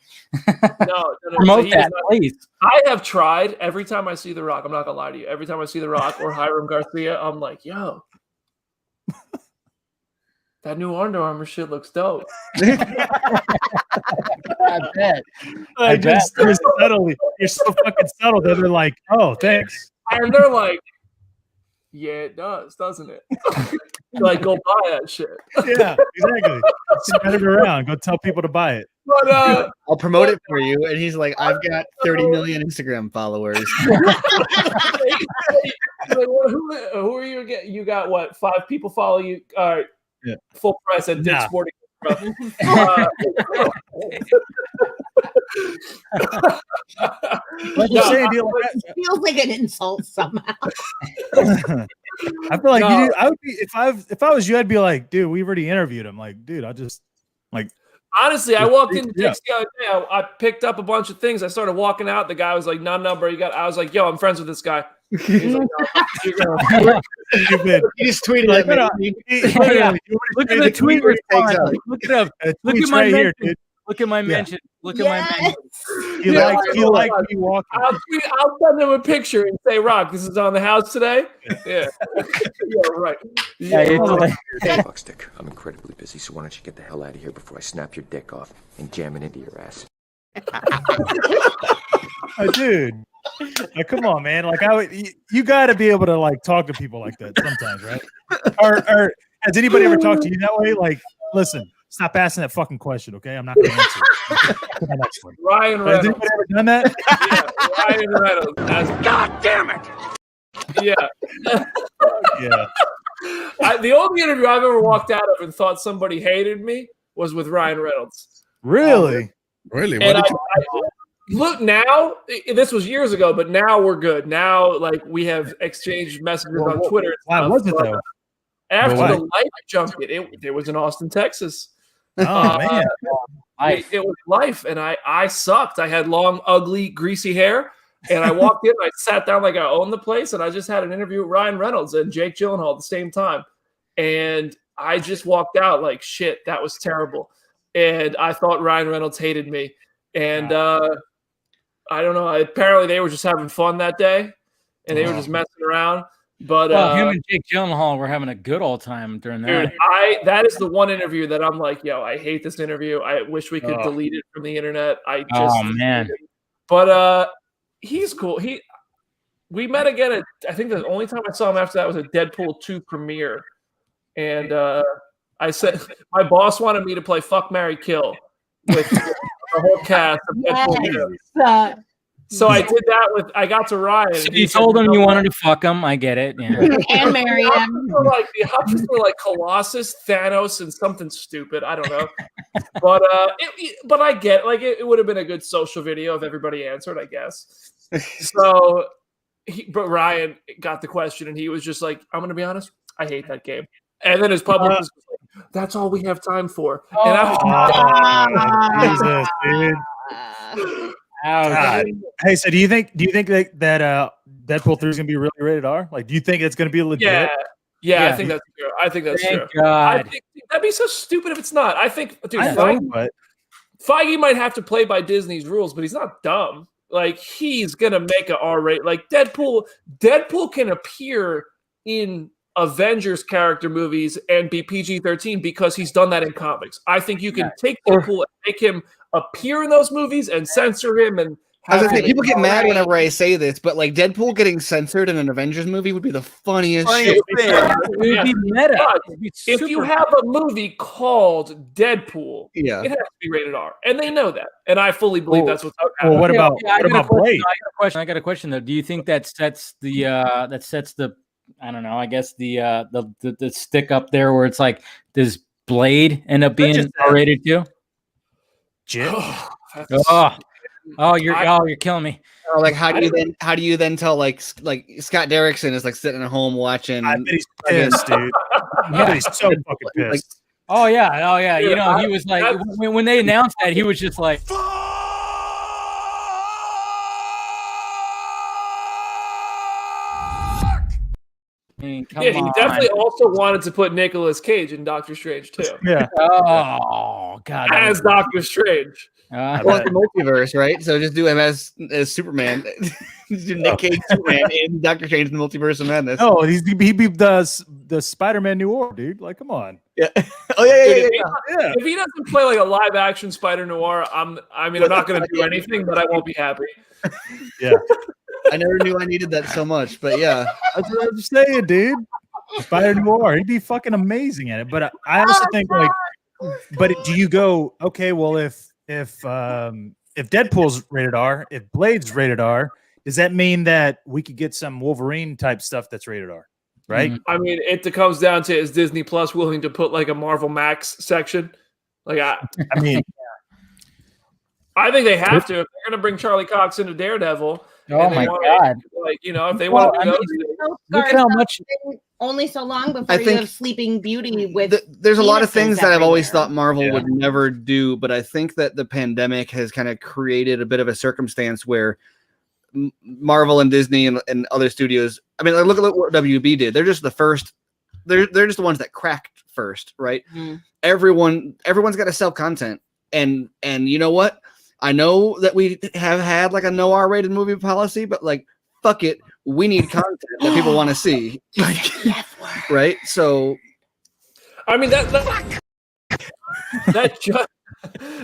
no, promote that, please. I have tried every time I see The Rock. I'm not gonna lie to you. Every time I see The Rock or Hiram Garcia, I'm like, yo. That new Under Armour shit looks dope. I bet. You're so fucking subtle that they're like, oh, thanks. And they're like, yeah, it does, doesn't it? Like, go buy that shit. Yeah, exactly. Spread it around. Go tell people to buy it. But, I'll promote it for you. And he's like, I've got 30 million Instagram followers. Who are you? You got what? 5 people follow you. Full price at Dick's Sporting. What you saying? It feels like an insult somehow. I feel like I would be if I was you, I'd be like, dude, we've already interviewed him. Like, dude, I'll just like. Honestly, I walked into Dick's the other day. I picked up a bunch of things. I started walking out. The guy was like, "No number." I was like, "Yo, I'm friends with this guy." He's like, no, he just tweeted at me. Look at the tweet response. Look it up. Look at my mention. Dude. Look at my mention. Look at my mention. You like me walking. I'll send him a picture and say, "Rock, this is on the house today." Yeah, yeah, right. Hey, Buckstick, I'm incredibly busy, so why don't you get the hell out of here before I snap your dick off and jam it into your ass? Dude. Like, come on, man. Like, you got to be able to like talk to people like that sometimes, right? Or has anybody ever talked to you that way? Like, listen, stop asking that fucking question, okay? I'm not going to answer. Ryan Reynolds. Has anybody ever done that? Yeah, Ryan Reynolds. God damn it! Yeah. Yeah. The only interview I've ever walked out of and thought somebody hated me was with Ryan Reynolds. Really? Really? And look now, this was years ago, but now we're good. Now, like, we have exchanged messages on Twitter. Why was it though? After the life junket, it was in Austin, Texas. Oh man, it was life, and I sucked. I had long, ugly, greasy hair, and I walked in. I sat down like I owned the place, and I just had an interview with Ryan Reynolds and Jake Gyllenhaal at the same time, and I just walked out like, shit, that was terrible, and I thought Ryan Reynolds hated me, and I don't know. Apparently, they were just having fun that day, and they were just messing around. But him and Jake Gyllenhaal were having a good old time during that. Dude, that is the one interview that I'm like, yo, I hate this interview. I wish we could delete it from the internet. Oh man. But he's cool. We met again I think the only time I saw him after that was a Deadpool 2 premiere. And I said my boss wanted me to play Fuck, Marry, Kill with the whole cast of Deadpool. So I did that I got to Ryan. So you told him you wanted to fuck him. I get it. Yeah. And marry him. The options were like Colossus, Thanos, and something stupid. I don't know. But I get it would have been a good social video if everybody answered, I guess. So but Ryan got the question and he was just like, I'm gonna be honest, I hate that game. And then his public was like, that's all we have time for. And I was Jesus, dude. God. Hey, so do you think that Deadpool 3 is gonna be really rated R? Like, do you think it's gonna be legit? Yeah, I think that's true. I think that's Thank true. God. I think that'd be so stupid if it's not. I think, dude, But Feige might have to play by Disney's rules, but he's not dumb. Like, he's gonna make an R rate. Like Deadpool can appear in Avengers character movies and be PG-13 because he's done that in comics. I think you can take Deadpool and make him appear in those movies and censor him. And people get mad whenever I say this, but like Deadpool getting censored in an Avengers movie would be the funniest shit. It would be meta. If you have a movie called Deadpool, it has to be rated R, and they know that. And I fully believe that's what's happening. Well, what about Blade? I got a question though. Do you think that sets the I don't know, I guess the stick up there where it's like, does Blade end up being R-rated too? You're killing me. Or like, how do you then tell like Scott Derrickson is like sitting at home watching? I bet he's pissed, dude. Yeah, he's so fucking pissed. Oh yeah. You know, he was like when they announced that, he was just like. He definitely also wanted to put Nicolas Cage in Doctor Strange too. Yeah. Oh God. As Doctor Strange. Well, the multiverse, right? So just do him as Superman. Do Nick Cage Superman in Doctor Strange in the Multiverse of Madness. Oh, he be the Spider-Man Noir, dude. Like, come on. Yeah. Oh yeah. If he doesn't play like a live action Spider Noir, I'm not going to do anything, but I won't be happy. Yeah. I never knew I needed that so much, but yeah. That's what I'm saying, dude. Spider Noir, he'd be fucking amazing at it. But I also think like, but do you go, okay, well, if Deadpool's rated R, if Blade's rated R, does that mean that we could get some Wolverine type stuff that's rated R? Right? I mean, it comes down to, is Disney Plus willing to put like a Marvel Max section? Like, I mean, I think they have to. If they're going to bring Charlie Cox into Daredevil. Oh my God! Like, if they want to look at how much. Only so long before you have Sleeping Beauty with. There's a lot of things that I've always thought Marvel would never do, but I think that the pandemic has kind of created a bit of a circumstance where Marvel and Disney and other studios. I mean, look at what WB did. They're just the first. They're just the ones that cracked first, right? Mm-hmm. Everyone's got to sell content, and you know what? I know that we have had like a no R-rated movie policy, but like, fuck it, we need content that people want to see, right? So, I mean that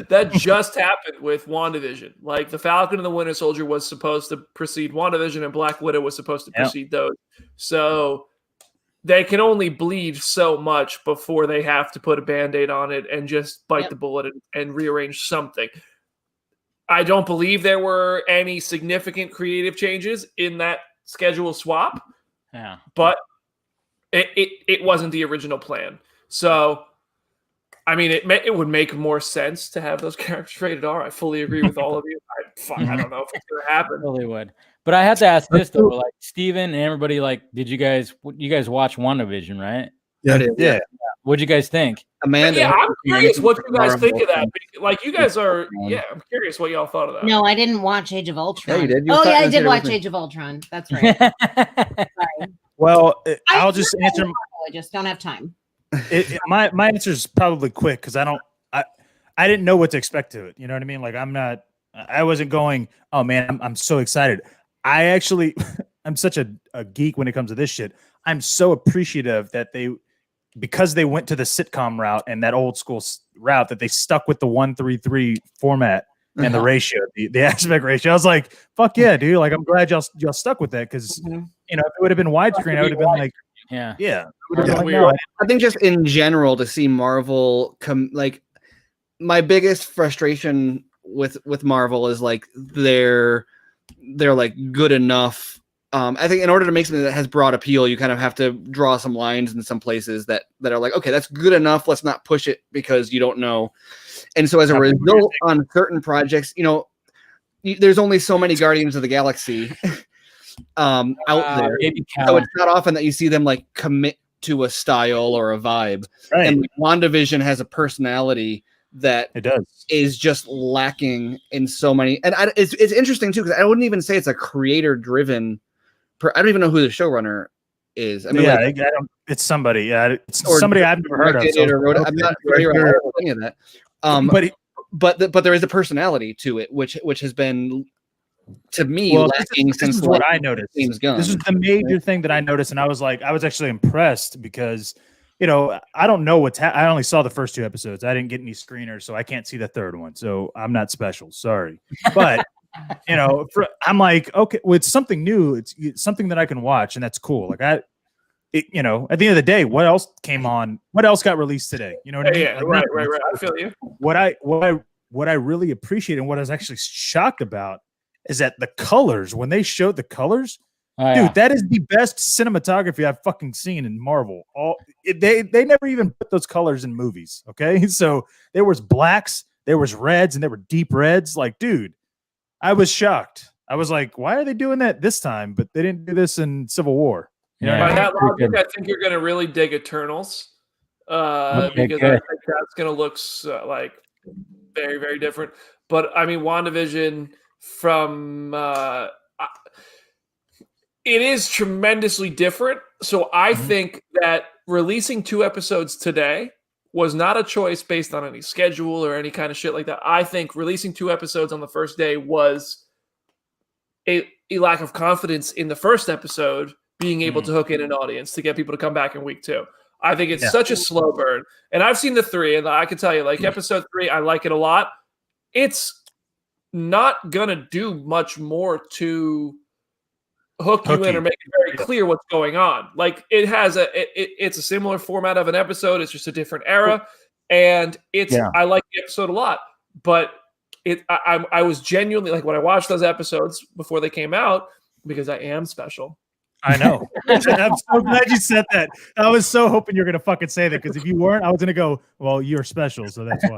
That just happened with WandaVision. Like the Falcon and the Winter Soldier was supposed to precede WandaVision, and Black Widow was supposed to precede those. So they can only bleed so much before they have to put a Band-Aid on it and just bite the bullet and rearrange something. I don't believe there were any significant creative changes in that schedule swap. Yeah. But it wasn't the original plan. So, I mean, it would make more sense to have those characters rated R. I fully agree with all of you. I don't know if it's going to happen. Totally would. But I have to ask this though, like Steven and everybody, like, you guys watch WandaVision, right? Yeah. What'd you guys think? Amanda. Yeah, I'm curious what you guys think of that. Like, you guys are, I'm curious what y'all thought of that. No, I didn't watch Age of Ultron. Yeah, you did. Oh, yeah, I did watch Age of Ultron. That's right. Sorry. Well, I'll just answer. I just don't have time. My answer is probably quick because I didn't know what to expect to it. You know what I mean? Like I wasn't going, oh man, I'm so excited. I actually, I'm such a geek when it comes to this shit. I'm so appreciative that because they went to the sitcom route and that old school route, that they stuck with the 1:3:3 format and the ratio, the aspect ratio. I was like, fuck yeah, dude. Like, I'm glad y'all stuck with that because, you know, if it would have been widescreen, I would have been like, yeah. I think just in general to see Marvel like my biggest frustration with Marvel is like they're like good enough. I think in order to make something that has broad appeal, you kind of have to draw some lines in some places that are like, okay, that's good enough. Let's not push it because you don't know. And so as a result, on certain projects, you know, there's only so many Guardians of the Galaxy out there. So it's not often that you see them like commit to a style or a vibe. Right. And WandaVision has a personality that is just lacking in so many. And it's interesting too, because I wouldn't even say it's a creator driven. I don't even know who the showrunner is. I mean, it's somebody. Yeah, it's somebody I've never heard of. I'm not very aware of any of that. But there is a personality to it, which has been to me lacking since what I noticed. This is the major thing that I noticed, and I was actually impressed because, you know, I don't know what's I only saw the first 2 episodes. I didn't get any screeners, so I can't see the third one. So I'm not special. Sorry, but. You know, I'm like, okay, well, it's something new. It's something that I can watch, and that's cool. Like you know, at the end of the day, what else came on? What else got released today? You know what I mean? Yeah, like, right. I feel you. What I really appreciate and what I was actually shocked about is that the colors, when they showed the colors, dude, that is the best cinematography I've fucking seen in Marvel. They never even put those colors in movies. Okay, so there was blacks, there was reds, and there were deep reds. Like, dude. I was shocked. I was like, why are they doing that this time? But they didn't do this in Civil War. You know by that logic, I think you're going to really dig Eternals because I think that's going to look like very, very different. But, I mean, WandaVision from it is tremendously different. So I think that releasing 2 episodes today was not a choice based on any schedule or any kind of shit like that. I think releasing 2 episodes on the first day was a lack of confidence in the first episode being able to hook in an audience to get people to come back in week 2. I think it's such a slow burn. And I've seen the 3, and I can tell you, like, episode 3, I like it a lot. It's not going to do much more to hook you in or make it very clear what's going on. Like, it has it's a similar format of an episode. It's just a different era, and I like the episode a lot. But I was genuinely like when I watched those episodes before they came out because I am special. I know. I'm so glad you said that. I was so hoping you're gonna fucking say that because if you weren't, I was gonna go, well, you're special, so that's why.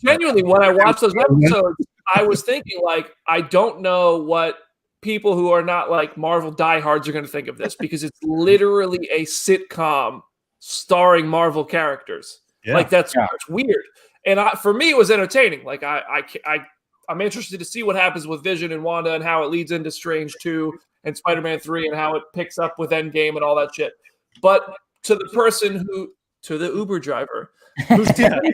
Genuinely, when I watched those episodes, I was thinking like I don't know what people who are not like Marvel diehards are going to think of this because it's literally a sitcom starring Marvel characters. Yeah. Like that's weird. And for me, it was entertaining. Like I'm interested to see what happens with Vision and Wanda and how it leads into Strange 2 and Spider-Man 3 and how it picks up with Endgame and all that shit. But to the Uber driver who's didn't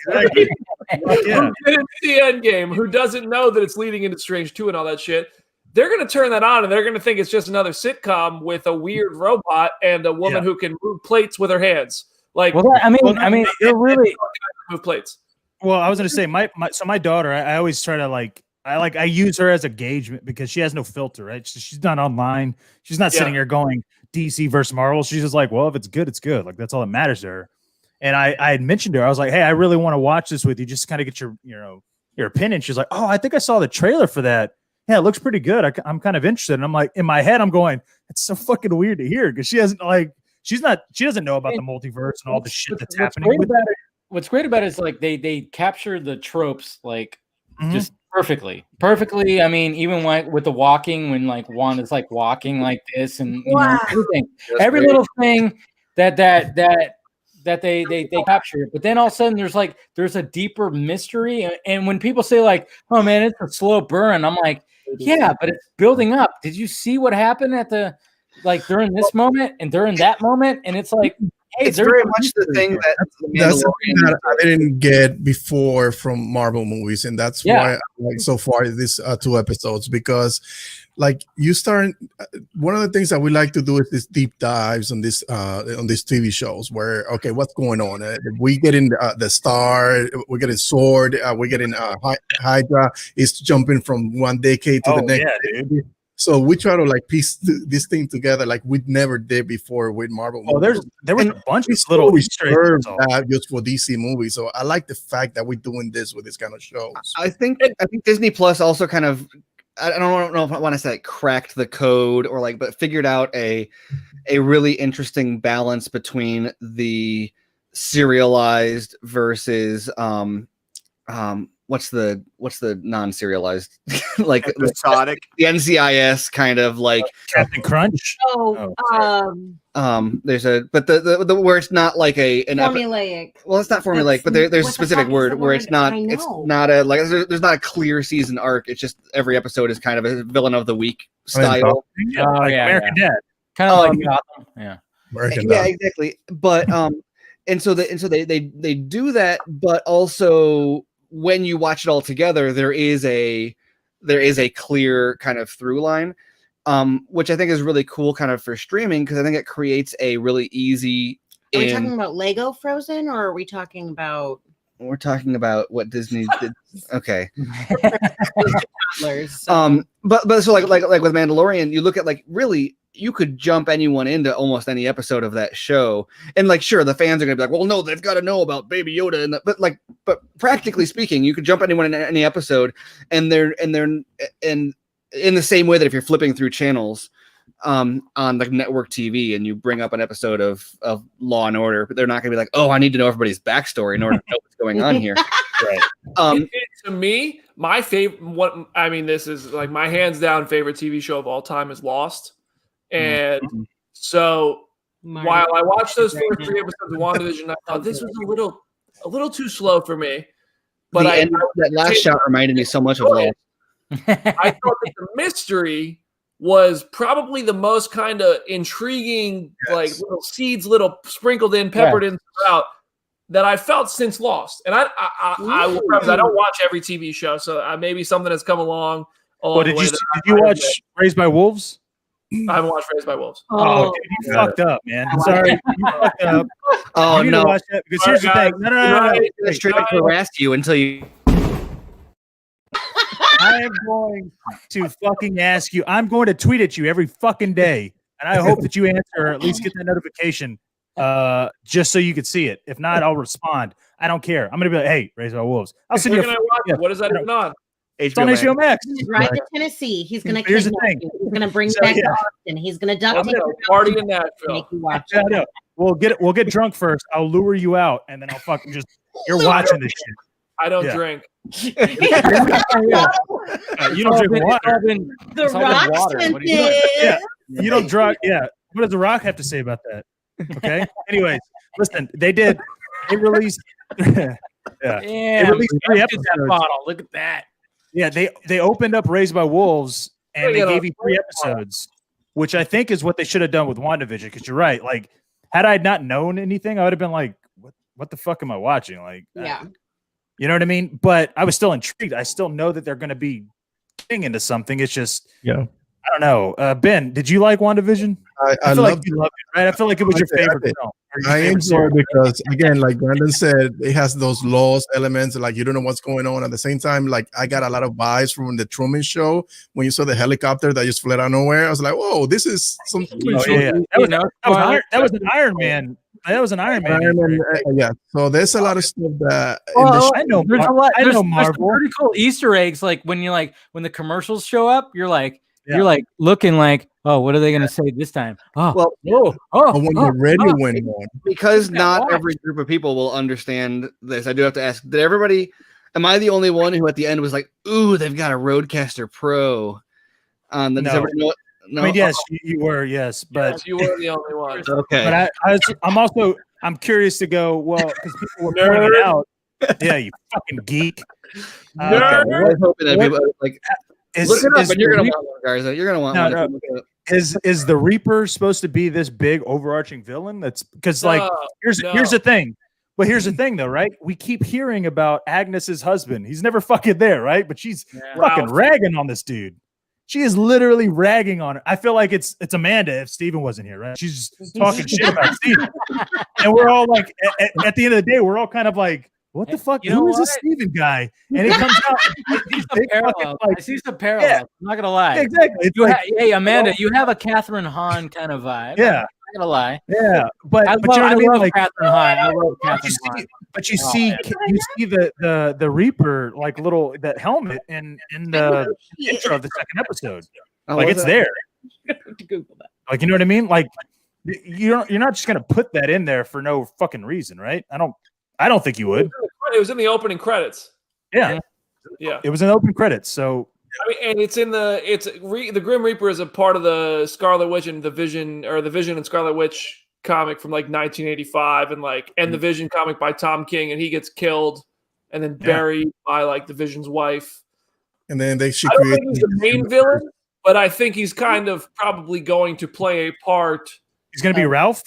see Endgame, who doesn't know that it's leading into Strange 2 and all that shit, they're going to turn that on and they're going to think it's just another sitcom with a weird robot and a woman who can move plates with her hands. Like, they're really move plates. Well, I was gonna say my daughter, I always try to I use her as a gauge because she has no filter, right? She's not online. She's not sitting here going DC versus Marvel. She's just like, well, if it's good, it's good. Like that's all that matters to her. And I had mentioned to her, I was like, hey, I really want to watch this with you, just kind of get your opinion. She's like, oh, I think I saw the trailer for that. Yeah, it looks pretty good. I'm kind of interested. And I'm like, in my head, I'm going, it's so fucking weird to hear because she doesn't know about the multiverse and all the shit that's happening. What's great about it is like they capture the tropes like just perfectly. I mean, even with the walking, when like Wanda's like walking like this, and everything, every little thing that they capture. But then all of a sudden, there's a deeper mystery. And when people say like, "Oh man, it's a slow burn," I'm like, yeah, but it's building up. Did you see what happened during this moment and during that moment? And it's like, hey, it's very much the thing that's the thing that I didn't get before from Marvel movies, and that's why I like so far these 2 episodes, because like you start one of the things that we like to do is this deep dives on these TV shows where what's going on, we get in the Star, we get in Sword, we get in Hydra is jumping from one decade to the next decade. So we try to like piece this thing together like we never did before with Marvel movies. There was a bunch of little little reserve that just for DC movies. So I like the fact that we're doing this with this kind of shows. I think Disney Plus also kind of, I don't know if I want to say like cracked the code or like, but figured out a really interesting balance between the serialized versus what's the non-serialized like episodic, the NCIS kind of like Captain Crunch. There's the where it's not like formulaic. Well, it's not formulaic, but there's a specific word where it's not there's not a clear season arc. It's just every episode is kind of a villain of the week style. American Dad. Kind of like Gotham. Yeah. American Dad. Exactly. But and so they do that, but also when you watch it all together, there is a clear kind of through line, which I think is really cool kind of for streaming, because I think it creates a really easy. Are we talking about Lego Frozen, or are we talking about? We're talking about what Disney did. Okay. But so like with Mandalorian, you look at like really you could jump anyone into almost any episode of that show, and like sure the fans are gonna be like, well, no, they've got to know about Baby Yoda, but practically speaking, you could jump anyone in any episode, and they're in the same way that if you're flipping through channels on like network TV and you bring up an episode of Law and Order, but they're not gonna be like, oh, I need to know everybody's backstory in order to know what's going on here. Right. To me, my favorite this is like my hands down favorite TV show of all time is Lost. And so while I watched those first 3 episodes of WandaVision, I thought this was a little too slow for me. But that last shot reminded me so much of Lost. I thought that the mystery was probably the most kind of intriguing, like little seeds, little sprinkled in, peppered in throughout, that I felt since Lost. And I don't watch every TV show, so maybe something has come along. Did you watch Raised by Wolves? I haven't watched Raised by Wolves. Oh, dude, you fucked up, man. I'm sorry. You fucked up. Oh, no. Watch that, because here's the thing. No. I straight up harass you until you. I am going to fucking ask you. I'm going to tweet at you every fucking day. And I hope that you answer or at least get that notification just so you can see it. If not, I'll respond. I don't care. I'm going to be like, hey, Raised by Wolves. I'll send you What is that even on? It's on HBO Max. He's right to Tennessee. He's going to Here's the thing. He's going to bring back Austin. He's going to duct tape party in Nashville. Make you watch it. We'll get drunk first. I'll lure you out, and then I'll fucking just you're watching this shit. I don't drink. You don't drink water. The Rock sent it. Yeah, you don't drink. Yeah. What does The Rock have to say about that? Okay. Anyways, listen. They released. They released 3 episodes. Look at that. Yeah, they opened up Raised by Wolves, and they gave you 3 episodes, which I think is what they should have done with WandaVision. Because you're right. Like, had I not known anything, I would have been like, "What the fuck am I watching?" Like, you know what I mean? But I was still intrigued. I still know that they're going to be getting into something. It's just, I don't know. Ben, did you like WandaVision? I feel like loved you loved it, right? I feel like it was your favorite film. or your I favorite enjoy series. it because, again, like Brandon said, it has those lost elements. Like you don't know what's going on. At the same time, like I got a lot of vibes from the Truman Show when you saw the helicopter that just fled out of nowhere. I was like, "Whoa, this is some." Oh, yeah. That was an Iron Man. That was an Iron Man. Yeah. So there's a lot of stuff that. I know. There's a lot. I know There's some Marvel. pretty cool Easter eggs. Like when the commercials show up, you're like looking like, oh, what are they gonna say this time? Oh, when the radio went on. Because not every group of people will understand this. I do have to ask: did everybody? Am I the only one who at the end was like, "Ooh, they've got a Roadcaster Pro"? Does No. everybody know? No? I mean, yes, you were, yes, but Yes, you were the only one. Okay. But I'm curious to go. Well, because people were pointing out. Yeah, you fucking geek. I was hoping that people like look it up, and you're gonna want one, Garza. You're gonna want one. No. Look it up. Is the Reaper supposed to be this big overarching villain? That's because here's the thing. But here's the thing, though, right? We keep hearing about Agnes's husband. He's never fucking there, right? But she's fucking ragging on this dude. She is literally ragging on it. I feel like it's Amanda if Steven wasn't here, right? She's talking shit about Steven. And we're all like, at the end of the day, we're all kind of like, what the fuck? Who is this Steven guy? And it comes out. I see some parallels. Yeah. I'm not gonna lie. Exactly. Hey, Amanda, you have a Catherine Hahn kind of vibe. Yeah. I'm not gonna lie. Yeah, but I you know what I mean? love Like, Catherine Hahn. I love Catherine Hahn. But you see the Reaper like little that helmet in the intro of the second episode. Like it's there. Like you know what I mean? Like you're not just gonna put that in there for no fucking reason, right? I don't think you would. It was in the opening credits. Yeah. It was in open credits. So I mean, and the Grim Reaper is a part of the Scarlet Witch and the Vision and Scarlet Witch comic from like 1985, and the Vision comic by Tom King, and he gets killed and then buried by like the Vision's wife. And then I don't think he's the main villain, but I think he's kind of probably going to play a part. He's going to be Ralph.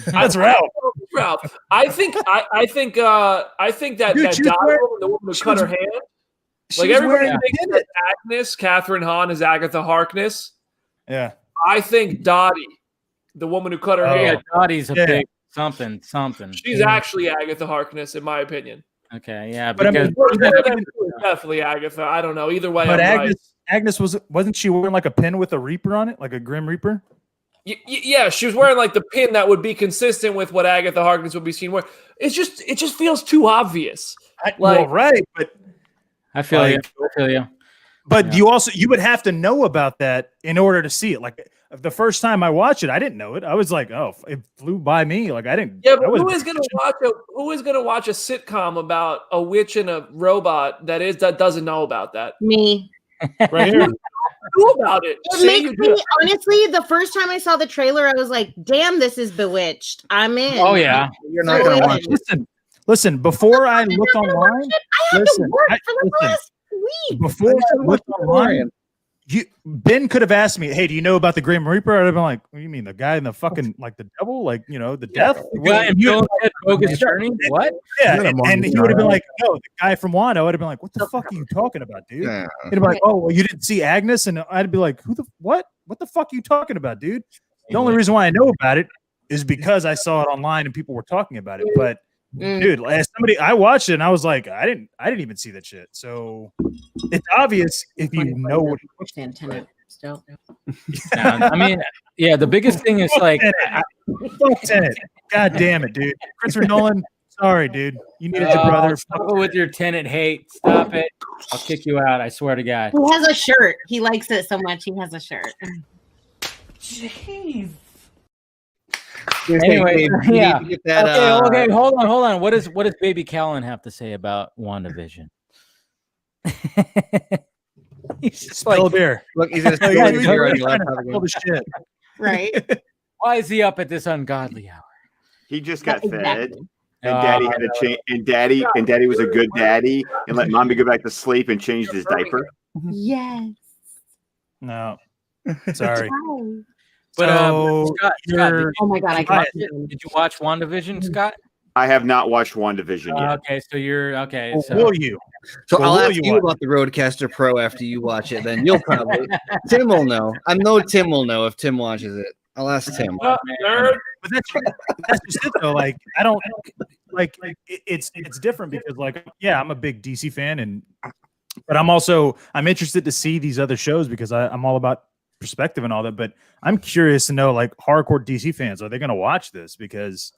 That's Ralph. Ralph. I think that Dude, that she was Dottie wearing- woman, the woman who she cut was- her hand. she Like was everybody wearing a thinks pendant. that Agnes, Catherine Hahn is Agatha Harkness. Yeah. I think Dottie, the woman who cut her Yeah, hand, Dottie's a big something. she's actually Agatha Harkness, in my opinion. Okay, yeah, But I mean, It's definitely Agatha. I don't know. Either way, But I'm right. Agnes wasn't she wearing like a pin with a Reaper on it, like a Grim Reaper? Yeah, she was wearing like the pin that would be consistent with what Agatha Harkness would be seen wearing. It just feels too obvious. Right, but I feel you. I feel you. But you would have to know about that in order to see it. Like the first time I watched it, I didn't know it. I was like, oh, it flew by me. Like I didn't. Yeah, but who is gonna watch a sitcom about a witch and a robot that doesn't know about that? Me. Right here. Know about it. It makes me honestly. The first time I saw the trailer, I was like, "Damn, this is Bewitched." I'm in. Oh yeah, you're not gonna watch it. Listen. Before I looked online, I had to work for the last week. Before I looked online, Ben could have asked me, "Hey, do you know about the Grim Reaper?" I'd have been like, "What do you mean, the guy in the fucking like the devil, like the death the guy in Bill and Ted Bogus Journey? What? Yeah, and he would have been like, "No, the guy from Wanda." I would have been like, "What the fuck are you talking about, dude?" Yeah. He'd be like, "Oh, well, you didn't see Agnes," and I'd be like, "Who the what? What the fuck are you talking about, dude?" The only reason why I know about it is because I saw it online and people were talking about it. But dude, as somebody, I watched it and I was like, I didn't even see that shit. So it's obvious if you know what. Still. I mean, yeah, the biggest thing is like, Fuck Tenet. God damn it, dude. Christopher Nolan. Sorry, dude. You needed your brother. Stop it with your Tenet hate. Stop it. I'll kick you out. I swear to God. He has a shirt. He likes it so much. He has a shirt. Jeez. Anyway, yeah. That, okay. Hold on. What does Baby Callan have to say about WandaVision? He's just Spill like, a beer. Look, he's gonna spill Yeah, the beer on your laptop again. All the shit. Right. Why is he up at this ungodly hour? He just got fed. Exactly. And daddy had to change, and daddy was a good daddy and let mommy go back to sleep and changed his diaper. Yes. No. Sorry. But So Scott, Oh my god, I did can't. you watch WandaVision, Scott? I have not watched WandaVision yet. Okay, so you're okay. Well, So will you? So Well, I'll will ask you you watch about the Rodecaster Pro after you watch it. Then you'll probably Tim will know. I know Tim will know if Tim watches it. I'll ask Tim. Nerd. But that's just it though. Like I don't like it's different because like yeah, I'm a big DC fan but I'm interested to see these other shows because I'm all about perspective and all that. But I'm curious to know like hardcore DC fans, are they going to watch this? Because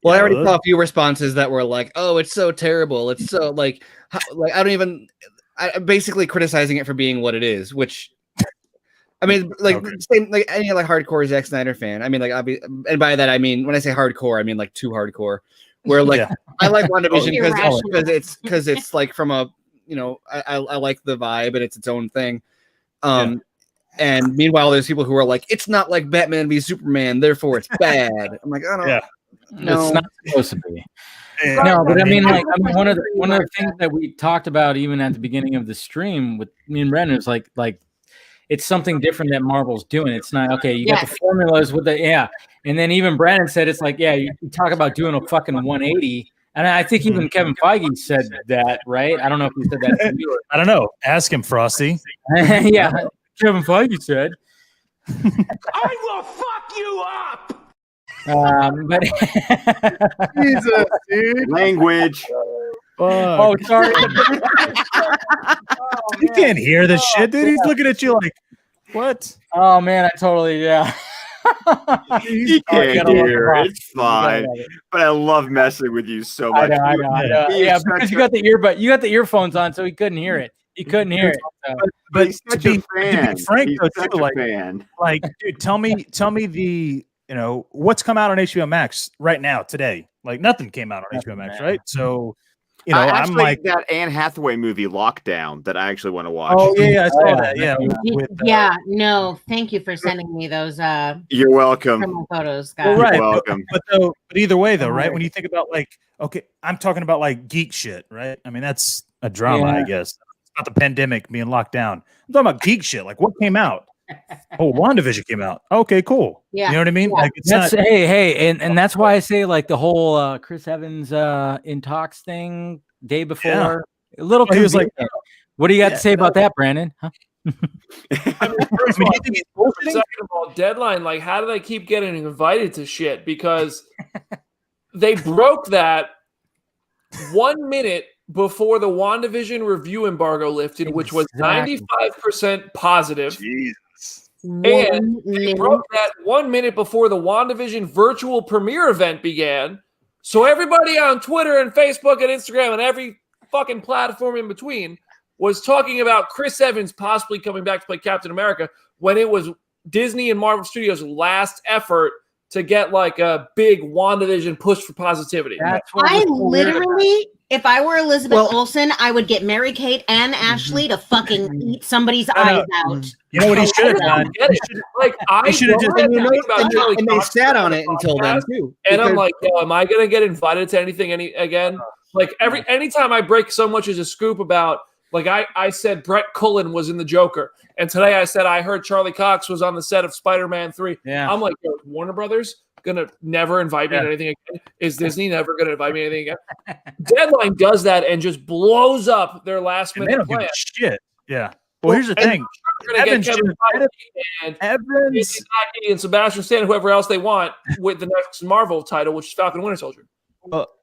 Well, I already saw a few responses that were like, "Oh, it's so terrible. It's so like I'm basically criticizing it for being what it is." Which, I mean, like same like any like hardcore Zack Snyder fan. I mean, like and by that I mean when I say hardcore, I mean like too hardcore. Where like I like WandaVision because it's like from a I like the vibe and it's its own thing. And meanwhile, there's people who are like, it's not like Batman v Superman, therefore it's bad. I'm like, I don't know. No, it's not supposed to be. No, but I mean, one of the things that we talked about even at the beginning of the stream with me and Brendan is like it's something different that Marvel's doing. It's not okay. You got the formulas with and then even Brandon said it's like you talk about doing a fucking 180, and I think even Kevin Feige said that, right? I don't know if he said that to you. I don't know. Ask him, Frosty. Yeah, Kevin Feige said. I will fuck you up. But Jesus, dude. Language. Oh, sorry. You can't hear this shit, dude. He's looking at you like, what? Oh man, I totally You can't hear it. It's fine. But I love messing with you so much. I know. Yeah, because you got the earbud, you got the earphones on, so he couldn't hear it. He couldn't hear it. So. But to be frank, though, too, like, dude, tell me the what's come out on HBO Max right now today. Like nothing came out on HBO Max, right? So. I'm like that Anne Hathaway movie Lockdown that I actually want to watch. Oh yeah, I saw that. Yeah, no, thank you for sending me those. You're welcome. Photos, guys. Well, right, You're welcome. But either way, though, right? When you think about I'm talking about like geek shit, right? I mean, that's a drama, I guess. It's not the pandemic being locked down. I'm talking about geek shit. Like what came out? Oh, WandaVision came out. Okay, cool. Yeah, you know what I mean? Like it's and that's why I say like the whole Chris Evans in talks thing day before. A little. He was like, "What do you got to say about that, Brandon?" Huh? I mean, first of all, second of all, Deadline. Like, how do they keep getting invited to shit? Because they broke that 1 minute before the WandaVision review embargo lifted, which was 95% positive. Jesus. And they broke that 1 minute before the WandaVision virtual premiere event began. So everybody on Twitter and Facebook and Instagram and every fucking platform in between was talking about Chris Evans possibly coming back to play Captain America when it was Disney and Marvel Studios' last effort to get like a big WandaVision push for positivity. I literally, if I were Elizabeth Olsen, I would get Mary Kate and Ashley to fucking eat somebody's eyes out. You know what he should have done? I should have just and they sat on it until then too. And I'm like, yo, am I gonna get invited to anything again? Like anytime I break so much as a scoop about, like I said Brett Cullen was in the Joker, and today I said I heard Charlie Cox was on the set of Spider-Man 3. Yeah. I'm like, yo, Warner Brothers gonna never invite me to anything again? Is Disney never gonna invite me to anything again? Deadline does that and just blows up their last minute plan. Shit. Yeah. Well, here's the thing. Evans and Sebastian Stan and whoever else they want with the next Marvel title, which is Falcon Winter Soldier.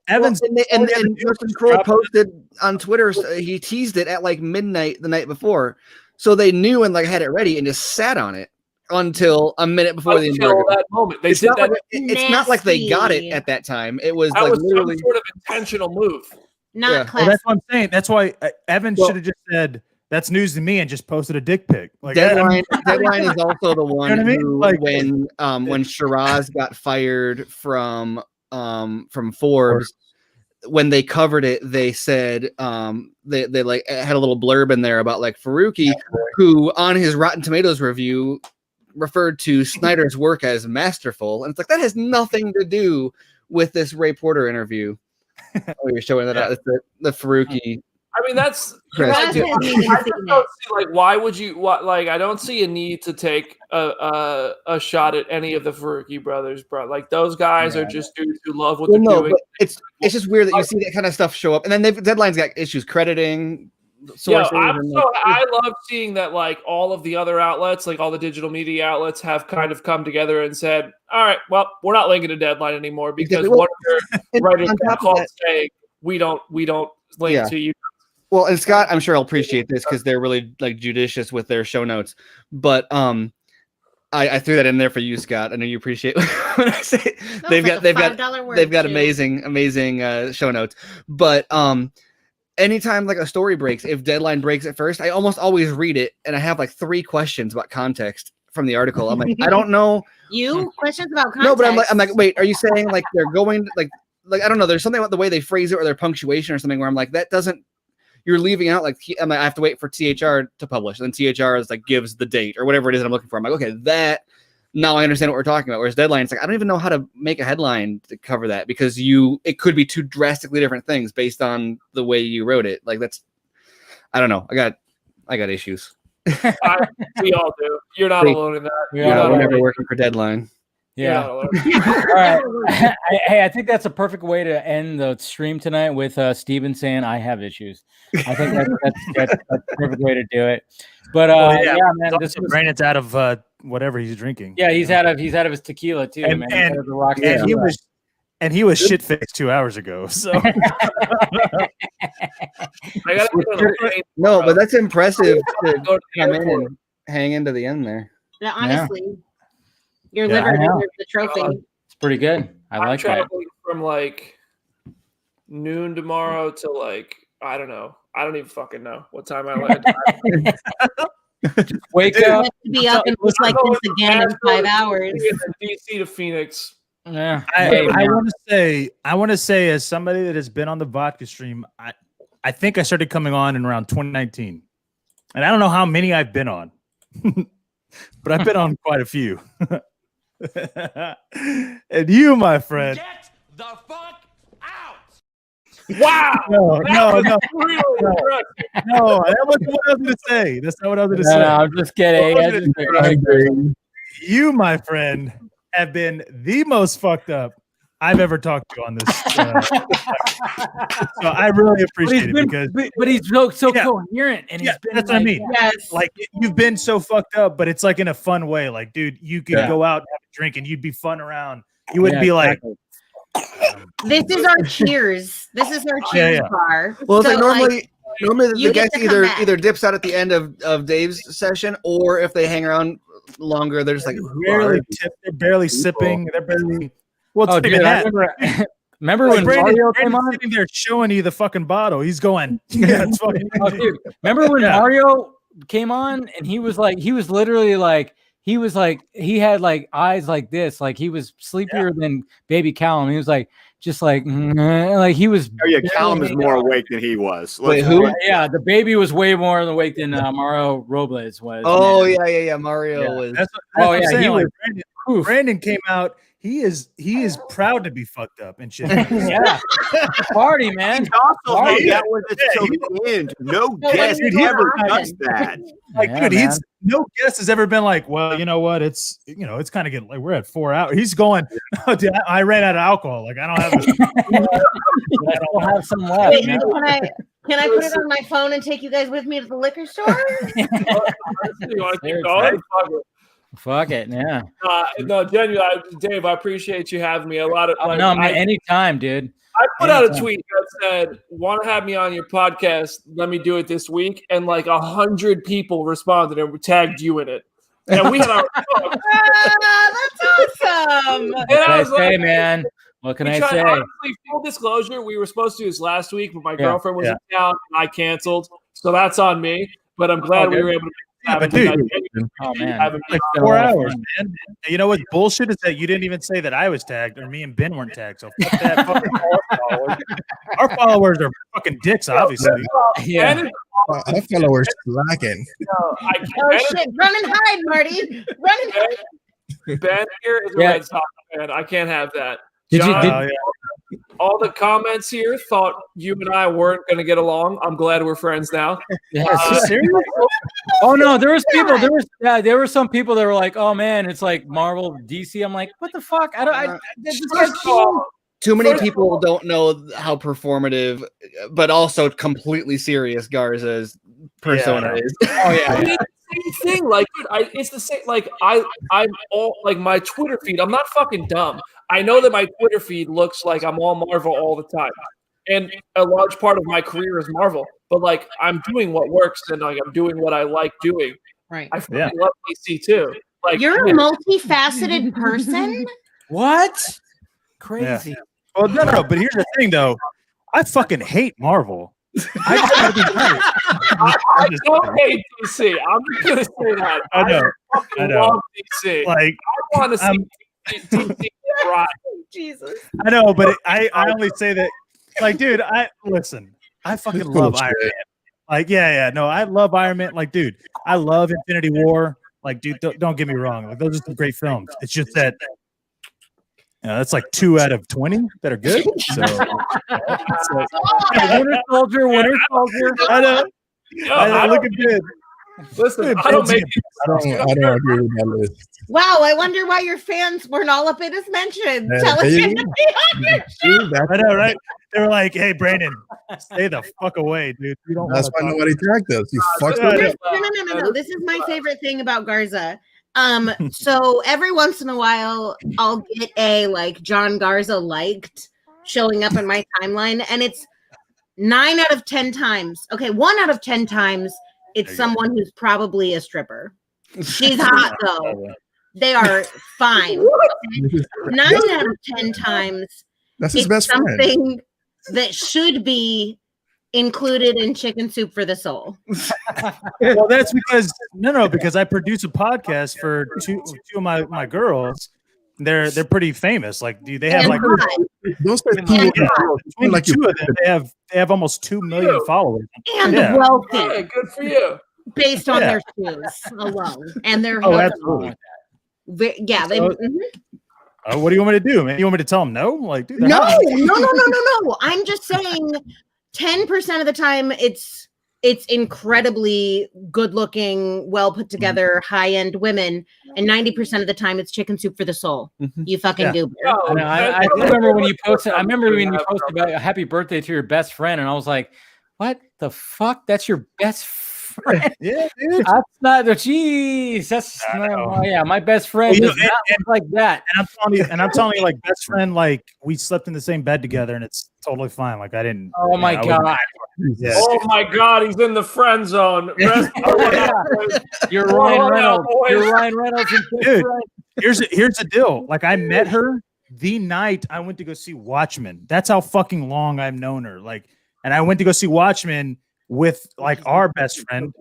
Evans and Justin Kroll posted on Twitter. He teased it at like midnight the night before, so they knew and like had it ready and just sat on it until a minute before the embargo. That moment, it's not like they got it at that time. It was that like was literally some sort of intentional move. Not classic. Well, that's what I'm saying. That's why Evans should have just said that's news to me and just posted a dick pic. Like Deadline is also the one who, like, when Shiraz got fired from Forbes, when they covered it, they said they like had a little blurb in there about like Faruqi, who on his Rotten Tomatoes review referred to Snyder's work as masterful, and it's like that has nothing to do with this Ray Porter interview. Oh, you're showing that out. It's the Faruqi I mean, that's Chris, I don't see, like, why would you? Like, I don't see a need to take a shot at any of the Faruqi brothers, bro. Like, those guys are just dudes who love what they're doing. But it's just weird that you see that kind of stuff show up, and then Deadline's got issues crediting sources. I love seeing that, like, all of the other outlets, like all the digital media outlets, have kind of come together and said, "All right, well, we're not linking to Deadline anymore because one of their writers called saying we don't link to you." Well, and Scott, I'm sure I'll appreciate this because they're really like judicious with their show notes. But I threw that in there for you, Scott. I know you appreciate when I say they've got amazing show notes. But anytime like a story breaks, if Deadline breaks it first, I almost always read it and I have like 3 questions about context from the article. I'm like, I don't know. Questions about context? No, but I'm like, wait, are you saying like they're going like I don't know. There's something about the way they phrase it or their punctuation or something where I'm like, that doesn't. You're leaving out like I have to wait for THR to publish, and then THR is like gives the date or whatever it is that I'm looking for. I'm like, okay, that now I understand what we're talking about. Whereas Deadline, it's like I don't even know how to make a headline to cover that because it could be 2 drastically different things based on the way you wrote it. Like I don't know. I got issues. We all do. You're not alone in that. We're never working for Deadline. Yeah. All right. Hey, I think that's a perfect way to end the stream tonight with Steven saying, "I have issues." I think that's a perfect way to do it. But man, Brandon's out of whatever he's drinking. Yeah, he's out of his tequila too, man. He was shit faced 2 hours ago. So no, but that's impressive to come in and hang into the end there. Yeah, honestly. Your liver deserves the trophy. It's pretty good. I'm like that. From like noon tomorrow to like I don't know. I don't even fucking know what time I land. Wake up. Be up and look like this again in 5 hours. DC to Phoenix. Yeah. I want to say, as somebody that has been on the vodka stream, I think I started coming on in around 2019, and I don't know how many I've been on, but I've been on quite a few. And you, my friend. Get the fuck out! Wow! No. Really No, that wasn't what I was going to say. That's not what I was going to say. No, I'm just kidding. You, my friend, have been the most fucked up I've ever talked to on this. So I really appreciate it because, but he's so coherent, and he's been that's what I mean. Yes. Like you've been so fucked up, but it's like in a fun way. Like, dude, you could go out and have a drink, and you'd be fun around. You wouldn't be exactly. This is our cheers. This is our cheers bar. Well, it's So, like normally you the get guest to come back. either dips out at the end of Dave's session, or if they hang around longer, they're just like they're barely sipping. They're barely. Well, it's dude, I remember when Mario came on? Sitting there showing you the fucking bottle. He's going, yeah, it's fucking. Dude, remember when Mario came on and he was literally like, he had like eyes like this, like he was sleepier than baby Callum. He was like, just like he was. Oh yeah, Callum is more awake than he was. Wait, who? Yeah, the baby was way more awake than Mario Robles was. Oh yeah. Mario was. That's what I'm saying. He Like, was. Brandon came out. He is proud to be fucked up and shit. Yeah, party, man. That was a end. No guest ever does that. Like, dude, no guest has ever been like, well, you know what? It's kind of getting like we're at 4 hours. He's going, oh, dude, I ran out of alcohol. Like I don't have. I still have some left. Wait, can I put it on my phone and take you guys with me to the liquor store? You want to keep going? Fuck it, yeah. No, genuinely, Dave, I appreciate you having me. Anytime, dude. I put out a tweet that said, "Want to have me on your podcast? Let me do it this week." And like 100 people responded and tagged you in it. And we had our that's awesome. What can I say, man? What can I say? Honestly, full disclosure, we were supposed to do this last week, but my girlfriend was in town and I canceled. So that's on me. But I'm glad we were able to. Yeah, but dude, oh man, like 4 hours, man. You know what bullshit is that you didn't even say that I was tagged or me and Ben weren't tagged. So fuck that. Fucking our followers are fucking dicks, obviously. Yeah, our followers slacking. Oh shit! Run and hide, Marty. Run and hide. Ben here is a Red Sox fan. I can't have that. all the comments here thought you and I weren't going to get along. I'm glad we're friends now. Serious? Oh no, there were some people that were like, "Oh man, it's like Marvel, DC." I'm like, "What the fuck? Too many people don't know how performative, but also completely serious Garza's persona is. Oh yeah, I mean, same thing. Like, dude, it's the same. Like, I'm all like my Twitter feed. I'm not fucking dumb. I know that my Twitter feed looks like I'm all Marvel all the time, and a large part of my career is Marvel. But like, I'm doing what works, and like I'm doing what I like doing. Right. I fucking love DC too. Like, you're a multifaceted person. What? Crazy. Yeah. Well, no. But here's the thing, though. I fucking hate Marvel. I don't hate DC. I'm just gonna say that. I know. I love DC. Like, I want to see DC right. Jesus. I know, but I only say that. Like, dude, I fucking love Iron Man. Like, no, I love Iron Man. Like, dude, I love Infinity War. Like, dude, don't get me wrong. Like, those are some great films. It's just that. That's like 2 out of 20 that are good. So, Winter Soldier. I know. I look good. Listen, I don't agree with that list. Wow, I wonder why your fans weren't all up in his mentions. Tell us. I know, right? They were like, "Hey, Brandon, stay the fuck away, dude. You don't." That's why nobody tagged us. You fucked up. No. This is my favorite thing about Garza. So every once in a while, I'll get a like John Garza liked showing up in my timeline, and it's 9 out of 10 times. Okay, 1 out of 10 times, it's someone who's probably a stripper. She's hot though. They are fine. 9 out of 10 times, that's his best something friend. That should be included in Chicken Soup for the Soul. Well, that's because I produce a podcast for two of my girls. They're pretty famous. Like, dude, they have like those are like two of them. They have almost 2 million followers. And wealthy. Yeah, good for you. Based on their shoes alone and their absolutely. Yeah, they. What do you want me to do, man? You want me to tell them no? Like, dude, no. I'm just saying, 10% of the time, it's incredibly good-looking, well put together, high-end women, and 90% of the time, it's Chicken Soup for the Soul. You fucking do. I remember when you posted. I remember when you posted about a happy birthday to your best friend, and I was like, "What the fuck? That's your best friend?" Yeah, dude. That's not the cheese. That's my best friend does not look like that. And I'm telling you, like, best friend, like, we slept in the same bed together, and it's totally fine. Like, I didn't. Oh my god. Yeah. Oh my god, he's in the friend zone. You're Ryan Reynolds. You're Ryan Reynolds. Dude, here's the deal. Like, I met her the night I went to go see Watchmen. That's how fucking long I've known her. Like, and I went to go see Watchmen with like our best friend,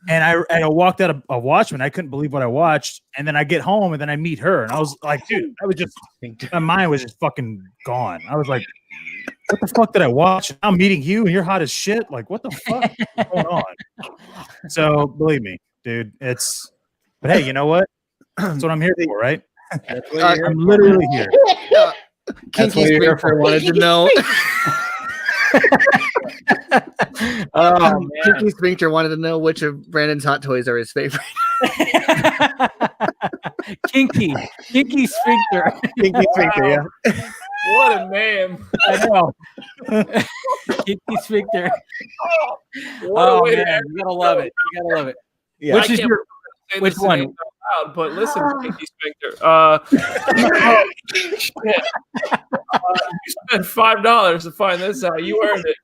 and I walked out of Watchmen. I couldn't believe what I watched, and then I get home, and then I meet her, and I was like, dude, my mind was just fucking gone. I was like, what the fuck did I watch? I'm meeting you, and you're hot as shit. Like, what the fuck is going on? So believe me, dude, but hey, you know what? That's what I'm here for, right? I'm literally here. Kinky Sphincter wanted to know. Kinky Sphincter wanted to know which of Brandon's hot toys are his favorite. Kinky Sphincter. Kinky Sphincter, yeah. What a name. I know. Kinky Sphincter. Oh man, you gotta love it. You gotta love it. Yeah. Which is your which one? Loud, but listen, Kinky Sphincter. You spent $5 to find this out. You earned it.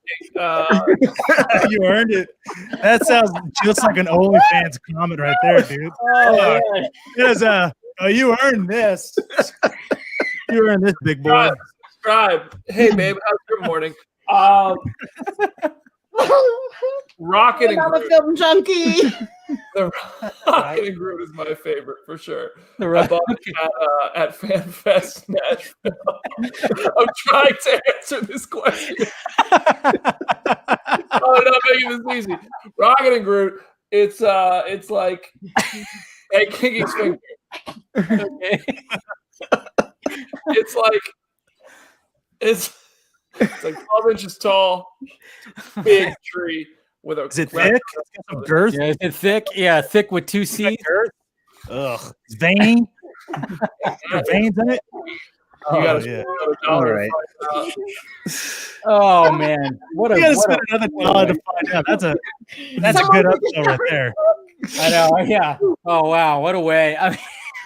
You earned it. That sounds just like an OnlyFans comment right there, dude. You earned this. You earned this, big boy. Subscribe. Hey, babe, how's your morning? Rocket and Groot. Film Junkee. The Rocket and Groot is my favorite for sure. I bought it at FanFest Nashville. I'm trying to answer this question. I'm not making this easy. Rocket and Groot. It's like a Kinky Sphincter. Okay. It's It's like 12 inches tall, big tree with a. Is it thick? It's got some girth. Yeah, is it thick? Yeah, thick with 2 C's. Ugh, it's veiny. There are veins in it. You got to yeah. spend another dollar. All right. to find out. Oh man, what a You gotta what spend a- another $1 to find out. That's a good upsell right there. I know. Yeah. Oh wow, what a way. I mean,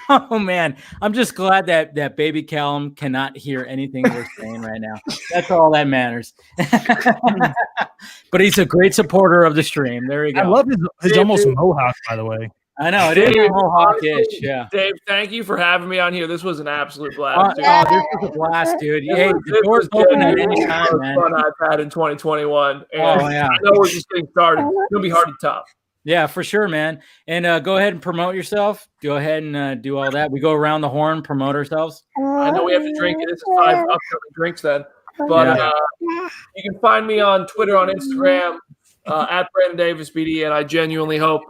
oh man, I'm just glad that baby Callum cannot hear anything we're saying right now. That's all that matters. But he's a great supporter of the stream. There we go. I love his almost mohawk, by the way. I know it is Dave, mohawk-ish. Yeah. Dave, thank you for having me on here. This was an absolute blast. dude. Oh, this was a blast, dude. Hey, the door's open at any time, man. Fun I've had in 2021. And Oh, yeah. I know we're just getting started. It's gonna be hard to top. Yeah, for sure, man. And go ahead and promote yourself. Go ahead and do all that. We go around the horn, promote ourselves. I know we have to drink it. This is 5 upcoming drinks then. But you can find me on Twitter, on Instagram, at Brandon Davis BD, and I genuinely hope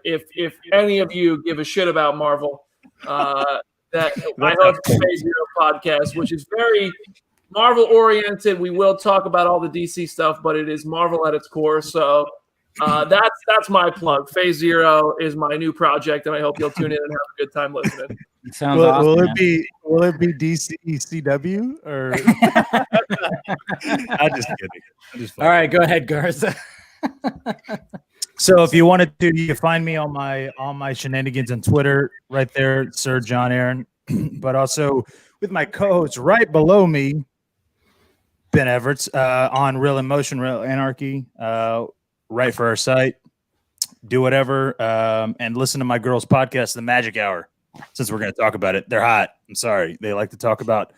if any of you give a shit about Marvel, that I host the Phase Zero podcast, which is very Marvel oriented. We will talk about all the DC stuff, but it is Marvel at its core. So that's my plug. Phase Zero is my new project, and I hope you'll tune in and have a good time listening. It sounds awesome. Will it be DC CW or? I'm just kidding. All right, go ahead, Garza. So if you wanted to, you can find me on my shenanigans on Twitter, right there, Sir John Aaron. But also with my co-host right below me, Ben Everts, on Real Emotion, Real Anarchy, write for our site, do whatever, and listen to my girls' podcast, The Magic Hour. Since we're going to talk about it, they're hot. I'm sorry, they like to talk about,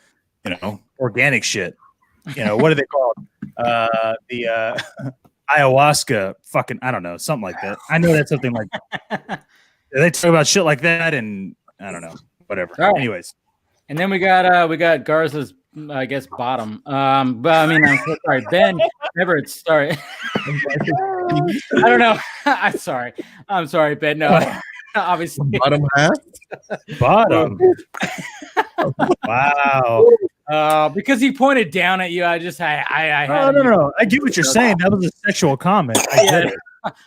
organic shit. What are they called? The ayahuasca, fucking, I don't know, something like that. I know that's something like that. They talk about shit like that, and I don't know, whatever. All right. Anyways, And then we got Garza's, I guess, bottom. But I mean, I'm so sorry, Ben Everett. Sorry, I don't know. I'm sorry, Ben. No, obviously, Bottom half. bottom. Wow. because he pointed down at you. I had No. I get what you're saying. That was a sexual comment. I get it.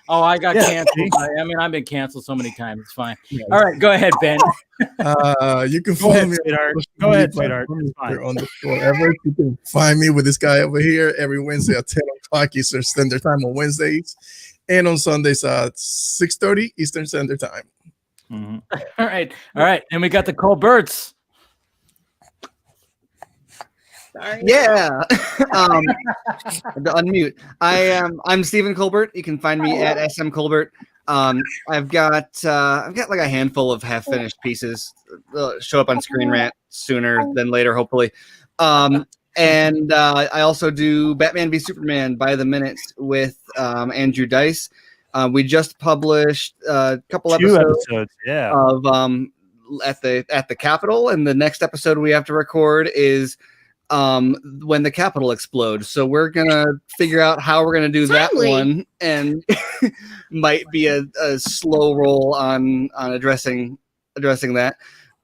Oh, I got Yeah. canceled. I mean, I've been canceled so many times. It's fine. All right, go ahead, Ben. You can Go follow ahead, me. sweetheart. Go ahead, sweetheart. It's fine. _ Everett. You can find me with this guy over here every Wednesday at 10 o'clock Eastern Standard Time on Wednesdays, and on Sundays at 6:30 Eastern Standard Time. Mm-hmm. All right. And we got the Colberts. Sorry. Yeah. The unmute. I'm Stephen Colbert. You can find me at SM Colbert. I've got like a handful of half finished pieces. They'll show up on Screen Rant sooner than later, hopefully. And I also do Batman v Superman by the minute with Andrew Dice. We just published a couple episodes yeah. of at the Capitol, and the next episode we have to record is when the Capitol explodes. So we're gonna figure out how we're gonna do Timely. that one, and might be a slow roll on addressing that.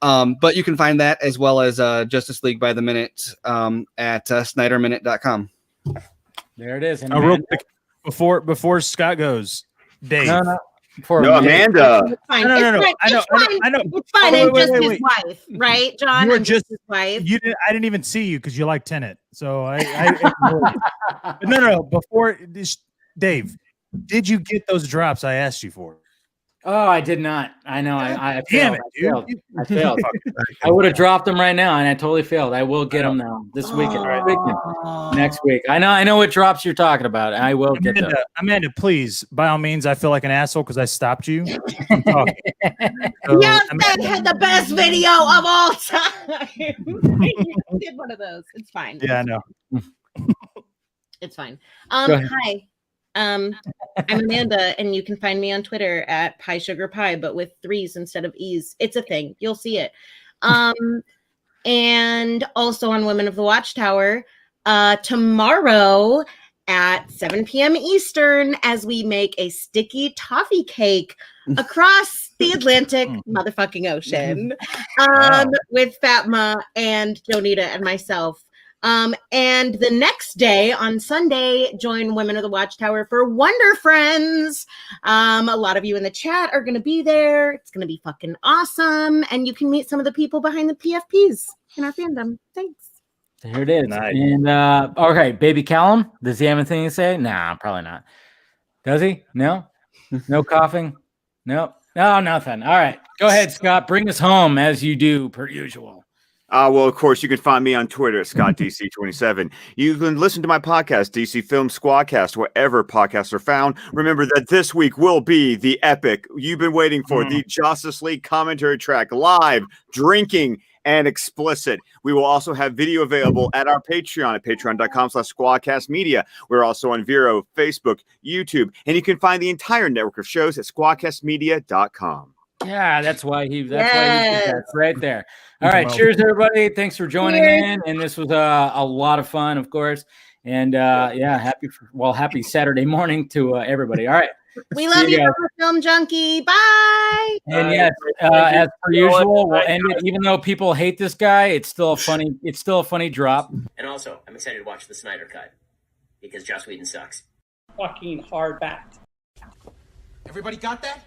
But you can find that as well as Justice League by the Minute at SnyderMinute.com. There it is. And Real quick, before Scott goes, Dave. No. No, Amanda. It's fine. No. It's fine. I know. It's fine. Oh, And wait, just wait, his wait. wife, right, John? You were And just- his wife. I didn't even see you because you like Tenet. So I no. Before this, Dave, did you get those drops I asked you for? Oh, I did not. I know. I Damn failed. it, dude. I failed. I would have dropped them right now, and I totally failed. I will get them now this weekend. Next week. I know what drops you're talking about. I will get them. Amanda, please, by all means, I feel like an asshole because I stopped you. I'm talking. So, Yes, Amanda- that had the best video of all time. You did one of those. It's fine. yeah, I know. It's fine. Go ahead. Hi. I'm Amanda, and you can find me on Twitter at Pie Sugar Pie, but with 3s instead of E's. It's a thing. You'll see it. And also on Women of the Watchtower tomorrow at 7 p.m. Eastern, as we make a sticky toffee cake across the Atlantic motherfucking ocean with Fatma and Jonita and myself. And the next day on Sunday, join Women of the Watchtower for Wonder Friends. A lot of you in the chat are going to be there. It's going to be fucking awesome. And you can meet some of the people behind the PFPs in our fandom. Thanks. There it is. Nice. And okay, Baby Callum, does he have anything to say? Nah, probably not. Does he? No? No coughing? No. No, nothing. All right. Go ahead, Scott. Bring us home as you do per usual. Well, of course, you can find me on Twitter at ScottDC27. You can listen to my podcast, DC Film Squadcast, wherever podcasts are found. Remember that this week will be the epic you've been waiting for, the Justice League commentary track, live, drinking, and explicit. We will also have video available at our Patreon at patreon.com/squadcastmedia. We're also on Vero, Facebook, YouTube, and you can find the entire network of shows at squadcastmedia.com. Yeah, that's why he did that right there. All right, cheers, everybody. Thanks for joining in. And this was a lot of fun, of course. And happy Saturday morning to everybody. All right. We love you, Film Junkie. Bye. And yes, as per usual, we'll end it. Even though people hate this guy, it's still a funny drop. And also, I'm excited to watch the Snyder Cut because Joss Whedon sucks. Fucking hard back. Everybody got that?